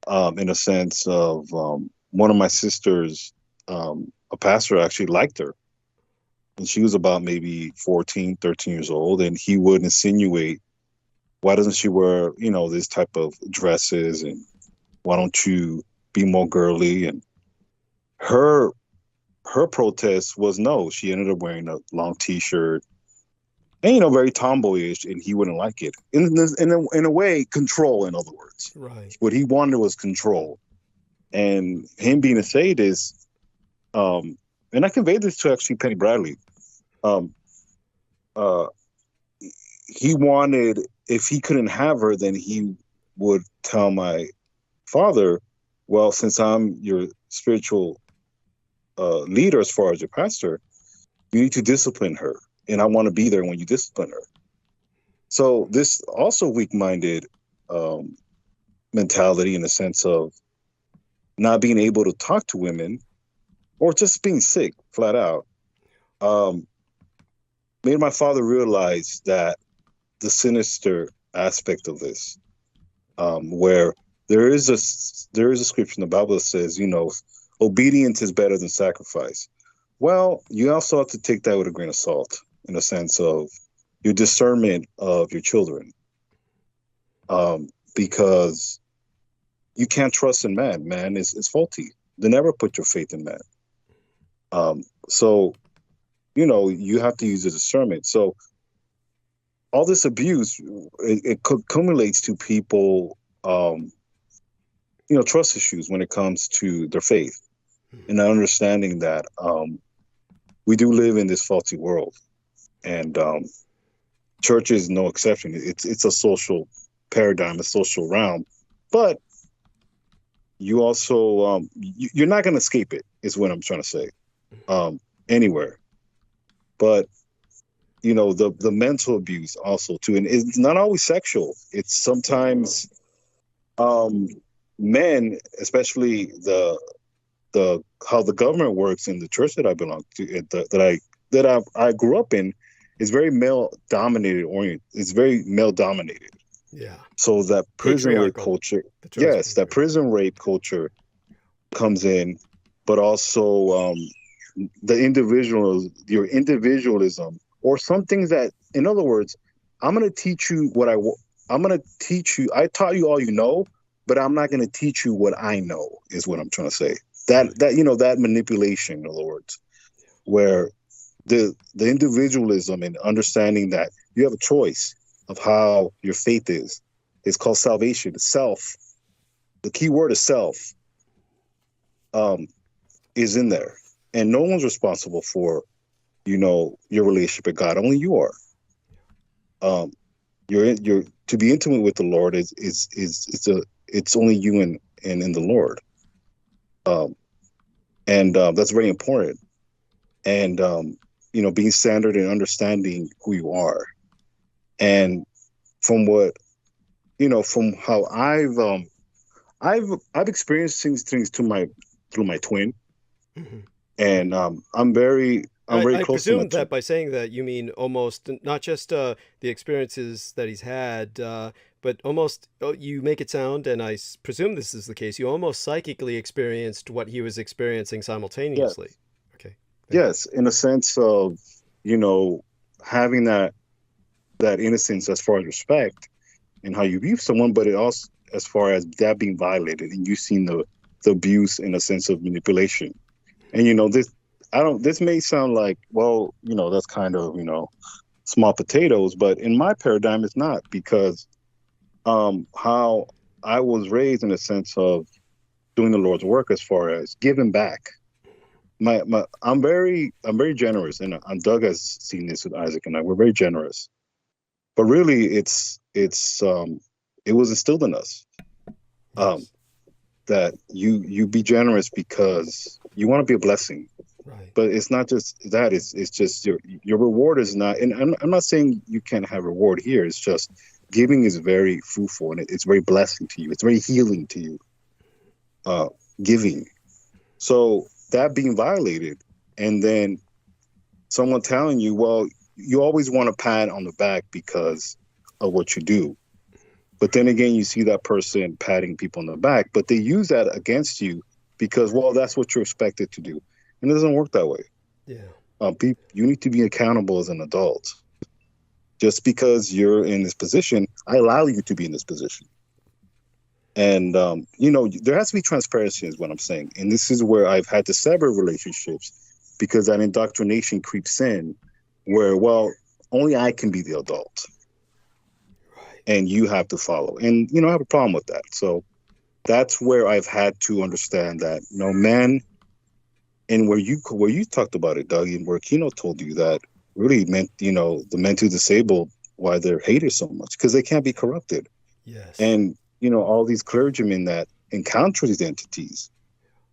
In a sense of one of my sisters, a pastor actually liked her. And she was about maybe 14, 13 years old. And he would insinuate, why doesn't she wear, this type of dresses? And why don't you be more girly? And her protest was no. She ended up wearing a long T-shirt and, very tomboyish, and he wouldn't like it. In a way, control, in other words. Right. What he wanted was control. And him being a sadist, and I conveyed this to actually Penny Bradley. He wanted, if he couldn't have her, then he would tell my father, well, since I'm your spiritual leader as far as your pastor, you need to discipline her. And I want to be there when you discipline her. So this also weak-minded mentality, in the sense of not being able to talk to women, or just being sick flat out, made my father realize that the sinister aspect of this, where there is a scripture in the Bible that says, obedience is better than sacrifice. Well, you also have to take that with a grain of salt, in a sense of your discernment of your children, because you can't trust in man. Man is faulty. They never put your faith in man. So, you have to use the discernment. So all this abuse, it accumulates to people, trust issues when it comes to their faith, and understanding that we do live in this faulty world, and church is no exception. It's a social paradigm, a social realm, but you also you're not going to escape it, is what I'm trying to say, anywhere. But the mental abuse also too, and it's not always sexual. It's sometimes men, especially the how the government works in the church that I belong to, that I grew up in, is very male dominated oriented. It's very male dominated. Yeah. So that prison rape culture, yes, that prison rape culture comes in, but also your individualism, or some things that, in other words, I'm going to teach you I'm going to teach you. I taught you all you know, but I'm not going to teach you what I know, is what I'm trying to say. That manipulation, in other words, where the individualism and understanding that you have a choice of how your faith is. It's called salvation. Self. The key word is self. Is in there, and no one's responsible for, your relationship with God. Only you are. You're to be intimate with the Lord it's only you and in the Lord. And that's very important. And being centered and understanding who you are. And from what, from how I've experienced things through my twin. Mm-hmm. And I'm very I close presume to that by saying that you mean almost not just the experiences that he's had, but almost, you make it sound, and I presume this is the case, you almost psychically experienced what he was experiencing simultaneously. Yes. Okay. Yes, in a sense of, having that innocence as far as respect and how you view someone, but it also as far as that being violated, and you've seen the abuse in a sense of manipulation. And this, I don't. This may sound like, well, that's kind of small potatoes, but in my paradigm, it's not, because how I was raised in a sense of doing the Lord's work as far as giving back. I'm very generous, and Doug has seen this with Isaac and I. We're very generous, but really, it was instilled in us that you be generous because you want to be a blessing. Right. But it's not just that. It's just your reward is not. And I'm not saying you can't have reward here. It's just giving is very fruitful, and it's very blessing to you. It's very healing to you. Giving. So that being violated, and then someone telling you, well, you always want a pat on the back because of what you do. But then again, you see that person patting people on the back, but they use that against you because, well, that's what you're expected to do. And it doesn't work that way. Yeah. You need to be accountable as an adult. Just because you're in this position, I allow you to be in this position. And, there has to be transparency is what I'm saying. And this is where I've had to sever relationships because that indoctrination creeps in where, well, only I can be the adult. Right. And you have to follow. And, I have a problem with that. So that's where I've had to understand that, men, and where you talked about it, Doug, and where Kino told you that really meant, the mentally disabled, why they're hated so much, because they can't be corrupted. Yes. And, all these clergymen that encounter these entities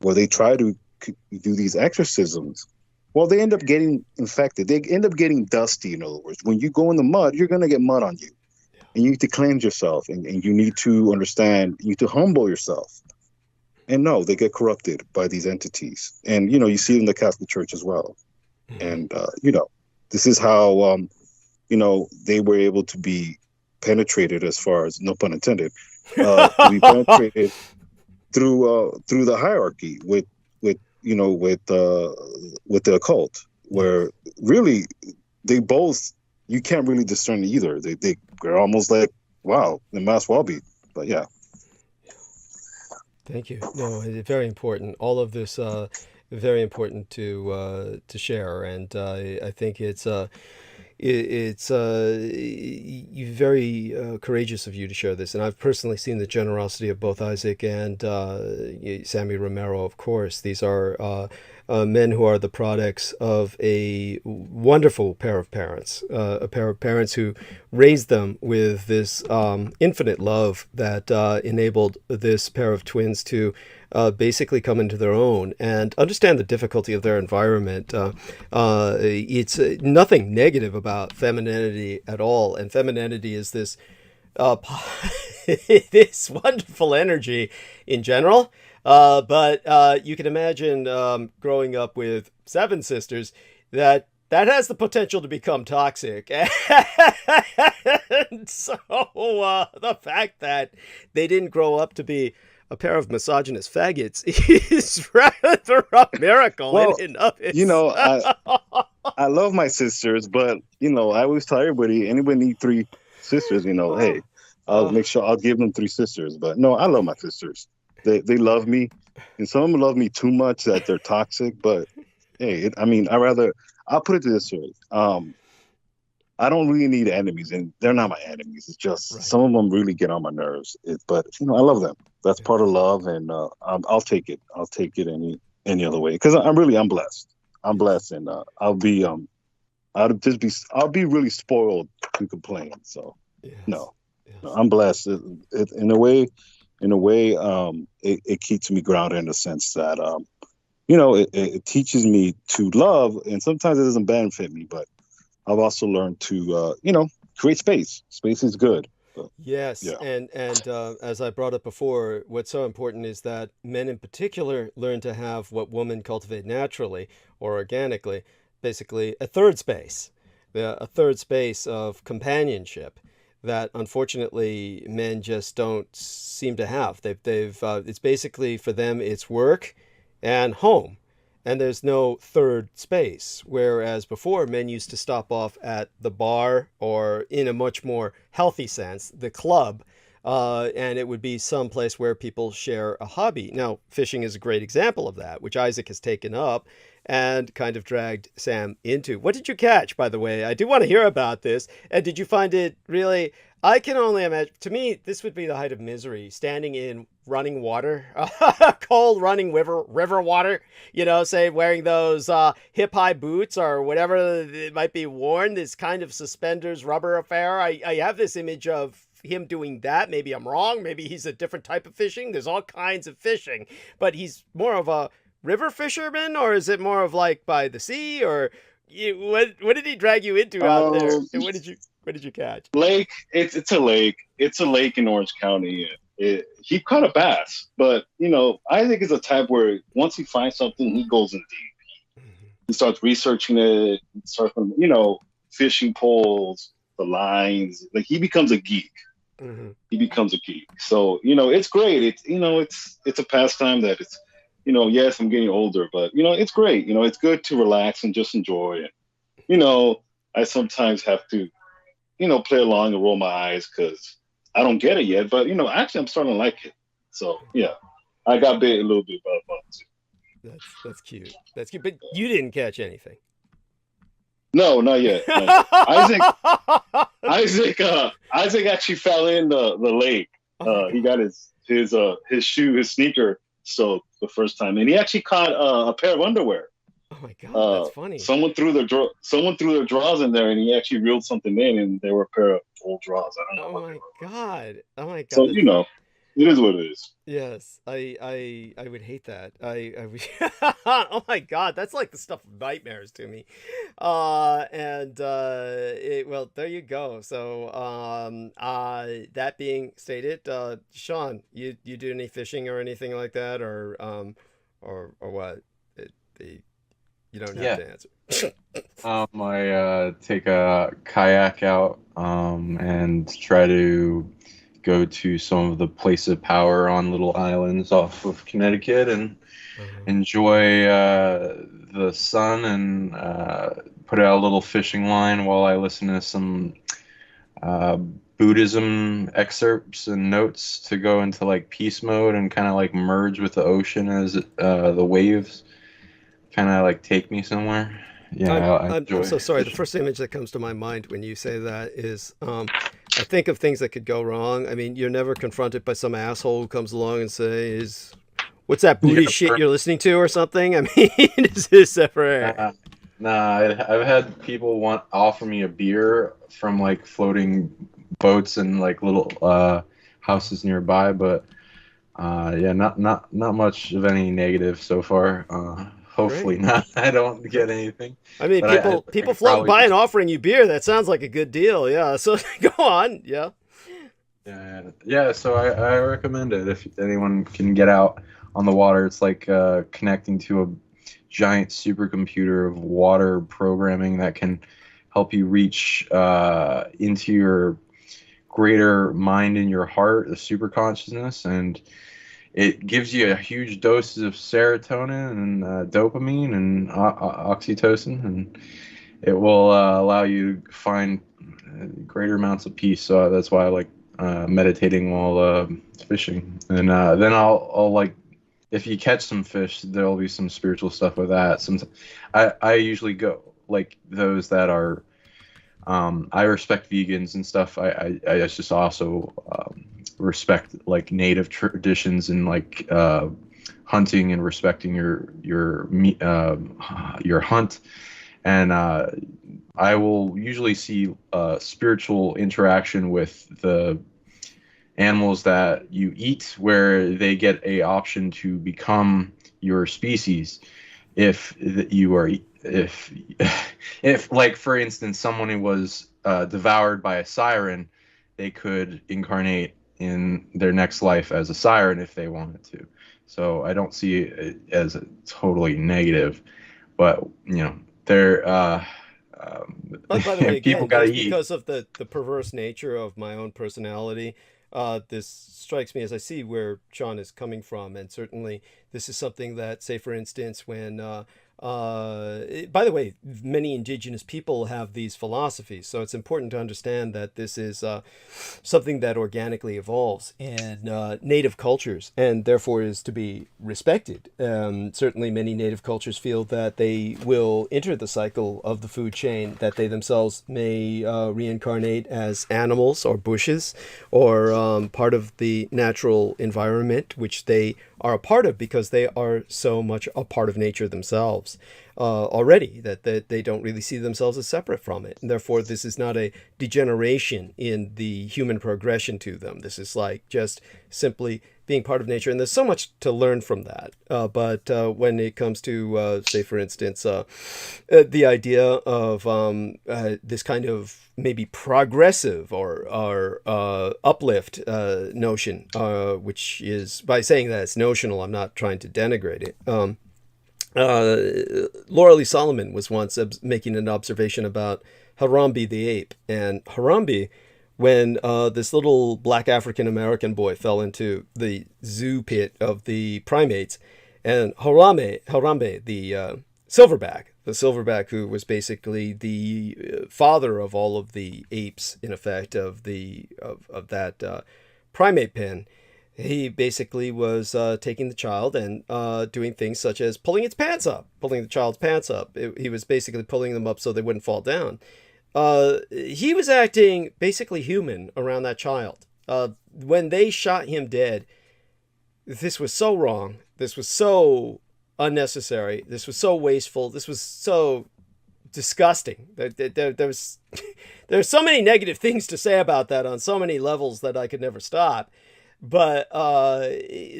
where they try to do these exorcisms, well, they end up getting infected. They end up getting dusty, in other words. When you go in the mud, you're going to get mud on you. Yeah. And you need to cleanse yourself, and you need to understand, you need to humble yourself. And no, they get corrupted by these entities. And, you see it in the Catholic Church as well. Mm-hmm. And, this is how, they were able to be penetrated, as far as, no pun intended, to be penetrated through the hierarchy with the occult, where really you can't really discern either. They're almost like, wow, they must well be. But yeah. Thank you. No, it's very important. All of this, very important to share, and I think it's very courageous of you to share this. And I've personally seen the generosity of both Isaac and Sammy Romero. Of course, these are men who are the products of a wonderful pair of parents, a pair of parents who raised them with this infinite love that enabled this pair of twins to basically come into their own and understand the difficulty of their environment. It's nothing negative about femininity at all, and femininity is this this wonderful energy in general. But you can imagine growing up with 7 sisters that has the potential to become toxic. And so the fact that they didn't grow up to be a pair of misogynist faggots is rather a miracle in and of itself. I love my sisters, but, I always tell everybody, anybody need 3 sisters, hey, I'll make sure I'll give them 3 sisters. But no, I love my sisters. They love me, and some of them love me too much that they're toxic. But hey, I'll put it this way: I don't really need enemies, and they're not my enemies. It's just right. Some of them really get on my nerves. But I love them. That's part of love, and I'll take it. I'll take it any other way because I'm blessed. I'm blessed, and I'll be really spoiled to complain. So yes. No, I'm blessed. In a way, it keeps me grounded in the sense that, it teaches me to love, and sometimes it doesn't benefit me, but I've also learned to, create space. Space is good. But, yes. Yeah. And as I brought up before, what's so important is that men in particular learn to have what women cultivate naturally or organically, basically a third space of companionship that unfortunately men just don't seem to have. It's basically for them, it's work and home, and there's no third space. Whereas before, men used to stop off at the bar, or in a much more healthy sense, the club, and it would be some place where people share a hobby. Now, fishing is a great example of that, which Isaac has taken up and kind of dragged Sam into. What did you catch, by the way? I do want to hear about this. And did you find it really? I can only imagine. To me, this would be the height of misery, standing in running water, cold running river water, say wearing those hip-high boots or whatever it might be worn, this kind of suspenders rubber affair. I have this image of him doing that. Maybe I'm wrong. Maybe he's a different type of fishing. There's all kinds of fishing, but he's more of a river fisherman, or is it more of like by the sea, or what did he drag you into out there? And what did you catch? Lake. It's a lake. It's a lake in Orange County. He caught a bass, but I think it's a type where once he finds something, he goes in deep. He starts researching it, starts from fishing poles, the lines. Like he becomes a geek. Mm-hmm. He becomes a geek. So it's great. It's a pastime that it's yes, I'm getting older, but it's great. It's good to relax and just enjoy it. I sometimes have to play along and roll my eyes because I don't get it yet, but actually I'm starting to like it. So yeah, I got bit a little bit about it too. That's cute. That's cute. But you didn't catch anything. No, not yet. Isaac actually fell in the lake. He got his sneaker soaked the first time, and he actually caught a pair of underwear. Oh my god, that's funny. Someone threw their drawers in there, and he actually reeled something in, and they were a pair of old drawers. I don't know. Oh my god. So it is what it is. Yes, I would hate that. Oh my god, that's like the stuff of nightmares to me. Well, there you go. So, that being stated, Sean, you do any fishing or anything like that, or what? You don't have to answer. I take a kayak out and try to go to some of the places of power on little islands off of Connecticut and enjoy the sun and put out a little fishing line while I listen to some Buddhism excerpts and notes to go into like peace mode and kind of like merge with the ocean as the waves kind of like take me somewhere. Yeah, I'm so sorry. The first image that comes to my mind when you say that is I think of things that could go wrong. I mean, you're never confronted by some asshole who comes along and says, "What's that booty shit you're listening to?" or something. I mean, is this ever? I've had people offer me a beer from like floating boats and like little houses nearby, but not much of any negative so for hopefully Great. Not. I don't get anything. I mean, people floating by and offering you beer. That sounds like a good deal. Yeah. So go on. Yeah. Yeah. So I recommend it if anyone can get out on the water. It's like connecting to a giant supercomputer of water programming that can help you reach into your greater mind in your heart, the super consciousness, and it gives you a huge doses of serotonin and dopamine and oxytocin, and it will allow you to find greater amounts of peace. So that's why I like meditating while fishing. And then I'll like, if you catch some fish, there'll be some spiritual stuff with that. I usually go like those that are. I respect vegans and stuff. I just also respect like native traditions and like hunting and respecting your hunt. And I will usually see spiritual interaction with the animals that you eat, where they get a option to become your species if like, for instance, someone who was devoured by a siren, they could incarnate in their next life as a siren if they wanted to. So I don't see it as a totally negative, but they're by the way, people got to eat. Because of the perverse nature of my own personality, this strikes me as I see where Sean is coming from, and certainly this is something that, say for instance, when By the way, many indigenous people have these philosophies, so it's important to understand that this is something that organically evolves in native cultures and therefore is to be respected. Certainly, many native cultures feel that they will enter the cycle of the food chain, that they themselves may reincarnate as animals or bushes or part of the natural environment, which they are a part of because they are so much a part of nature themselves already, that they don't really see themselves as separate from it. And therefore, this is not a degeneration in the human progression to them. This is like just simply being part of nature. And there's so much to learn from that. But when it comes to, say, for instance, the idea of this kind of maybe progressive or uplift notion, which is, by saying that it's notional, I'm not trying to denigrate it. Laura Lee Solomon was once making an observation about Harambe the ape. And Harambe, when this little black African-American boy fell into the zoo pit of the primates, and Harambe, the silverback who was basically the father of all of the apes, in effect, of that primate pen, he basically was taking the child and doing things such as pulling the child's pants up. He was basically pulling them up so they wouldn't fall down. He was acting basically human around that child. When they shot him dead, this was so wrong. This was so unnecessary. This was so wasteful. This was so disgusting. There's so many negative things to say about that on so many levels that I could never stop. But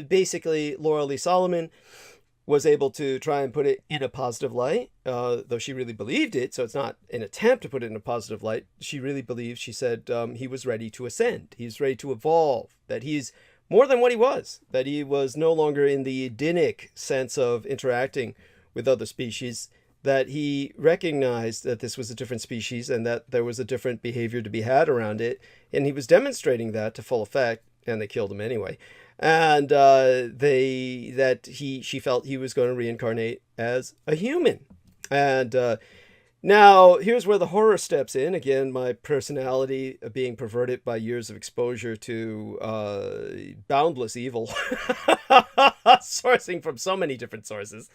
basically, Laura Lee Solomon was able to try and put it in a positive light, though she really believed it. So it's not an attempt to put it in a positive light. She really believed, she said, he was ready to ascend. He's ready to evolve, that he's more than what he was, that he was no longer in the Edenic sense of interacting with other species, that he recognized that this was a different species and that there was a different behavior to be had around it. And he was demonstrating that to full effect, and they killed him anyway. And she felt he was going to reincarnate as a human. And now here's where the horror steps in. Again, my personality being perverted by years of exposure to boundless evil, sourcing from so many different sources.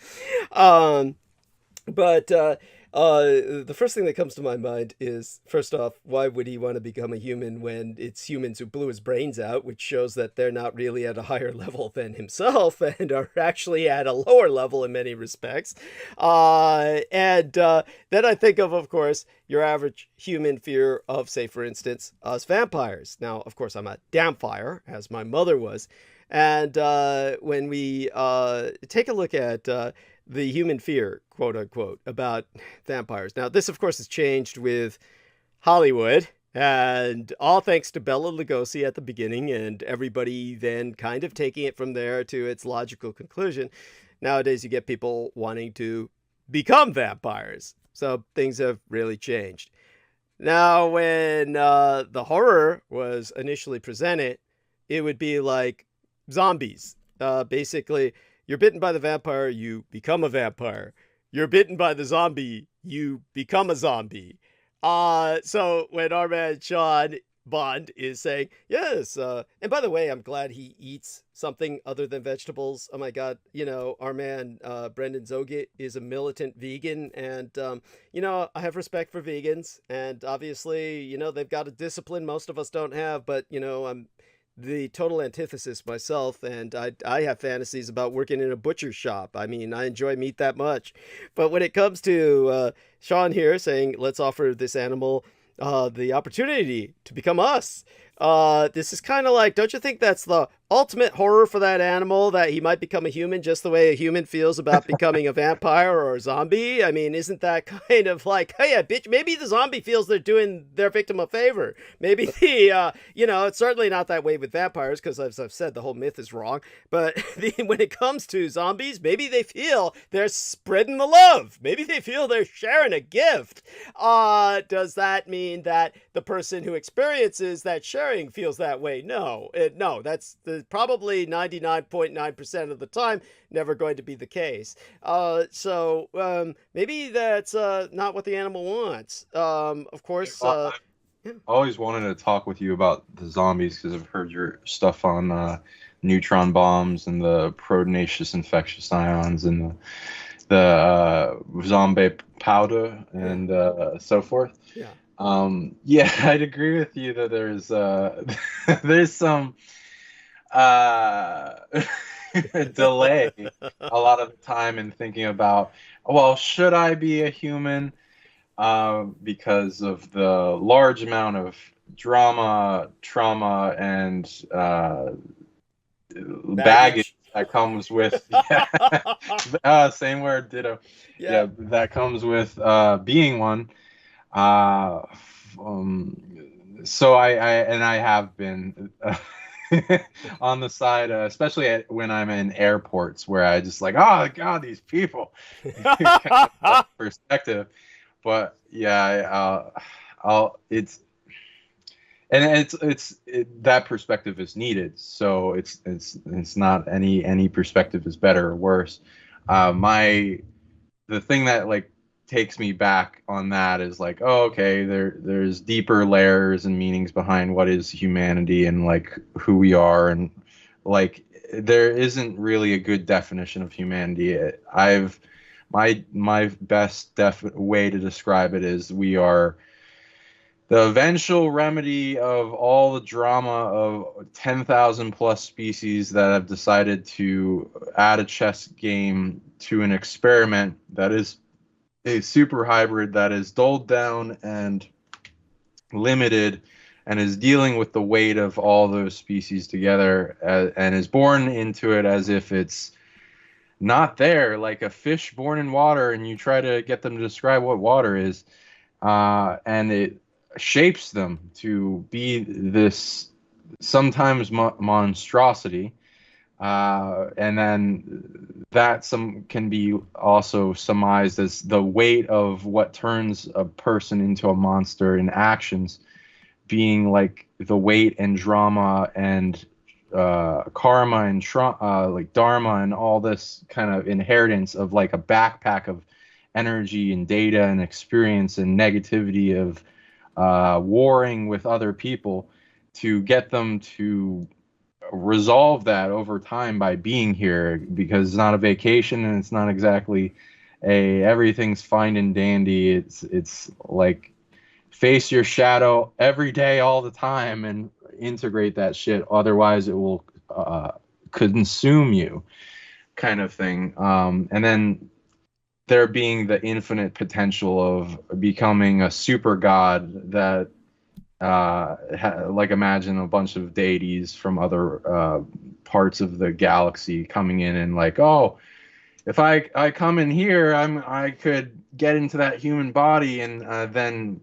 But the first thing that comes to my mind is, first off, why would he want to become a human when it's humans who blew his brains out, which shows that they're not really at a higher level than himself and are actually at a lower level in many respects. And then I think of course, your average human fear of, say, for instance, us vampires. Now, of course, I'm a dampfire, as my mother was. And when we take a look at the human fear, quote unquote, about vampires. Now, this, of course, has changed with Hollywood, and all thanks to Bela Lugosi at the beginning, and everybody then kind of taking it from there to its logical conclusion. Nowadays, you get people wanting to become vampires. So things have really changed. Now, when the horror was initially presented, it would be like zombies. Basically, you're bitten by the vampire, you become a vampire. You're bitten by the zombie, you become a zombie. So when our man Sean Bond is saying, yes, and by the way, I'm glad he eats something other than vegetables. Oh my God, our man Brendan Zoget is a militant vegan, and I have respect for vegans, and obviously, they've got a discipline most of us don't have, but I'm the total antithesis myself, and I have fantasies about working in a butcher shop. I mean, I enjoy meat that much. But when it comes to Sean here saying, let's offer this animal the opportunity to become us, this is kind of like, don't you think that's the ultimate horror for that animal, that he might become a human just the way a human feels about becoming a vampire or a zombie? I mean, isn't that kind of like, hey, bitch, maybe the zombie feels they're doing their victim a favor. Maybe it's certainly not that way with vampires, because as I've said, the whole myth is wrong. But when it comes to zombies, maybe they feel they're spreading the love. Maybe they feel they're sharing a gift. Does that mean that the person who experiences that sharing sharing feels that way. No, that's probably 99.9% of the time never going to be the case. So maybe that's not what the animal wants. Of course. I've always wanted to talk with you about the zombies because I've heard your stuff on neutron bombs and the proteinaceous infectious ions and the zombie powder and so forth. Yeah. Yeah, I'd agree with you that there's there's some delay a lot of the time in thinking about, well, should I be a human? Because of the large amount of drama, trauma, and baggage that comes with same word, ditto. Yeah, that comes with being one. So I have been on the side, especially when I'm in airports, where I just like, oh God, these people. Kind of perspective. But yeah, it's that perspective is needed. So it's not any perspective is better or worse. The thing that like takes me back on that is like, oh, okay, there's deeper layers and meanings behind what is humanity and like who we are, and like there isn't really a good definition of humanity. My best way to describe it is we are the eventual remedy of all the drama of 10,000 plus species that have decided to add a chess game to an experiment that is a super hybrid that is dulled down and limited and is dealing with the weight of all those species together and is born into it as if it's not there, like a fish born in water, and you try to get them to describe what water is, and it shapes them to be this sometimes monstrosity, and then that can be also surmised as the weight of what turns a person into a monster in actions, being like the weight and drama and karma and like dharma and all this kind of inheritance of like a backpack of energy and data and experience and negativity of warring with other people to get them to resolve that over time by being here, because it's not a vacation and it's not exactly everything's fine and dandy. It's like face your shadow every day all the time and integrate that shit, otherwise it will consume you, kind of thing. And then there being the infinite potential of becoming a super god that like imagine a bunch of deities from other parts of the galaxy coming in and like, oh, if I come in here, I could get into that human body, and then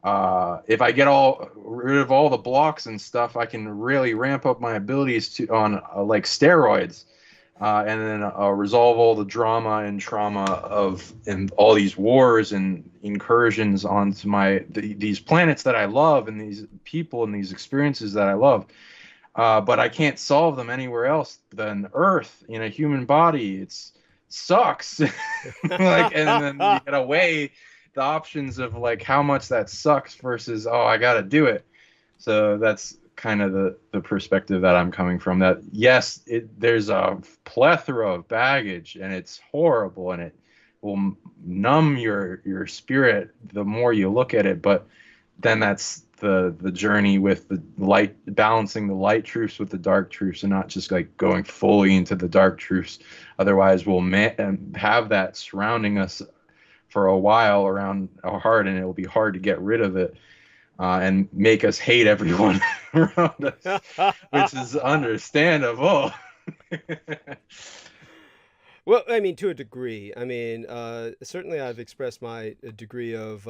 if I get rid of all the blocks and stuff, I can really ramp up my abilities on like steroids, and then resolve all the drama and trauma and all these wars and incursions onto these planets that I love and these people and these experiences that I love. But I can't solve them anywhere else than Earth in a human body. It sucks. Like, and then you gotta weigh the options of like how much that sucks versus, oh, I gotta do it. So that's kind of the perspective that I'm coming from, that yes, there's a plethora of baggage and it's horrible and it will numb your spirit the more you look at it, but then that's the journey with the light, balancing the light truths with the dark truths and not just like going fully into the dark truths. Otherwise we'll have that surrounding us for a while around our heart, and it will be hard to get rid of it. And make us hate everyone around us, which is understandable. Well, I mean, to a degree. I mean, certainly I've expressed my degree of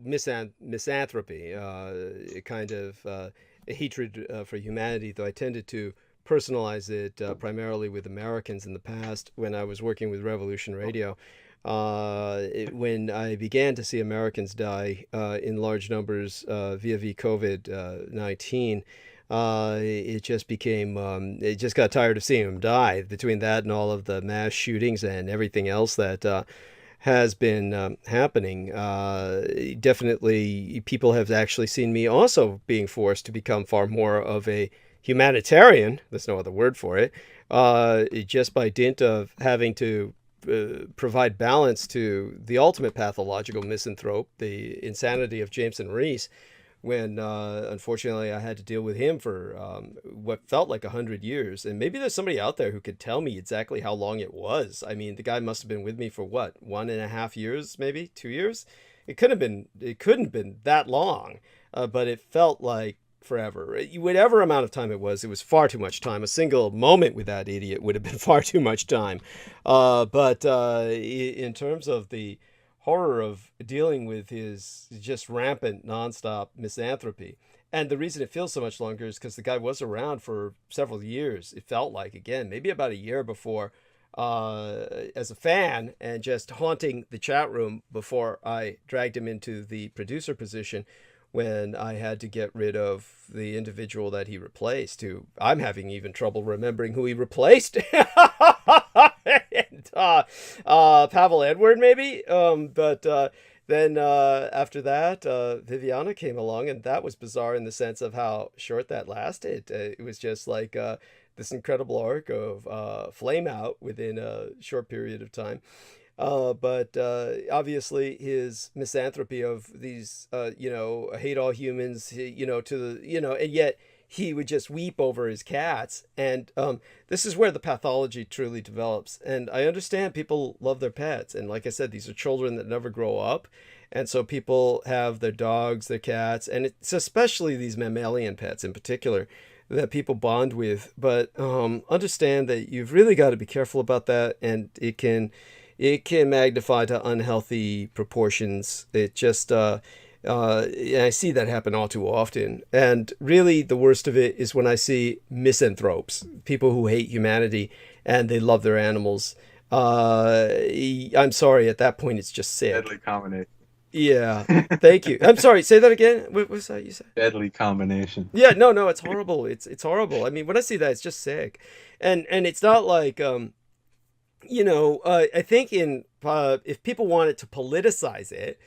misanthropy, a kind of hatred for humanity, though I tended to personalize it primarily with Americans in the past when I was working with Revolution Radio. When I began to see Americans die in large numbers via COVID-19, it just became, it just got tired of seeing them die. Between that and all of the mass shootings and everything else that has been happening, definitely people have actually seen me also being forced to become far more of a humanitarian. There's no other word for it. Just by dint of having to provide balance to the ultimate pathological misanthrope, the insanity of Jameson Reese, when unfortunately I had to deal with him for what felt like 100 years. And maybe there's somebody out there who could tell me exactly how long it was. I mean, the guy must have been with me for what, 1.5 years, maybe 2 years? It couldn't have been that long, but it felt like forever. Whatever amount of time it was far too much time. A single moment with that idiot would have been far too much time. But in terms of the horror of dealing with his just rampant nonstop misanthropy, and the reason it feels so much longer is because the guy was around for several years. It felt like, again, maybe about a year before, as a fan and just haunting the chat room before I dragged him into the producer position, when I had to get rid of the individual that he replaced, who I'm having even trouble remembering who he replaced. And, Pavel Edward, maybe? Then after that, Viviana came along, and that was bizarre in the sense of how short that lasted. It was just like this incredible arc of flame out within a short period of time. But obviously his misanthropy of these, hate all humans, to the, and yet he would just weep over his cats. And this is where the pathology truly develops. And I understand people love their pets. And like I said, these are children that never grow up. And so people have their dogs, their cats, and it's especially these mammalian pets in particular that people bond with. But understand that you've really got to be careful about that. And it can magnify to unhealthy proportions. It just, I see that happen all too often. And really the worst of it is when I see misanthropes, people who hate humanity and they love their animals. I'm sorry, at that point it's just sick. Deadly combination. Yeah, thank you. I'm sorry, say that again. What was that you said? Deadly combination. Yeah, no, it's horrible. It's horrible. I mean, when I see that, it's just sick. And it's not like, I think if people wanted to politicize it,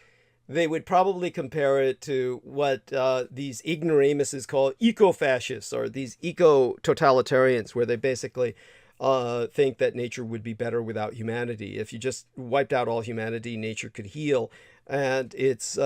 they would probably compare it to what these ignoramuses call eco-fascists, or these eco-totalitarians, where they basically think that nature would be better without humanity. If you just wiped out all humanity, nature could heal. And it's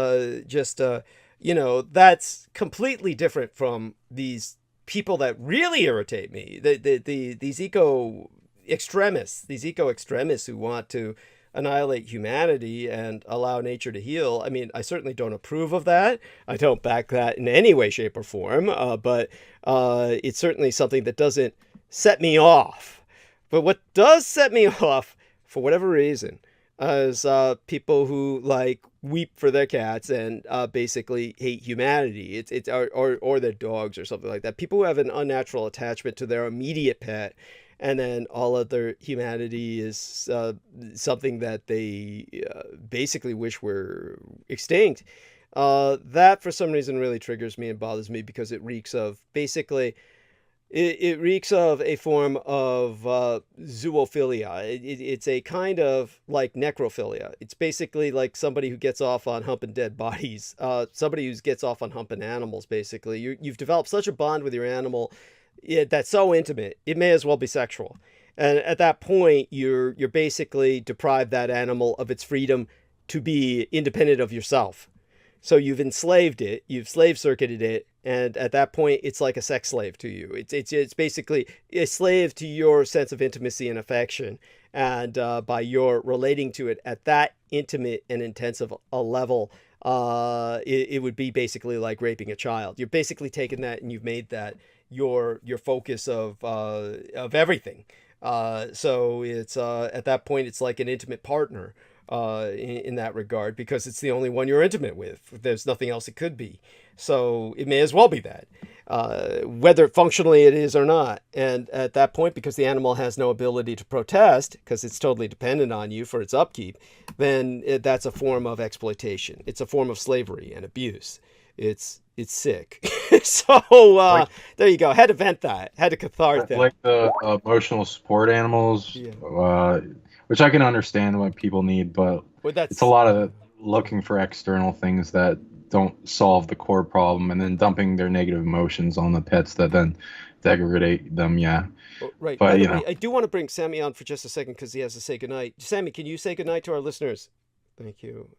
that's completely different from these people that really irritate me. These eco-extremists who want to annihilate humanity and allow nature to heal. I mean, I certainly don't approve of that. I don't back that in any way, shape, or form. But it's certainly something that doesn't set me off. But what does set me off, for whatever reason, is people who weep for their cats and basically hate humanity. Or their dogs or something like that. People who have an unnatural attachment to their immediate pet, and then all other humanity is something that they basically wish were extinct. That for some reason really triggers me and bothers me, because it reeks of basically. It reeks of a form of zoophilia. It's a kind of like necrophilia. It's basically like somebody who gets off on humping dead bodies, somebody who gets off on humping animals, basically. You've developed such a bond with your animal that's so intimate, it may as well be sexual. And at that point, you're basically deprived that animal of its freedom to be independent of yourself. So you've enslaved it, you've slave circuited it, and at that point, it's like a sex slave to you. It's basically a slave to your sense of intimacy and affection, and by your relating to it at that intimate and intensive a level, it would be basically like raping a child. You're basically taking that and you've made that your focus of everything. So it's at that point, it's like an intimate partner. In that regard, because it's the only one you're intimate with. There's nothing else it could be. So it may as well be that. whether functionally it is or not. And at that point, because the animal has no ability to protest, because it's totally dependent on you for its upkeep, then that's a form of exploitation. It's a form of slavery and abuse. It's sick. So there you go. Had to vent that. Had to cathartic that. Like the emotional support animals, which I can understand what people need, but it's a lot of looking for external things that don't solve the core problem, and then dumping their negative emotions on the pets that then degrade them. Yeah. Right. But By the way, I do want to bring Sammy on for just a second because he has to say goodnight. Sammy, can you say goodnight to our listeners? Thank you.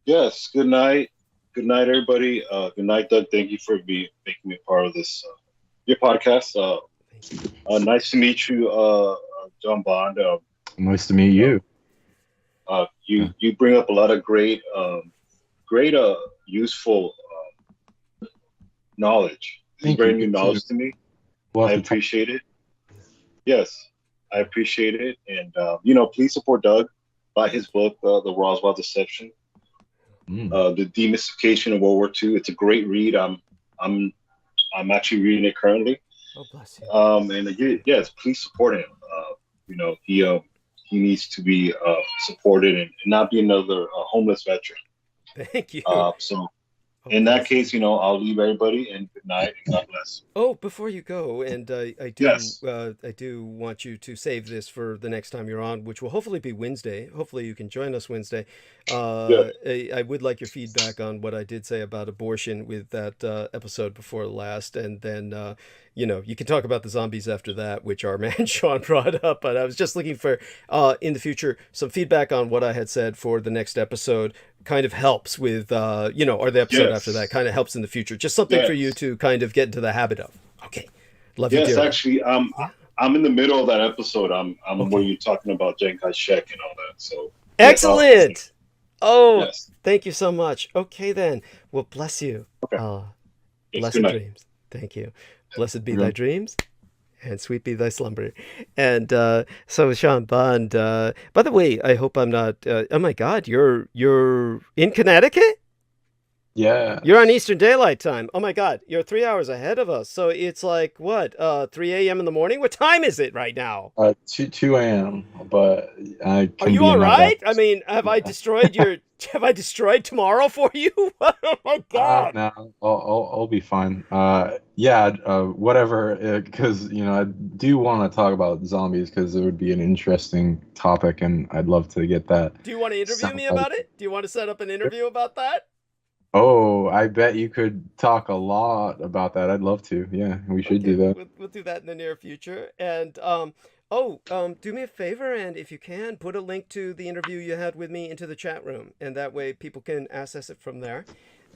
Yes. Good night. Good night, everybody. Good night, Doug. Thank you for making me part of this your podcast. Nice to meet you, John Bond. Nice to meet you. You bring up a lot of great useful knowledge. This is very new knowledge to me. I appreciate it. Yes, I appreciate it. And please support Doug. Buy his book, The Roswell Deception. The Demystification of World War II. It's a great read. I'm actually reading it currently. Oh, bless you. And yes, please support him. He needs to be supported and not be another homeless veteran. Thank you. So in that case, I'll leave everybody, and good night and God bless. Oh, before you go, and I do, Yes. I do want you to save this for the next time you're on, which will hopefully be Wednesday. Hopefully you can join us Wednesday. I would like your feedback on what I did say about abortion with that episode before last, and then you can talk about the zombies after that, which our man Sean brought up. But I was just looking for in the future some feedback on what I had said for the next episode. Kind of helps with or the episode after that kind of helps in the future. Just something for you to kind of get into the habit of. Okay, love you. Yes, actually, I'm in the middle of that episode. I'm where you're talking about Jenkai's Shek and all that. So excellent. Yes. Thank you so much. Okay then. Well, bless you. Okay. Blessed dreams. Thank you. Blessed be thy dreams, and sweet be thy slumber. And so Sean Bond, by the way, I hope I'm not oh my god, you're in Connecticut? Yeah. You're on Eastern Daylight Time. Oh my god, you're 3 hours ahead of us. So it's like what, 3 a.m. in the morning? What time is it right now? 2 a.m. But I can Are you be all in my right? office. I mean, have I destroyed have I destroyed tomorrow for you? Oh my god. No, I'll be fine. Whatever. Because I do want to talk about zombies because it would be an interesting topic, and I'd love to get that. Do you want to interview me about it? Do you want to set up an interview about that? Oh, I bet you could talk a lot about that. I'd love to. Yeah, we should do that. We'll do that in the near future. And do me a favor, and if you can, put a link to the interview you had with me into the chat room, and that way people can access it from there.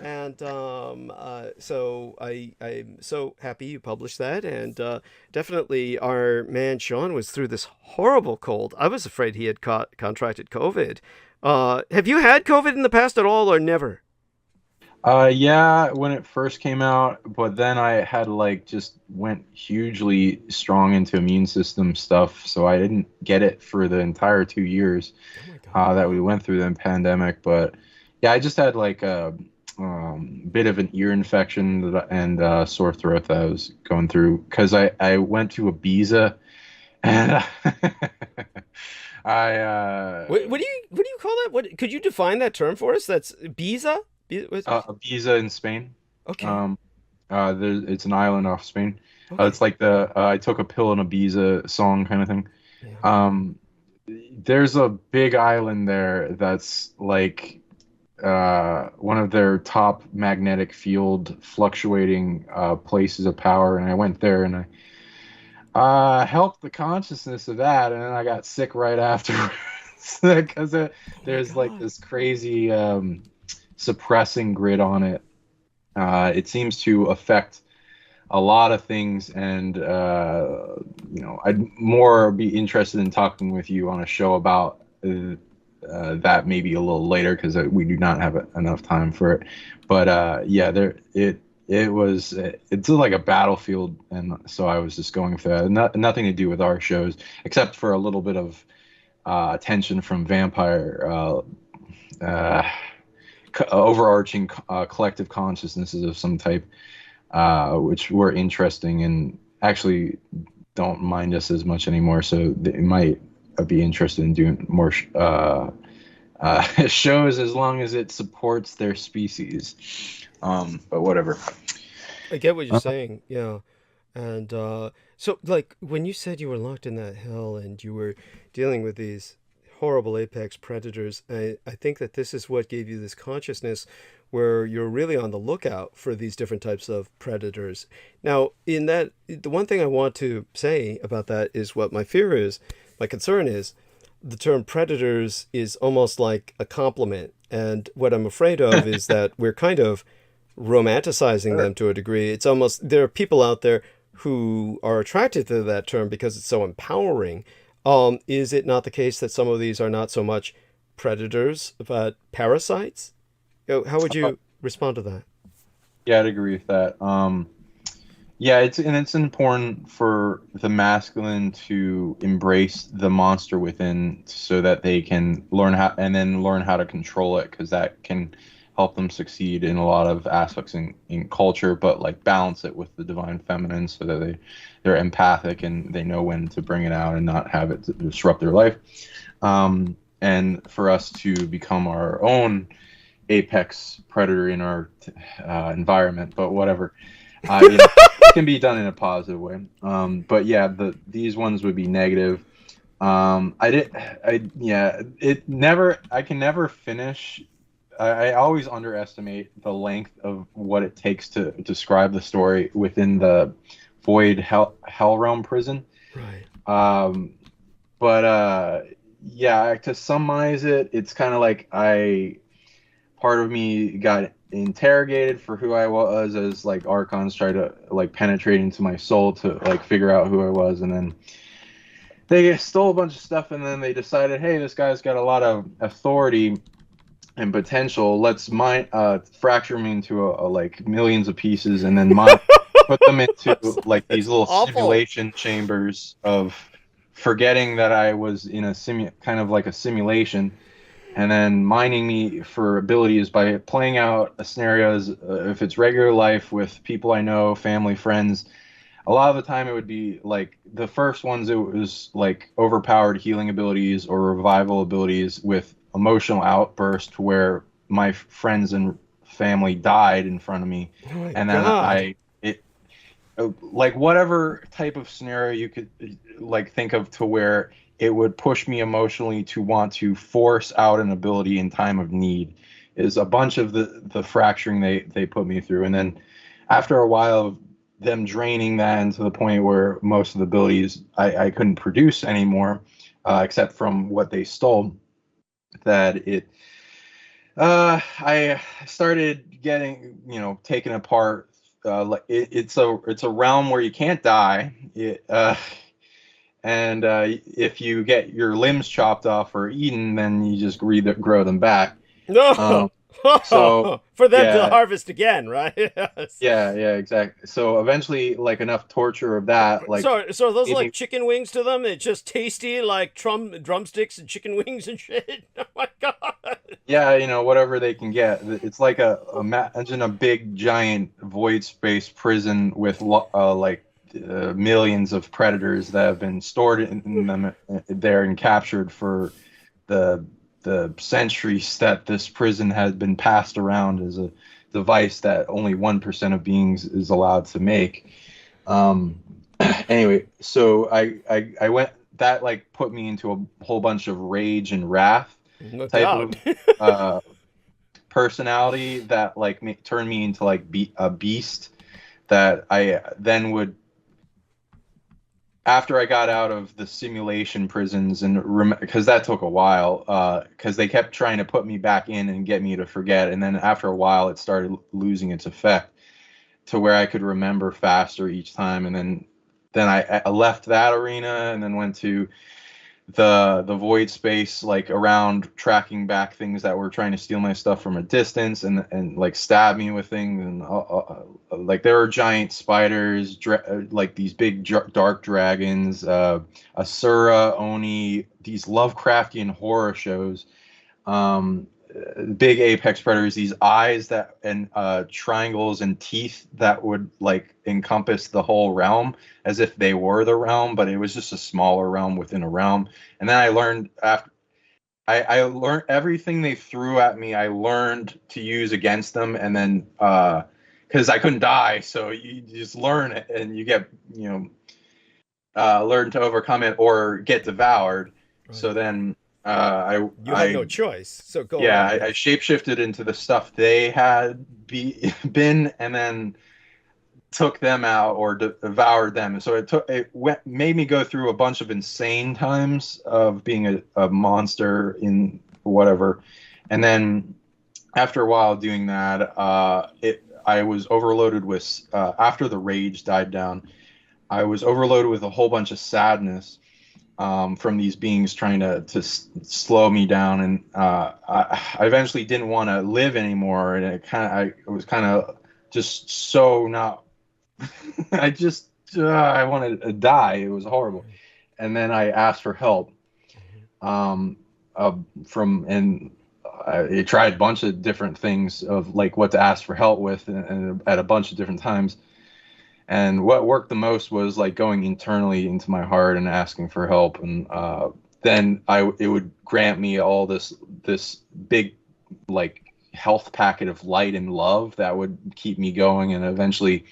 And so I'm so happy you published that, and definitely our man Sean was through this horrible cold. I was afraid he had contracted COVID. Have you had COVID in the past at all, or never? Yeah, when it first came out, but then I had just went hugely strong into immune system stuff, so I didn't get it for the entire 2 years that we went through the pandemic. But yeah, I just had a bit of an ear infection and sore throat that I was going through because I went to Ibiza and what do you call that? What could you define that term for us? That's Ibiza. Ibiza in Spain. Okay. It's an island off Spain. Okay. It's like the I took a pill in Ibiza song kind of thing. Yeah. There's a big island there that's like one of their top magnetic field fluctuating places of power, and I went there and I helped the consciousness of that, and then I got sick right afterwards because there's this crazy suppressing grid on it. It seems to affect a lot of things, and I'd more be interested in talking with you on a show about that maybe a little later because we do not have enough time for it. But it's like a battlefield, and so I was just going through that. Nothing to do with our shows, except for a little bit of attention from vampire overarching collective consciousnesses of some type. which were interesting and actually don't mind us as much anymore. So they might be interested in doing more shows as long as it supports their species. But whatever. I get what you're saying, yeah. And so, like, when you said you were locked in that hell and you were dealing with these horrible apex predators, I think that this is what gave you this consciousness where you're really on the lookout for these different types of predators. Now, in that, the one thing I want to say about that is what my fear is, my concern is, the term predators is almost like a compliment. And what I'm afraid of is that we're kind of romanticizing them to a degree. It's almost, there are people out there who are attracted to that term because it's so empowering. Is it not the case that some of these are not so much predators but parasites? How would you respond to that? Yeah, I'd agree with that. Yeah, it's important for the masculine to embrace the monster within, so that they can learn how to control it, because that can help them succeed in a lot of aspects in culture, but like balance it with the divine feminine, so that they're empathic and they know when to bring it out and not have it to disrupt their life. And for us to become our own apex predator in our environment, but whatever. It can be done in a positive way. But yeah, these ones would be negative. I can never finish. I always underestimate the length of what it takes to describe the story within the void hell realm prison. Right. Yeah, to summarize it, it's kind of like part of me got interrogated for who I was, as like archons try to like penetrate into my soul to like figure out who I was, and then they stole a bunch of stuff, and then they decided, hey, this guy's got a lot of authority and potential. Let's fracture me into like millions of pieces, and then put them into like these little simulation chambers of forgetting that I was in a kind of like a simulation, and then mining me for abilities by playing out a scenario as if it's regular life with people I know, family, friends. A lot of the time it would be like the first ones, it was like overpowered healing abilities or revival abilities with emotional outburst where my friends and family died in front of me. And then like whatever type of scenario you could like think of, to where it would push me emotionally to want to force out an ability in time of need, is a bunch of the fracturing they put me through. And then after a while of them draining that into the point where most of the abilities I couldn't produce anymore, except from what they stole, that I started getting, taken apart. Like it's a realm where you can't die. And if you get your limbs chopped off or eaten, then you just grow them back. No. So for them to harvest again, right? Yes. Yeah, exactly. So eventually, like enough torture of that, like so are those like chicken wings to them? It's just tasty, like drumsticks and chicken wings and shit. Oh my god. Yeah, whatever they can get. It's like imagine a big giant void space prison with millions of predators that have been stored in them there and captured for the centuries that this prison has been passed around as a device that only 1% of beings is allowed to make. Anyway, so I went, that like put me into a whole bunch of rage and wrath of personality that like turned me into like a beast that I then would, after I got out of the simulation prisons, and because that took a while, because they kept trying to put me back in and get me to forget, and then after a while it started losing its effect to where I could remember faster each time, and then I left that arena and then went to the void space, like around tracking back things that were trying to steal my stuff from a distance and like stab me with things, and like there are giant spiders, like these big dark dragons, Asura, Oni, these Lovecraftian horror shows, big apex predators, these eyes that and triangles and teeth that would like encompass the whole realm as if they were the realm, but it was just a smaller realm within a realm. And then I learned after I learned everything they threw at me. I learned to use against them, and then because I couldn't die, so you just learn it, and you get learn to overcome it or get devoured. Right. So then you had no choice. So go. Yeah, I shapeshifted into the stuff they had been, and then took them out or devoured them. And so made me go through a bunch of insane times of being a monster in whatever. And then after a while doing that, I was overloaded with after the rage died down, I was overloaded with a whole bunch of sadness from these beings trying to slow me down, and I eventually didn't want to live anymore, and it was kind of just so not. I wanted to die. It was horrible, and then I asked for help I tried a bunch of different things of like what to ask for help with, and at a bunch of different times. And what worked the most was like going internally into my heart and asking for help, and then it would grant me all this big like health packet of light and love that would keep me going, and eventually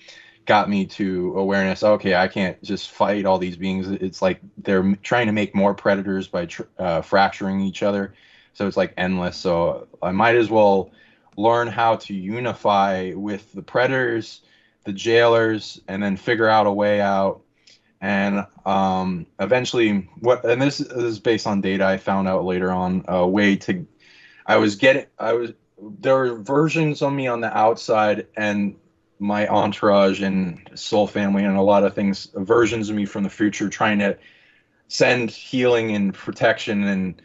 got me to awareness. Okay, I can't just fight all these beings. It's like they're trying to make more predators by fracturing each other, so it's like endless. So I might as well learn how to unify with the predators, the jailers, and then figure out a way out. And eventually, this is based on data I found out later on, a way to. There were versions of me on the outside, and my entourage and soul family and a lot of things, versions of me from the future, trying to send healing and protection and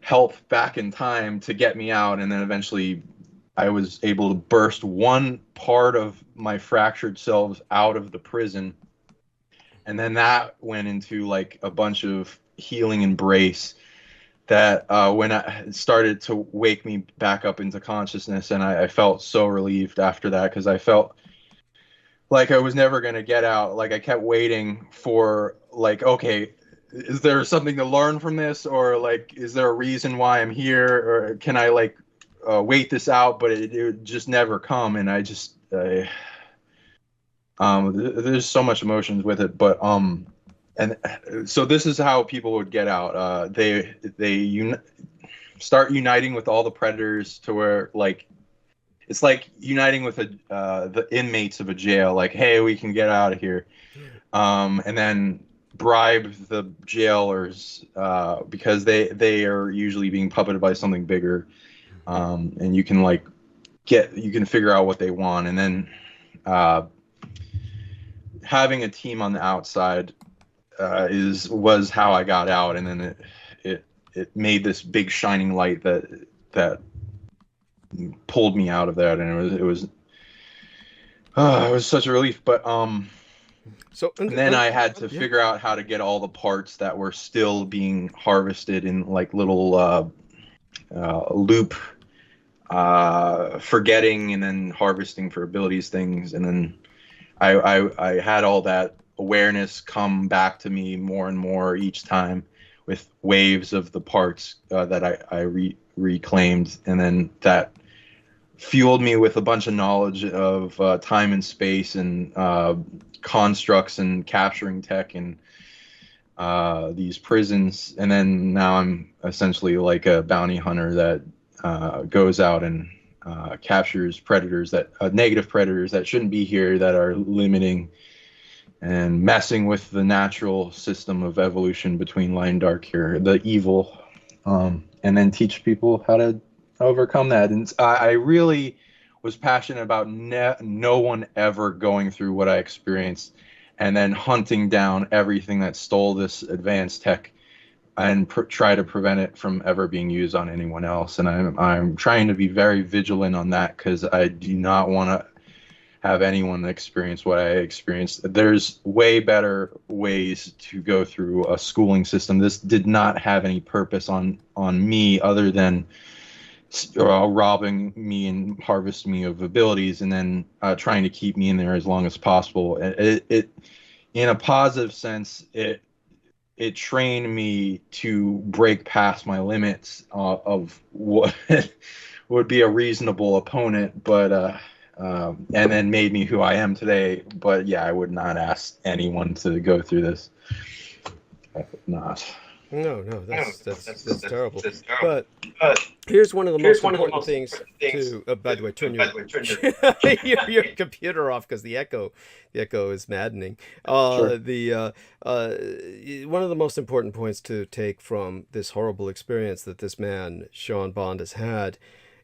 help back in time to get me out. And then eventually I was able to burst one part of my fractured selves out of the prison. And then that went into like a bunch of healing embrace that when I started to wake me back up into consciousness, and I felt so relieved after that, because I felt like I was never going to get out. Like I kept waiting for like, okay, is there something to learn from this, or like, is there a reason why I'm here, or can I like wait this out? But it would just never come, and I just there's so much emotions with it, but and so this is how people would get out. They start uniting with all the predators to where like it's like uniting with the inmates of a jail. Like, hey, we can get out of here, and then bribe the jailers because they are usually being puppeted by something bigger, and you can figure out what they want, and then having a team on the outside was how I got out, and then it made this big shining light that pulled me out of that, and it was such a relief. But and then I had to figure out how to get all the parts that were still being harvested in like little loop, forgetting and then harvesting for abilities things, and then I had all that awareness come back to me more and more each time with waves of the parts that I reclaimed, and then that fueled me with a bunch of knowledge of time and space and constructs and capturing tech and these prisons. And then now I'm essentially like a bounty hunter that goes out and captures predators, negative predators that shouldn't be here, that are limiting and messing with the natural system of evolution between light and dark here, the evil, and then teach people how to overcome that. And I really was passionate about no one ever going through what I experienced, and then hunting down everything that stole this advanced tech and try to prevent it from ever being used on anyone else. And I'm trying to be very vigilant on that, because I do not want to have anyone experience what I experienced. There's way better ways to go through a schooling system. This did not have any purpose on me other than robbing me and harvesting me of abilities, and then trying to keep me in there as long as possible. It in a positive sense, it trained me to break past my limits of what would be a reasonable opponent, but and then made me who I am today. But yeah, I would not ask anyone to go through this. I would not. No, that's terrible. But here's one of the most important things to. By the way, turn your computer off because the echo is maddening. Sure. One of the most important points to take from this horrible experience that this man Sean Bond has had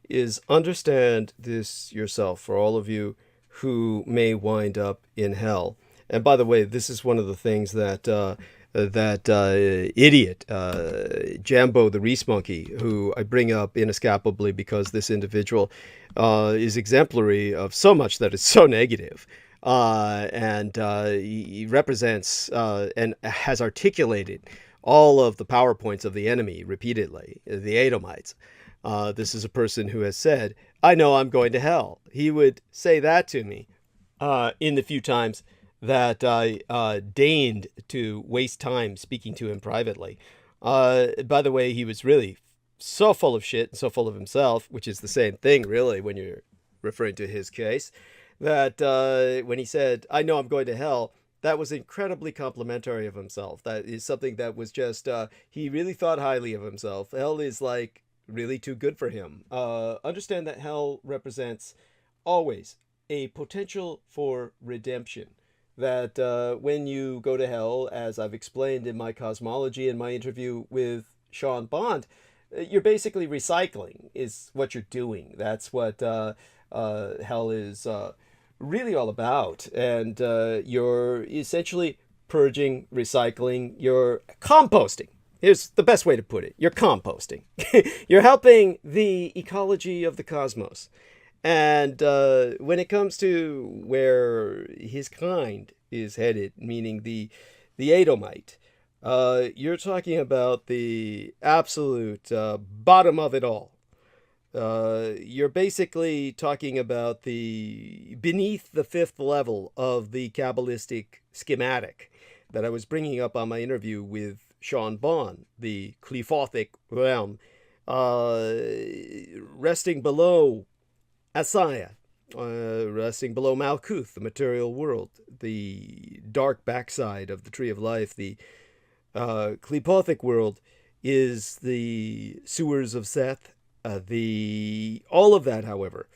is understand this yourself. For all of you who may wind up in hell. And by the way, this is one of the things that idiot Jambo the Reese Monkey, who I bring up inescapably because this individual is exemplary of so much that is so negative, and he represents and has articulated all of the PowerPoints of the enemy repeatedly, the Edomites. This is a person who has said, "I know I'm going to hell." He would say that to me in the few times that I deigned to waste time speaking to him privately. By the way, he was really so full of shit and so full of himself, which is the same thing, really, when you're referring to his case, that when he said, "I know I'm going to hell," that was incredibly complimentary of himself. That is something that was just, he really thought highly of himself. Hell is like really too good for him. Understand that hell represents always a potential for redemption. That when you go to hell, as I've explained in my cosmology in my interview with Sean Bond, you're basically recycling is what you're doing. That's what hell is really all about. And you're essentially purging, recycling, you're composting. Here's the best way to put it. You're composting. You're helping the ecology of the cosmos. And when it comes to where his kind is headed, meaning the Edomite, you're talking about the absolute bottom of it all. You're basically talking about the beneath the fifth level of the Kabbalistic schematic that I was bringing up on my interview with Sean Bond, the Qliphothic realm, resting below Asaya, resting below Malkuth, the material world, the dark backside of the Tree of Life. The Qliphothic world is the sewers of Seth. All of that, however,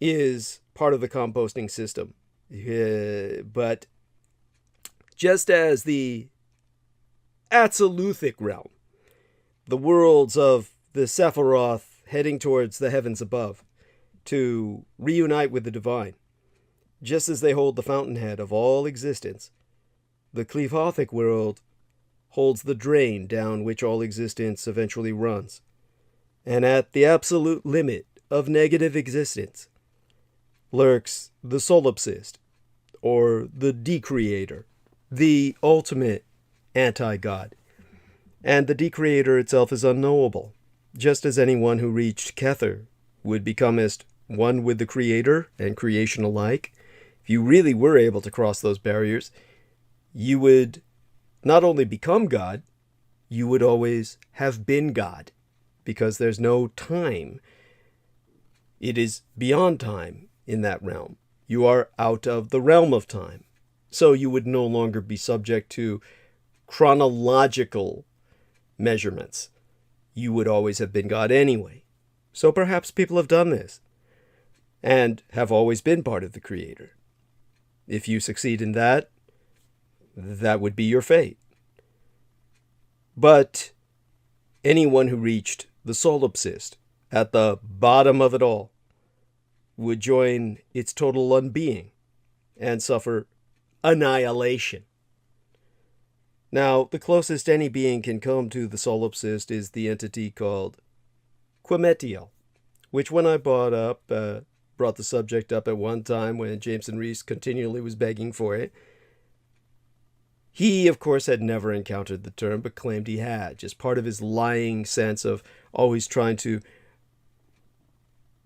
is part of the composting system. But just as the Atzaluthic realm, the worlds of the Sephiroth heading towards the heavens above, to reunite with the divine, just as they hold the fountainhead of all existence, the Qliphothic world holds the drain down which all existence eventually runs. And at the absolute limit of negative existence lurks the solipsist, or the decreator, the ultimate anti-God. And the decreator itself is unknowable, just as anyone who reached Kether would become as one with the creator and creation alike. If you really were able to cross those barriers, you would not only become God, you would always have been God, because there's no time. It is beyond time in that realm. You are out of the realm of time. So you would no longer be subject to chronological measurements. You would always have been God anyway. So perhaps people have done this and have always been part of the Creator. If you succeed in that, that would be your fate. But anyone who reached the solipsist at the bottom of it all would join its total unbeing and suffer annihilation. Now, the closest any being can come to the solipsist is the entity called Quemetiel, which when I brought the subject up at one time when Jameson Reese continually was begging for it, he, of course, had never encountered the term, but claimed he had, just part of his lying sense of always trying to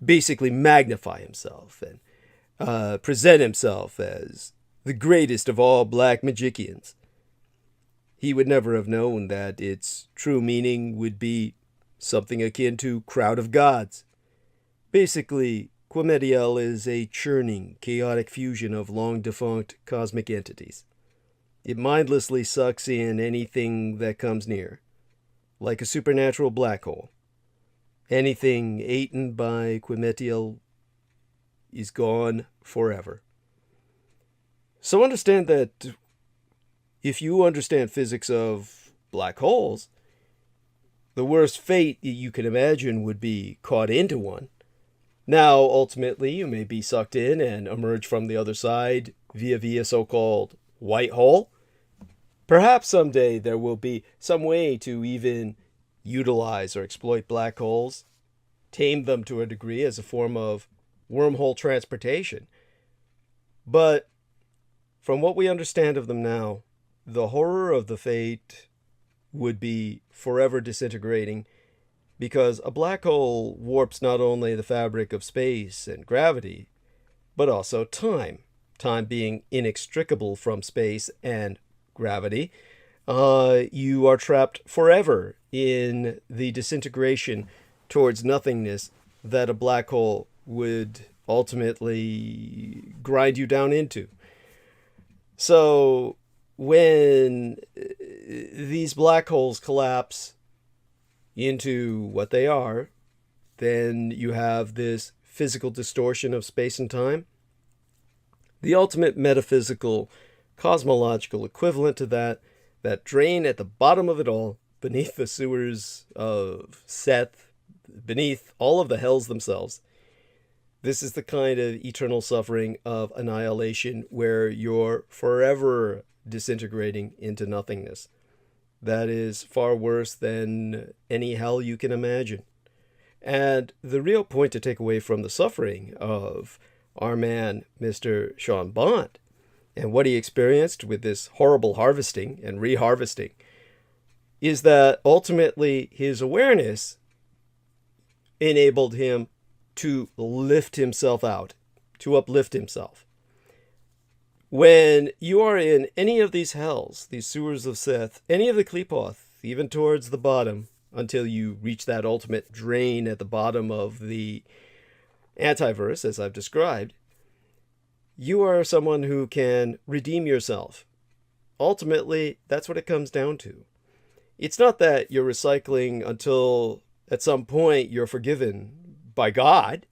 basically magnify himself and present himself as the greatest of all black magicians. He would never have known that its true meaning would be something akin to crowd of gods. Basically, Quemediel is a churning, chaotic fusion of long-defunct cosmic entities. It mindlessly sucks in anything that comes near, like a supernatural black hole. Anything eaten by Quemediel is gone forever. So understand that if you understand physics of black holes, the worst fate you can imagine would be caught into one. Now, ultimately, you may be sucked in and emerge from the other side via so-called white hole. Perhaps someday there will be some way to even utilize or exploit black holes, tame them to a degree as a form of wormhole transportation. But from what we understand of them now, the horror of the fate would be forever disintegrating, because a black hole warps not only the fabric of space and gravity, but also time. Time being inextricable from space and gravity, you are trapped forever in the disintegration towards nothingness that a black hole would ultimately grind you down into. So when these black holes collapse into what they are, then you have this physical distortion of space and time. The ultimate metaphysical, cosmological equivalent to that drain at the bottom of it all, beneath the sewers of Seth, beneath all of the hells themselves. This is the kind of eternal suffering of annihilation where you're forever disintegrating into nothingness. That is far worse than any hell you can imagine. And the real point to take away from the suffering of our man, Mr. Sean Bond, and what he experienced with this horrible harvesting and reharvesting, is that ultimately his awareness enabled him to lift himself out, to uplift himself. When you are in any of these hells, these sewers of Seth, any of the Klepoth, even towards the bottom, until you reach that ultimate drain at the bottom of the antiverse, as I've described, you are someone who can redeem yourself. Ultimately, that's what it comes down to. It's not that you're recycling until at some point you're forgiven by God.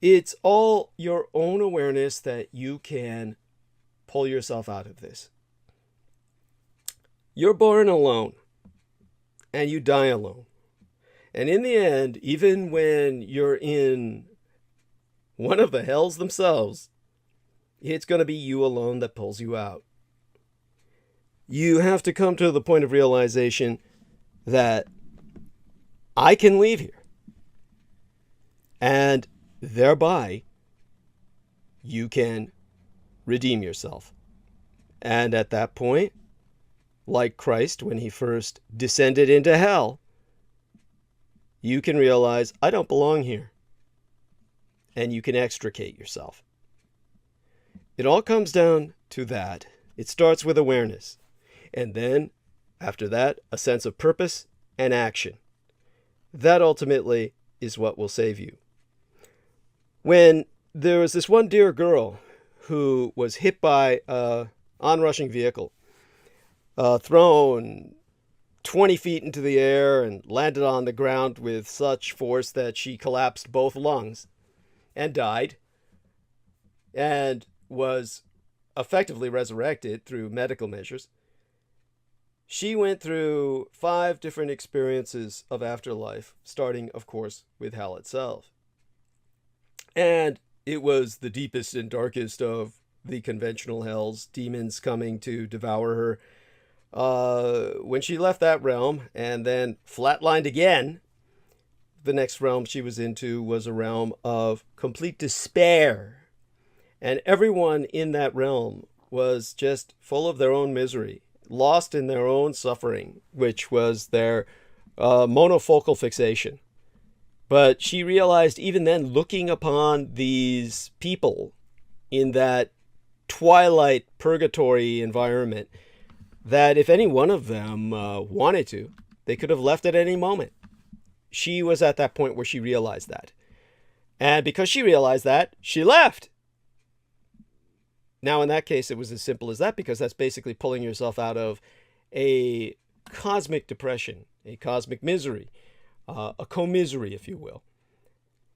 It's all your own awareness that you can pull yourself out of this. You're born alone, and you die alone. And in the end, even when you're in one of the hells themselves, it's going to be you alone that pulls you out. You have to come to the point of realization that I can leave here. And thereby, you can redeem yourself. And at that point, like Christ when he first descended into hell, you can realize, I don't belong here. And you can extricate yourself. It all comes down to that. It starts with awareness. And then, after that, a sense of purpose and action. That ultimately is what will save you. When there was this one dear girl who was hit by an onrushing vehicle, thrown 20 feet into the air and landed on the ground with such force that she collapsed both lungs and died, and was effectively resurrected through medical measures. She went through 5 different experiences of afterlife, starting, of course, with hell itself. And it was the deepest and darkest of the conventional hells, demons coming to devour her. When she left that realm and then flatlined again, the next realm she was into was a realm of complete despair. And everyone in that realm was just full of their own misery, lost in their own suffering, which was their monofocal fixation. But she realized even then, looking upon these people in that twilight purgatory environment, that if any one of them wanted to, they could have left at any moment. She was at that point where she realized that. And because she realized that, she left. Now, in that case, it was as simple as that, because that's basically pulling yourself out of a cosmic depression, a cosmic misery, a commisery, if you will.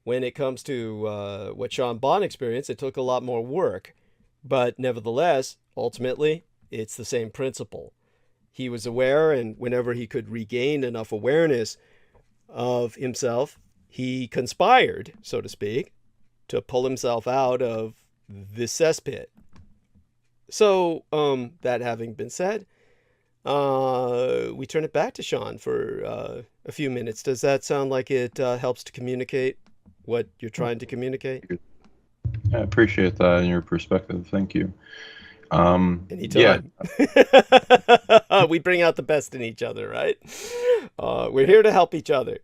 When it comes to what Sean Bond experienced, it took a lot more work. But nevertheless, ultimately, it's the same principle. He was aware, and whenever he could regain enough awareness of himself, he conspired, so to speak, to pull himself out of this cesspit. So, that having been said, we turn it back to Sean for a few minutes. Does that sound like it helps to communicate what you're trying to communicate? I appreciate that and your perspective. Thank you. Anytime. Yeah. We bring out the best in each other, right? We're here to help each other,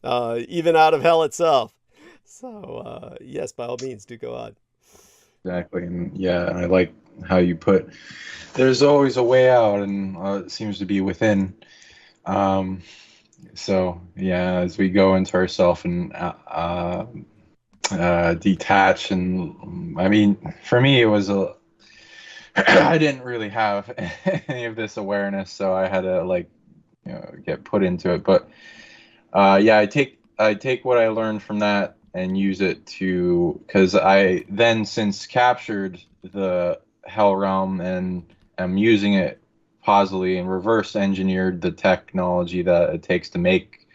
even out of hell itself. So, yes, by all means, do go on. Exactly. And yeah, I like how you put, there's always a way out, and it seems to be within. So yeah, as we go into ourself and detach, and I mean, for me, it was I didn't really have any of this awareness, so I had to get put into it. But yeah, I take what I learned from that and use it because I then since captured the hell realm and am using it positively and reverse engineered the technology that it takes to make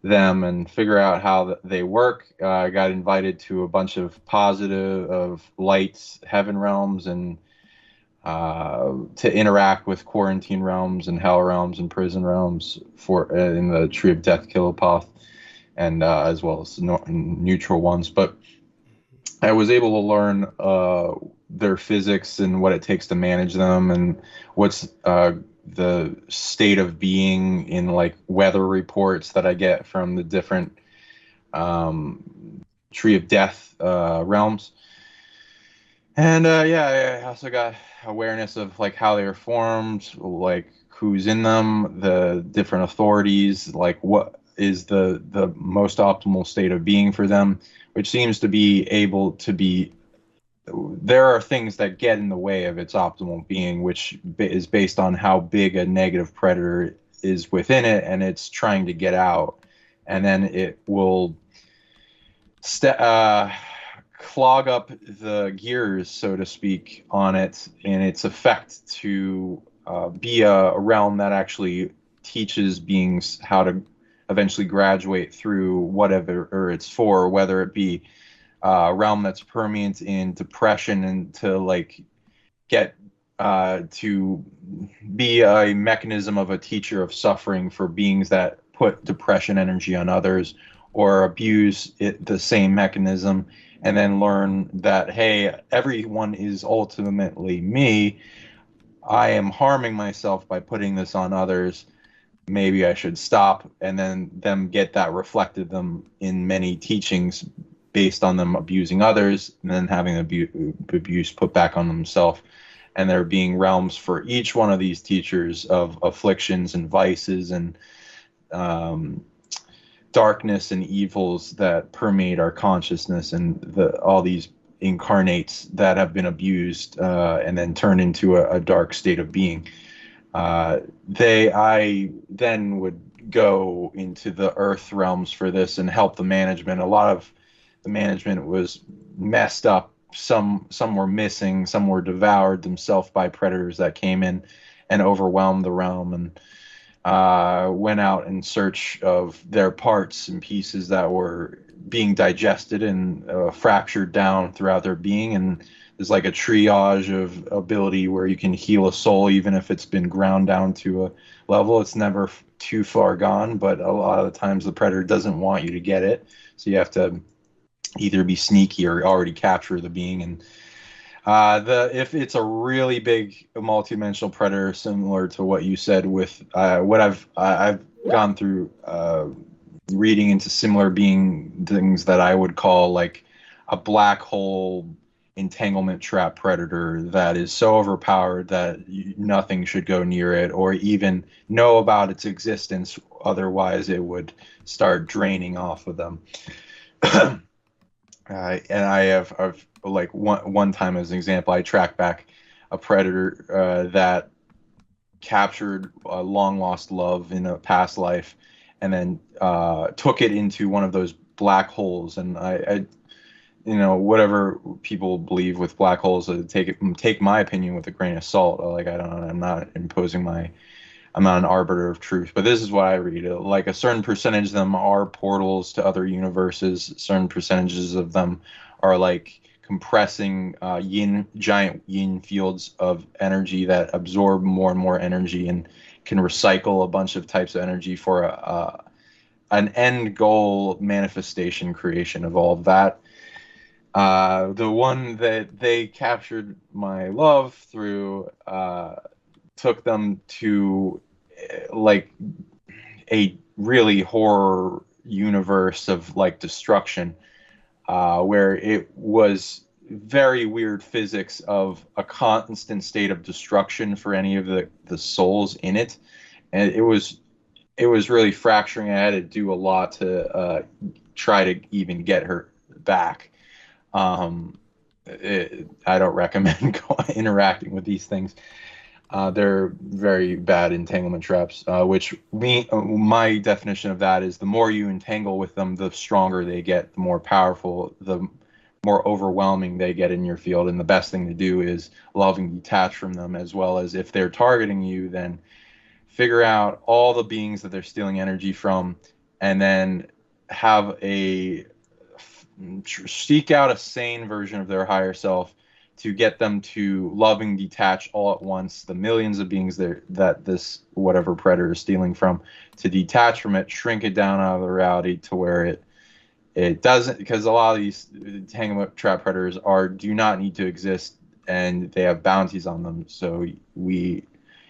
them and figure out how they work. I got invited to a bunch of lights, heaven realms, and to interact with Quarenteen realms and hell realms and prison realms in the Tree of Death Kilopath, and as well as neutral ones. But I was able to learn their physics and what it takes to manage them, and what's the state of being in like weather reports that I get from the different Tree of Death realms. And yeah, I also got awareness of like how they are formed, like who's in them, the different authorities, like what is the most optimal state of being for them, which seems to be able to be, there are things that get in the way of its optimal being, which is based on how big a negative predator is within it, and it's trying to get out, and then it will clog up the gears, so to speak, on it in its effect to be a realm that actually teaches beings how to eventually graduate through whatever it's for, whether it be a realm that's permeant in depression and to like get to be a mechanism of a teacher of suffering for beings that put depression energy on others, or abuse the same mechanism, and then learn that, hey, everyone is ultimately me. I am harming myself by putting this on others. Maybe I should stop, and then them get that reflected them in many teachings based on them abusing others, and then having abuse put back on themselves. And there being realms for each one of these teachers of afflictions and vices and darkness and evils that permeate our consciousness, and all these incarnates that have been abused and then turned into a dark state of being. I then would go into the earth realms for this and help the management. A lot of the management was messed up. Some were missing, some were devoured themselves by predators that came in and overwhelmed the realm, and went out in search of their parts and pieces that were being digested and fractured down throughout their being. And there's like a triage of ability where you can heal a soul even if it's been ground down to a level. It's never too far gone, but a lot of the times the predator doesn't want you to get it, so you have to either be sneaky or already capture the being. And if it's a really big multidimensional predator, similar to what you said with what I've gone through reading into similar being things that I would call like a black hole entanglement trap predator that is so overpowered that nothing should go near it or even know about its existence. Otherwise, it would start draining off of them. And I've like one time as an example, I tracked back a predator that captured a long lost love in a past life, and then took it into one of those black holes. And I whatever people believe with black holes, take my opinion with a grain of salt. Like I'm not imposing I'm not an arbiter of truth, but this is what I read. Like a certain percentage of them are portals to other universes. Certain percentages of them are like compressing giant yin fields of energy that absorb more and more energy and can recycle a bunch of types of energy for an end goal manifestation creation of all of that. The one that they captured my love through took them to like a really horror universe of like destruction, where it was very weird physics of a constant state of destruction for any of the souls in it, and it was really fracturing. I had to do a lot to try to even get her back. I don't recommend interacting with these things. They're very bad entanglement traps, which my definition of that is the more you entangle with them, the stronger they get, the more powerful, the more overwhelming they get in your field. And the best thing to do is love and detach from them, as well as if they're targeting you, then figure out all the beings that they're stealing energy from, and then seek out a sane version of their higher self to get them to loving detach all at once the millions of beings that this whatever predator is stealing from, to detach from it, shrink it down out of the reality to where it doesn't, because a lot of these entanglement trap predators do not need to exist, and they have bounties on them. So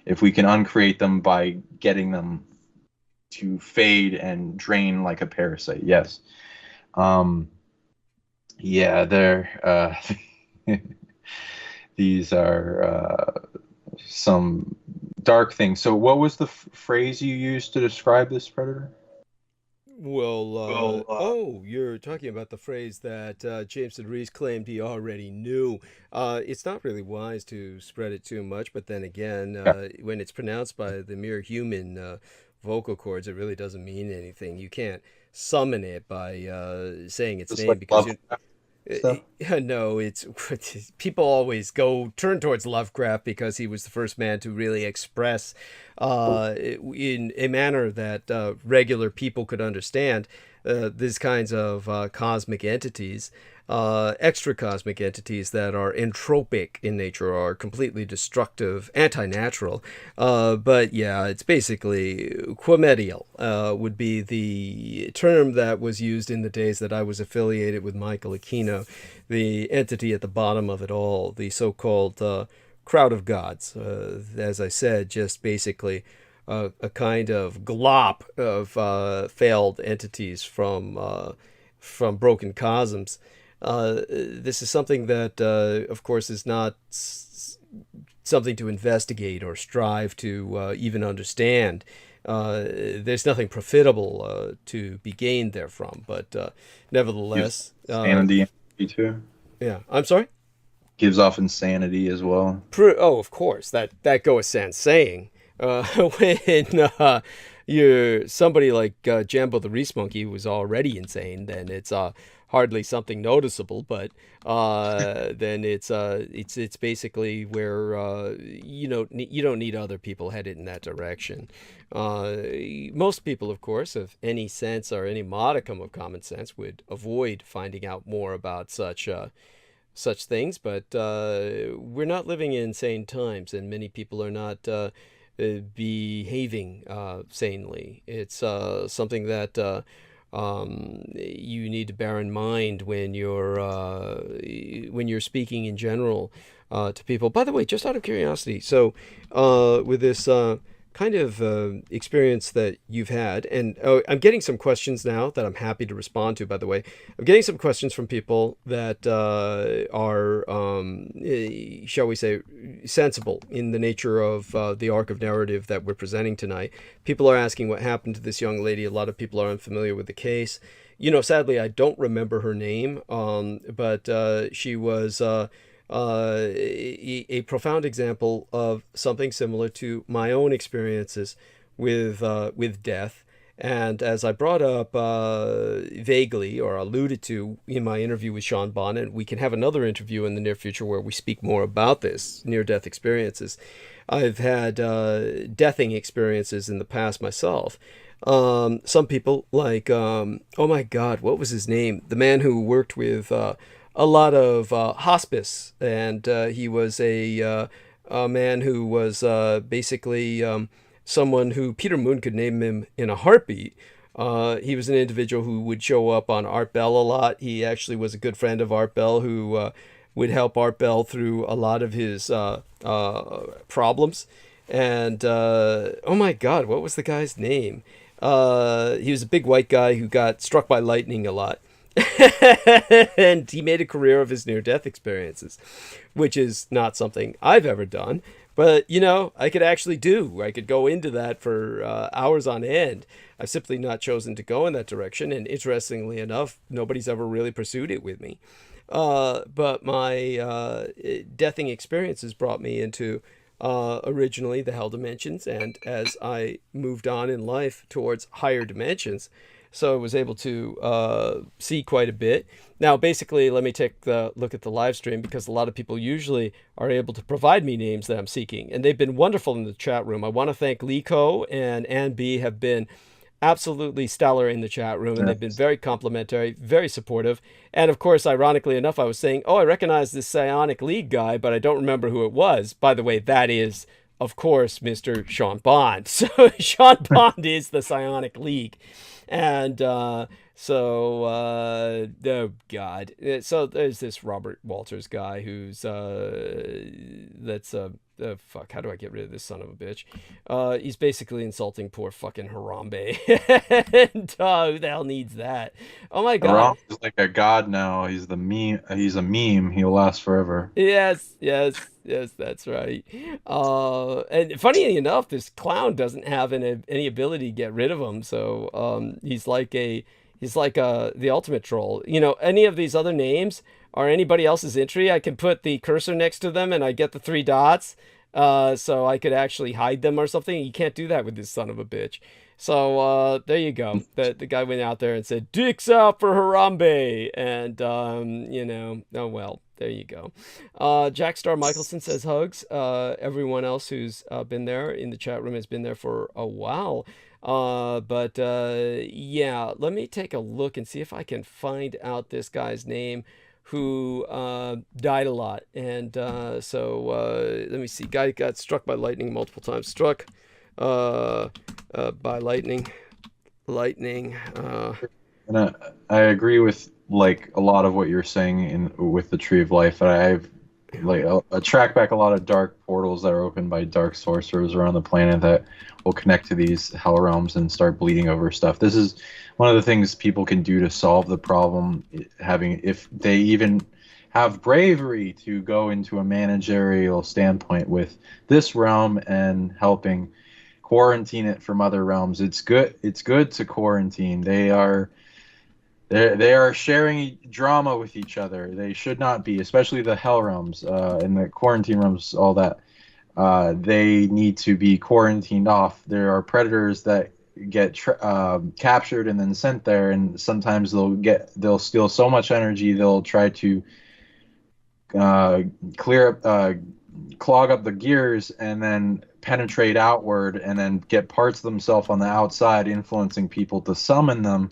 if we can uncreate them by getting them to fade and drain like a parasite, yes. Yeah, they're these are some dark things. So what was the phrase you used to describe this predator? Well, you're talking about the phrase that Jameson Rees claimed he already knew. It's not really wise to spread it too much, but then again, when it's pronounced by the mere human vocal cords, it really doesn't mean anything. You can't summon it by saying its name, because no, it's people always turn towards Lovecraft because he was the first man to really express in a manner that regular people could understand these kinds of cosmic entities, extra cosmic entities that are entropic in nature, are completely destructive, anti-natural. But yeah, it's basically quimedial would be the term that was used in the days that I was affiliated with Michael Aquino, the entity at the bottom of it all, the so-called crowd of gods. As I said, just basically a kind of glop of failed entities from broken cosms. This is something that, of course, is not something to investigate or strive to even understand. There's nothing profitable to be gained therefrom, but nevertheless, insanity too. Yeah, I'm sorry. Gives off insanity as well. Of course, that goes sans saying. When you're somebody like Jambo the Reese Monkey, who was already insane, then it's hardly something noticeable. But then it's basically where you don't need other people headed in that direction. Most people, of course, of any sense or any modicum of common sense, would avoid finding out more about such things. But we're not living in sane times, and many people are not behaving sanely. It's something that you need to bear in mind when you're speaking in general to people. By the way, just out of curiosity, so with this kind of experience that you've had. And I'm getting some questions now that I'm happy to respond to, by the way. I'm getting some questions from people that are, shall we say, sensible in the nature of the arc of narrative that we're presenting tonight. People are asking what happened to this young lady. A lot of people are unfamiliar with the case. You know, sadly, I don't remember her name, but she was a profound example of something similar to my own experiences with death. And as I brought up vaguely or alluded to in my interview with Sean Bond, and we can have another interview in the near future where we speak more about this near-death experiences. I've had deathing experiences in the past myself. Some people like, oh my God, what was his name? The man who worked with a lot of hospice, and he was a man who was basically someone who Peter Moon could name him in a heartbeat. He was an individual who would show up on Art Bell a lot. He actually was a good friend of Art Bell, who would help Art Bell through a lot of his problems. And oh my God, what was the guy's name? He was a big white guy who got struck by lightning a lot. And he made a career of his near-death experiences, which is not something I've ever done. But, you know, I could actually do. I could go into that for hours on end. I've simply not chosen to go in that direction. And interestingly enough, nobody's ever really pursued it with me. But my deathing experiences brought me into originally the hell dimensions. And as I moved on in life towards higher dimensions, so I was able to see quite a bit. Now, basically, let me take a look at the live stream, because a lot of people usually are able to provide me names that I'm seeking. And they've been wonderful in the chat room. I want to thank Lico and Ann B have been absolutely stellar in the chat room. And they've been very complimentary, very supportive. And of course, ironically enough, I was saying, oh, I recognize this PsionicLeague guy, but I don't remember who it was. By the way, that is, of course, Mr. Sean Bond. So Sean Bond is the PsionicLeague. And oh God. So there's this Robert Walters guy who's, fuck, how do I get rid of this son of a bitch? He's basically insulting poor fucking Harambe. And who the hell needs that? Oh my God. Harambe is like a god now. He's the meme. He's a meme. He'll last forever. Yes, that's right. And funny enough, this clown doesn't have any ability to get rid of him. So he's like the ultimate troll. You know, any of these other names or anybody else's entry, I can put the cursor next to them and I get the 3 dots. So I could actually hide them or something. You can't do that with this son of a bitch. So there you go. The guy went out there and said, "Dicks out for Harambe." And, you know, oh well, there you go. Jack Star Michelson says hugs. Everyone else who's been there in the chat room has been there for a while. But yeah, let me take a look and see if I can find out this guy's name who died a lot. And let me see. Guy got struck by lightning multiple times. Struck by lightning. And I agree with like a lot of what you're saying with the Tree of Life. I've like I track back a lot of dark portals that are opened by dark sorcerers around the planet that will connect to these hell realms and start bleeding over stuff. This is one of the things people can do to solve the problem, if they even have bravery to go into a managerial standpoint with this realm and helping quarantine it from other realms. It's good to quarantine. They are sharing drama with each other. They should not be, especially the hell realms and the quarantine realms, all that. They need to be quarantined off. There are predators that get captured and then sent there, and sometimes they'll steal so much energy they'll try to clog up the gears and then penetrate outward and then get parts of themselves on the outside, influencing people to summon them,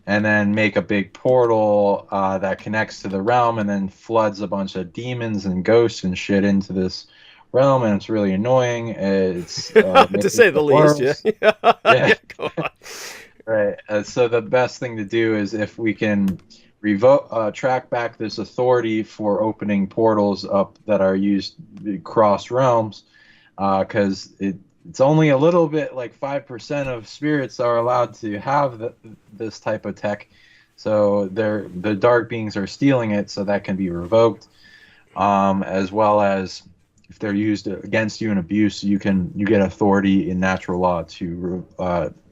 and then make a big portal that connects to the realm and then floods a bunch of demons and ghosts and shit into this realm, and it's really annoying. It's to say the least. Yeah. Yeah. Go on. Right. So the best thing to do is if we can track back this authority for opening portals up that are used across realms, because it's only a little bit, like 5% of spirits are allowed to have this type of tech. So the dark beings are stealing it, so that can be revoked. As well as if they're used against you in abuse, you get authority in natural law to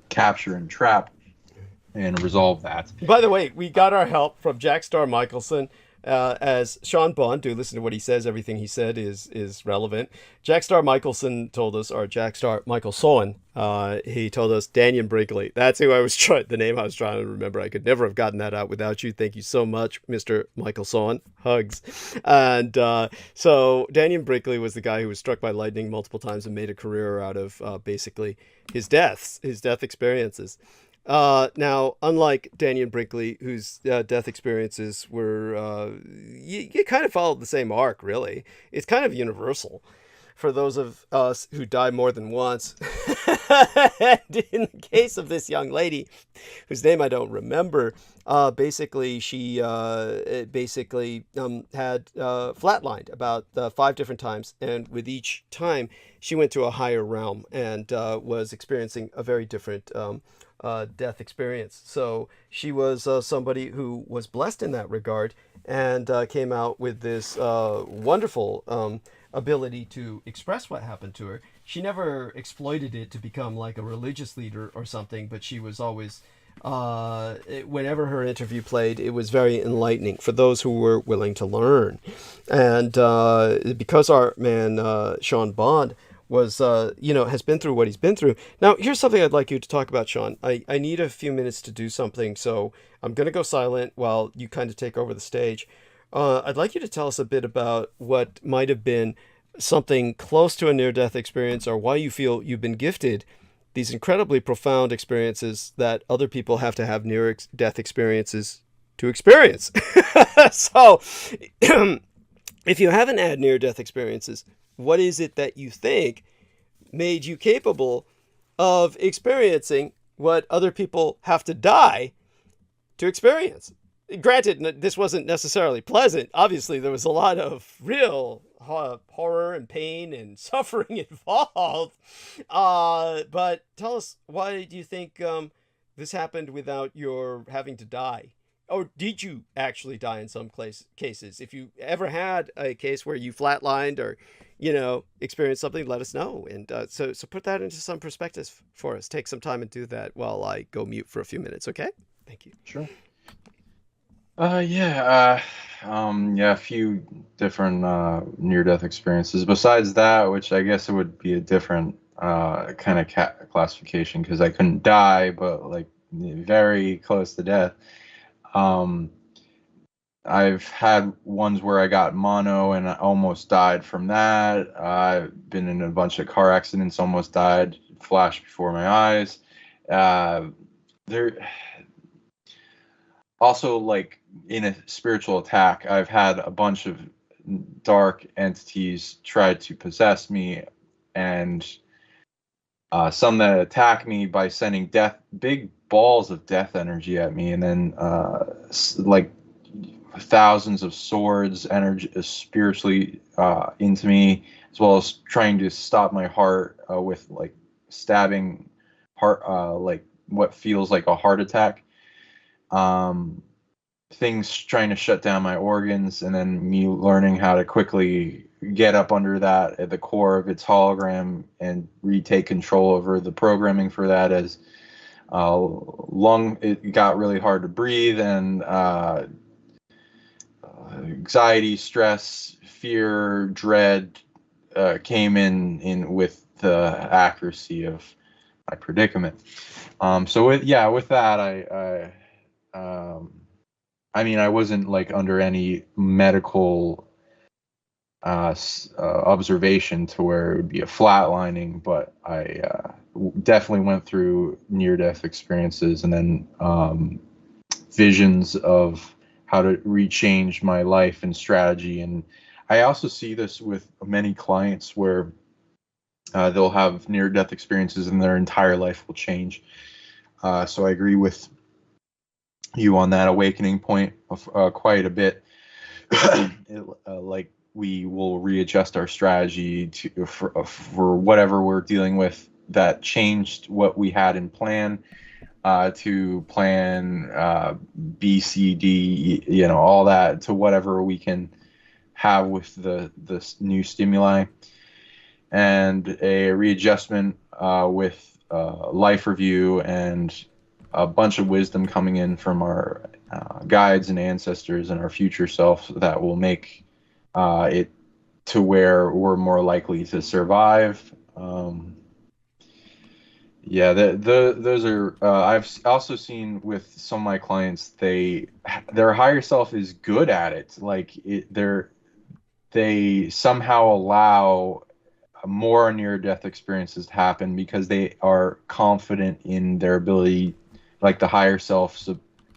capture and trap and resolve that. By the way, we got our help from Jack Star Michelson. As Sean Bond, do listen to what he says. Everything he said is relevant. Jack Star Michelson told us, or Jack Star Michelson, he told us Daniel Brinkley. That's who the name I was trying to remember. I could never have gotten that out without you. Thank you so much, Mr. Michelson. Hugs. And so Daniel Brinkley was the guy who was struck by lightning multiple times and made a career out of basically his death experiences. Now, unlike Daniel Brinkley, whose death experiences were, you kind of followed the same arc, really. It's kind of universal for those of us who die more than once. And in the case of this young lady, whose name I don't remember, basically she had flatlined about 5 different times, and with each time she went to a higher realm and was experiencing a very different death experience. So she was somebody who was blessed in that regard, and came out with this wonderful ability to express what happened to her. She never exploited it to become like a religious leader or something, but she was always, whenever her interview played, it was very enlightening for those who were willing to learn. And because our man Sean Bond was, has been through what he's been through. Now, here's something I'd like you to talk about, Sean. I need a few minutes to do something, so I'm going to go silent while you kind of take over the stage. I'd like you to tell us a bit about what might have been something close to a near-death experience, or why you feel you've been gifted these incredibly profound experiences that other people have to have near-death experiences to experience. So, if you haven't had near-death experiences, what is it that you think made you capable of experiencing what other people have to die to experience? Granted, this wasn't necessarily pleasant. Obviously, there was a lot of real horror and pain and suffering involved. But tell us, why do you think this happened without your having to die? Or did you actually die in some cases? If you ever had a case where you flatlined or, experienced something, let us know. And so put that into some perspective for us. Take some time and do that while I go mute for a few minutes, okay? Thank you. Sure. A few different near-death experiences. Besides that, which I guess it would be a different kind of classification, because I couldn't die, but like very close to death. I've had ones where I got mono and I almost died from that. I've been in a bunch of car accidents, almost died, flashed before my eyes. There. Also, like in a spiritual attack, I've had a bunch of dark entities try to possess me, and some that attack me by sending big balls of death energy at me, and then like thousands of swords energy spiritually into me, as well as trying to stop my heart with like stabbing heart, like what feels like a heart attack. Things trying to shut down my organs, and then me learning how to quickly get up under that at the core of its hologram and retake control over the programming for that, as it got really hard to breathe, and anxiety, stress, fear, dread came in with the accuracy of my predicament. So with that, I wasn't like under any medical observation to where it would be a flatlining, but I definitely went through near-death experiences, and then visions of how to rechange my life and strategy. And I also see this with many clients where they'll have near-death experiences and their entire life will change. So I agree with you on that awakening point of quite a bit. we will readjust our strategy for whatever we're dealing with that changed what we had in plan, to plan B, C, D, all that, to whatever we can have with the new stimuli, and a readjustment with life review and a bunch of wisdom coming in from our guides and ancestors and our future self that will make it to where we're more likely to survive. Those are. I've also seen with some of my clients, their higher self is good at it. Like they somehow allow more near-death experiences to happen because they are confident in their ability, like the higher self's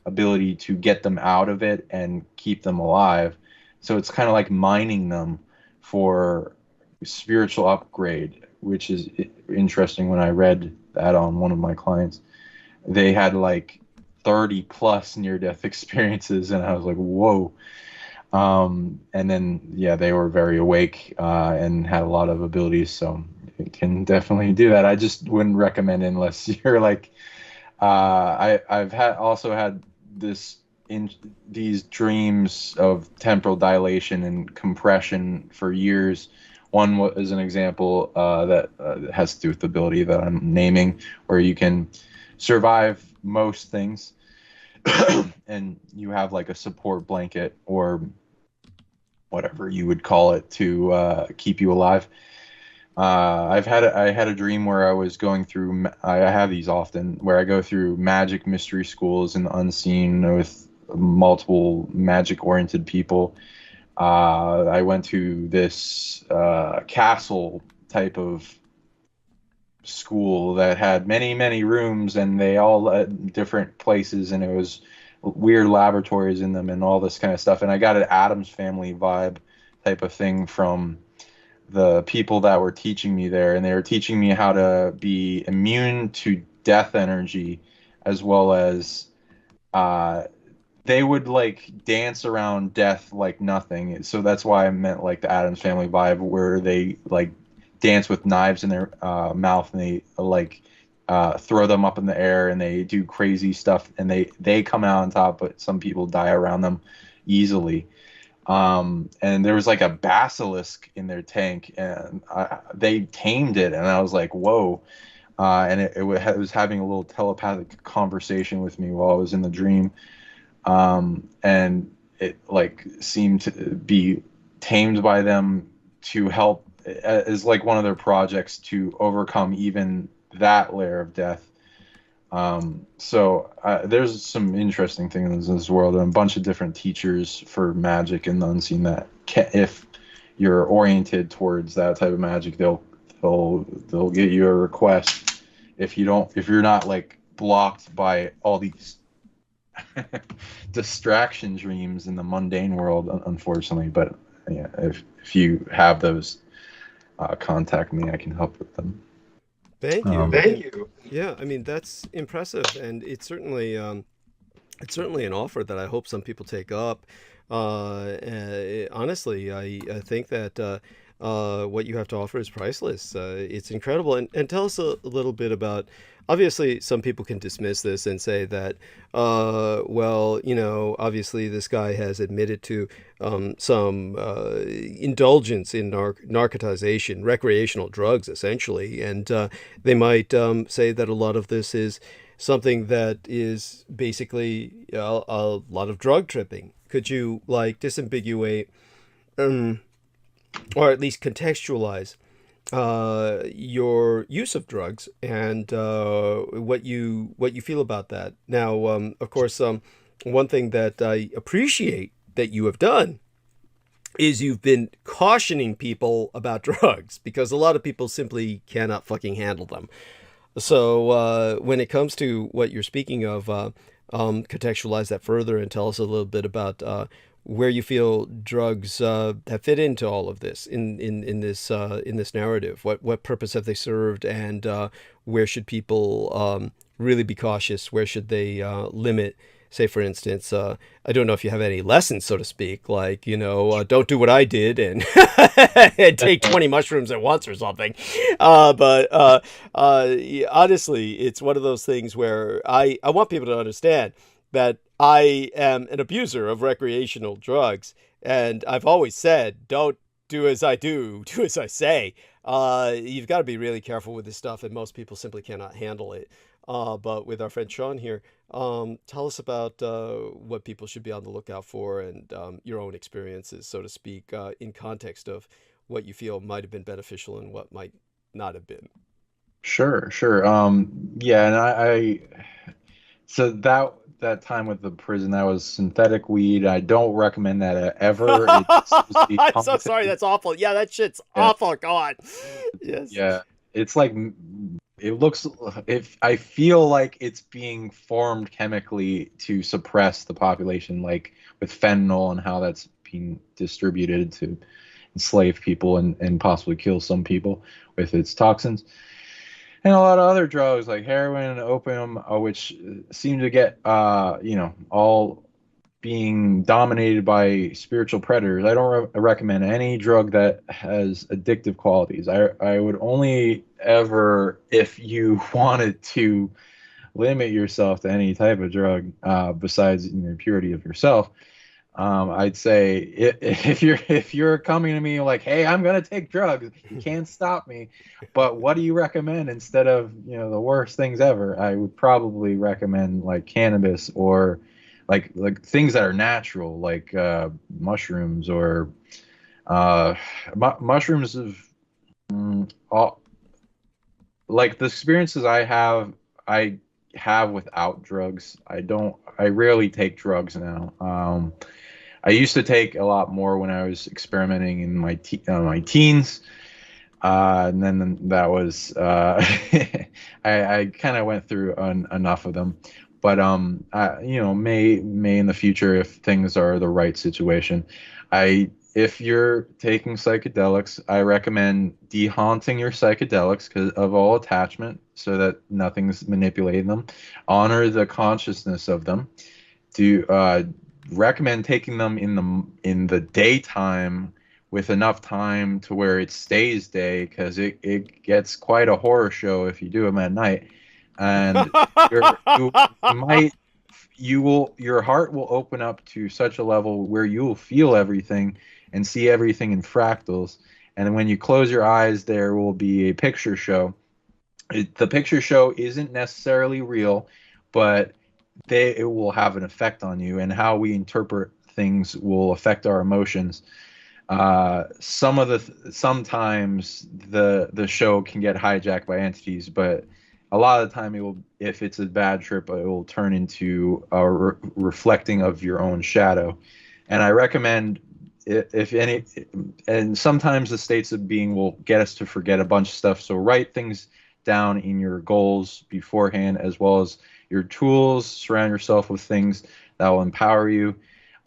ability to get them out of it and keep them alive. So it's kind of like mining them for spiritual upgrade, which is interesting. When I read that on one of my clients, they had like 30 plus near-death experiences, and I was like, whoa. And then, they were very awake and had a lot of abilities, so you can definitely do that. I just wouldn't recommend it unless you're like, I've also had these dreams of temporal dilation and compression for years. One was an example that has to do with the ability that I'm naming, where you can survive most things, and you have like a support blanket or whatever you would call it to keep you alive. I had a dream where I was going through. I have these often where I go through magic mystery schools in the unseen with multiple magic-oriented people. I went to this castle type of school that had many, many rooms, and they all led different places, and it was weird laboratories in them and all this kind of stuff. And I got an Addams Family vibe type of thing from the people that were teaching me there, and they were teaching me how to be immune to death energy, as well as they would like dance around death like nothing. So that's why I meant like the Addams Family vibe, where they like dance with knives in their mouth, and they like throw them up in the air, and they do crazy stuff, and they come out on top, but some people die around them easily. And there was like a basilisk in their tank, and they tamed it, and I was like, whoa. And it was having a little telepathic conversation with me while I was in the dream. And it like seemed to be tamed by them to help as like one of their projects to overcome even that layer of death. So there's some interesting things in this world, and a bunch of different teachers for magic and the unseen that if you're oriented towards that type of magic, they'll get you a request. If you're not like blocked by all these distraction dreams in the mundane world, unfortunately. But yeah, if you have those, contact me. I can help with them. Thank you. Thank you. Yeah, I mean, that's impressive, and it's certainly an offer that I hope some people take up. Honestly, I think that what you have to offer is priceless. It's incredible. And tell us a little bit about, obviously, some people can dismiss this and say that, well, obviously this guy has admitted to some indulgence in narcotization, recreational drugs, essentially. And they might say that a lot of this is something that is basically a lot of drug tripping. Could you, like, disambiguate or at least contextualize your use of drugs and what you feel about that? Now, of course, one thing that I appreciate that you have done is you've been cautioning people about drugs, because a lot of people simply cannot fucking handle them. So when it comes to what you're speaking of, contextualize that further and tell us a little bit about where you feel drugs have fit into all of this in this narrative. What purpose have they served, and where should people really be cautious? Where should they limit say, for instance, I don't know if you have any lessons, so to speak, like, don't do what I did and, and take 20 mushrooms at once or something. But honestly, it's one of those things where I want people to understand that I am an abuser of recreational drugs. And I've always said, don't do as I do as I say. You've got to be really careful with this stuff, and most people simply cannot handle it. But with our friend Sean here, tell us about what people should be on the lookout for, and your own experiences, so to speak, in context of what you feel might have been beneficial and what might not have been. Sure. Yeah, and so that time with the prison, that was synthetic weed. I don't recommend that ever. It's supposed to be I'm so content- sorry. That's awful. Yeah, that shit's awful. God. Yes. Yeah, it's like it looks. If I feel like it's being formed chemically to suppress the population, like with fentanyl and how that's being distributed to enslave people and possibly kill some people with its toxins. And a lot of other drugs like heroin and opium, which seem to get, all being dominated by spiritual predators. I don't recommend any drug that has addictive qualities. I would only ever, if you wanted to limit yourself to any type of drug besides the purity of yourself, I'd say if you're coming to me like, hey, I'm gonna take drugs, you can't stop me, but what do you recommend instead of the worst things ever? I would probably recommend like cannabis or like things that are natural, like mushrooms or mushrooms of like the experiences I have without drugs. I rarely take drugs now. I used to take a lot more when I was experimenting in my teens, and then that was I kind of went through enough of them. But may in the future, if things are the right situation, if you're taking psychedelics, I recommend dehaunting your psychedelics because of all attachment, so that nothing's manipulating them. Honor the consciousness of them. Recommend taking them in the daytime with enough time to where it stays day, because it gets quite a horror show if you do them at night, and your heart will open up to such a level where you will feel everything and see everything in fractals, and when you close your eyes, there will be a picture show. The picture show isn't necessarily real, but it will have an effect on you, and how we interpret things will affect our emotions. Sometimes the show can get hijacked by entities, but a lot of the time if it's a bad trip, it will turn into a reflecting of your own shadow. And I recommend, if any, and sometimes the states of being will get us to forget a bunch of stuff, so write things down in your goals beforehand, as well as your tools. Surround yourself with things that will empower you.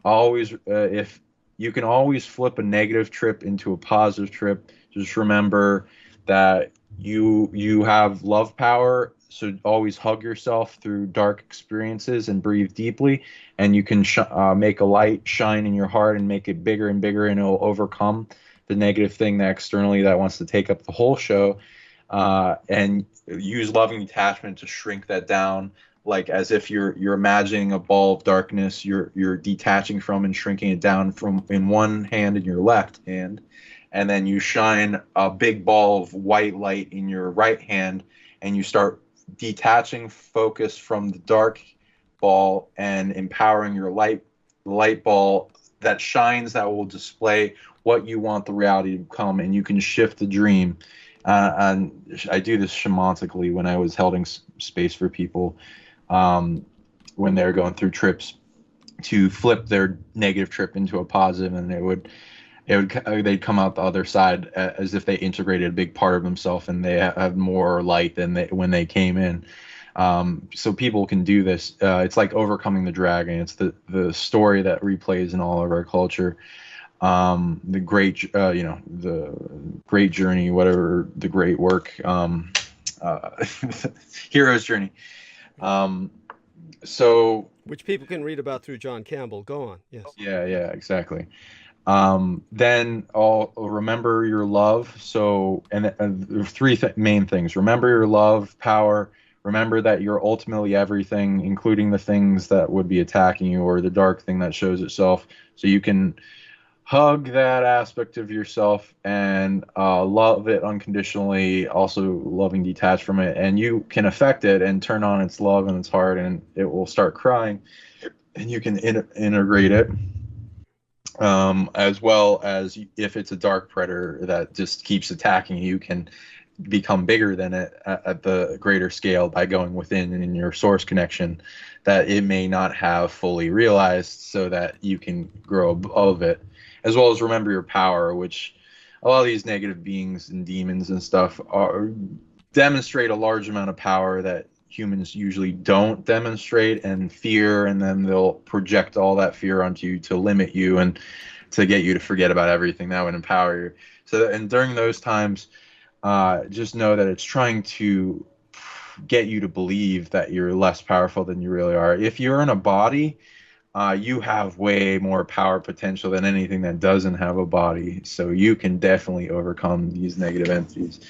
Always, if you can always flip a negative trip into a positive trip, just remember that you have love power. So always hug yourself through dark experiences and breathe deeply, and you can make a light shine in your heart and make it bigger and bigger, and it'll overcome the negative thing that externally that wants to take up the whole show. And use loving detachment to shrink that down, like as if you're imagining a ball of darkness, you're detaching from and shrinking it down from in one hand in your left hand, and then you shine a big ball of white light in your right hand, and you start detaching focus from the dark ball and empowering your light ball that shines, that will display what you want the reality to become, and you can shift the dream. And I do this shamanically when I was holding space for people when they're going through trips, to flip their negative trip into a positive, and they'd come out the other side as if they integrated a big part of themselves, and they have more light than when they came in. So people can do this. It's like overcoming the dragon. It's the story that replays in all of our culture. The great, the great journey, whatever the great work, hero's journey. So which people can read about through John Campbell. Go on. Yes. yeah, exactly. Then I'll remember your love. So, and three main things: remember your love, power. Remember that you're ultimately everything, including the things that would be attacking you or the dark thing that shows itself. So you can hug that aspect of yourself and love it unconditionally, also loving detached from it. And you can affect it and turn on its love and its heart, and it will start crying, and you can integrate it. As well as if it's a dark predator that just keeps attacking you, can become bigger than it at the greater scale by going within in your source connection that it may not have fully realized, so that you can grow above it. As well as remember your power, which a lot of these negative beings and demons and stuff demonstrate a large amount of power that humans usually don't demonstrate, and fear, and then they'll project all that fear onto you to limit you and to get you to forget about everything that would empower you. So, and during those times, just know that it's trying to get you to believe that you're less powerful than you really are. If you're in a body, you have way more power potential than anything that doesn't have a body. So you can definitely overcome these negative entities.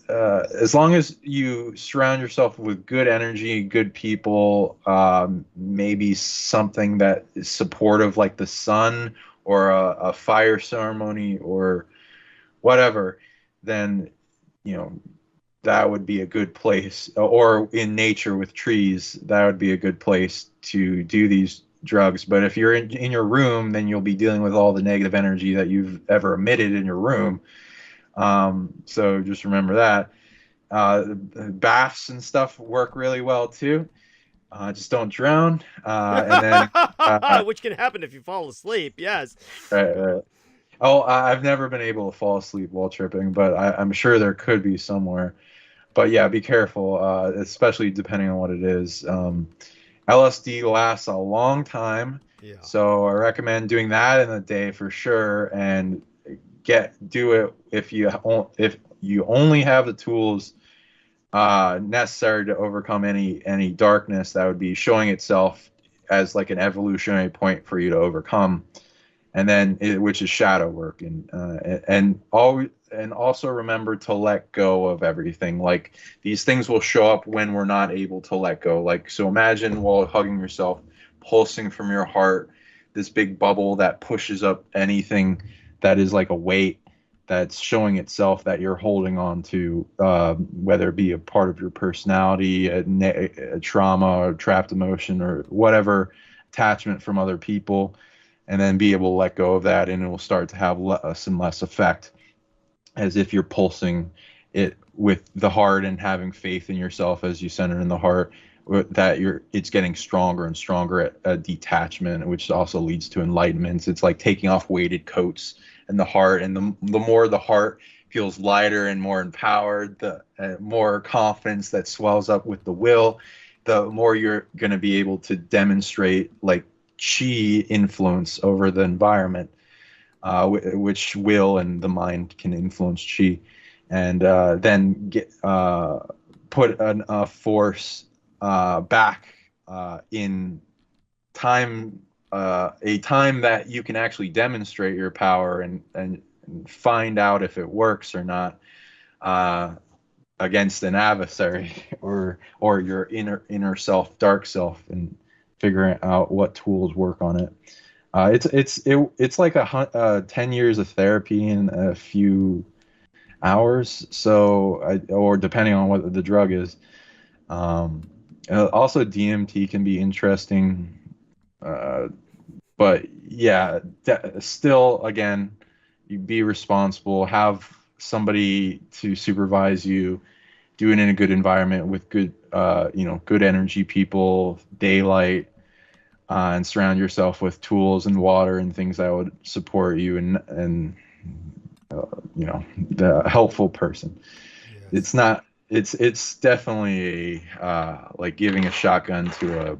As long as you surround yourself with good energy, good people, maybe something that is supportive like the sun or a fire ceremony or whatever, then, that would be a good place. Or in nature with trees, that would be a good place to do these drugs. But if you're in your room, then you'll be dealing with all the negative energy that you've ever emitted in your room. So just remember that. Baths and stuff work really well too. Just don't drown. And then, which can happen if you fall asleep. Yes. Right. Oh, I've never been able to fall asleep while tripping, but I'm sure there could be somewhere. But yeah, be careful, especially depending on what it is. LSD lasts a long time, so I recommend doing that in a day for sure, and do it if you only have the tools necessary to overcome any darkness that would be showing itself as like an evolutionary point for you to overcome. And then which is shadow work, and also remember to let go of everything. Like, these things will show up when we're not able to let go. Like, so imagine while hugging yourself, pulsing from your heart, this big bubble that pushes up anything that is like a weight that's showing itself that you're holding on to, whether it be a part of your personality, a trauma, or trapped emotion, or whatever attachment from other people. And then be able to let go of that, and it will start to have less and less effect, as if you're pulsing it with the heart and having faith in yourself as you center in the heart, that it's getting stronger and stronger at detachment, which also leads to enlightenment. It's like taking off weighted coats in the heart, and the more the heart feels lighter and more empowered, the more confidence that swells up with the will, the more you're going to be able to demonstrate like chi influence over the environment, which will and the mind can influence chi, and then put a force back in time, a time that you can actually demonstrate your power and find out if it works or not, against an adversary or your inner self, dark self, and figuring out what tools work on it. It's like 10 years of therapy in a few hours. So, or depending on what the drug is. Also, DMT can be interesting. But yeah, still, again, you be responsible. Have somebody to supervise you. Do it in a good environment with good, good energy people, daylight, and surround yourself with tools and water and things that would support you and the helpful person. Yes. It's definitely like giving a shotgun to a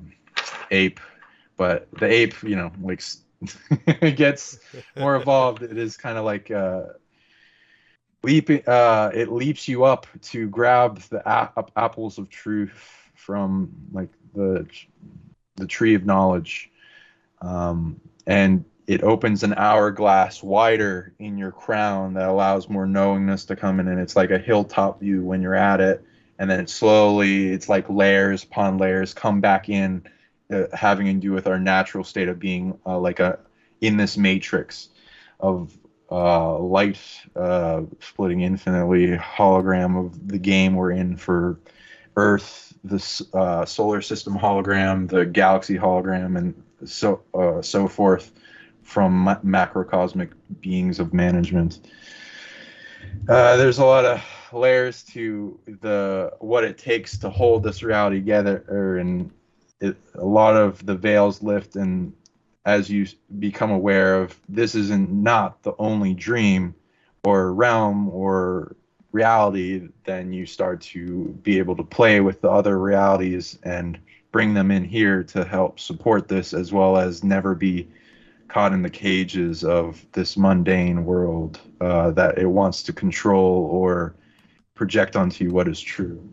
ape, but the ape, like it gets more evolved. It is kind of like leaping. It leaps you up to grab the apples of truth from like the tree of knowledge, and it opens an hourglass wider in your crown that allows more knowingness to come in, and it's like a hilltop view when you're at it, and then it's like layers upon layers come back in, having to do with our natural state of being, in this matrix of light, splitting infinitely, hologram of the game we're in for Earth, the solar system hologram, the galaxy hologram, and so forth, from macrocosmic beings of management. There's a lot of layers to what it takes to hold this reality together, and a lot of the veils lift, and as you become aware of this isn't not the only dream or realm or reality, then you start to be able to play with the other realities and bring them in here to help support this, as well as never be caught in the cages of this mundane world that it wants to control or project onto you what is true.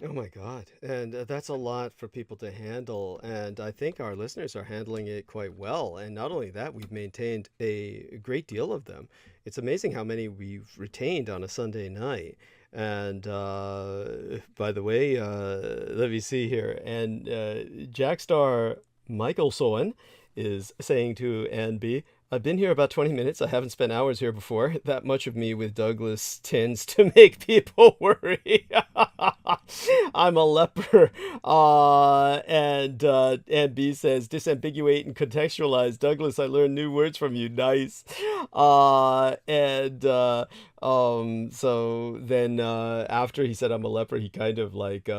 Oh my God. And that's a lot for people to handle. And I think our listeners are handling it quite well. And not only that, we've maintained a great deal of them. It's amazing how many we've retained on a Sunday night. And by the way, let me see here. And Jackstar Michelson is saying to Ann B, I've been here about 20 minutes. I haven't spent hours here before. That much of me with Douglas tends to make people worry. I'm a leper. And B says, disambiguate and contextualize. Douglas, I learned new words from you. Nice. So then after he said I'm a leper, he kind of like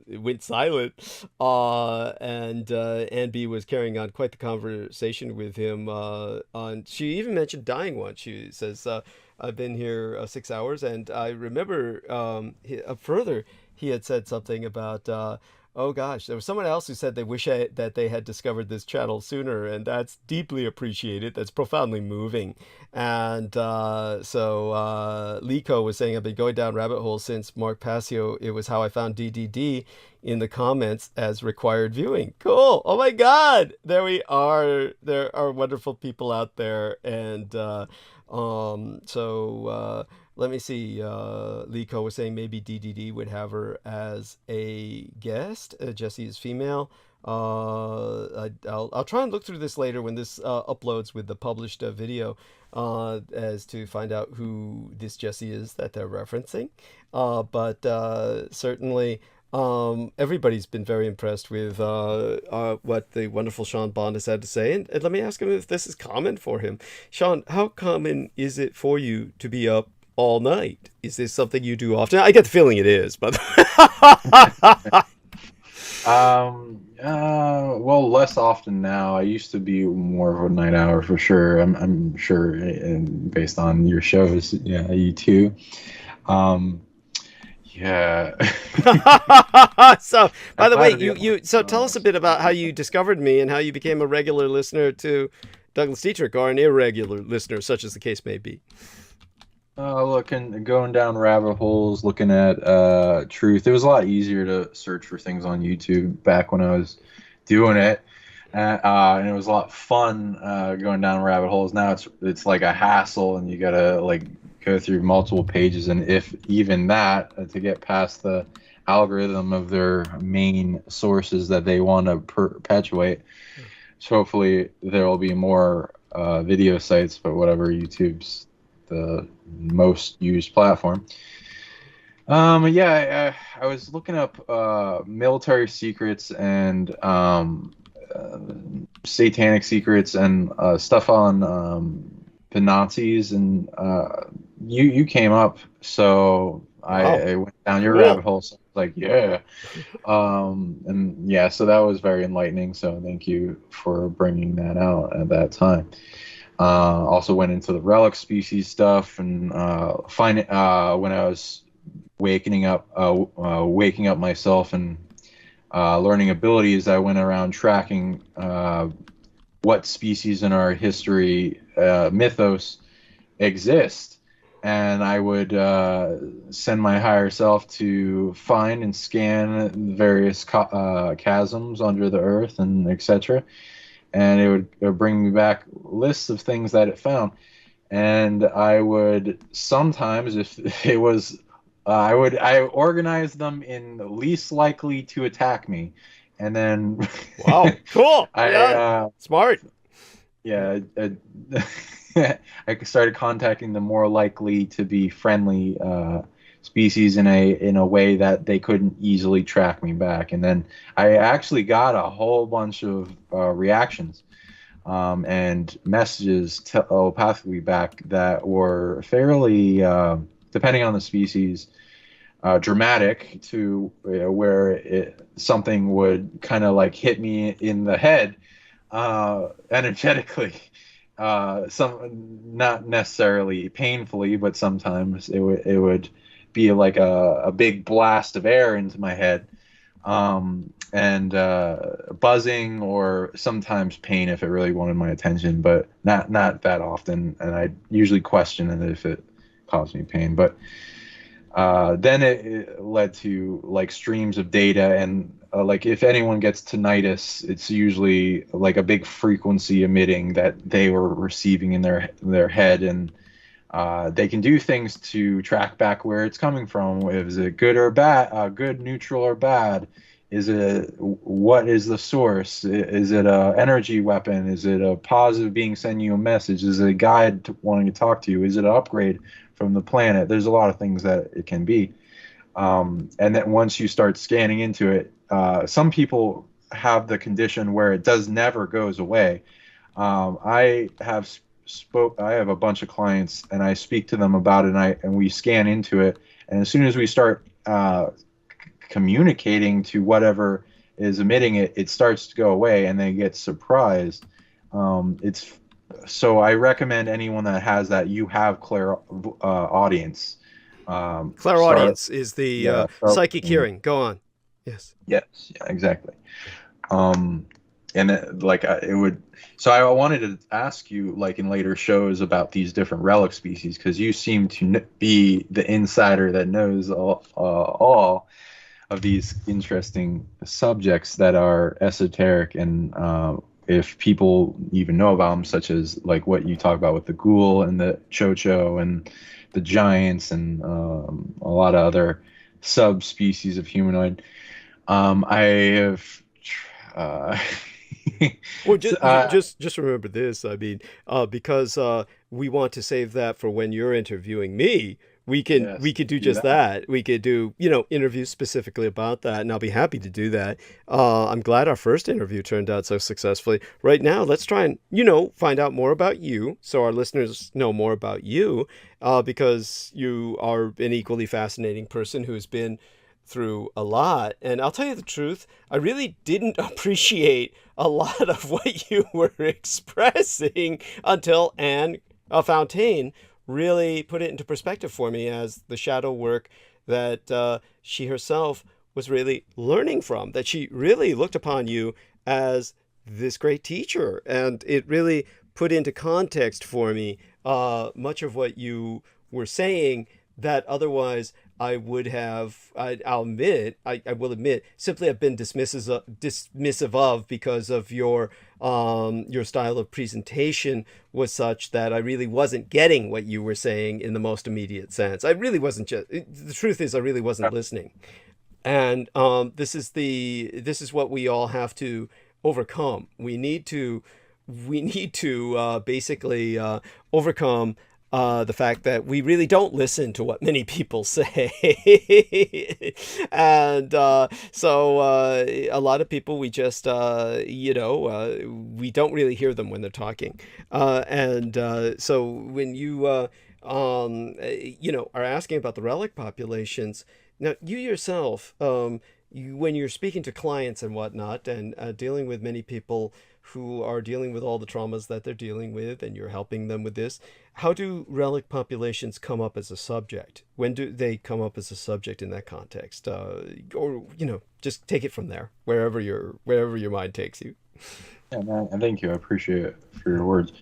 went silent. And B was carrying on quite the conversation with him. She even mentioned dying once. She says, I've been here 6 hours, and I remember further he had said something about oh gosh, there was someone else who said they wish that they had discovered this channel sooner, and that's deeply appreciated. That's profoundly moving. And so Lico was saying, I've been going down rabbit holes since Mark Passio. It was how I found DDD in the comments as required viewing. Cool. Oh my God. There we are. There are wonderful people out there. And let me see. Lico was saying maybe DDD would have her as a guest. Jessie is female. I'll try and look through this later when this uploads with the published video as to find out who this Jessie is that they're referencing. But certainly everybody's been very impressed with what the wonderful Sean Bond has had to say. And let me ask him if this is common for him. Sean, how common is it for you to be up all night? Is this something you do often? I get the feeling it is, but well, less often now. I used to be more of a night owl for sure. I'm sure, and based on your shows, yeah, you too. Yeah. So, by the way, you tell us a bit about how you discovered me and how you became a regular listener to Douglas Dietrich, or an irregular listener, such as the case may be. Going down rabbit holes, looking at truth. It was a lot easier to search for things on YouTube back when I was doing it, and it was a lot fun going down rabbit holes. Now it's like a hassle, and you gotta like go through multiple pages, and if even that, to get past the algorithm of their main sources that they want to perpetuate. So hopefully there will be more video sites, but whatever, YouTube's the most used platform. I was looking up military secrets and satanic secrets and stuff on the Nazis, and you came up, so I went down your rabbit hole. So I was like, yeah, and yeah, so that was very enlightening. So thank you for bringing that out at that time. Also went into the relic species stuff, and when I was waking up myself and learning abilities, I went around tracking what species in our history mythos exist, and I would send my higher self to find and scan various chasms under the earth and etc. And it would bring me back lists of things that it found. And I would sometimes, if it was, I organize them in the least likely to attack me, and then Wow, cool. I Yeah, smart. yeah, I started contacting the more likely to be friendly species in a way that they couldn't easily track me back. And then I actually got a whole bunch of reactions and messages telepathically back that were fairly, depending on the species, dramatic to where something would kind of like hit me in the head energetically. Some not necessarily painfully, but sometimes it would be like a big blast of air into my head, and buzzing, or sometimes pain if it really wanted my attention, but not that often. And I usually question it if it caused me pain. But then it led to like streams of data, and like if anyone gets tinnitus, it's usually like a big frequency emitting that they were receiving in their head, and they can do things to track back where it's coming from. Is it good or bad? Good, neutral, or bad? What is the source? Is it a energy weapon? Is it a positive being sending you a message? Is it a guide wanting to talk to you? Is it an upgrade from the planet? There's a lot of things that it can be. And then once you start scanning into it, some people have the condition where it never goes away. I have a bunch of clients, and I speak to them about it, and we scan into it. And as soon as we start communicating to whatever is emitting it, it starts to go away, and they get surprised. So I recommend anyone that has that, you have audience. Clairaudience is the psychic hearing. Go on. Yes. Yes. Yeah, exactly. And it would. So I wanted to ask you, like in later shows, about these different relic species, because you seem to be the insider that knows all of these interesting subjects that are esoteric, and if people even know about them, such as like what you talk about with the ghoul and the chocho and the giants and a lot of other subspecies of humanoid. I have. Well, just remember this. I mean, because we want to save that for when you're interviewing me. We could do just that. We could do, interviews specifically about that, and I'll be happy to do that. I'm glad our first interview turned out so successfully. Right now, let's try and, find out more about you, so our listeners know more about you, because you are an equally fascinating person who's been through a lot. And I'll tell you the truth, I really didn't appreciate a lot of what you were expressing until Anne Fontaine really put it into perspective for me as the shadow work that she herself was really learning from, that she really looked upon you as this great teacher. And it really put into context for me much of what you were saying that otherwise I would have, I will admit, simply have been dismissive of, because of your style of presentation was such that I really wasn't getting what you were saying in the most immediate sense. I really wasn't the truth is I really wasn't listening. And this is what we all have to overcome. We need to basically overcome the fact that we really don't listen to what many people say. And so a lot of people, we just, we don't really hear them when they're talking. So when you, are asking about the relic populations, now you yourself, when you're speaking to clients and whatnot, and dealing with many people who are dealing with all the traumas that they're dealing with, and you're helping them with this, how do relic populations come up as a subject? When do they come up as a subject in that context? Or just take it from there, wherever your mind takes you. Yeah, man, and thank you. I appreciate it for your words.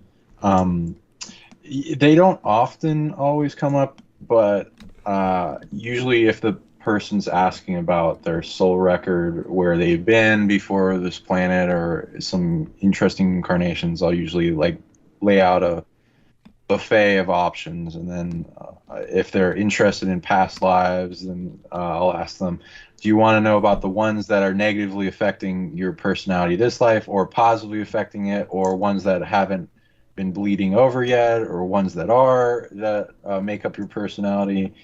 They don't often always come up, but usually if the person's asking about their soul record, where they've been before this planet, or some interesting incarnations, I'll usually like lay out a buffet of options, and then if they're interested in past lives, then I'll ask them, do you want to know about the ones that are negatively affecting your personality this life, or positively affecting it, or ones that haven't been bleeding over yet, or ones that are, that make up your personality,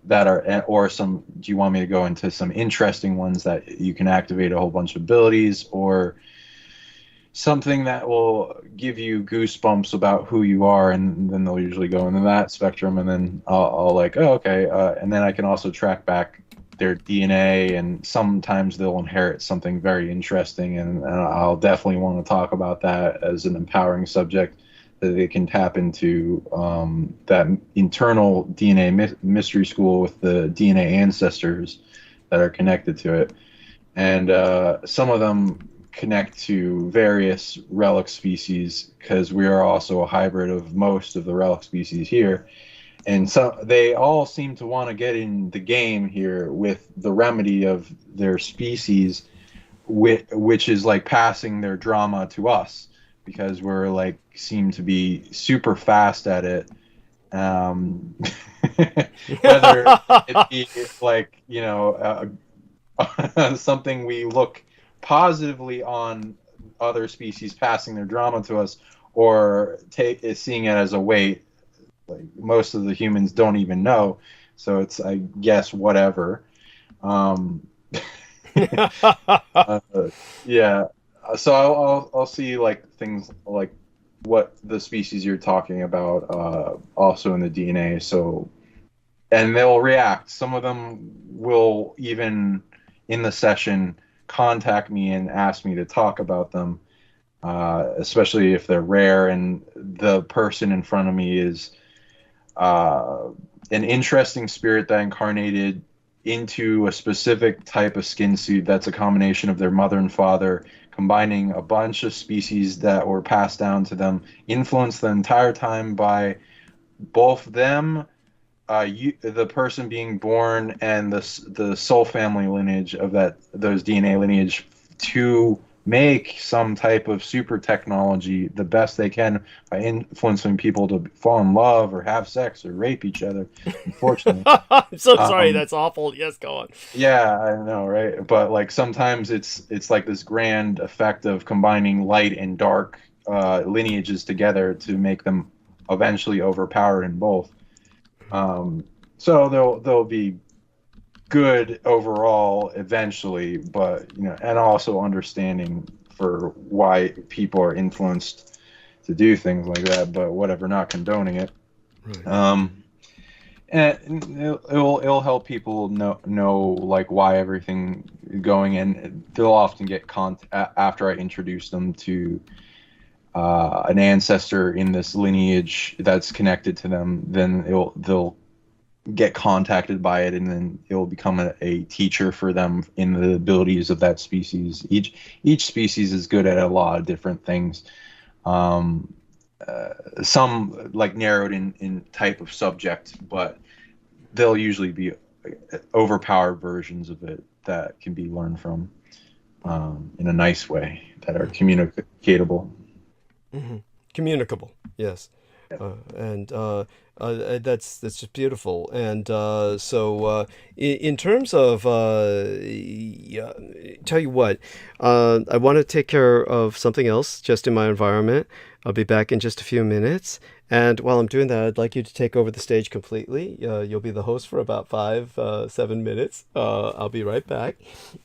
that are, or some, do you want me to go into some interesting ones that you can activate a whole bunch of abilities, or something that will give you goosebumps about who you are, and then they'll usually go into that spectrum, and then I'll like, oh, okay, and then I can also track back their DNA, and sometimes they'll inherit something very interesting, and I'll definitely want to talk about that as an empowering subject, that they can tap into that internal DNA mystery school with the DNA ancestors that are connected to it. And some of them connect to various relic species, because we are also a hybrid of most of the relic species here. And so they all seem to want to get in the game here with the remedy of their species, which is like passing their drama to us, because we're like, seem to be super fast at it. Whether it be like, you know, something we look positively on other species passing their drama to us, or seeing it as a weight. Like most of the humans don't even know, so it's, I guess, whatever. Yeah. So I'll see like things like what the species you're talking about, also in the DNA. So, and they'll react. Some of them will even in the session contact me and ask me to talk about them, especially if they're rare and the person in front of me is an interesting spirit that incarnated into a specific type of skin suit that's a combination of their mother and father, combining a bunch of species that were passed down to them, influenced the entire time by both them, the person being born, and the soul family lineage of those DNA lineage, to make some type of super technology the best they can by influencing people to fall in love or have sex or rape each other, unfortunately. I'm so sorry, that's awful. Yes, go on. Yeah, I know, right? But like sometimes it's like this grand effect of combining light and dark lineages together to make them eventually overpowered in both. So they'll be good overall eventually, but you know, and also understanding for why people are influenced to do things like that, but whatever, not condoning it. Right. And it'll help people know like why everything is going, and they'll often get after I introduce them to an ancestor in this lineage that's connected to them, then they'll get contacted by it, and then it will become a teacher for them in the abilities of that species. Each species is good at a lot of different things. Some like narrowed in type of subject, but they'll usually be overpowered versions of it that can be learned from in a nice way, that are communicatable. Mm-hmm. Communicable, yes. And that's just beautiful. And so in terms of tell you what, I want to take care of something else just in my environment. I'll be back in just a few minutes. And while I'm doing that, I'd like you to take over the stage completely. You'll be the host for about 7 minutes. I'll be right back.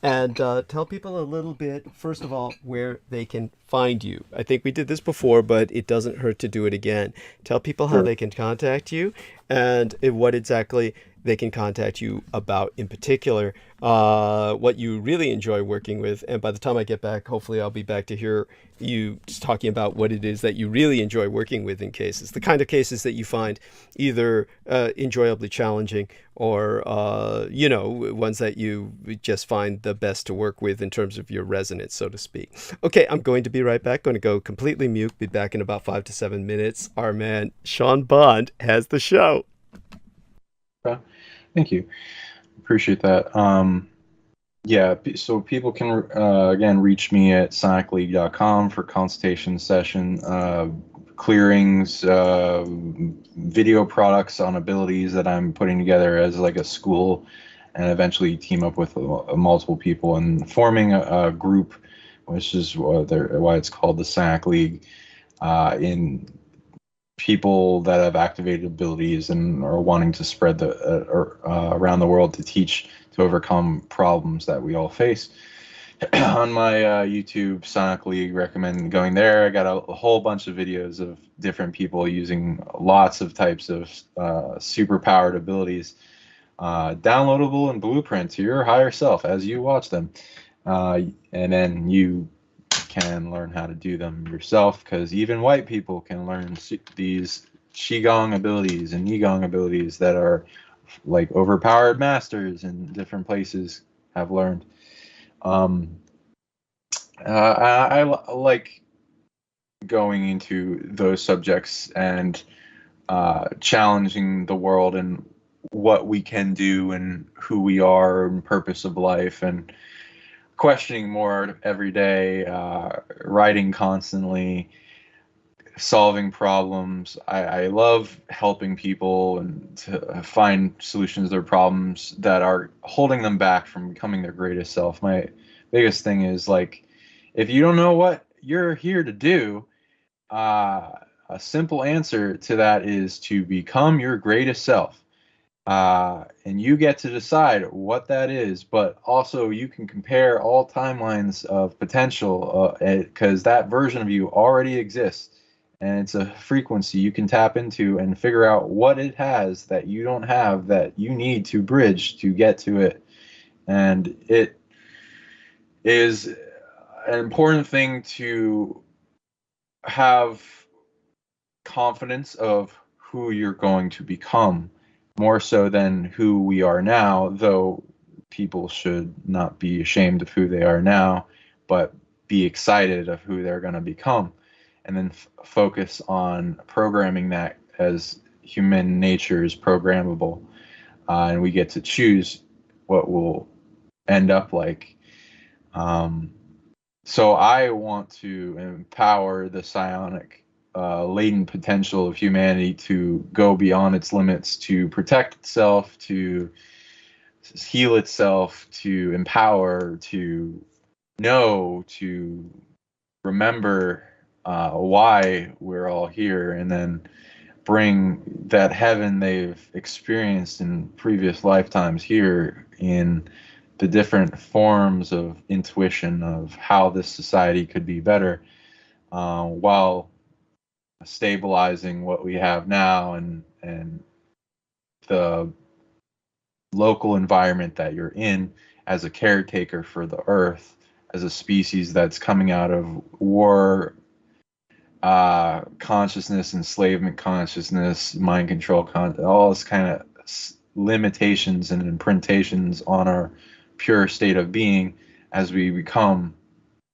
And tell people a little bit, first of all, where they can find you. I think we did this before, but it doesn't hurt to do it again. Tell people how they can contact you, and what exactly they can contact you about in particular, what you really enjoy working with. And by the time I get back, hopefully I'll be back to hear you just talking about what it is that you really enjoy working with in cases, the kind of cases that you find either enjoyably challenging or, ones that you just find the best to work with in terms of your resonance, so to speak. Okay, I'm going to be right back. Going to go completely mute. Be back in about 5 to 7 minutes. Our man, Sean Bond, has the show. Thank you. Appreciate that. So people can, again, reach me at PsionicLeague.com for consultation session, clearings, video products on abilities that I'm putting together as like a school, and eventually team up with multiple people and forming a group, which is why it's called the Psionic League, in people that have activated abilities and are wanting to spread around the world to overcome problems that we all face. On my YouTube Psionic League, recommend going there. I got a whole bunch of videos of different people using lots of types of superpowered abilities, downloadable and blueprint to your higher self as you watch them, and then you can learn how to do them yourself, because even white people can learn these Qigong abilities and Yigong abilities that are like overpowered masters in different places have learned. I like going into those subjects and challenging the world and what we can do and who we are and purpose of life, and questioning more every day, writing constantly, solving problems. I love helping people and to find solutions to their problems that are holding them back from becoming their greatest self. My biggest thing is, like, if you don't know what you're here to do, a simple answer to that is to become your greatest self. And you get to decide what that is, but also you can compare all timelines of potential, because that version of you already exists, and it's a frequency you can tap into and figure out what it has that you don't have that you need to bridge to get to it. And it is an important thing to have confidence of who you're going to become, more so than who we are now, though people should not be ashamed of who they are now, but be excited of who they're going to become, and then focus on programming that, as human nature is programmable, and we get to choose what will end up like. So I want to empower the psionic latent potential of humanity to go beyond its limits, to protect itself, to heal itself, to empower, to know, to remember why we're all here, and then bring that heaven they've experienced in previous lifetimes here in the different forms of intuition of how this society could be better, while stabilizing what we have now and the local environment that you're in as a caretaker for the earth, as a species that's coming out of war consciousness, enslavement consciousness, mind control, all this kind of limitations and imprintations on our pure state of being, as we become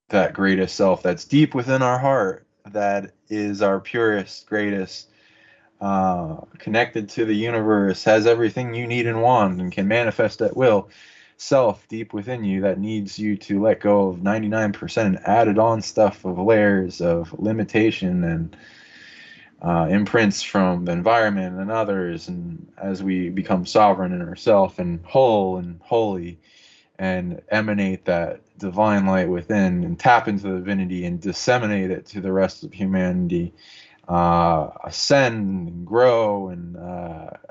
that greatest self that's deep within our heart, that is our purest, greatest, connected to the universe, has everything you need and want, and can manifest at will self deep within you, that needs you to let go of 99% added on stuff of layers of limitation and imprints from the environment and others. And as we become sovereign in ourself and whole and holy, and emanate that divine light within and tap into the divinity and disseminate it to the rest of humanity, ascend and grow and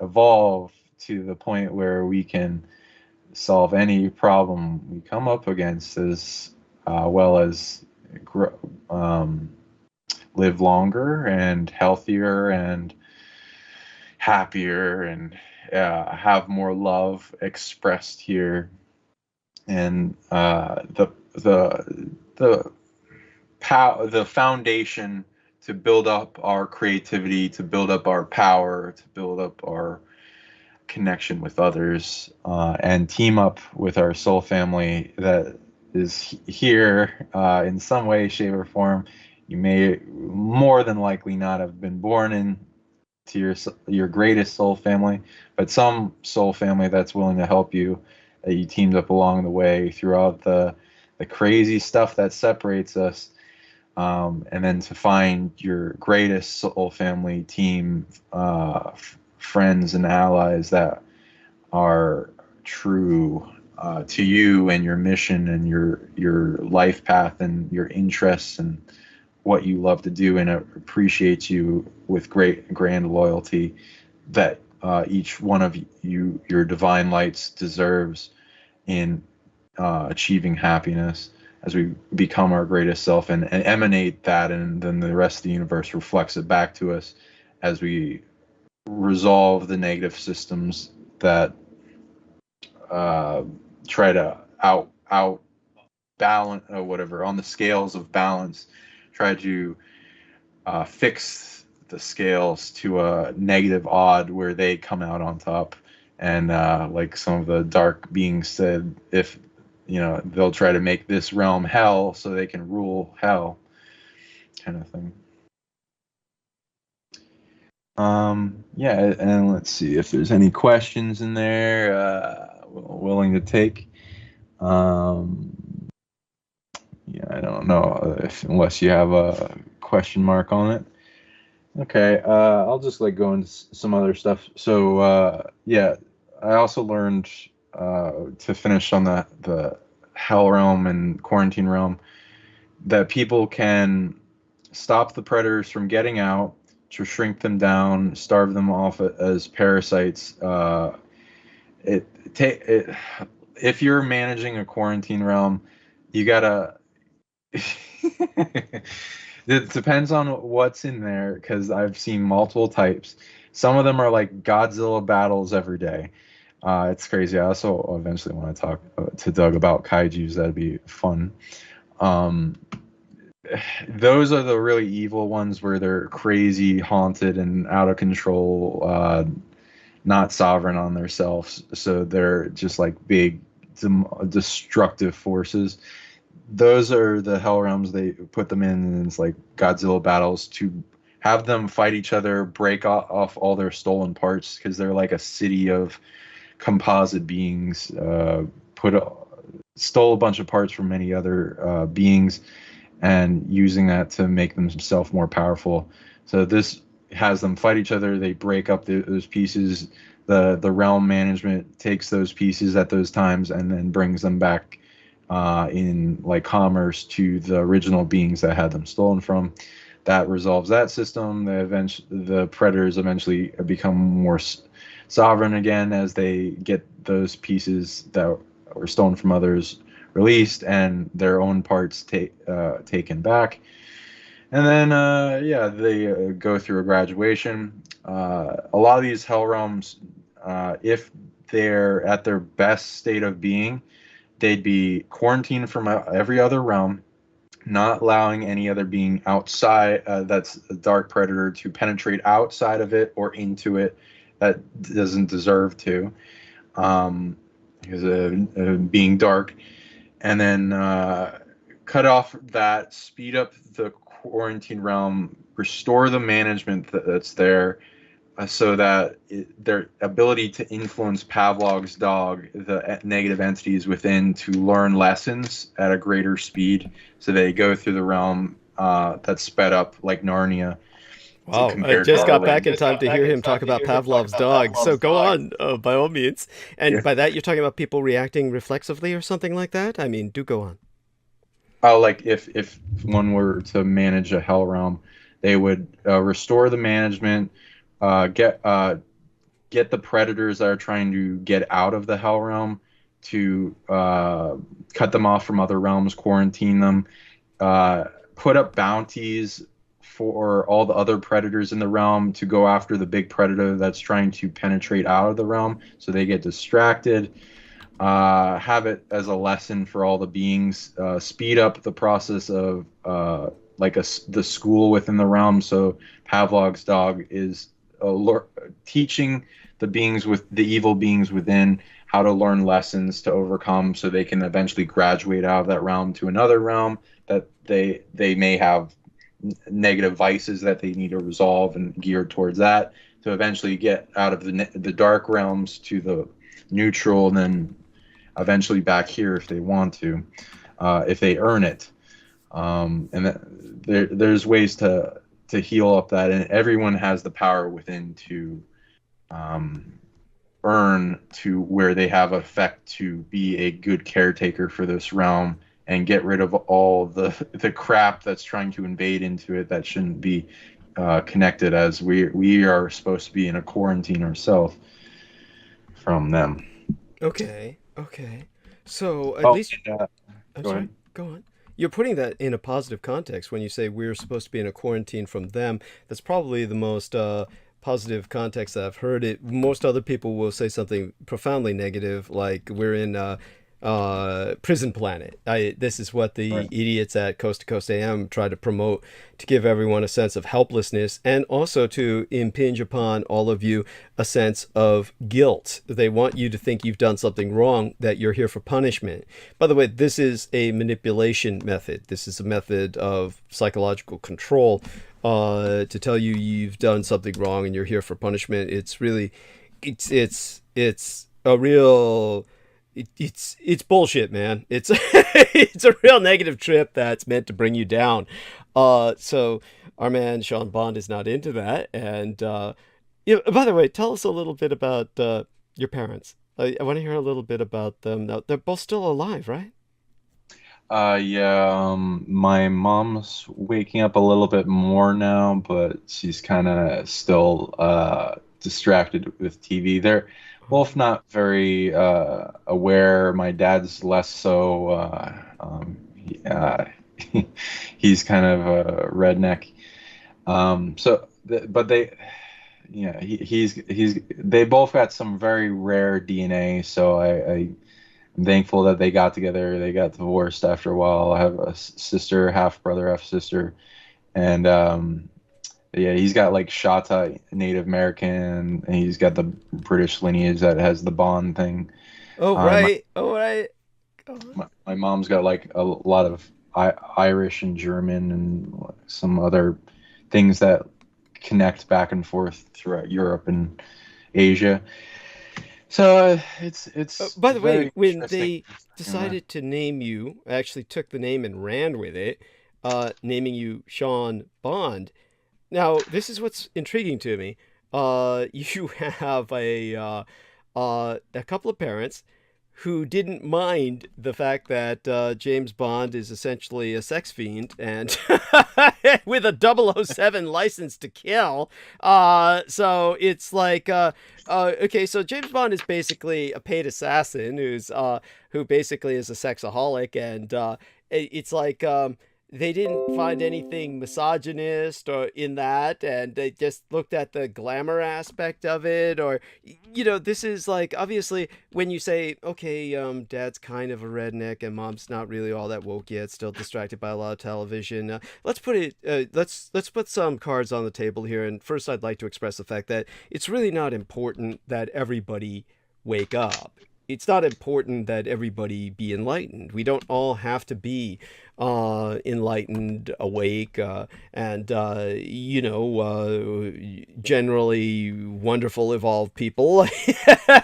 evolve to the point where we can solve any problem we come up against, as well as live longer and healthier and happier and have more love expressed here, and the foundation to build up our creativity, to build up our power, to build up our connection with others, and team up with our soul family that is here in some way, shape, or form. You may more than likely not have been born in to your greatest soul family, but some soul family that's willing to help you, that you teamed up along the way throughout the crazy stuff that separates us, and then to find your greatest soul family team, friends and allies that are true to you and your mission and your life path and your interests and what you love to do, and appreciates you with grand loyalty that each one of you, your divine lights, deserves in achieving happiness as we become our greatest self and emanate that, and then the rest of the universe reflects it back to us as we resolve the negative systems that try to out balance or whatever on the scales of balance, try to fix the scales to a negative odd where they come out on top. And like some of the dark beings said, if they'll try to make this realm hell so they can rule hell, kind of thing. Yeah, and let's see if there's any questions in there willing to take. Yeah, I don't know unless you have a question mark on it. Okay, I'll just go into some other stuff. So yeah, I also learned to finish on the hell realm and quarantine realm that people can stop the predators from getting out, to shrink them down, starve them off as parasites. If you're managing a quarantine realm, you gotta. It depends on what's in there, because I've seen multiple types. Some of them are like Godzilla battles every day. It's crazy. I also eventually want to talk to Doug about kaijus. That'd be fun. Those are the really evil ones where they're crazy, haunted, and out of control, not sovereign on themselves. So they're just like big, destructive forces. Those are the hell realms they put them in, and it's like Godzilla battles to have them fight each other, break off all their stolen parts, because they're like a city of composite beings, stole a bunch of parts from many other beings, and using that to make themselves more powerful. So this has them fight each other. They break up those pieces. The realm management takes those pieces at those times and then brings them back in like commerce to the original beings that had them stolen from. That resolves that system. The predators eventually become more sovereign again as they get those pieces that were stolen from others released and their own parts taken back. And then yeah, they go through a graduation. A lot of these hell realms, if they're at their best state of being, they'd be quarantined from every other realm, not allowing any other being outside that's a dark predator to penetrate outside of it or into it that doesn't deserve to, because being dark. And then cut off that, speed up the quarantine realm, restore the management that's there, so that their ability to influence Pavlov's dog, the negative entities within, to learn lessons at a greater speed. So they go through the realm that's sped up like Narnia. Wow, I just got back in time to hear him talk about Pavlov's dog. So go on, by all means. And by that, you're talking about people reacting reflexively or something like that? I mean, do go on. Oh, like if one were to manage a hell realm, they would restore the management, get the predators that are trying to get out of the hell realm, to cut them off from other realms, quarantine them, put up bounties for all the other predators in the realm to go after the big predator that's trying to penetrate out of the realm, so they get distracted. Have it as a lesson for all the beings. Speed up the process of the school within the realm. So Pavlov's dog is teaching the beings with the evil beings within how to learn lessons to overcome, so they can eventually graduate out of that realm to another realm that they may have negative vices that they need to resolve and geared towards that, to eventually get out of the dark realms to the neutral, and then eventually back here if they want to, if they earn it. There's ways to heal up that, and everyone has the power within to earn to where they have effect to be a good caretaker for this realm and get rid of all the crap that's trying to invade into it that shouldn't be connected, as we are supposed to be in a quarantine ourselves from them. Okay. So at least I'm Go sorry. ahead. Go on. You're putting that in a positive context when you say we're supposed to be in a quarantine from them. That's probably the most positive context that I've heard it. Most other people will say something profoundly negative, like we're in prison planet. This is what the Right. idiots at Coast to Coast AM try to promote, to give everyone a sense of helplessness, and also to impinge upon all of you a sense of guilt. They want you to think you've done something wrong, that you're here for punishment. By the way, this is a manipulation method. This is a method of psychological control, to tell you you've done something wrong and you're here for punishment. It's really, it's a real, it's bullshit, man. It's it's a real negative trip that's meant to bring you down. So our man Sean Bond is not into that. And by the way, tell us a little bit about your parents. I want to hear a little bit about them. Now, they're both still alive, right? My mom's waking up a little bit more now, but she's kind of still distracted with TV. They're both not very aware. My dad's less so. He's kind of a redneck. But they both got some very rare DNA. So I'm thankful that they got together. They got divorced after a while. I have a sister, half brother, half sister, and he's got like Shata Native American, and he's got the British lineage that has the Bond thing. Oh right, right. My mom's got like a lot of Irish and German and some other things that connect back and forth throughout Europe and Asia. So it's. By the way, when they decided to name you, actually took the name and ran with it, naming you Sean Bond. Now, this is what's intriguing to me. You have a couple of parents who didn't mind the fact that James Bond is essentially a sex fiend and with a 007 license to kill. So it's like, okay, so James Bond is basically a paid assassin who basically is a sexaholic, and it's like they didn't find anything misogynist or in that, and they just looked at the glamour aspect of it. Or, this is like, obviously when you say, okay, dad's kind of a redneck and mom's not really all that woke yet, still distracted by a lot of television. Let's put some cards on the table here. And first, I'd like to express the fact that it's really not important that everybody wake up. It's not important that everybody be enlightened. We don't all have to be enlightened, awake, and generally wonderful, evolved people.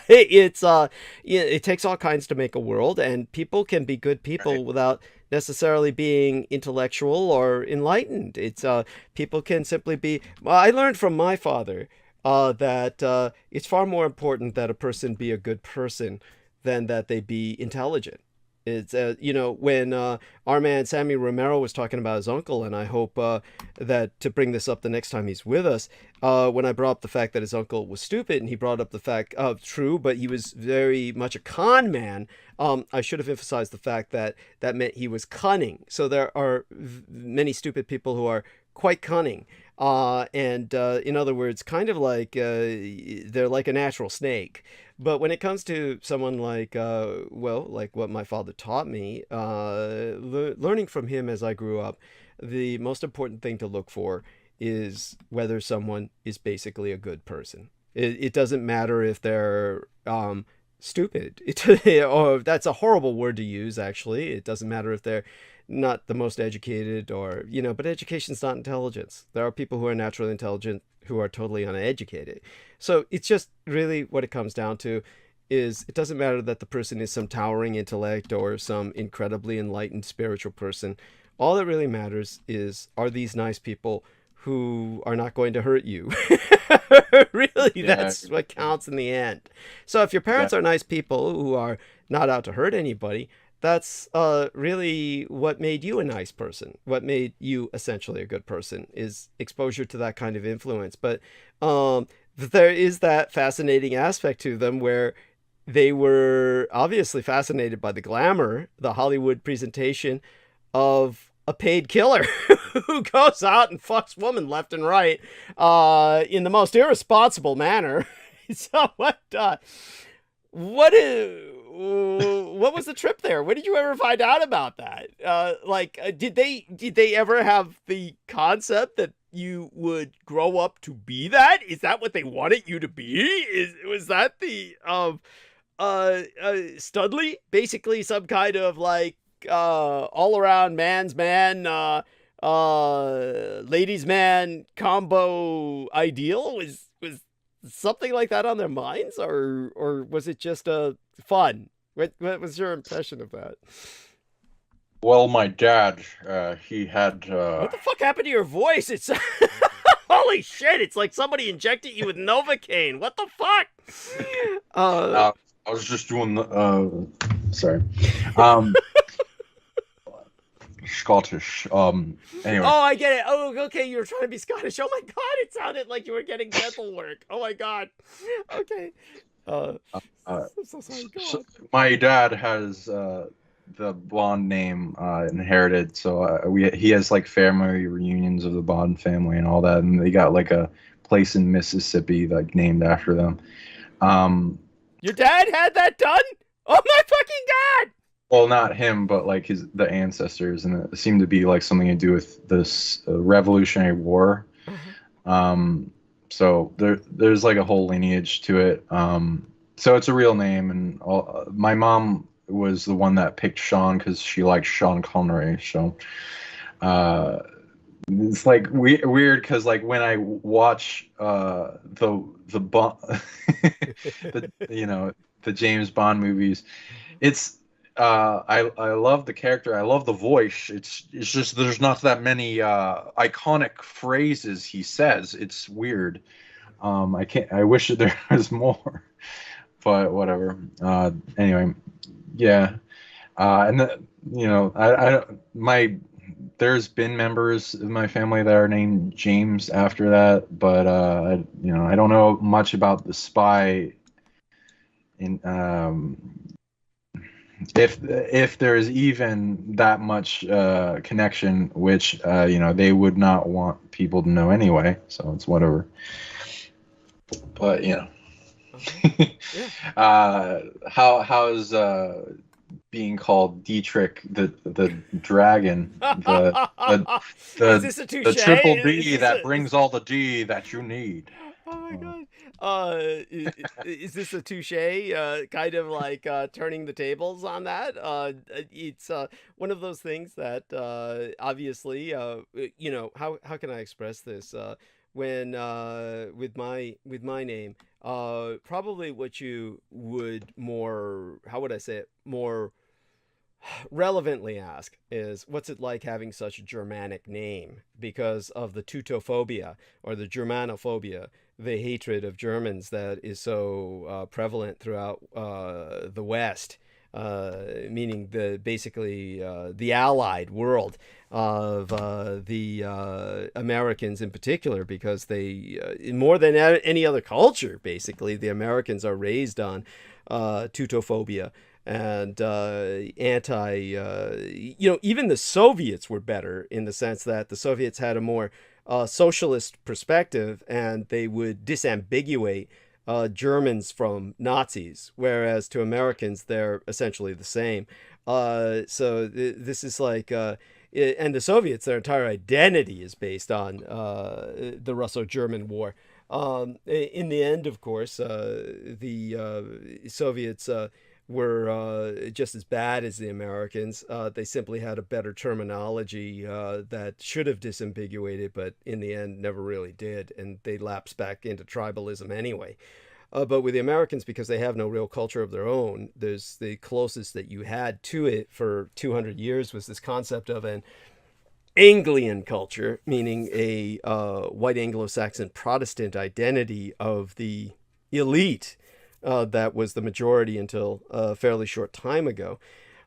It takes all kinds to make a world, and people can be good people without necessarily being intellectual or enlightened. It's people can simply be. I learned from my father that it's far more important that a person be a good person than that they be intelligent. It's when our man Sammy Romero was talking about his uncle, and I hope that to bring this up the next time he's with us, when I brought up the fact that his uncle was stupid, and he brought up the fact of true, but he was very much a con man. I should have emphasized the fact that meant he was cunning. So there are many stupid people who are quite cunning. And in other words, kind of like they're like a natural snake. But when it comes to someone like, like what my father taught me, learning from him as I grew up, the most important thing to look for is whether someone is basically a good person. It doesn't matter if they're stupid. Or that's a horrible word to use, actually. It doesn't matter if they're not the most educated or, but education's not intelligence. There are people who are naturally intelligent who are totally uneducated. So it's just really what it comes down to is it doesn't matter that the person is some towering intellect or some incredibly enlightened spiritual person. All that really matters is, are these nice people who are not going to hurt you? Really, that's what counts in the end. So if your parents are nice people who are not out to hurt anybody, that's really what made you a nice person. What made you essentially a good person is exposure to that kind of influence. But there is that fascinating aspect to them where they were obviously fascinated by the glamour, the Hollywood presentation of a paid killer who goes out and fucks women left and right in the most irresponsible manner. So what was the trip there? When did you ever find out about that? Did they ever have the concept that you would grow up to be that? Is that what they wanted you to be? Was that the Studley? Basically some kind of like all around man's man, ladies man combo ideal? Was something like that on their minds, or was it just fun? What was your impression of that? Well, my dad, he had. What the fuck happened to your voice? It's holy shit! It's like somebody injected you with Novocaine. What the fuck? I was just doing the. Sorry. Scottish. Anyway. Oh, I get it. Oh, okay. You were trying to be Scottish. Oh my god, it sounded like you were getting dental work. Oh my god. Okay. I'm so sorry. So my dad has the Bond name inherited, so he has like family reunions of the Bond family and all that, and they got like a place in Mississippi like named after them. Your dad had that done? Oh my fucking god! Well, not him, but like the ancestors, and it seemed to be like something to do with this Revolutionary War. So there's like a whole lineage to it. So it's a real name, and my mom was the one that picked Sean because she liked Sean Connery. So it's like weird because like when I watch the James Bond movies, it's. I love the character. I love the voice. It's just there's not that many iconic phrases he says. It's weird. I wish there was more, but whatever. Anyway, yeah. And there's been members of my family that are named James after that, but I don't know much about the spy. If there's even that much connection, which they would not want people to know anyway, so it's whatever. But Okay. Yeah. How's being called Dietrich the dragon, Is this a touche? the triple D that brings all the D that you need? Oh my god. Is this a touche? Kind of like turning the tables on that. It's one of those things that obviously, how can I express this? When with my name, probably what you would more, how would I say it, more relevantly ask is, what's it like having such a Germanic name? Because of the Teutophobia or the Germanophobia, the hatred of Germans that is so prevalent throughout the West, meaning the Allied world of the Americans in particular, because they, more than any other culture, basically, the Americans are raised on Teutophobia. and even the Soviets were better in the sense that the Soviets had a more socialist perspective, and they would disambiguate Germans from Nazis, whereas to Americans they're essentially the same. This is like, and the Soviets, their entire identity is based on the Russo-German War. In the end, of course, the Soviets were just as bad as the Americans. They simply had a better terminology that should have disambiguated, but in the end never really did, and they lapsed back into tribalism anyway. But with the Americans, because they have no real culture of their own, there's the closest that you had to it for 200 years was this concept of an Anglian culture, meaning a white Anglo-Saxon Protestant identity of the elite that was the majority until a fairly short time ago.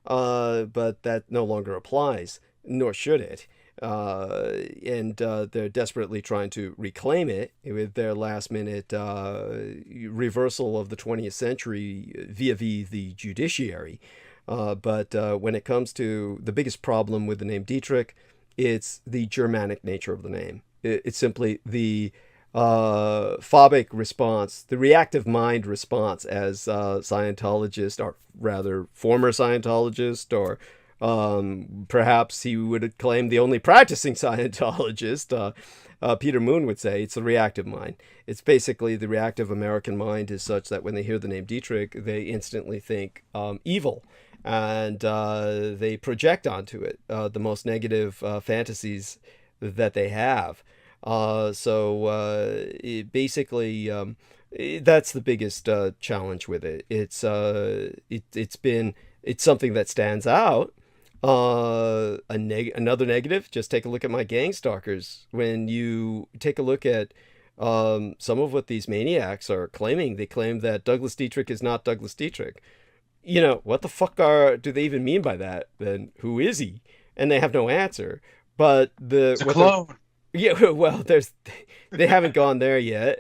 But that no longer applies, nor should it. And they're desperately trying to reclaim it with their last-minute reversal of the 20th century vis-a-vis the judiciary. But when it comes to the biggest problem with the name Dietrich, it's the Germanic nature of the name. It's simply the phobic response, the reactive mind response, as Scientologist, or rather former Scientologist, or perhaps he would claim the only practicing Scientologist, Peter Moon would say, it's the reactive mind. It's basically the reactive American mind is such that when they hear the name Dietrich, they instantly think evil. And they project onto it the most negative fantasies that they have. Basically, that's the biggest challenge with it. It's something that stands out. Another negative, just take a look at my gang stalkers. When you take a look at some of what these maniacs are claiming, they claim that Douglas Dietrich is not Douglas Dietrich. What the fuck do they even mean by that? Then who is he? And they have no answer. But it's a clone. Yeah, well, they haven't gone there yet.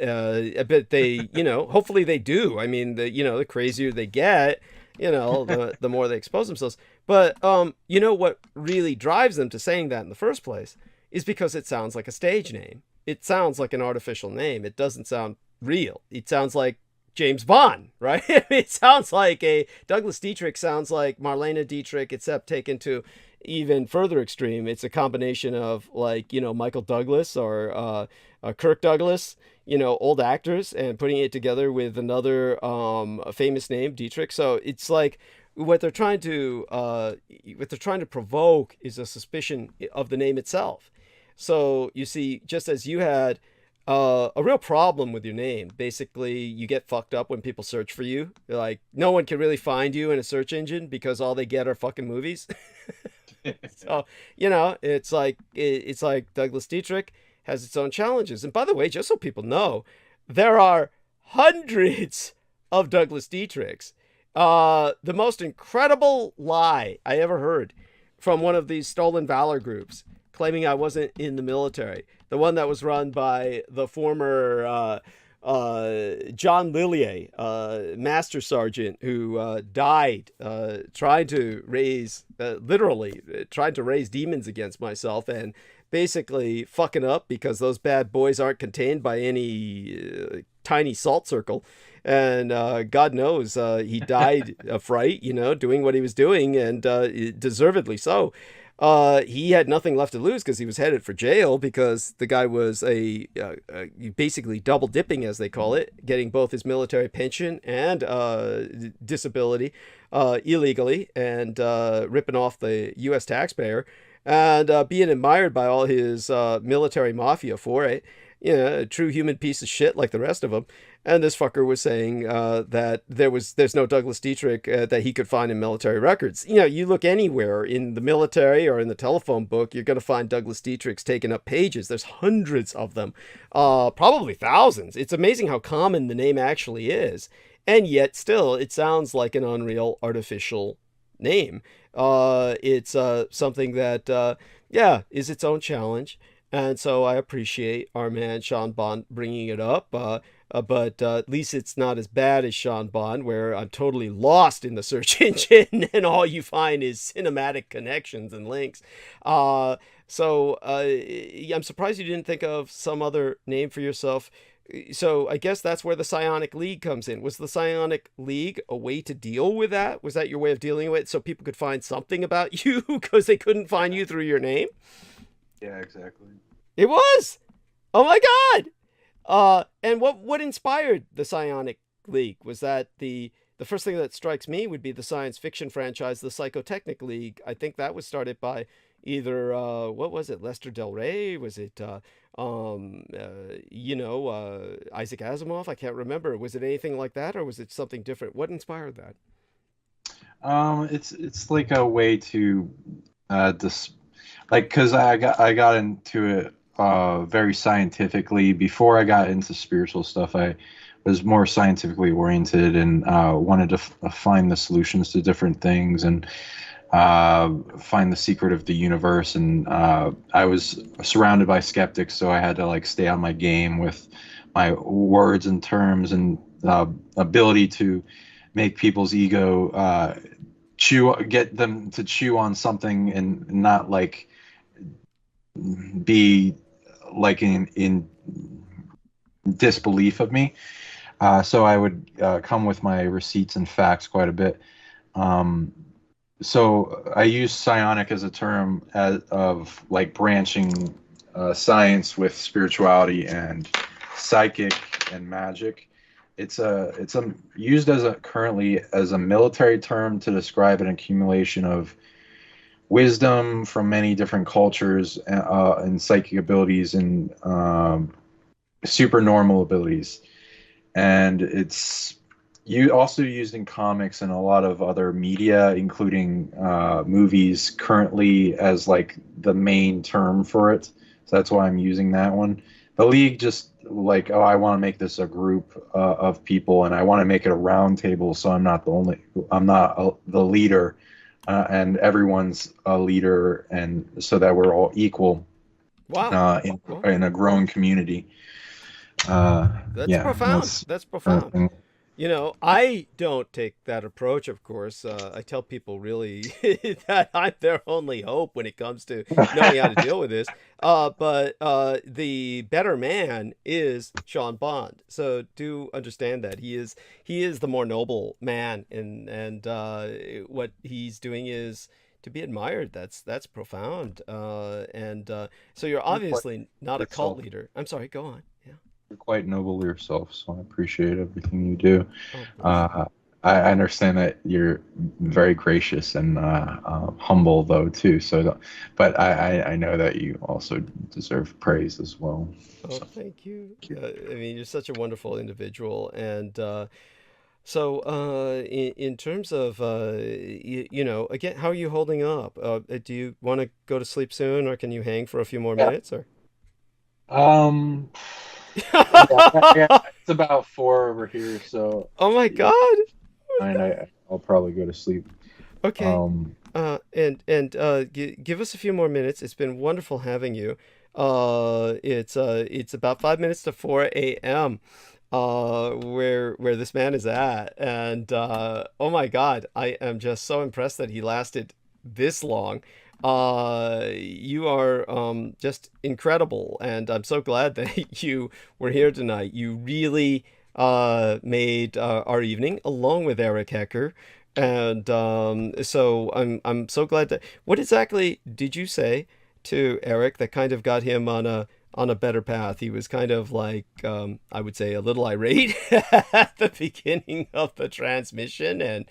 But they, hopefully they do. I mean, the crazier they get, the more they expose themselves. But what really drives them to saying that in the first place is because it sounds like a stage name. It sounds like an artificial name. It doesn't sound real. It sounds like James Bond, right? It sounds like Douglas Dietrich sounds like Marlene Dietrich, except taken to even further extreme. It's a combination of Michael Douglas or Kirk Douglas, old actors, and putting it together with another famous name, Dietrich. So it's like what they're trying to provoke is a suspicion of the name itself. So you see, just as you had a real problem with your name. Basically, you get fucked up when people search for you. Like, no one can really find you in a search engine because all they get are fucking movies. So, it's like Douglas Dietrich has its own challenges. And by the way, just so people know, there are hundreds of Douglas Dietrichs. The most incredible lie I ever heard from one of these stolen valor groups claiming I wasn't in the military. The one that was run by the former John Lillier, Master Sergeant, who died trying to raise demons against myself, and basically fucking up because those bad boys aren't contained by any tiny salt circle. And God knows he died of fright, doing what he was doing, and deservedly so. He had nothing left to lose because he was headed for jail because the guy was basically double dipping, as they call it, getting both his military pension and disability illegally, and ripping off the U.S. taxpayer, and being admired by all his military mafia for it. A true human piece of shit like the rest of them. And this fucker was saying that there's no Douglas Dietrich that he could find in military records. You look anywhere in the military or in the telephone book, you're going to find Douglas Dietrichs taking up pages. There's hundreds of them, probably thousands. It's amazing how common the name actually is. And yet still, it sounds like an unreal artificial name. It's something that, is its own challenge. And so I appreciate our man Sean Bond bringing it up. but at least it's not as bad as Sean Bond, where I'm totally lost in the search engine and all you find is cinematic connections and links. So I'm surprised you didn't think of some other name for yourself. So I guess that's where the Psionic League comes in. Was the Psionic League a way to deal with that? Was that your way of dealing with it so people could find something about you because they couldn't find you through your name? Yeah, exactly. It was. Oh my God. And what inspired the Psionic League? Was that the first thing that strikes me would be the science fiction franchise, the Psychotechnic League. I think that was started by either what was it, Lester Del Rey? Was it Isaac Asimov? I can't remember. Was it anything like that, or was it something different? What inspired that? It's like a way to because I got into it very scientifically. Before I got into spiritual stuff, I was more scientifically oriented and wanted to find the solutions to different things and find the secret of the universe. And I was surrounded by skeptics, so I had to like stay on my game with my words and terms and ability to make people's ego get them to chew on something and not like be like in disbelief of me. So I would come with my receipts and facts quite a bit. So I use psionic as a term of like branching science with spirituality and psychic and magic. It's used currently as a military term to describe an accumulation of wisdom from many different cultures and psychic abilities and supernormal abilities. And it's also used in comics and a lot of other media, including movies, currently as like the main term for it. So that's why I'm using that one. The League just like, oh, I want to make this a group of people, and I want to make it a round table, so I'm not the leader, and everyone's a leader, and so that we're all equal. Wow. In a growing community. That's profound. That's profound. You know, I don't take that approach, of course. I tell people really that I'm their only hope when it comes to knowing how to deal with this. But the better man is Sean Bond. So do understand that he is the more noble man, and what he's doing is to be admired. That's profound. So you're obviously not a cult leader. I'm sorry. Go on. Yeah. You're quite noble yourself, so I appreciate everything you do. I understand that you're very gracious and humble, though, too. So, but I know that you also deserve praise as well. Oh, thank you. I mean, you're such a wonderful individual, and so in terms of again, how are you holding up? Do you want to go to sleep soon, or can you hang for a few more minutes? Or yeah, it's about 4 over here, so. Oh my God! I'll probably go to sleep. Okay. Give us a few more minutes. It's been wonderful having you. It's about 5 minutes to 4 a.m. Where this man is at, and oh my God, I am just so impressed that he lasted this long. You are just incredible, and I'm so glad that you were here tonight. You really made our evening, along with Eric Hecker, and so I'm so glad that. What exactly did you say to Eric that kind of got him on a better path? He was kind of like, I would say, a little irate at the beginning of the transmission, and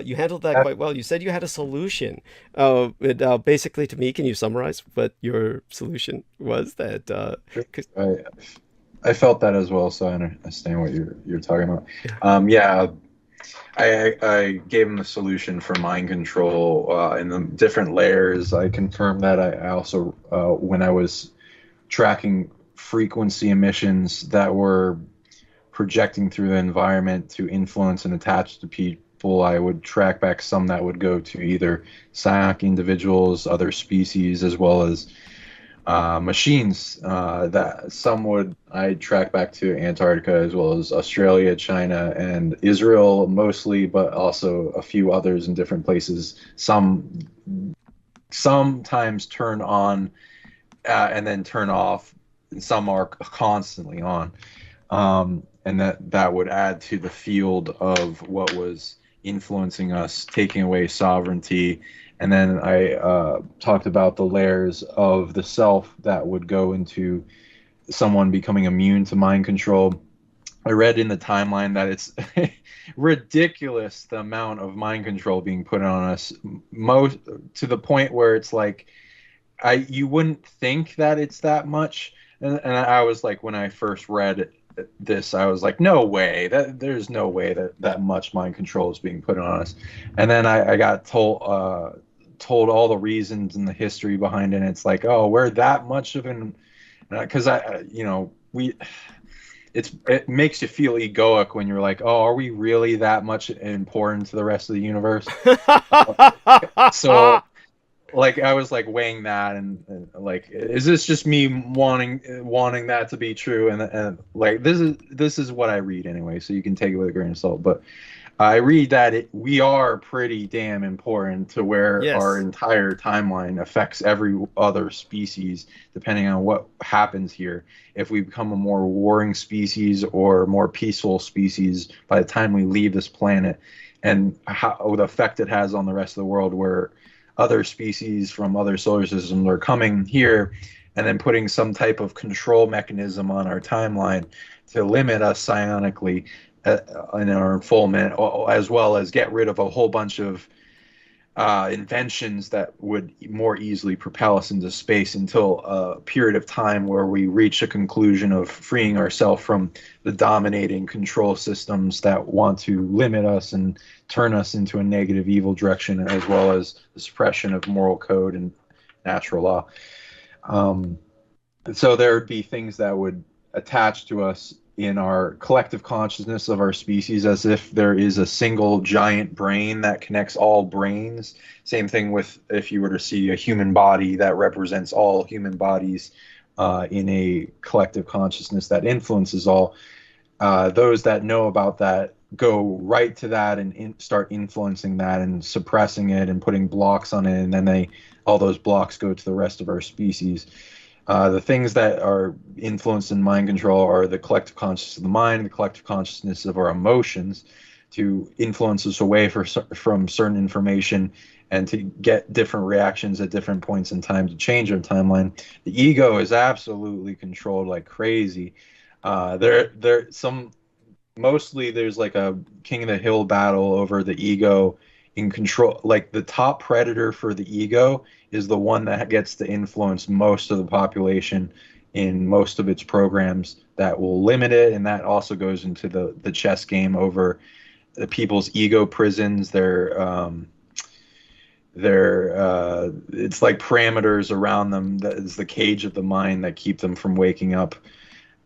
you handled that quite well. You said you had a solution. Basically, to me, can you summarize what your solution was? That I felt that as well, so I understand what you're talking about. I gave him the solution for mind control in the different layers. I confirmed that. I also, when I was tracking frequency emissions that were projecting through the environment to influence and attach to people, I would track back some that would go to either psionic individuals, other species, as well as machines that some would I track back to Antarctica as well as Australia, China, and Israel mostly, but also a few others in different places. Some sometimes turn on and then turn off. Some are constantly on, and that would add to the field of what was influencing us, taking away sovereignty. And then I talked about the layers of the self that would go into someone becoming immune to mind control. I read in the timeline that it's ridiculous the amount of mind control being put on us, most to the point where it's like you wouldn't think that it's that much. And I was like, when I first read this, I was like, no way, that there's no way that much mind control is being put on us. And then I got told all the reasons and the history behind it. And it's like, oh, we're that much of an, because it makes you feel egoic when you're like, oh, are we really that much important to the rest of the universe? So like I was like weighing that and like, is this just me wanting that to be true? And like this is what I read anyway, so you can take it with a grain of salt. But I read that we are pretty damn important to where Yes. our entire timeline affects every other species, depending on what happens here. If we become a more warring species or more peaceful species by the time we leave this planet, and how the effect it has on the rest of the world, where other species from other solar systems are coming here and then putting some type of control mechanism on our timeline to limit us psionically in our unfoldment, as well as get rid of a whole bunch of inventions that would more easily propel us into space until a period of time where we reach a conclusion of freeing ourselves from the dominating control systems that want to limit us and turn us into a negative evil direction, as well as the suppression of moral code and natural law. So there would be things that would attach to us in our collective consciousness of our species, as if there is a single giant brain that connects all brains. Same thing with if you were to see a human body that represents all human bodies in a collective consciousness that influences all. Those that know about that go right to that and start influencing that and suppressing it and putting blocks on it, and then all those blocks go to the rest of our species. The things that are influenced in mind control are the collective consciousness of the mind, the collective consciousness of our emotions, to influence us away from certain information and to get different reactions at different points in time to change our timeline. The ego is absolutely controlled like crazy. Mostly there's like a king of the hill battle over the ego in control. Like the top predator for the ego is the one that gets to influence most of the population in most of its programs that will limit it. And that also goes into the chess game over the people's ego prisons. It's like parameters around them that is the cage of the mind that keep them from waking up.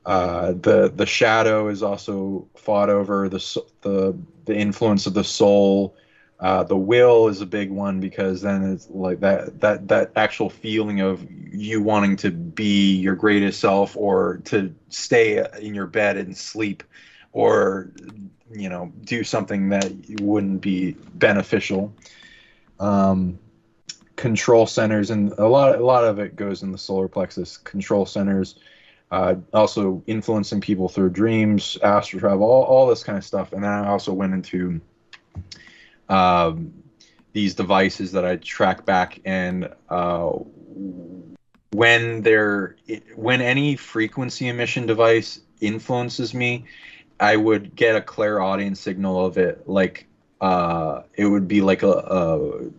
The shadow is also fought over, the influence of the soul. The will is a big one, because then it's like that actual feeling of you wanting to be your greatest self, or to stay in your bed and sleep, or do something that wouldn't be beneficial. Control centers, and a lot of it goes in the solar plexus. Control centers, also influencing people through dreams, astral travel, all this kind of stuff. And then I also went into these devices that I track back, and when any frequency emission device influences me, I would get a clairaudient signal of it, like it would be like the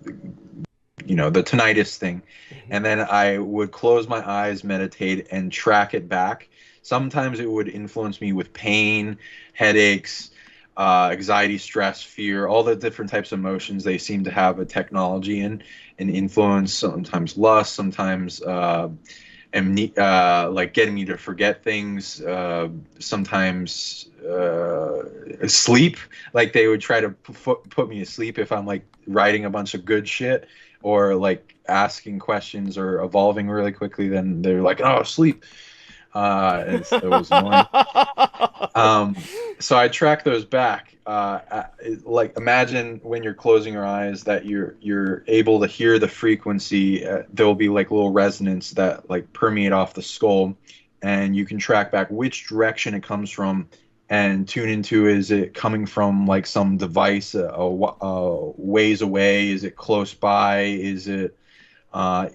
tinnitus thing, and then I would close my eyes, meditate, and track it back. Sometimes it would influence me with pain, headaches, anxiety, stress, fear, all the different types of emotions they seem to have a technology in and influence. Sometimes lust, sometimes like getting me to forget things. Sometimes sleep. Like they would try to put me asleep if I'm like writing a bunch of good shit or like asking questions or evolving really quickly. Then they're like, "Oh, sleep." It was annoying. So I track those back. Like imagine when you're closing your eyes that you're able to hear the frequency. There'll be like little resonance that like permeate off the skull, and you can track back which direction it comes from, and tune into, is it coming from like some device ways away? Is it close by? Is it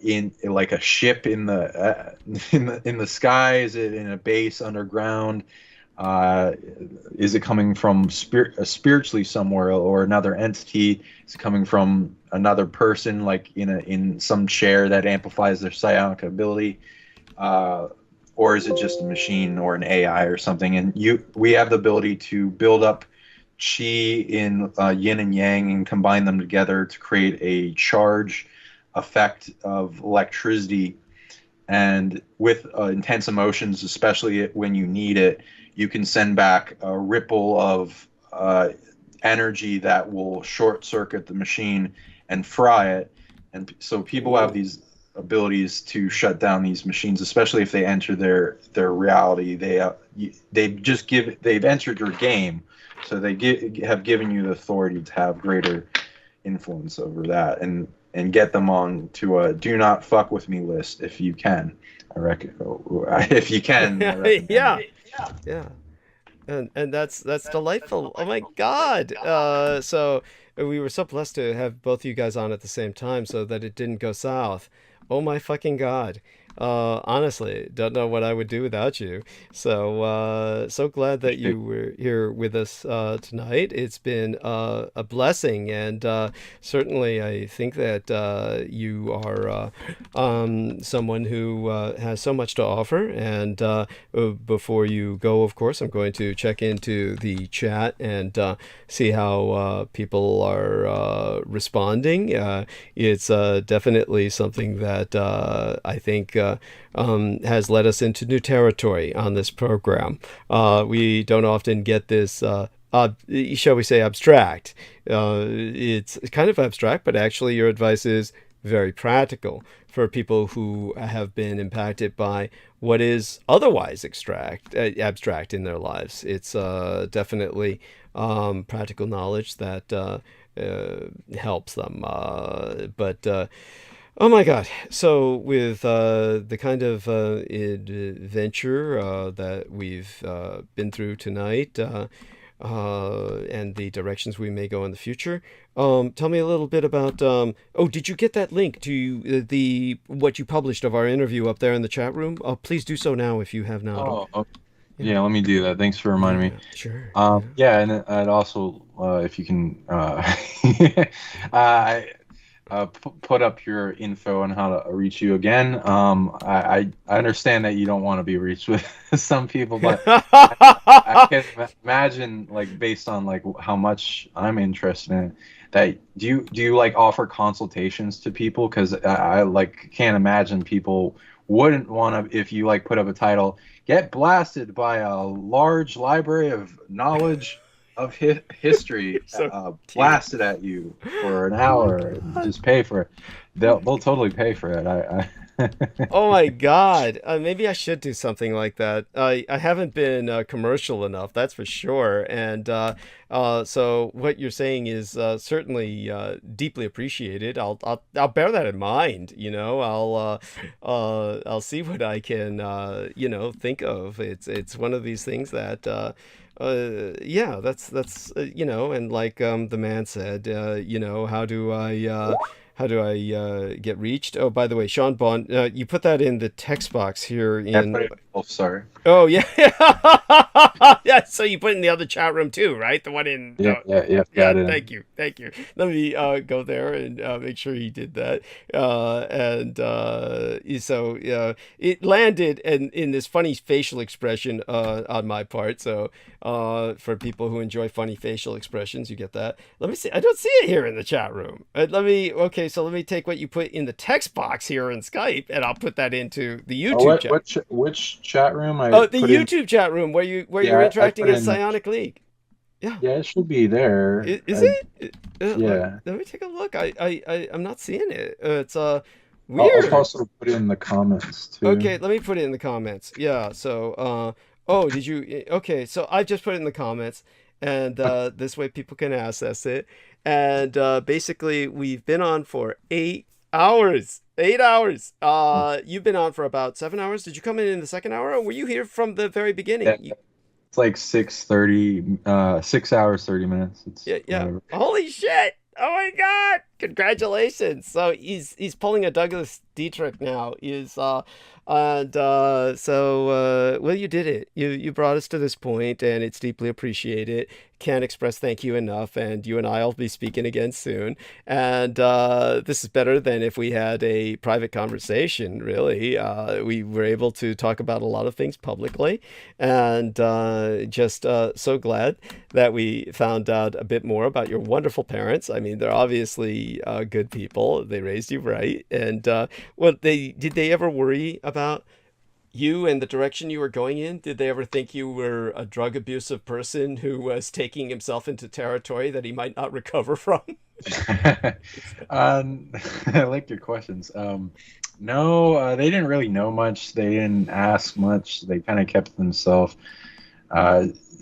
in like a ship in the in the sky? Is it in a base underground? Is it coming from spiritually somewhere, or another entity? Is it coming from another person, like in some chair that amplifies their psionic ability? Or is it just a machine or an AI or something? And we have the ability to build up chi in yin and yang and combine them together to create a charge effect of electricity. And with intense emotions, especially when you need it, you can send back a ripple of energy that will short circuit the machine and fry it. And so people have these abilities to shut down these machines, especially if they enter their reality. They've entered your game, so they have given you the authority to have greater influence over that, and get them on to a do not fuck with me list if you can. I reckon if you can. Yeah. And that's delightful. Oh my God. So we were so blessed to have both you guys on at the same time so that it didn't go south. Oh my fucking God. Honestly, don't know what I would do without you. So so glad that you were here with us tonight. It's been a blessing, and certainly I think that you are someone who has so much to offer. And before you go, of course, I'm going to check into the chat and see how people are responding. It's definitely something that I think has led us into new territory on this program. We don't often get this, shall we say, abstract. It's kind of abstract, but actually your advice is very practical for people who have been impacted by what is otherwise abstract in their lives. It's definitely practical knowledge that helps them. But oh my God. So with the kind of adventure that we've been through tonight and the directions we may go in the future, tell me a little bit about, did you get that link to what you published of our interview up there in the chat room? Please do so now if you have not. Yeah, let me do that. Thanks for reminding me. Sure. Yeah, and I'd also, if you can, put up your info on how to reach you again. I understand that you don't want to be reached with some people, but I can imagine, like, based on like how much I'm interested in, that do you like offer consultations to people? Because I like can't imagine people wouldn't want to, if you like put up a title, get blasted by a large library of knowledge of history blasted at you for an hour. Just pay for it. They'll totally pay for it. Oh my God. Maybe I should do something like that. I haven't been commercial enough, that's for sure. And so what you're saying is certainly deeply appreciated. I'll bear that in mind. I'll see what I can think of. It's one of these things that that's and like the man said, how do I get reached? Oh, by the way, Sean Bond, you put that in the text box here in. Oh, sorry. Oh yeah, yeah. So you put it in the other chat room too, right? The one in. Yeah. Got it. Thank you. Let me go there and make sure he did that. So it landed in this funny facial expression on my part. So for people who enjoy funny facial expressions, you get that. Let me see. I don't see it here in the chat room. Okay. Okay, so let me take what you put in the text box here in Skype, and I'll put that into the YouTube what chat. which chat room? I Oh, the put in. YouTube chat room where you're Yeah, I interacting put in in. PsionicLeague. Yeah. Yeah, it should be there. Is it? Yeah. Let me take a look. I'm not seeing it. It's I'll weird. also put it in the comments too. Okay, let me put it in the comments. Yeah. So oh, did you? Okay, so I just put it in the comments, and this way people can access it. And basically, we've been on for 8 hours. 8 hours. You've been on for about 7 hours. Did you come in the second hour, or were you here from the very beginning? Yeah, it's like 6:30, 6 hours 30 minutes. It's Yeah, yeah. whatever. Holy shit! Oh my god! Congratulations! So he's pulling a Douglas Dietrich now. Well, you did it. You brought us to this point, and it's deeply appreciated. Can't express thank you enough. And you and I'll be speaking again soon. And this is better than if we had a private conversation. Really, we were able to talk about a lot of things publicly, and just so glad that we found out a bit more about your wonderful parents. I mean, they're obviously good people. They raised you right, and did they ever worry about you and the direction you were going in? Did they ever think you were a drug abusive person who was taking himself into territory that he might not recover from? I like your questions. No, they didn't really know much. They didn't ask much. They kind of kept to themselves.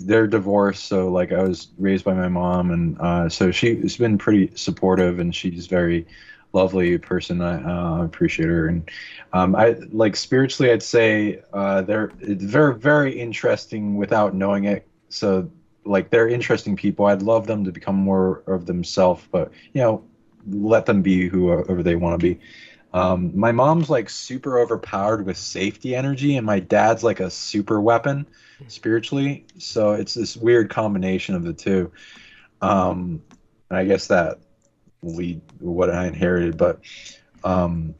They're divorced, so like I was raised by my mom, and so she's been pretty supportive, and she's very lovely person. I appreciate her, and I like spiritually, I'd say they're very, very interesting without knowing it. So like they're interesting people. I'd love them to become more of themselves, but let them be whoever they want to be. My mom's like super overpowered with safety energy, and my dad's like a super weapon spiritually. So it's this weird combination of the two. And I guess that lead what I inherited, but and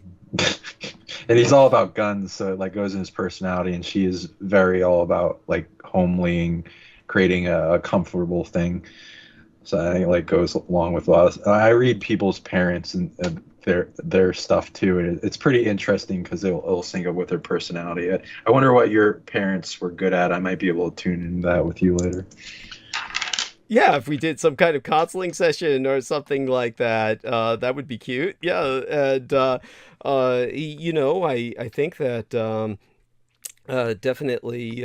he's all about guns, so it like goes in his personality, and she is very all about like homelying, creating a comfortable thing. So I think it like goes along with a lot of, I read people's parents and their stuff too, and it's pretty interesting because it'll sync up with their personality. I wonder what your parents were good at. I might be able to tune into that with you later. Yeah, if we did some kind of counseling session or something like that, that would be cute. Yeah, and I think that definitely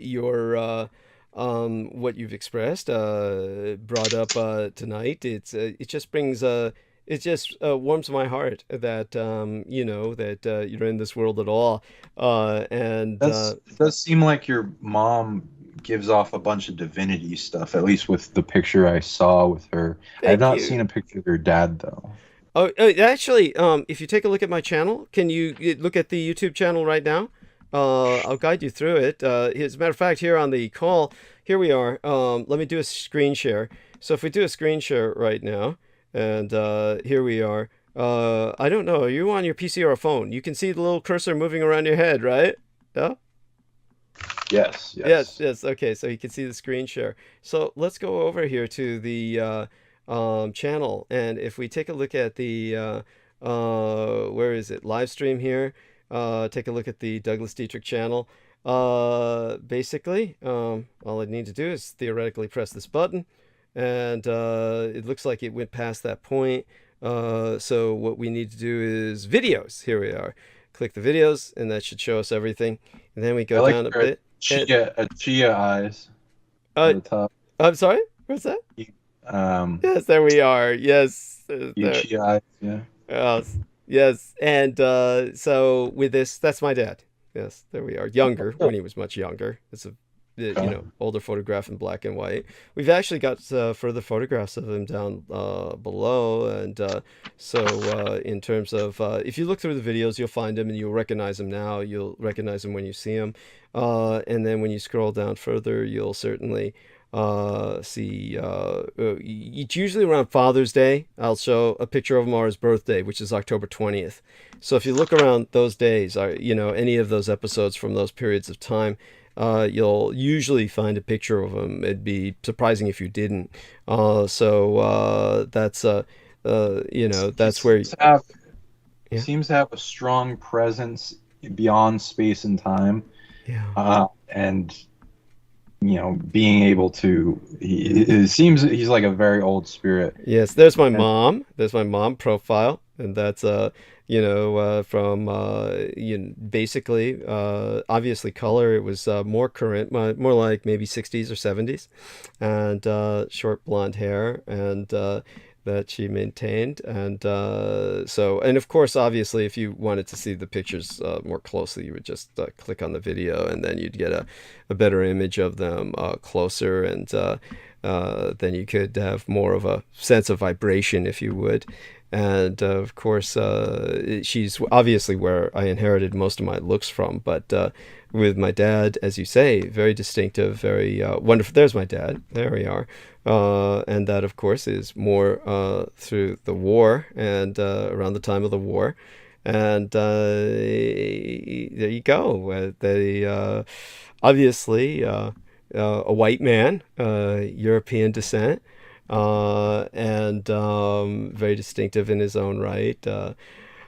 your what you've expressed brought up tonight. It just brings it just warms my heart that that you're in this world at all, and it does seem like your mom gives off a bunch of divinity stuff, at least with the picture I saw with her. I have not seen a picture of your dad though. Oh, actually, if you take a look at my channel, can you look at the YouTube channel right now? I'll guide you through it. As a matter of fact, here on the call, here we are. Let me do a screen share. So if we do a screen share right now, and here we are. I don't know. Are you on your PC or a phone? You can see the little cursor moving around your head, right? Yeah? Yes. Okay, so you can see the screen share. So let's go over here to the channel, and if we take a look at the where is it? Live stream here. Take a look at the Douglas Dietrich channel. Basically, all I need to do is theoretically press this button, and it looks like it went past that point. So what we need to do is videos. Here we are. Click the videos, and that should show us everything. And then we go down a bit. Chia eyes at the top. I'm sorry? What's that? Yes, there we are. Yes. Chia eyes, yeah. Yes. And so with this, that's my dad. Yes, there we are. Younger, when he was much younger. It's a older photograph in black and white. We've actually got further photographs of him down below, and so in terms of if you look through the videos, you'll find him and you'll recognize him now. You'll recognize him when you see him, and then when you scroll down further, you'll certainly see it's usually around Father's Day. I'll show a picture of him on his birthday, which is October 20th. So if you look around those days, any of those episodes from those periods of time, you'll usually find a picture of him. It'd be surprising if you didn't. So that's that's where. He seems to have a strong presence beyond space and time. Yeah. And being able to, it seems he's like a very old spirit. Yes, there's my mom. There's my mom profile, and that's from basically obviously color. It was more current, more like maybe 60s or 70s, and short blonde hair, and that she maintained, and and of course, obviously, if you wanted to see the pictures more closely, you would just click on the video, and then you'd get a better image of them closer, and then you could have more of a sense of vibration, if you would. And of course, she's obviously where I inherited most of my looks from. But with my dad, as you say, very distinctive, very wonderful. There's my dad. There we are. And that, of course, is more through the war and around the time of the war. And there you go. They obviously a white man, European descent. And very distinctive in his own right.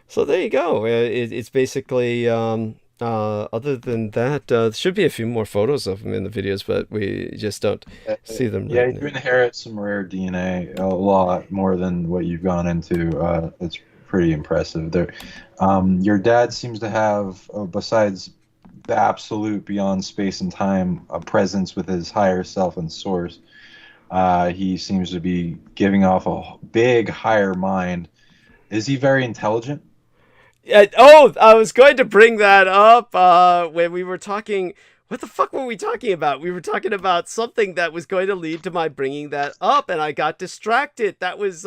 So there you go. It's basically, other than that, there should be a few more photos of him in the videos, but we just don't see them. Yeah, you inherit some rare DNA, a lot more than what you've gone into. It's pretty impressive. Your dad seems to have, besides the absolute beyond space and time, a presence with his higher self and source. He seems to be giving off a big higher mind. Is he very intelligent? I was going to bring that up when we were talking. What the fuck were we talking about? We were talking about something that was going to lead to my bringing that up, and I got distracted. That was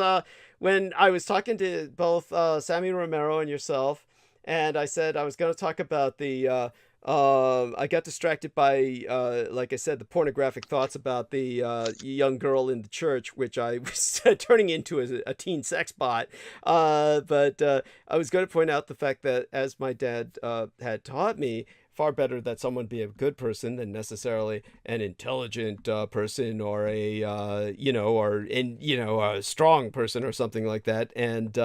when I was talking to both Sammy Romero and yourself, and I said I was going to talk about the I got distracted by, like I said, the pornographic thoughts about the young girl in the church, which I was turning into a teen sex bot. But I was going to point out the fact that, as my dad had taught me, far better that someone be a good person than necessarily an intelligent person or a strong person or something like that. And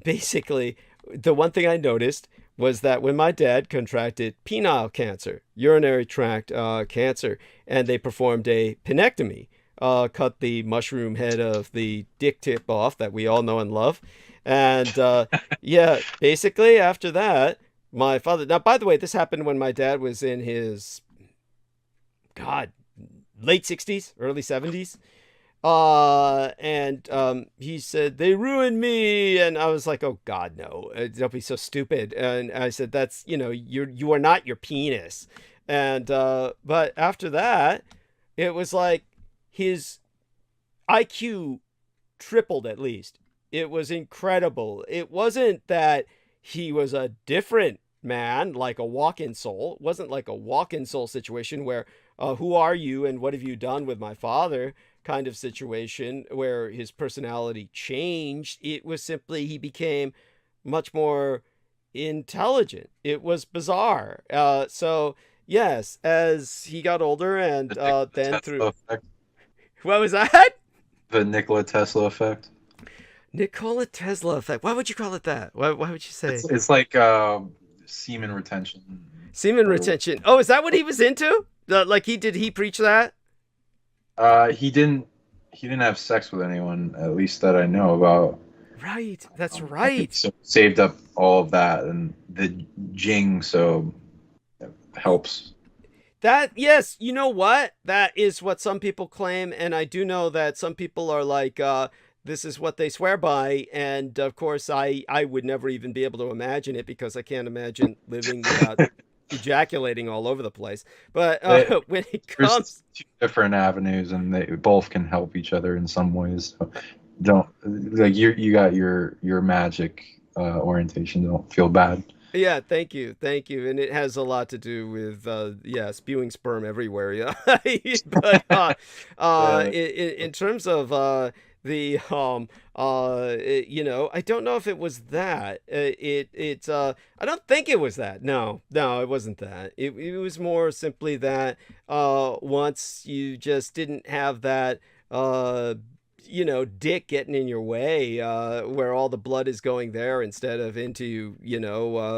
basically, the one thing I noticed was that when my dad contracted penile cancer, urinary tract cancer, and they performed a penectomy, cut the mushroom head of the dick tip off that we all know and love. And basically after that, my father, now by the way, this happened when my dad was in his, late 60s, early 70s. He said, they ruined me. And I was like, oh God, no, don't be so stupid. And I said, that's, you are not your penis. And, but after that, it was like his IQ tripled at least. It was incredible. It wasn't that he was a different man, like a walk-in soul. It wasn't like a walk-in soul situation where, who are you and what have you done with my father? Kind of situation where his personality changed. It was simply he became much more intelligent. It was bizarre. So yes, as he got older and then through effect. What was that? The Nikola Tesla effect. Nikola Tesla effect. Why would you call it that? Why would you say? It's like semen retention. Semen retention. Oh, is that what he was into? Did he preach that? He didn't have sex with anyone, at least that I know about. Right, that's right. So saved up all of that and the jing, so it helps. That, yes, you know what? That is what some people claim, and I do know that some people are like, this is what they swear by, and of course I would never even be able to imagine it because I can't imagine living without ejaculating all over the place. But when it comes, there's two different avenues, and they both can help each other in some ways. So don't you got your magic orientation. Don't feel bad. Yeah, thank you, and it has a lot to do with spewing sperm everywhere. Yeah, but in terms of I don't know if it was that. I don't think it was that. No, it wasn't that. It was more simply that once you just didn't have that dick getting in your way, where all the blood is going there instead of into,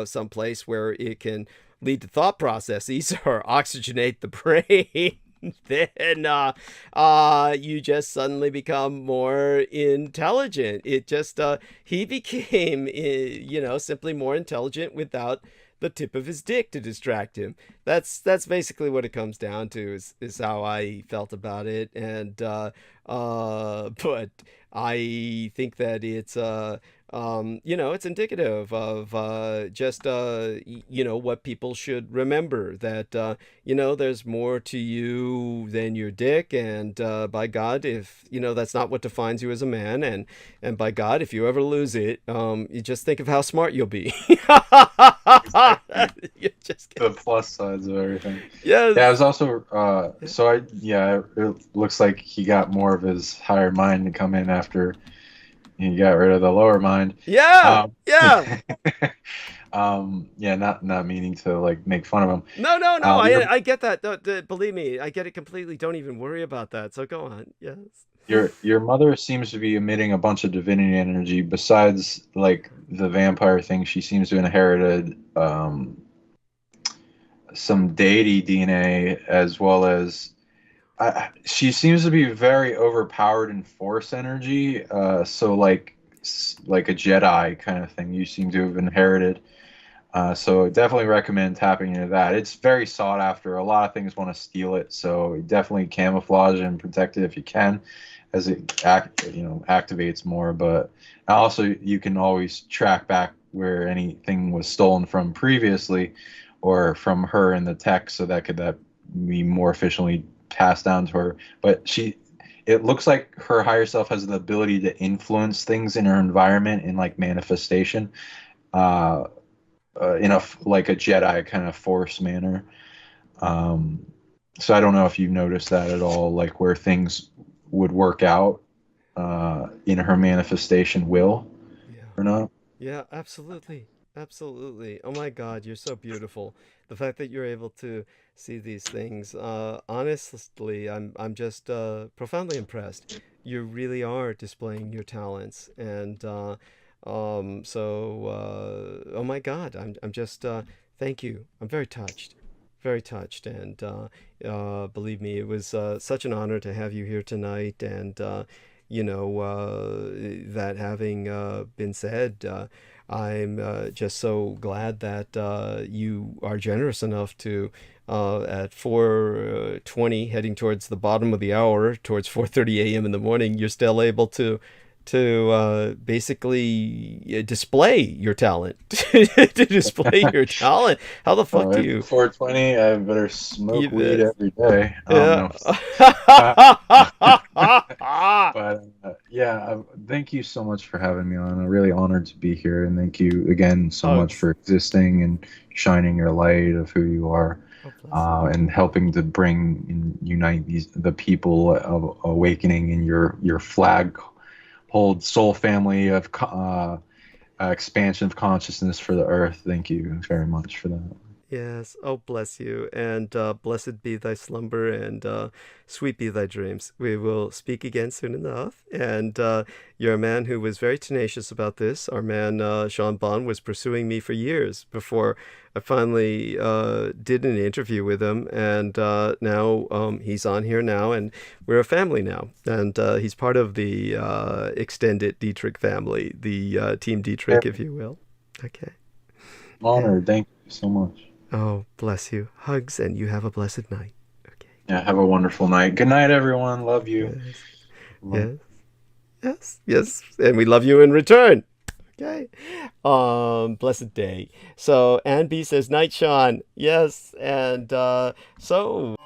some place where it can lead to thought processes or oxygenate the brain, then you just suddenly become more intelligent. It just, he became, simply more intelligent without the tip of his dick to distract him. That's basically what it comes down to, is how I felt about it. And but I think that it's it's indicative of just what people should remember, that there's more to you than your dick, and by God, if that's not what defines you as a man, and by God, if you ever lose it, you just think of how smart you'll be. You just The plus sides of everything. Yes. Yeah, it was also it looks like he got more of his higher mind to come in after he got rid of the lower mind. Yeah. Yeah. Not meaning to like make fun of him. No. I get that. Believe me, I get it completely. Don't even worry about that. So go on. Yes. Your mother seems to be emitting a bunch of divinity energy. Besides like the vampire thing, she seems to have inherited some deity DNA, as well as she seems to be very overpowered in force energy. So like a Jedi kind of thing you seem to have inherited. So definitely recommend tapping into that. It's very sought after. A lot of things want to steal it, so definitely camouflage and protect it if you can, as it activates more. But also you can always track back where anything was stolen from previously, or from her in the tech, so that be more efficiently passed down to her. But it looks like her higher self has the ability to influence things in her environment in like manifestation, in like a Jedi kind of force manner. So I don't know if you've noticed that at all, like where things would work out in her manifestation will, or not. Yeah, absolutely. Absolutely. Oh my God, you're so beautiful. The fact that you're able to see these things, honestly, I'm just profoundly impressed. You really are displaying your talents, and oh my God, I'm just thank you. I'm very touched, and believe me, it was such an honor to have you here tonight, and that having been said. I'm just so glad that you are generous enough to, at 4:20, heading towards the bottom of the hour, towards 4:30 a.m. in the morning, you're still able to basically display your talent. To display your talent. How the fuck do you? 4:20. I better smoke weed every day. Yeah. But thank you so much for having me on. I'm really honored to be here, and thank you again so much for existing and shining your light of who you are, and helping to bring and unite the people of awakening in your flag hold soul family of expansion of consciousness for the earth. Thank you very much for that. Yes. Oh, bless you. And blessed be thy slumber, and sweet be thy dreams. We will speak again soon enough. And you're a man who was very tenacious about this. Our man, Sean Bond, was pursuing me for years before I finally did an interview with him. And now he's on here now, and we're a family now. And he's part of the extended Dietrich family, the Team Dietrich, if you will. Okay. Honored. Thank you so much. Oh, bless you. Hugs, and you have a blessed night. Okay. Yeah, have a wonderful night. Good night, everyone. Love you. Yes. And we love you in return. Okay. Blessed day. So, Ann B says, night, Sean. Yes. And so...